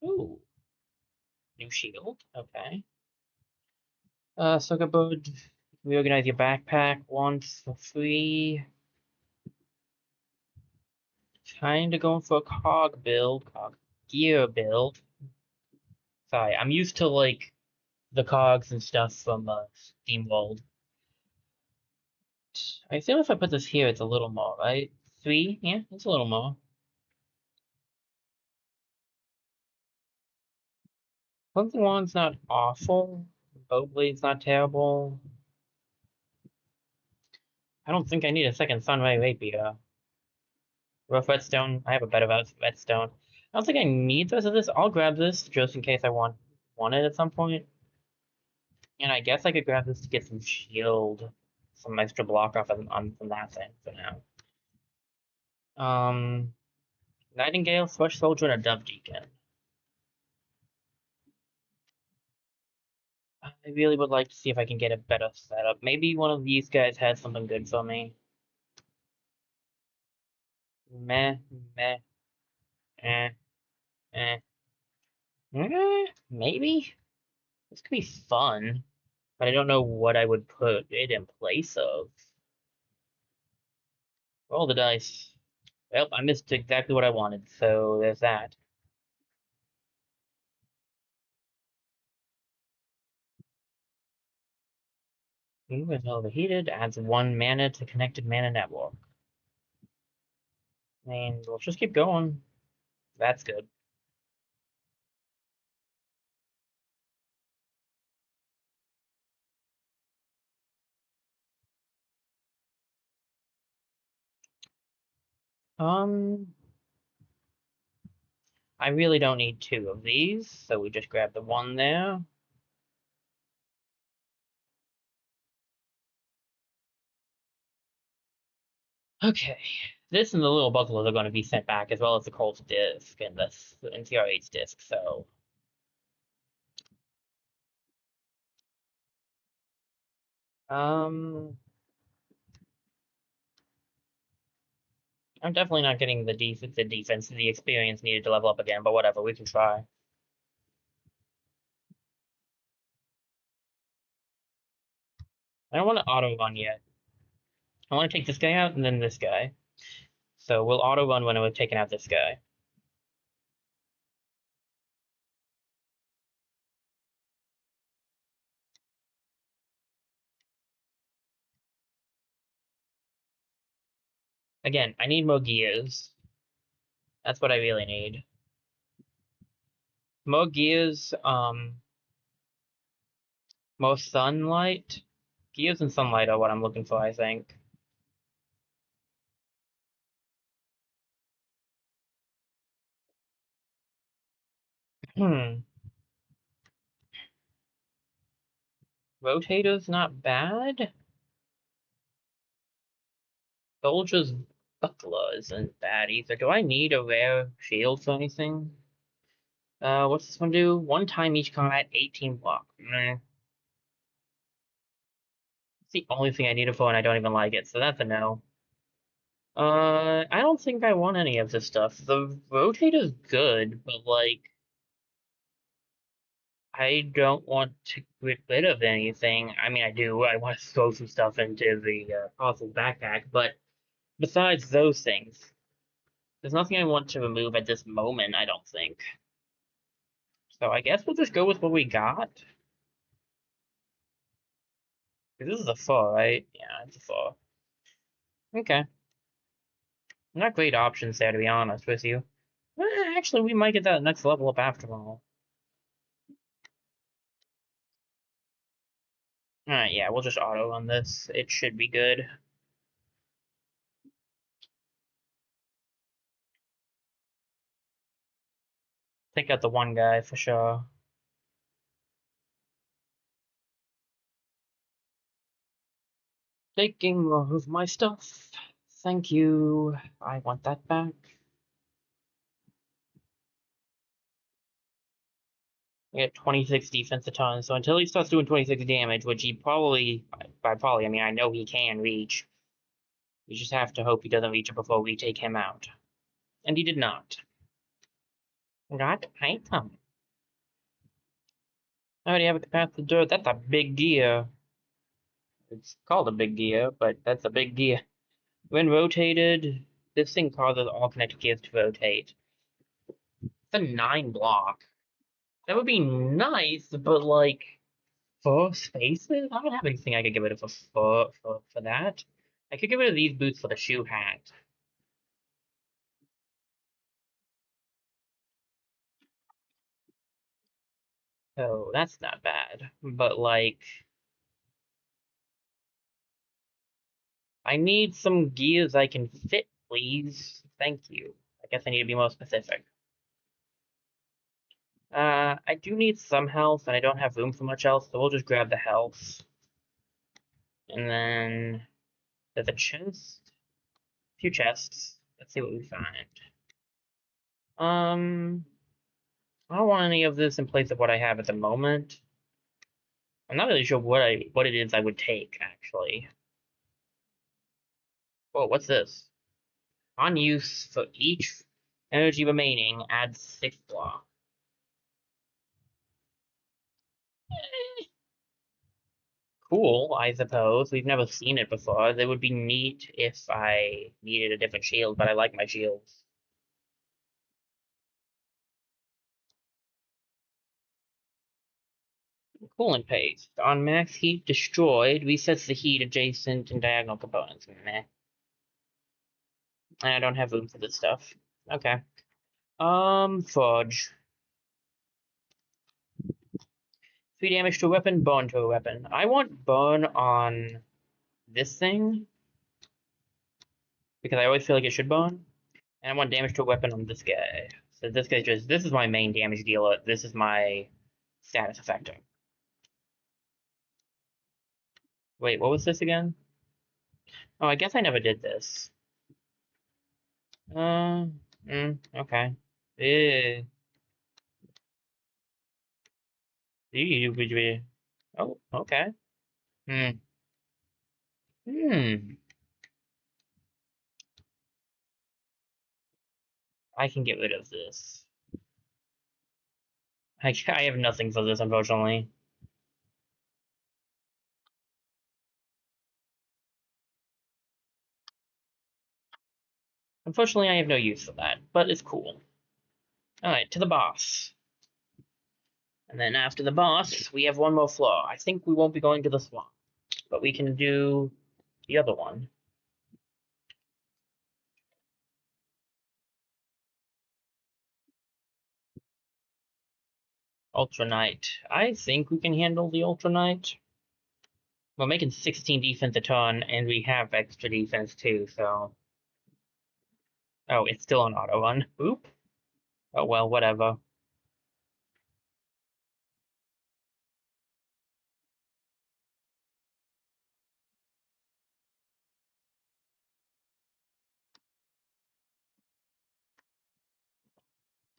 Ooh, new shield. Okay. Sokabud, reorganize your backpack once for free. Kinda going for a cog gear build. Sorry, I'm used to like the cogs and stuff from Steam World. I assume if I put this here, it's a little more, right? 3? Yeah, it's a little more. Cleansing Wand's not awful. Bowblade's not terrible. I don't think I need a second Sunray Rapier. Rough Whetstone. I have a better Whetstone. I don't think I need the rest of this. I'll grab this just in case I want it at some point. And I guess I could grab this to get some shield, some extra block off from that thing for now. Nightingale, Thrush Soldier, and a Dove Deacon. I really would like to see if I can get a better setup. Maybe one of these guys has something good for me. Meh, meh, eh, eh. Maybe? This could be fun, but I don't know what I would put it in place of. Roll the dice. Well, I missed exactly what I wanted, so there's that. Ooh, it's overheated. Adds 1 mana to connected mana network. I mean, let's just keep going. That's good. Um, I really don't need 2 of these, so we just grab the 1 there. Okay, this and the little buckles are going to be sent back, as well as the Colt's disc and the NCR8's disc, so... I'm definitely not getting the the experience needed to level up again, but whatever, we can try. I don't want to auto run yet. I want to take this guy out and then this guy. So we'll auto run when we're taking out this guy. Again, I need more gears. That's what I really need. More gears, more sunlight. Gears and sunlight are what I'm looking for, I think. Hmm. Rotator's not bad. Soldier's buckler isn't bad either. Do I need a rare shield or anything? What's this one do? 1 time each combat, 18 block. Meh. It's the only thing I need it for, and I don't even like it, so that's a no. I don't think I want any of this stuff. The rotator's good, but like, I don't want to get rid of anything. I mean, I do. I want to throw some stuff into the Colossal Backpack, but besides those things, there's nothing I want to remove at this moment, I don't think. So I guess we'll just go with what we got. This is a 4, right? Yeah, it's a 4. Okay. Not great options there, to be honest with you. Actually, we might get that next level up after all. Alright, yeah, we'll just auto run this. It should be good. Take out the one guy for sure. Taking more of my stuff. Thank you. I want that back. I get 26 defense a ton, so until he starts doing 26 damage, which he probably, by probably, I mean, I know he can reach. We just have to hope he doesn't reach it before we take him out. And he did not. Got item. I already have a capacitor. That's a big gear. It's called a big gear, but that's a big gear. When rotated, this thing causes all connected gears to rotate. It's a 9 block. That would be nice, but like 4 spaces? I don't have anything I could get rid of for that. I could get rid of these boots for the shoe hat. So that's not bad. But like I need some gears I can fit, please. Thank you. I guess I need to be more specific. I do need some health, and I don't have room for much else, so we'll just grab the health. And then there's a chest, a few chests, Let's see what we find. I don't want any of this in place of what I have at the moment. I'm not really sure what it is I would take, actually. Whoa, what's this? On use for each energy remaining, add 6 block. Cool, I suppose. We've never seen it before. It would be neat if I needed a different shield, but I like my shields. Coolant paste. On max heat destroyed, resets the heat adjacent and diagonal components. Meh. I don't have room for this stuff. Okay. Fudge. 3 damage to a weapon, burn to a weapon. I want burn on this thing, because I always feel like it should burn. And I want damage to a weapon on this guy. So this guy this is my main damage dealer. This is my status effector. Wait, what was this again? Oh, I guess I never did this. Okay. Eh. Oh, okay. Hmm. Hmm. I can get rid of this. I have nothing for this, unfortunately. Unfortunately, I have no use for that, but it's cool. Alright, to the boss. And then after the boss, we have one more floor. I think we won't be going to the swamp, but we can do the other one. Ultra Knight. I think we can handle the Ultra Knight. We're making 16 defense a ton, and we have extra defense too, so. Oh, it's still on auto run. Oop. Oh well, whatever.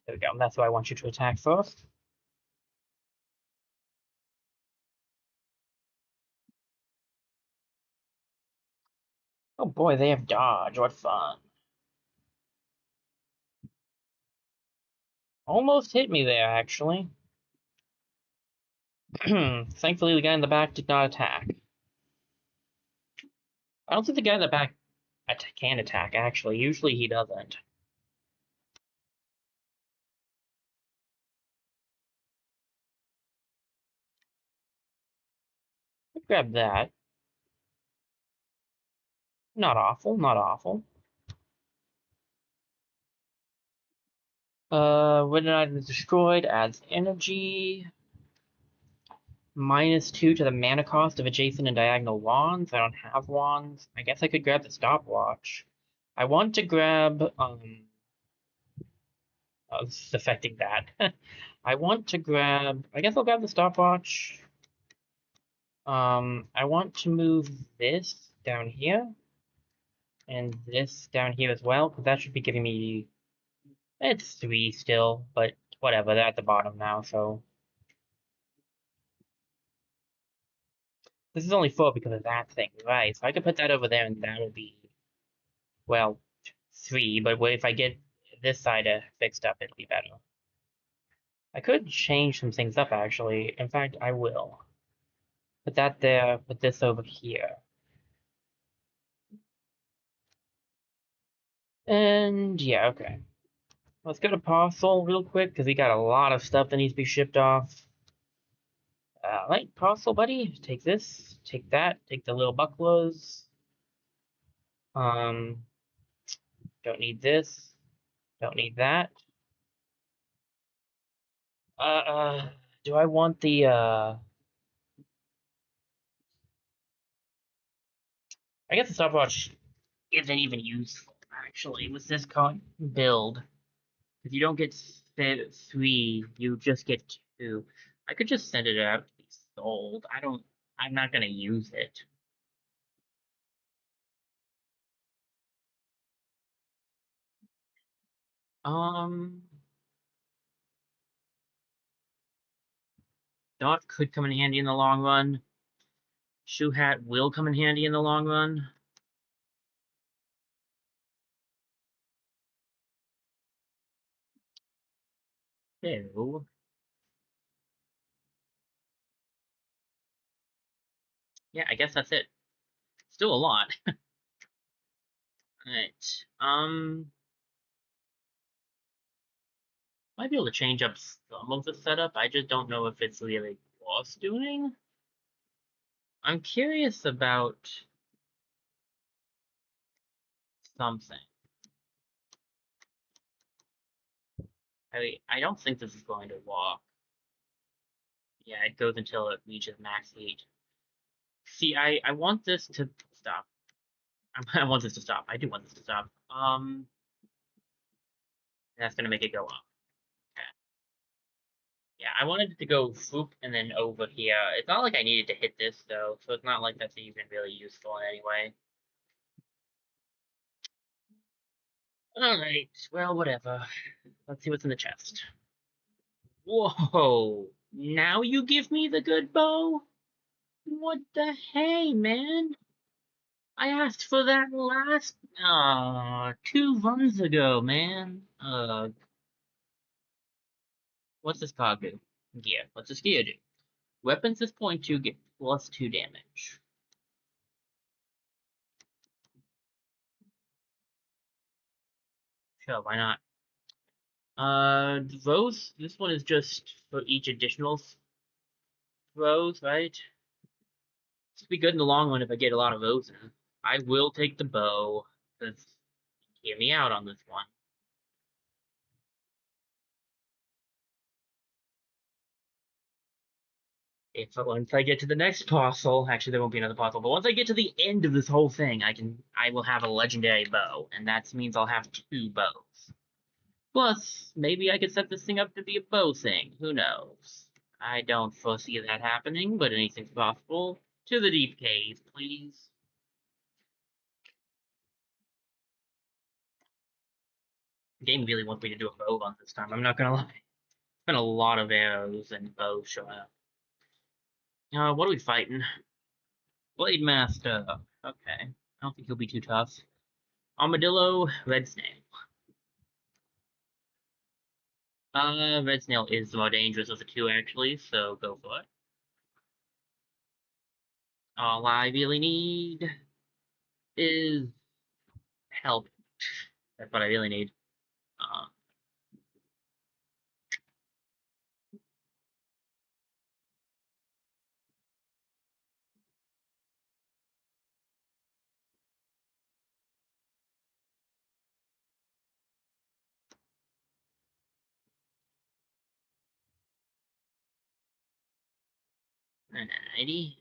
There we go. That's why I want you to attack first. Oh boy, they have dodge. What fun. Almost hit me there, actually. Thankfully, the guy in the back did not attack. I don't think the guy in the back can attack, actually. Usually he doesn't. Grab that. Not awful, not awful. When an item is destroyed, adds energy. -2 to the mana cost of adjacent and diagonal wands. I don't have wands. I guess I could grab the stopwatch. I want to grab, oh, this is affecting that. I want to grab, I guess I'll grab the stopwatch. I want to move this down here. And this down here as well, because that should be giving me, it's 3 still, but whatever, they're at the bottom now, so. This is only 4 because of that thing, right? So I could put that over there and that'll be, well, 3, but what if I get this side fixed up, it'll be better. I could change some things up, actually. In fact, I will. Put that there, put this over here. And, yeah, okay. Let's go to parcel real quick, because we got a lot of stuff that needs to be shipped off. Right, parcel, buddy. Take this, take that, take the little bucklos. Um, don't need this, don't need that. Do I want the, I guess the stopwatch isn't even useful, actually, with this build. If you don't get 3, you just get 2. I could just send it out to be sold. I'm not gonna use it. Dot could come in handy in the long run. Shoe hat will come in handy in the long run. So, yeah, I guess that's it. Still a lot. Alright. Might be able to change up some of the setup. I just don't know if it's really worth doing. I'm curious about something. I don't think this is going to walk. Yeah, it goes until it reaches max heat. See, I want this to stop. I want this to stop. I do want this to stop. That's gonna make it go up. Okay. Yeah, I wanted it to go swoop and then over here. It's not like I needed to hit this though, so it's not like that's even really useful in any way. Alright, well, whatever. Let's see what's in the chest. Whoa! Now you give me the good bow? What the hey, man? I asked for that last 2 runs ago, man. What's this card do? Gear. What's this gear do? Weapons this point 2 get +2 damage. Sure, why not? Throws. This one is just for each additional throws, right? This will be good in the long run if I get a lot of those in. I will take the bow, because hear me out on this one. If once I get to the next parcel, actually there won't be another parcel, but once I get to the end of this whole thing, I will have a legendary bow, and that means I'll have 2 bows. Plus, maybe I could set this thing up to be a bow thing. Who knows? I don't foresee that happening, but anything's possible. To the deep cave, please. The game really wants me to do a bow on this time, I'm not gonna lie. It's been a lot of arrows and bows showing up. What are we fighting? Blade Master. Okay. I don't think he'll be too tough. Armadillo, Red Snail. Red Snail is the more dangerous of the two, actually, so go for it. All I really need is help. That's what I really need. Uh, Alrighty.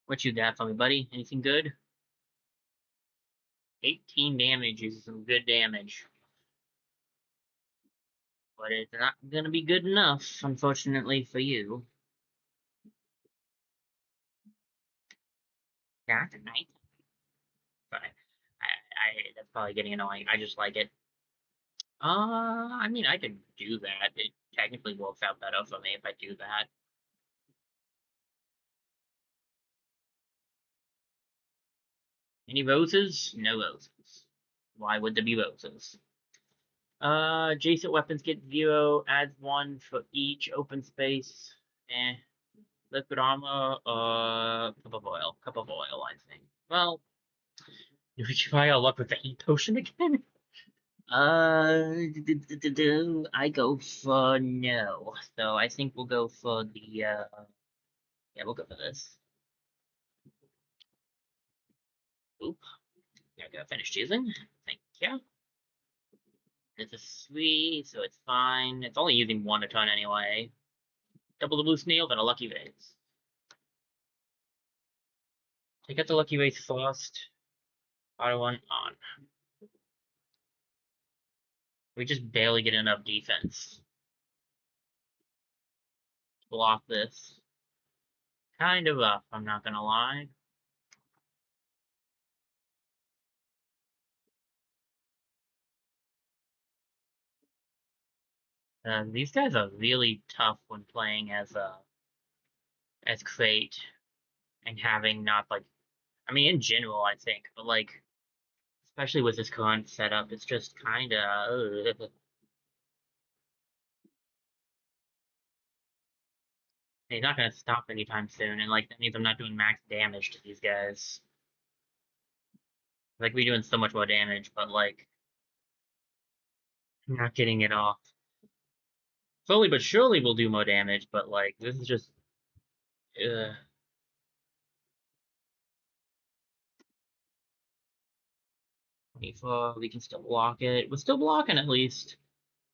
What you got for me, buddy? Anything good? 18 damage is some good damage. But it's not gonna be good enough, unfortunately, for you. Not tonight. But that's probably getting annoying. I just like it. I mean, I could do that. It technically works out better for me if I do that. Any roses? No roses. Why would there be roses? Adjacent weapons get 0, adds 1 for each open space. Eh. Liquid armor, cup of oil. Cup of oil, I think. Well, if we try our luck with the heat potion again? I go for no. So I think we'll go for the, yeah, we'll go for this. Oop. I got finished using. Thank you. It's a 3, so it's fine. It's only using 1 a ton anyway. Double the blue snail, then a lucky vase. Take out the lucky vase first. Auto one on. We just barely get enough defense. Block this. Kind of rough, I'm not gonna lie. These guys are really tough when playing as Crate and having not like I mean in general I think, but like especially with this current setup, it's just kinda he's not gonna stop anytime soon, and like that means I'm not doing max damage to these guys. Like we're doing so much more damage, but like I'm not getting it off. Slowly but surely we'll do more damage, but like this is just uh, we can still block it. We're still blocking at least.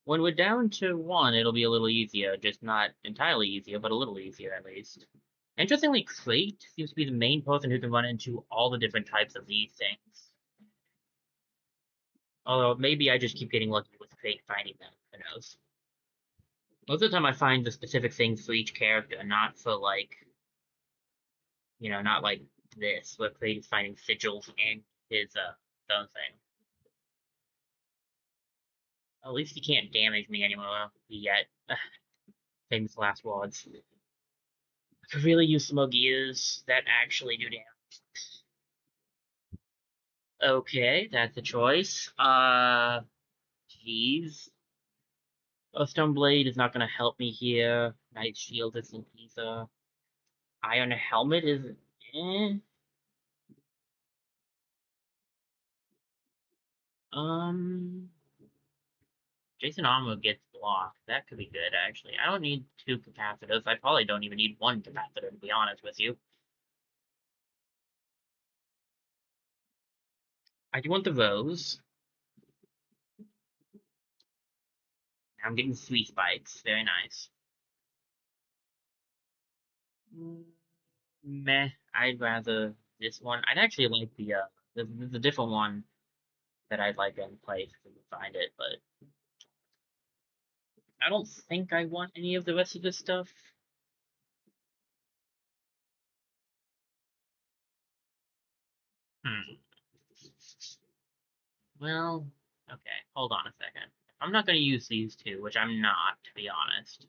When we're down to one, it'll be a little easier. Just not entirely easier, but a little easier at least. Interestingly, Crate seems to be the main person who can run into all the different types of these things. Although maybe I just keep getting lucky with Crate finding them. Who knows? Most of the time I find the specific things for each character, not for like, not like this, where Crate is finding sigils and his own thing. At least he can't damage me anymore yet. Famous last words. I could really use some more gears that actually do damage. Okay, that's a choice. Jeez. A Stone Blade is not gonna help me here. Night Shield isn't either. Iron Helmet is eh. Um Jason Armor gets blocked. That could be good actually. I don't need two capacitors. I probably don't even need one capacitor to be honest with you. I do want the rose. I'm getting three spikes. Very nice. Meh. I'd rather this one. I'd actually like the different one that I'd like in place if we can find it, but I don't think I want any of the rest of this stuff. Hmm. Well, okay. Hold on a second. I'm not going to use these two, which I'm not, to be honest.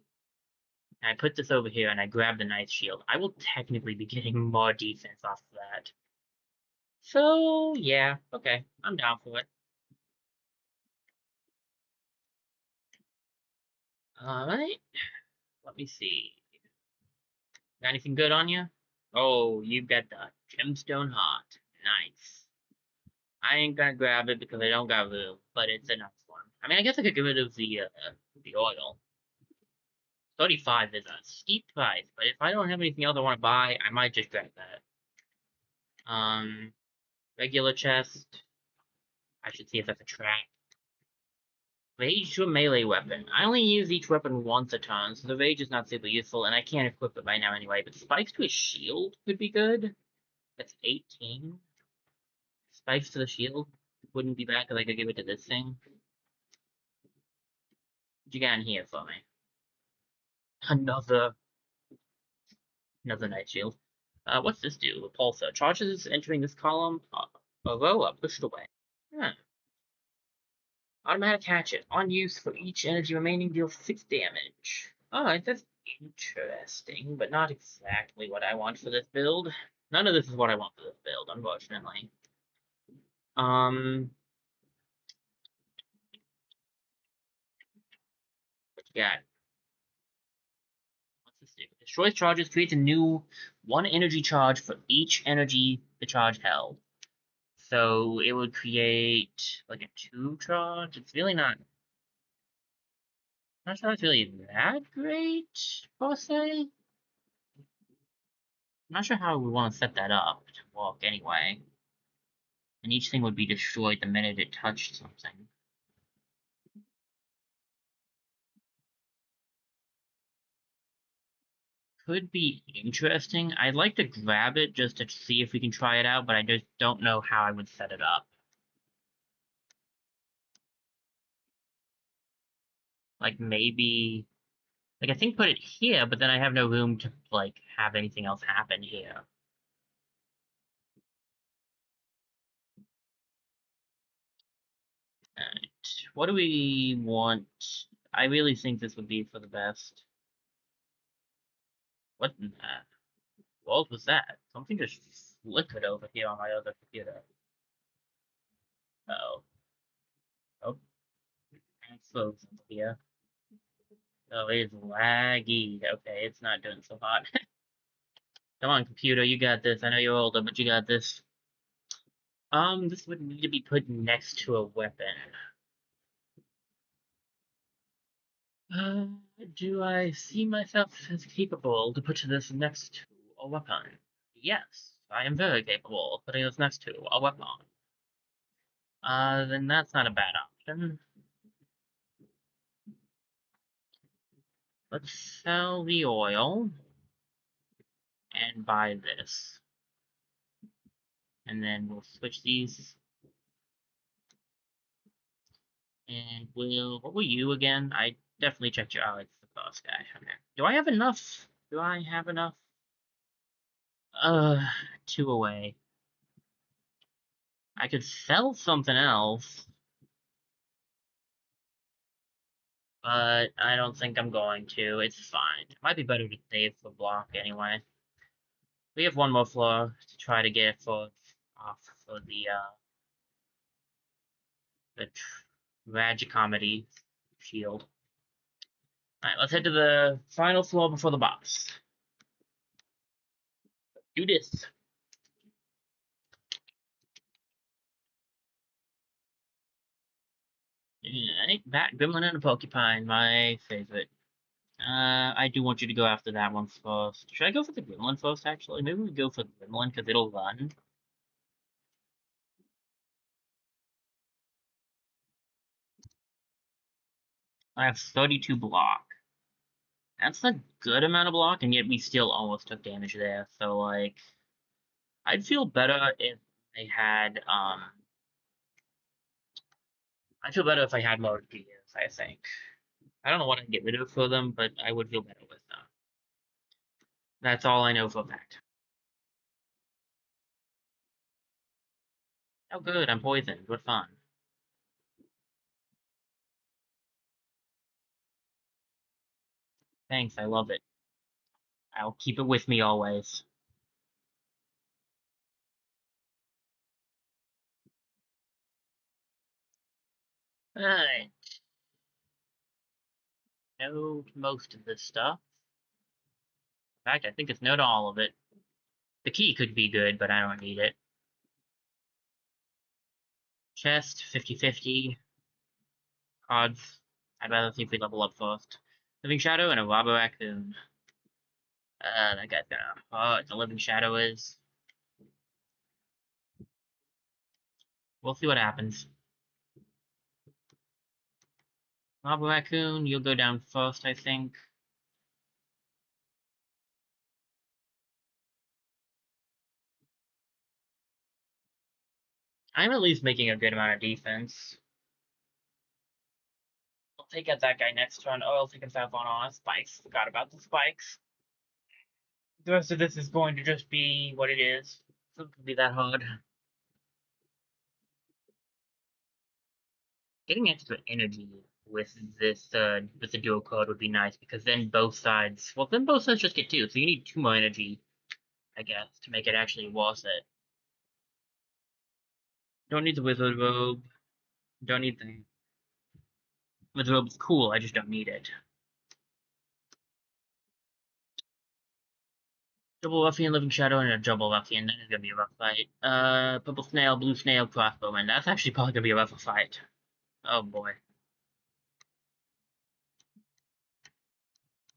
And I put this over here and I grab the Night Shield. I will technically be getting more defense off of that. So, yeah, okay. I'm down for it. Alright. Let me see. Got anything good on you? Oh, you got the gemstone heart. Nice. I ain't gonna grab it because I don't got room, but it's a nice one. I mean, I guess I could get rid of the oil. 35 is a steep price, but if I don't have anything else I want to buy, I might just grab that. Regular chest. I should see if that's a trap. Rage to a melee weapon. I only use each weapon once a turn, so the rage is not super useful, and I can't equip it right now anyway, but spikes to a shield could be good. That's 18. Spikes to the shield wouldn't be bad because I could give it to this thing. What you got in here for me? Another night shield. What's this do? A pulsar. Charges entering this column. A row up, pushed away. Hmm. Automatic hatchet. On use for each energy remaining, deals 6 damage. Alright, that's interesting, but not exactly what I want for this build. None of this is what I want for this build, unfortunately. What you got? What's this do? Destroys charges, creates a new 1 energy charge for each energy the charge held. So it would create like a 2 charge. It's really not sure it's really that great, per se. I'm not sure how we want to set that up to work anyway. And each thing would be destroyed the minute it touched something. Could be interesting. I'd like to grab it just to see if we can try it out, but I just don't know how I would set it up. Like maybe, like I think put it here, but then I have no room to like have anything else happen here. Alright, what do we want? I really think this would be for the best. What in the world was that? Something just flickered over here on my other computer. Oh. Oh, it's frozen here. Oh, it's laggy. Okay, it's not doing so hot. Come on, computer, you got this. I know you're older, but you got this. This would need to be put next to a weapon. Uh, do I see myself as capable to put this next to a weapon? Yes, I am very capable of putting this next to a weapon. Then that's not a bad option. Let's sell the oil and buy this. And then we'll switch these. And what were you again? I definitely checked your, oh, it's the boss guy. Okay. Do I have enough? Do I have enough? Uh, two away. I could sell something else, but I don't think I'm going to. It's fine. It might be better to save the block anyway. We have one more floor to try to get for off for the tragic comedy shield. Alright, let's head to the final floor before the boss. Do this. Alright, Bat, Gremlin, and a Porcupine, my favorite. I do want you to go after that one first. Should I go for the Gremlin first, actually? Maybe we go for the Gremlin, because it'll run. I have 32 block. That's a good amount of block, and yet we still almost took damage there. So, like, I'd feel better if I had, I'd feel better if I had more gears, I think. I don't know what I'd get rid of for them, but I would feel better with them. That's all I know for a fact. Oh, good, I'm poisoned. What fun. Thanks, I love it. I'll keep it with me always. Alright, know most of this stuff. In fact, I think it's know to all of it. The key could be good, but I don't need it. Chest, 50-50. Cards. I'd rather see if we level up first. Living Shadow and a Robber Raccoon. That guy's gonna hurt. The Living Shadow is. We'll see what happens. Robber Raccoon, you'll go down first, I think. I'm at least making a good amount of defense. I'll take out that guy next turn. Oh, I'll take himself on spikes. Forgot about the spikes. The rest of this is going to just be what it is. It's not gonna be that hard. Getting extra energy with the dual code would be nice because then both sides, well, then both sides just get two, so you need two more energy, I guess, to make it actually worth it. Don't need the wizard robe. Don't need the wizard robe's cool. I just don't need it. Double Ruffian, Living Shadow, and a double Ruffian. That is gonna be a rough fight. Purple Snail, Blue Snail, Crossbowman. That's actually probably gonna be a rough fight. Oh boy.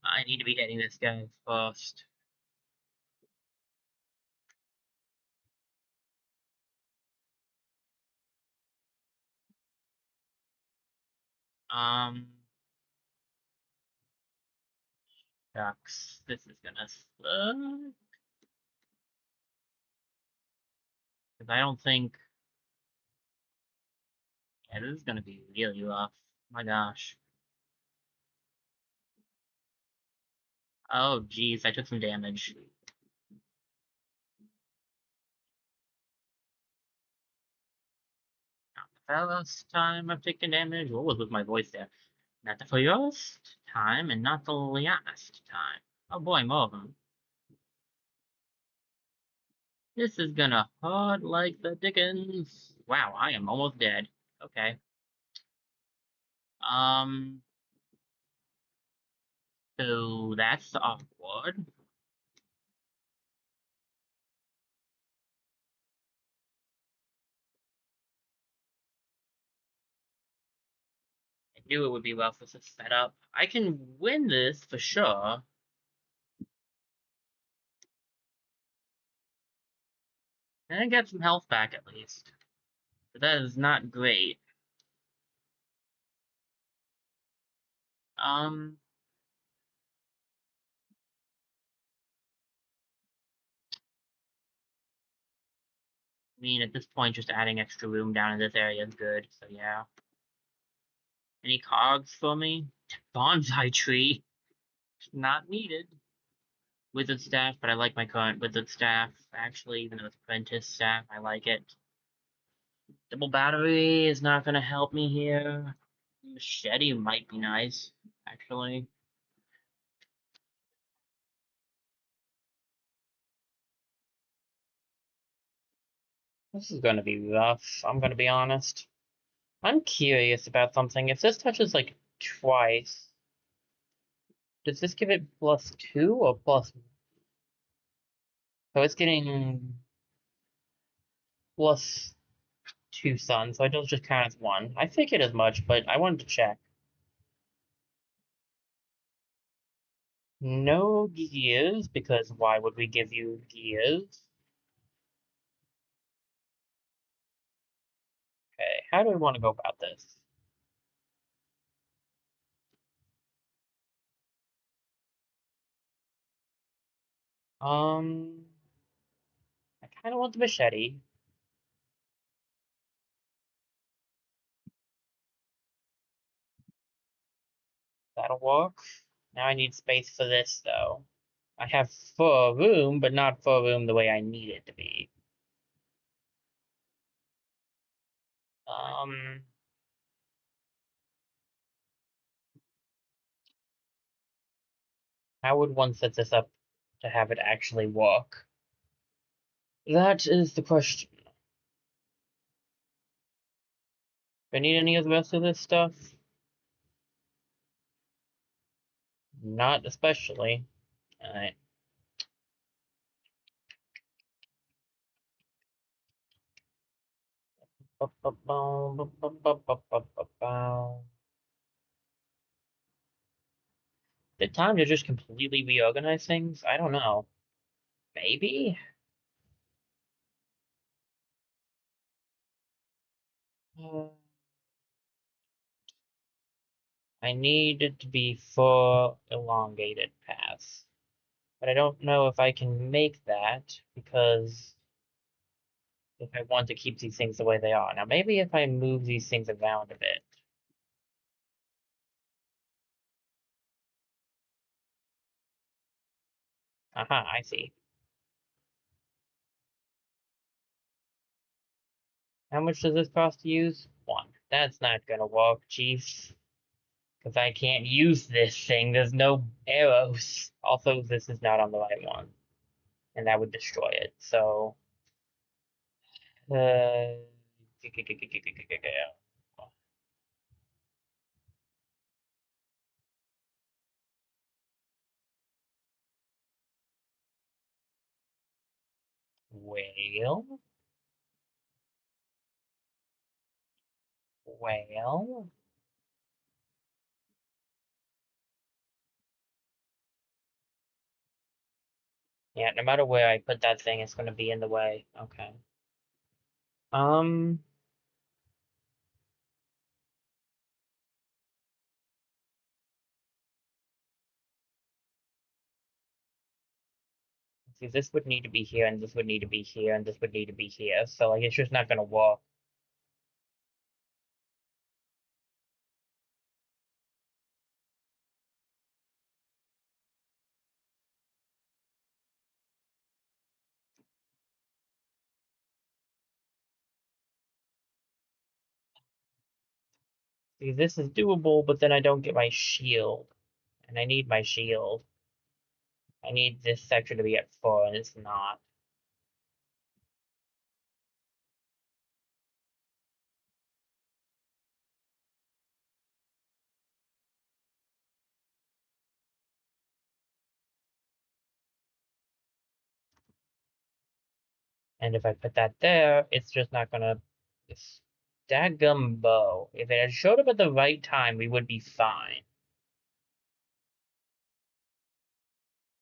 I need to be hitting this guy first. Um, Shucks. This is gonna suck. Because I don't think. Yeah, this is gonna be really rough. My gosh. Oh, geez, I took some damage. Not the first time I've taken damage. What was with my voice there? Not the first time and not the last time. Oh boy, more of them. This is gonna hurt like the dickens. Wow, I am almost dead. Okay. Um, so that's awkward. I knew it would be rough with this setup. I can win this for sure. And I get some health back at least. But that is not great. Um, I mean, at this point, just adding extra room down in this area is good, so yeah. Any cogs for me? Bonsai tree. Not needed. Wizard staff, but I like my current wizard staff, actually, even though it's apprentice staff, I like it. Double battery is not gonna help me here. Machete might be nice, actually. This is gonna be rough, I'm gonna be honest. I'm curious about something. If this touches like twice, does this give it +2 or plus? So it's getting +2 suns, so it does just count as one. I figured as much, but I wanted to check. No gears, because why would we give you gears? Okay, how do we want to go about this? Um, I kind of want the machete. That'll work. Now I need space for this, though. I have full room, but not full room the way I need it to be. Um, how would one set this up to have it actually work? That is the question. Do I need any of the rest of this stuff? Not especially. Alright. The time to just completely reorganize things? I don't know. Maybe? Uh, I need it to be full elongated paths. But I don't know if I can make that because if I want to keep these things the way they are. Now, maybe if I move these things around a bit. Aha, I see. How much does this cost to use? One. That's not gonna work, Chief. Because I can't use this thing. There's no arrows. Also, this is not on the right one. And that would destroy it. So, uh, well, well. Yeah, no matter where I put that thing, it's going to be in the way. Okay. Um, see, this would need to be here, and this would need to be here, and this would need to be here. So, like, it's just not going to work. See, this is doable, but then I don't get my shield. And I need my shield. I need this sector to be at 4, and it's not. And if I put that there, it's just not gonna... This dadgum bow. If it had showed up at the right time, we would be fine.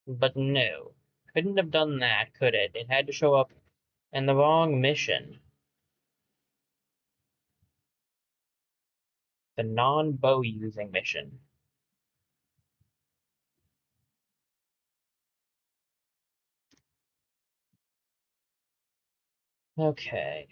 But no. Couldn't have done that, could it? It had to show up in the wrong mission. The non-bow using mission. Okay.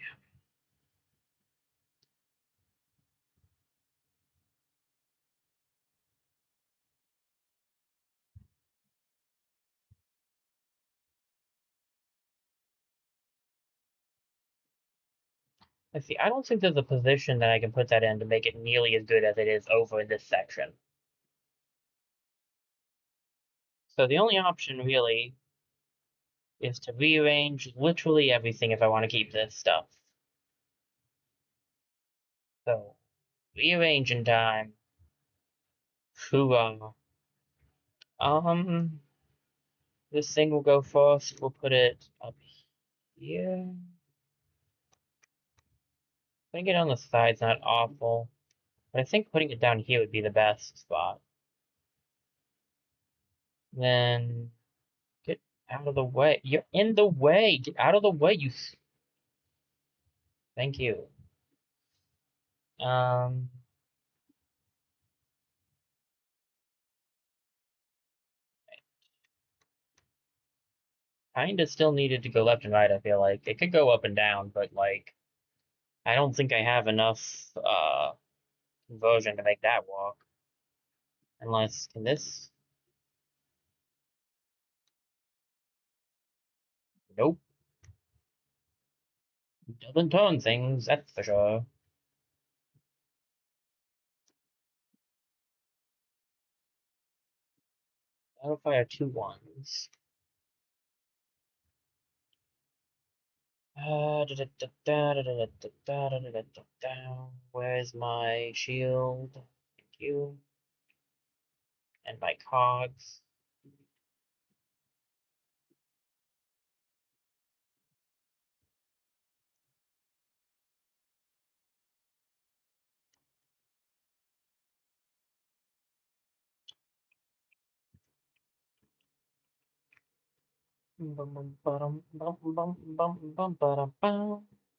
Let's see, I don't think there's a position that I can put that in to make it nearly as good as it is over in this section. So the only option really is to rearrange literally everything if I want to keep this stuff. So, rearranging time. Hoorah. This thing will go first. We'll put it up here. Putting it on the side's not awful, but I think putting it down here would be the best spot. Then, get out of the way. You're in the way! Get out of the way, you... Thank you. Um... Kinda still needed to go left and right, I feel like. It could go up and down, but, like, I don't think I have enough, conversion to make that walk. Unless, can this? Nope. Doesn't turn things, that's for sure. That'll fire 2 ones. Where's my shield? Thank you. And my cogs. Bum bum bum bum bum bum bum bum bum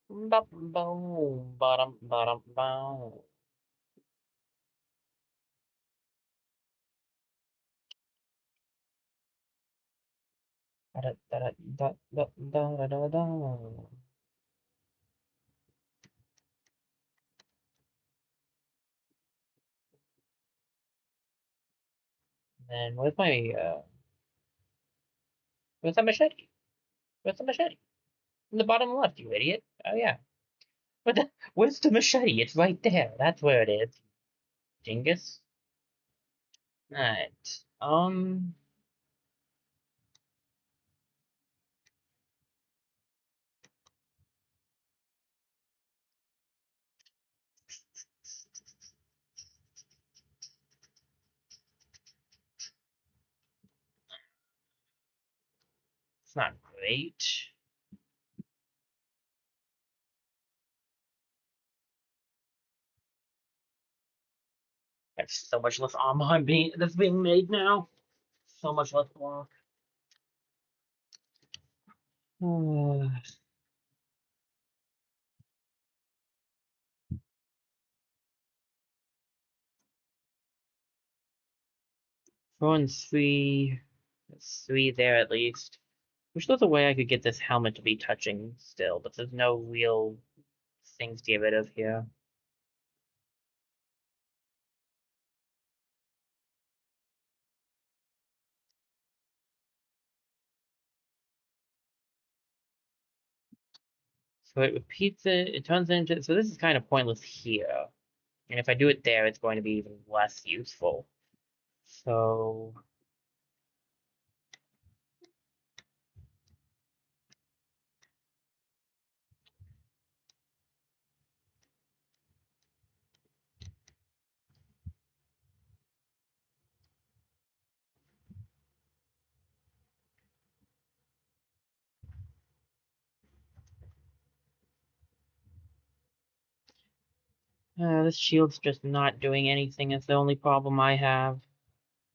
bum bum bum bum bum. Da da da da da da da da. And where's that machete? Where's the machete? In the bottom left, you idiot. Oh yeah. Where's the machete? It's right there. That's where it is. Dingus. Alright. It's not great. I have so much less armor that's being made now. So much less block. Throwing 3. That's 3 there at least. Wish there's a way I could get this helmet to be touching still, but there's no real things to get rid of here. So it repeats it, it turns into... So this is kind of pointless here. And if I do it there, it's going to be even less useful. So this shield's just not doing anything. It's the only problem I have.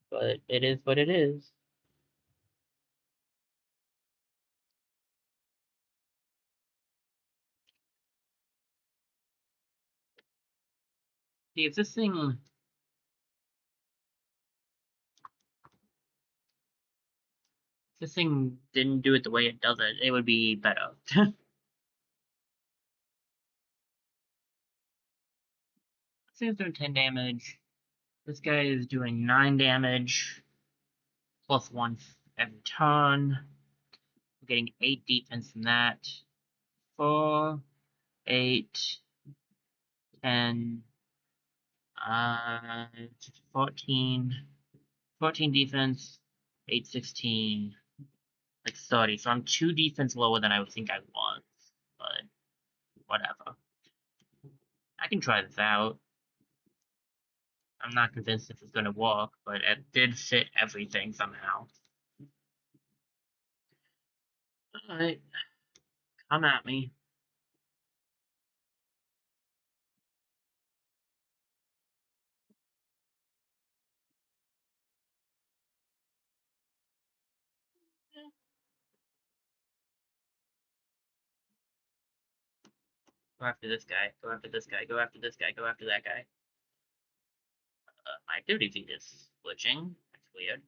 But it is what it is. See, if this thing didn't do it the way it does it, it would be better. This thing's doing 10 damage. This guy is doing 9 damage. Plus 1 every turn. We're getting 8 defense from that. 4, 8, 10, 14. 14 defense, 8, 16, like 30. So I'm 2 defense lower than I would think I was. But whatever. I can try this out. I'm not convinced this is going to work, but it did fit everything somehow. Alright, come at me. Go after this guy, go after this guy, go after this guy, go after that guy. My activity feed is glitching. That's weird.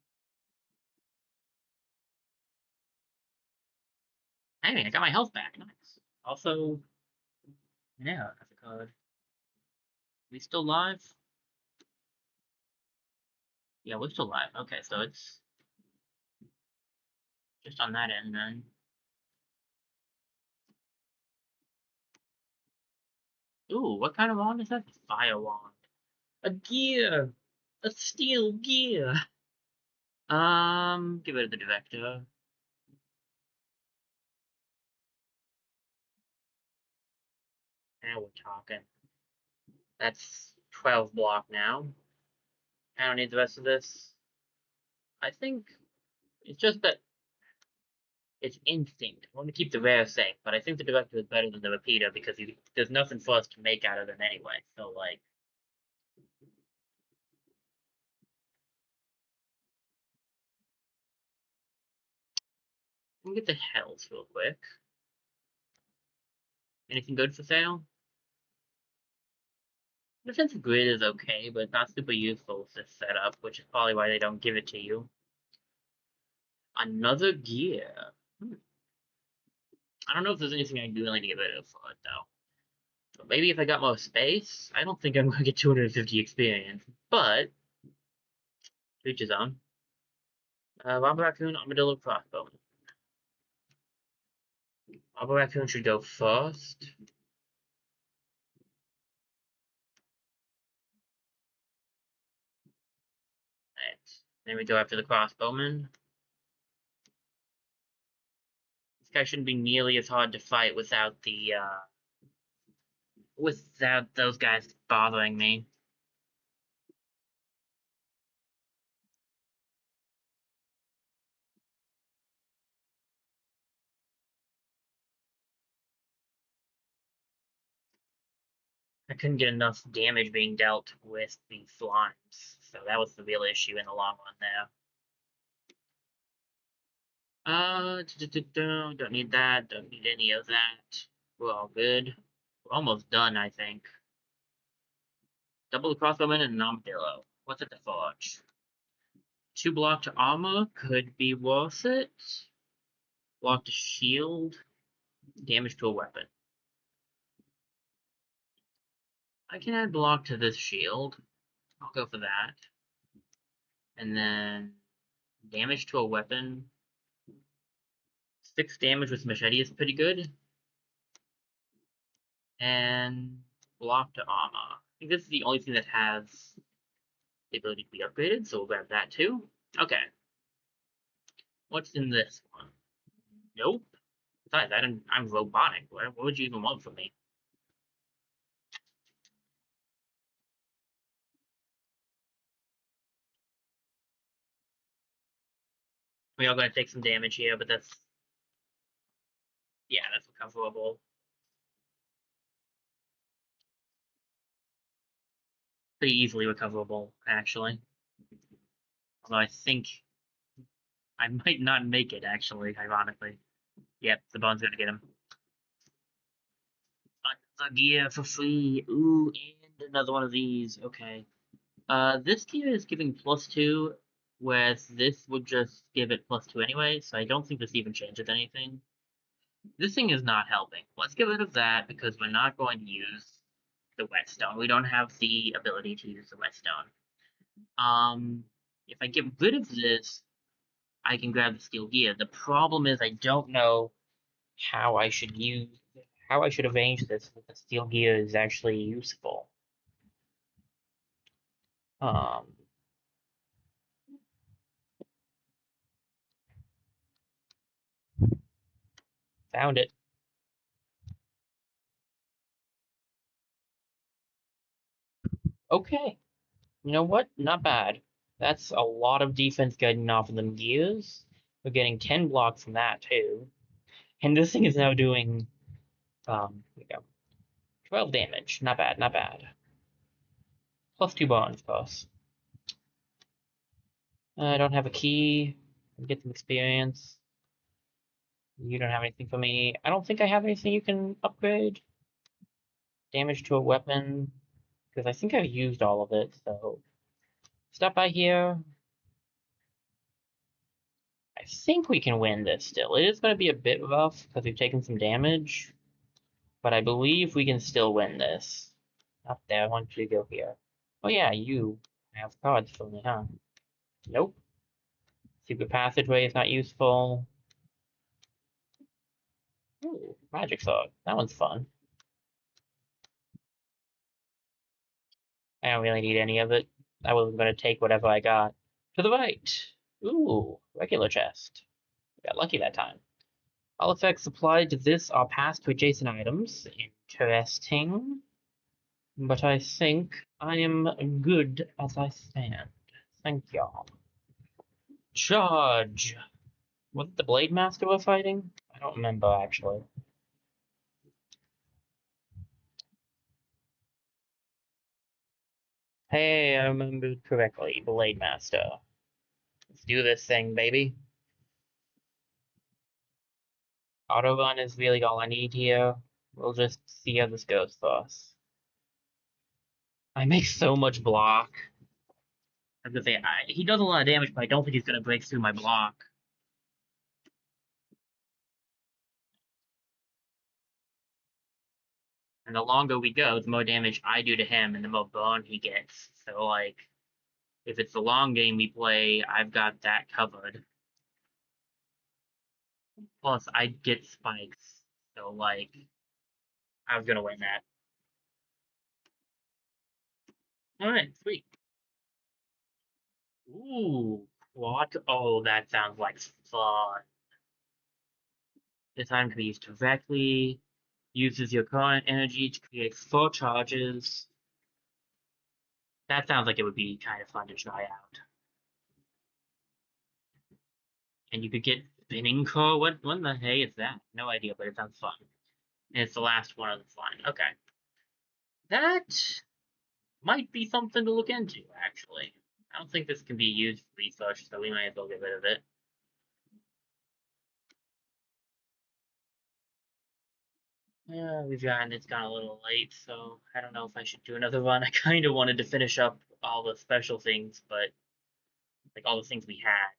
Hey, I got my health back. Nice. Also, yeah, that's a card. We still live? Yeah, we're still live. Okay, so it's just on that end then. Ooh, what kind of wand is that? Fire wand. A gear! A steel gear! Give it to the director. Now we're talking. That's 12 block now. I don't need the rest of this. I think it's just that it's instinct. I want to keep the rare safe, but I think the director is better than the repeater because there's nothing for us to make out of it anyway. So, like, we can get the hells real quick. Anything good for sale? Defensive grid is okay, but not super useful with this setup, which is probably why they don't give it to you. Another gear. I don't know if there's anything I can do to get rid of for it, though. But maybe if I got more space, I don't think I'm going to get 250 experience. But, to each his own. Robber Raccoon, Armadillo, Crossbow. Robber Raccoon should go first. Right. Then we go after the Crossbowman. This guy shouldn't be nearly as hard to fight without without those guys bothering me. I couldn't get enough damage being dealt with the slimes, so that was the real issue in the long run there. Don't need that, don't need any of that. We're all good. We're almost done, I think. Double the crossbowman and an armadillo. What's at the forge? 2 block to armor could be worth it. Block to shield. Damage to a weapon. I can add block to this shield. I'll go for that. And then damage to a weapon. 6 damage with machete is pretty good. And block to armor. think this is the only thing that has the ability to be upgraded, so we'll grab that too. Okay. What's in this one? Nope. Besides, I'm robotic. What would you even want from me? We are going to take some damage here, but that's, yeah, that's recoverable. Pretty easily recoverable, actually. Although I think I might not make it, actually, ironically. Yep, the bone's gonna get him. Another gear for free. Ooh, and another one of these. Okay. This gear is giving +2, whereas this would just give it +2 anyway, so I don't think this even changes anything. This thing is not helping. Let's get rid of that because we're not going to use the whetstone. We don't have the ability to use the whetstone. If I get rid of this, I can grab the steel gear. The problem is I don't know how I should arrange this so that the steel gear is actually useful. Um, Found it. Okay. You know what? Not bad. That's a lot of defense getting off of them gears. We're getting 10 blocks from that too. And this thing is now doing here we go. 12 damage. Not bad, not bad. +2 bonus, of course. I don't have a key. Get some experience. You don't have anything for me. I don't think I have anything you can upgrade. Damage to a weapon. Because I think I've used all of it, so. Stop by here. I think we can win this still. It is going to be a bit rough because we've taken some damage. But I believe we can still win this. Up there, I want you to go here. Oh yeah, you have cards for me, huh? Nope. Secret passageway is not useful. Ooh, magic sword. That one's fun. I don't really need any of it. I was going to take whatever I got. To the right. Ooh, regular chest. Got lucky that time. All effects applied to this are passed to adjacent items. Interesting. But I think I am good as I stand. Thank y'all. Charge! Was it the Blade Master we're fighting? I don't remember, actually. Hey, I remembered correctly. Blade Master. Let's do this thing, baby. Auto run is really all I need here. We'll just see how this goes for us. I make so much block. I was gonna say, he does a lot of damage, but I don't think he's gonna break through my block. And the longer we go, the more damage I do to him and the more burn he gets. So, like, if it's the long game we play, I've got that covered. Plus, I get spikes. So, like, I was gonna win that. Alright, sweet. Ooh, what? Oh, that sounds like fun. This item can be used directly. Uses your current energy to create 4 charges. That sounds like it would be kind of fun to try out. And you could get spinning core. What in the hey is that? No idea, but it sounds fun. And it's the last one of this line. Okay. That might be something to look into, actually. I don't think this can be used for research, so we might as well get rid of it. Yeah, it's gone a little late, so I don't know if I should do another run. I kind of wanted to finish up all the special things, but like all the things we had,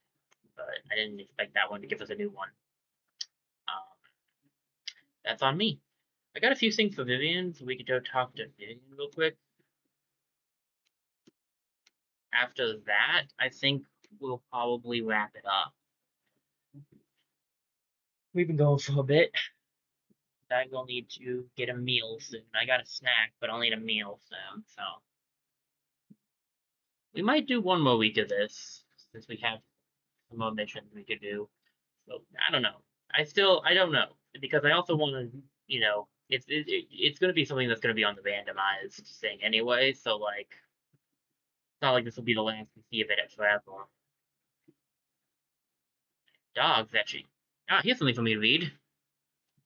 but I didn't expect that one to give us a new one. Um, that's on me. I got a few things for Vivian, so we could go talk to Vivian real quick. After that, I think we'll probably wrap it up. We've been going for a bit. I will need to get a meal soon. I got a snack, but I'll need a meal soon, so. We might do one more week of this, since we have some more missions we could do. So, I don't know. I don't know. Because I also want to, it's going to be something that's going to be on the randomized thing anyway, so, like, it's not like this will be the last we see of it forever. Dogs, actually. Ah, here's something for me to read.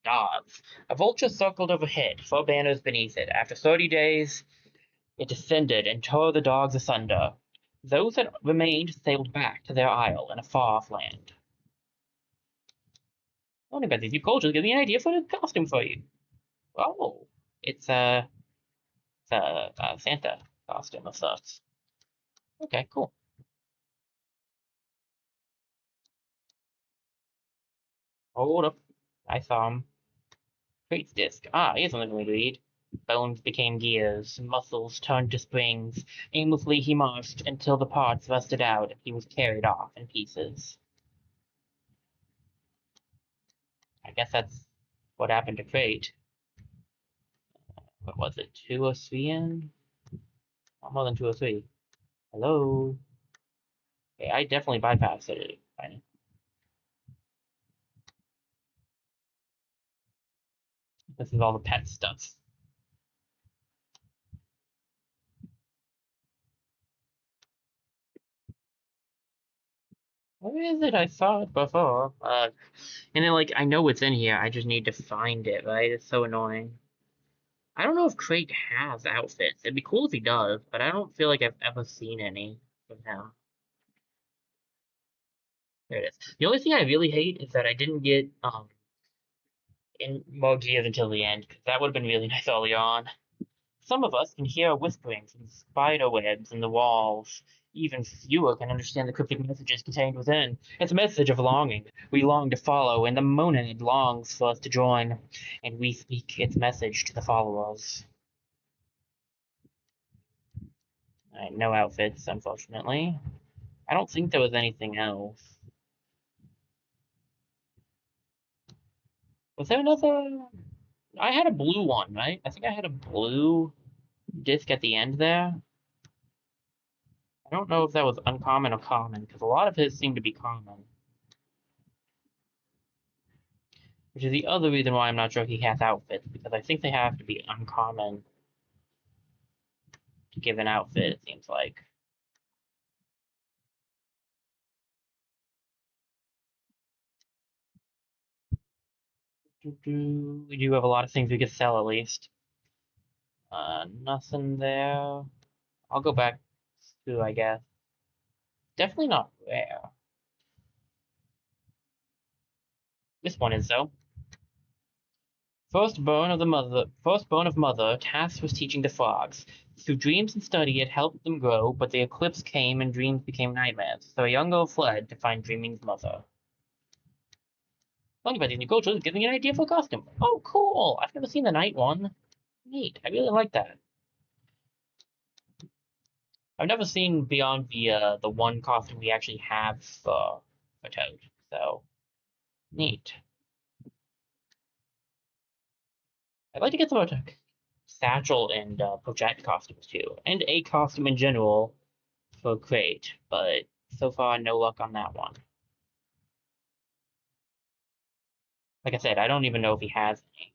Dogs. A vulture circled overhead, 4 banners beneath it. After 30 days, it descended and tore the dogs asunder. Those that remained sailed back to their isle in a far-off land. Only about these new cultures give me an idea for a costume for you. Oh, it's a Santa costume of sorts. Okay, cool. Hold up. I saw him. Crate's disc. Ah, here's something we read. Bones became gears, muscles turned to springs. Aimlessly he marched until the parts rusted out and he was carried off in pieces. I guess that's what happened to Crate. What was it? 203 in? Not more than 203. Hello? Okay, I definitely bypassed it. This is all the pet stuff. Where is it? I saw it before. And then, like, I know it's in here. I just need to find it, right? It's so annoying. I don't know if Craig has outfits. It'd be cool if he does, but I don't feel like I've ever seen any from him. There it is. The only thing I really hate is that I didn't get in more gears until the end, because that would have been really nice early on. Some of us can hear whisperings and spider webs in the walls. Even fewer can understand the cryptic messages contained within. It's a message of longing. We long to follow, and the monad longs for us to join, and we speak its message to the followers. Alright, no outfits, unfortunately. I don't think there was anything else. Was there another? I had a blue one, right? I think I had a blue disc at the end there. I don't know if that was uncommon or common, because a lot of his seem to be common. Which is the other reason why I'm not sure he has outfits, because I think they have to be uncommon to give an outfit, it seems like. We do have a lot of things we could sell, at least. Nothing there. I'll go back to, I guess. Definitely not rare. This one is, though. Firstborn of mother, tasked with teaching the frogs. Through dreams and study, it helped them grow, but the eclipse came and dreams became nightmares. So a young girl fled to find Dreaming's mother. Learning about these new cultures gives me an idea for a costume. Oh, cool! I've never seen the night one. Neat. I really like that. I've never seen beyond the one costume we actually have for Toad. So neat. I'd like to get some more satchel and project costumes too, and a costume in general for Crate, but so far no luck on that one. Like I said, I don't even know if he has any.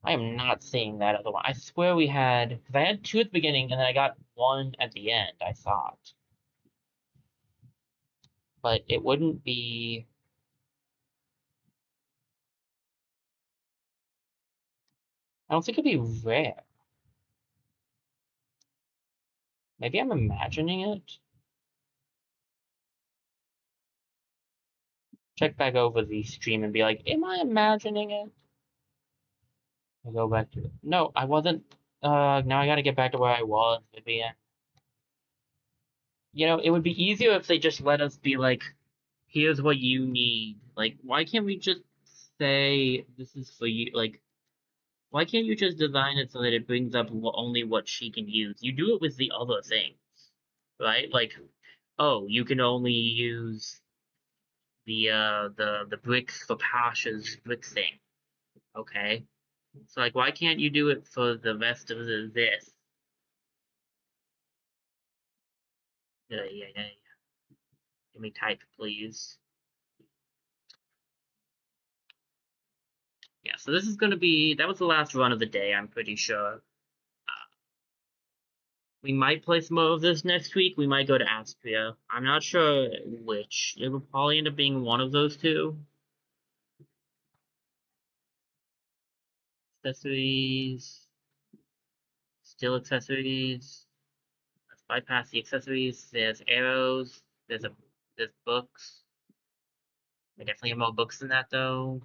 I am not seeing that other one. I swear we had, because I had 2 at the beginning and then I got 1 at the end, I thought. But it wouldn't be. I don't think it'd be rare. Maybe I'm imagining it. Check back over the stream and be like, am I imagining it? I'll go back to it. No, I wasn't. Now I gotta get back to where I was at the end. You know, it would be easier if they just let us be like, here's what you need. Like, why can't we just say this is for you? Like, why can't you just design it so that it brings up only what she can use? You do it with the other things, right? Like, oh, you can only use the bricks for Pasha's brick thing. Okay. So, like, why can't you do it for the rest of this? Yeah. Give me type, please. Yeah, so this is gonna be, that was the last run of the day, I'm pretty sure. We might play some more of this next week. We might go to Aspria. I'm not sure which. It will probably end up being one of those two. Accessories. Still accessories. Let's bypass the accessories. There's arrows. There's books. I definitely have more books than that though.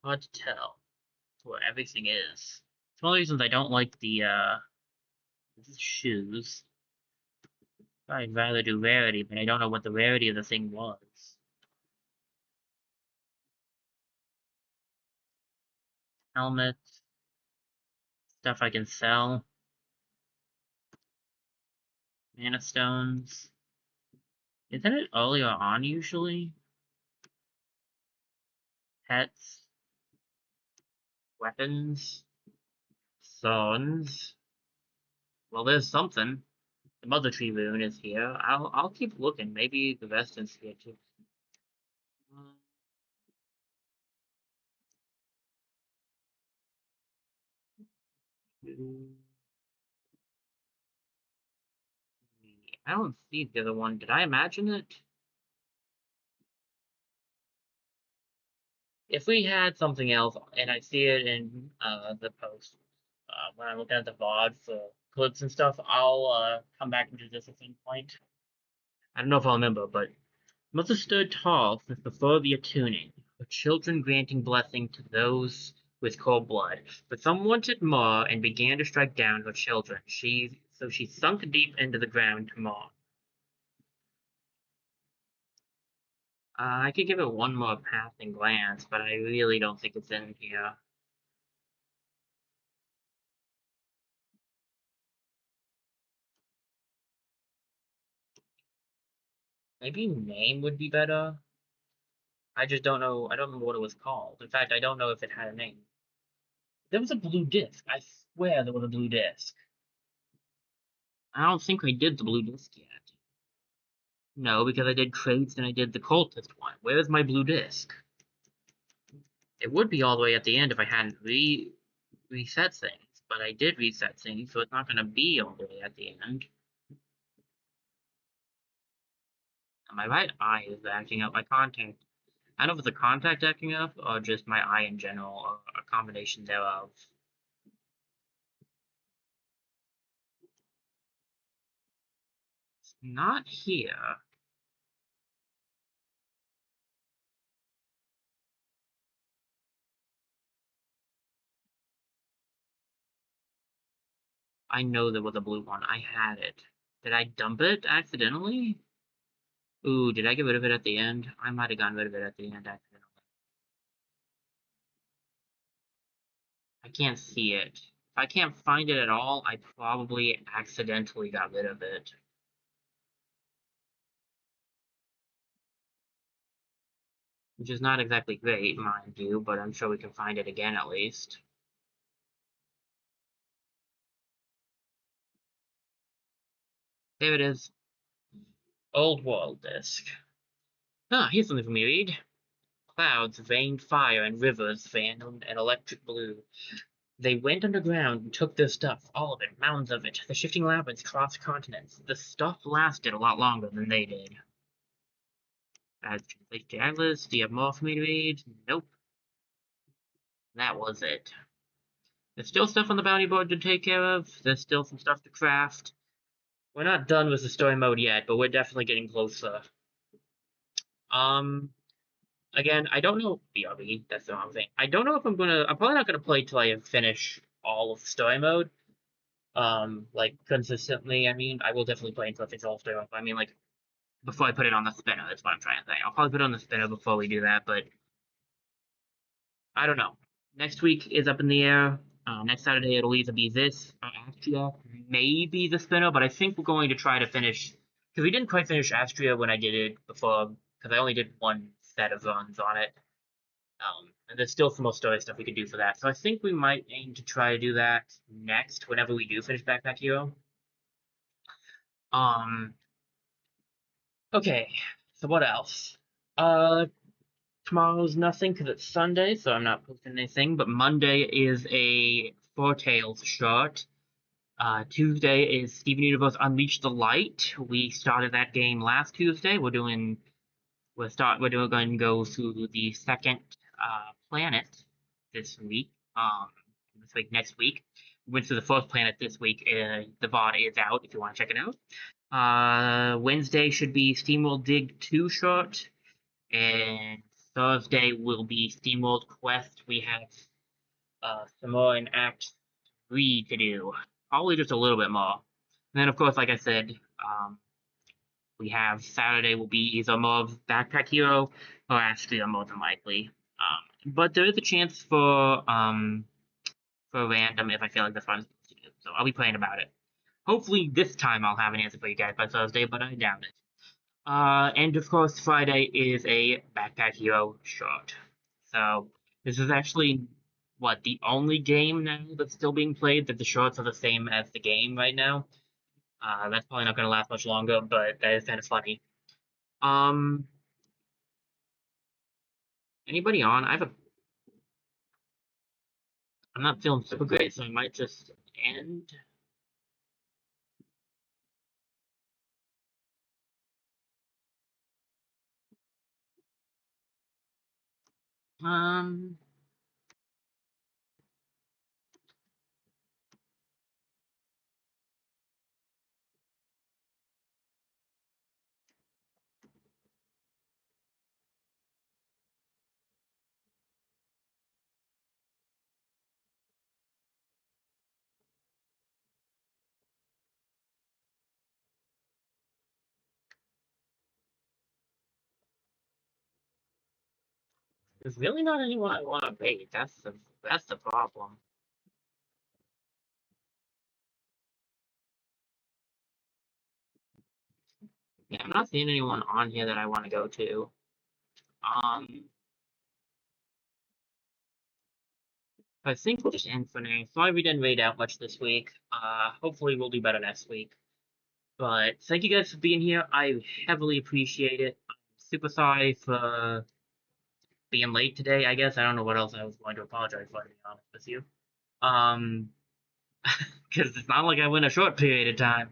Hard to tell where everything is. It's one of the reasons I don't like the shoes. I'd rather do rarity, but I don't know what the rarity of the thing was. Helmets, stuff I can sell. Mana stones. Isn't it earlier on usually? Pets. Weapons. Sons. Well, there's something. The Mother Tree Rune is here. I'll keep looking. Maybe the rest is here too. I don't see the other one. Did I imagine it? If we had something else, and I see it in the post, when I look at the VOD for clips and stuff, I'll come back and do this at some point. I don't know if I'll remember, but Mother stood tall since before the attuning, her children granting blessing to those with cold blood. But some wanted more and began to strike down her children. So she sunk deep into the ground to maw. I could give it one more passing glance, but I really don't think it's in here. Maybe name would be better. I just don't know. I don't remember what it was called. In fact, I don't know if it had a name. There was a blue disc. I swear there was a blue disc. I don't think I did the blue disc yet. No, because I did traits and I did the cultist one. Where is my blue disc? It would be all the way at the end if I hadn't reset things, but I did reset things, so it's not going to be all the way at the end. And my right eye is acting up. My contact. I don't know if it's a contact acting up or just my eye in general, or a combination thereof. It's not here. I know there was a blue one. I had it. Did I dump it accidentally? Ooh, did I get rid of it at the end? I might have gotten rid of it at the end accidentally. I can't see it. If I can't find it at all, I probably accidentally got rid of it. Which is not exactly great, mind you, but I'm sure we can find it again at least. There it is. Old World Disc. Ah, here's something for me to read. Clouds rained fire and rivers fanned an electric blue. They went underground and took their stuff, all of it, mounds of it. The shifting labyrinths crossed continents. The stuff lasted a lot longer than they did. As translation to Atlas, do you have more for me to read? Nope. That was it. There's still stuff on the bounty board to take care of. There's still some stuff to craft. We're not done with the story mode yet, but we're definitely getting closer. Again, I don't know. BRB, that's the wrong thing. I don't know if I'm probably not gonna play till I finish all of the story mode. Like consistently. I mean, I will definitely play until I finish all of story mode. I mean, like before I put it on the spinner. That's what I'm trying to say. I'll probably put it on the spinner before we do that, but I don't know. Next week is up in the air. Next Saturday it'll either be this or Astria, maybe the spinner, but I think we're going to try to finish, because we didn't quite finish Astria when I did it before, because I only did one set of runs on it. And there's still some more story stuff we could do for that. So I think we might aim to try to do that next, whenever we do finish Backpack Hero. Okay, so what else? Tomorrow's nothing because it's Sunday, so I'm not posting anything, but Monday is a Four Tales short. Tuesday is Steven Universe Unleash the Light. We started that game last Tuesday. We're going to go through the second planet this week. Next week. We went through the first planet this week. The VOD is out if you want to check it out. Wednesday should be SteamWorld Dig 2 short, and Thursday will be SteamWorld Quest. We have some more in Act 3 to do. Probably just a little bit more. And then, of course, like I said, we have Saturday will be either more of Backpack Hero or Astria, more than likely. But there is a chance for random if I feel like that's what I'm supposed to do. So I'll be praying about it. Hopefully this time I'll have an answer for you guys by Thursday, but I doubt it. And of course Friday is a Backpack Hero short. So this is actually the only game now that's still being played that the shorts are the same as the game right now. That's probably not gonna last much longer, but that is kind of funny. Anybody on? I'm not feeling super great, so I might just end. There's really not anyone I want to bait. That's the problem. Yeah, I'm not seeing anyone on here that I want to go to. I think we'll just end for now. Sorry we didn't raid out much this week. Hopefully we'll do better next week. But thank you guys for being here. I heavily appreciate it. I'm super sorry for being late today, I guess. I don't know what else I was going to apologize for, to be honest with you. Because it's not like I went a short period of time.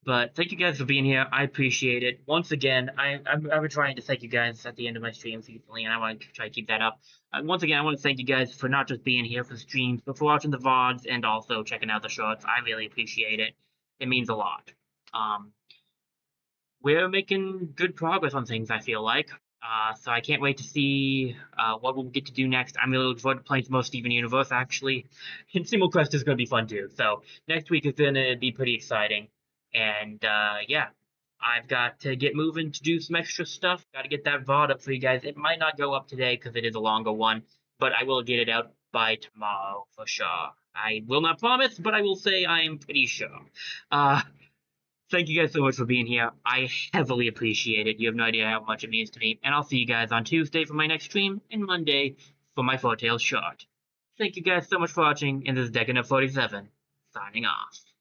But thank you guys for being here. I appreciate it. Once again, I've been trying to thank you guys at the end of my streams recently, and I want to try to keep that up. Once again, I want to thank you guys for not just being here for the streams, but for watching the VODs and also checking out the shorts. I really appreciate it. It means a lot. We're making good progress on things, I feel like. So I can't wait to see what we'll get to do next. I'm really looking forward to playing some more Steven Universe, actually. And Single Quest is going to be fun, too. So next week is going to be pretty exciting. And, yeah. I've got to get moving to do some extra stuff. Got to get that VOD up for you guys. It might not go up today because it is a longer one, but I will get it out by tomorrow for sure. I will not promise, but I will say I am pretty sure. Thank you guys so much for being here. I heavily appreciate it. You have no idea how much it means to me. And I'll see you guys on Tuesday for my next stream and Monday for my Four Tales short. Thank you guys so much for watching, and this is Decadent 47, signing off.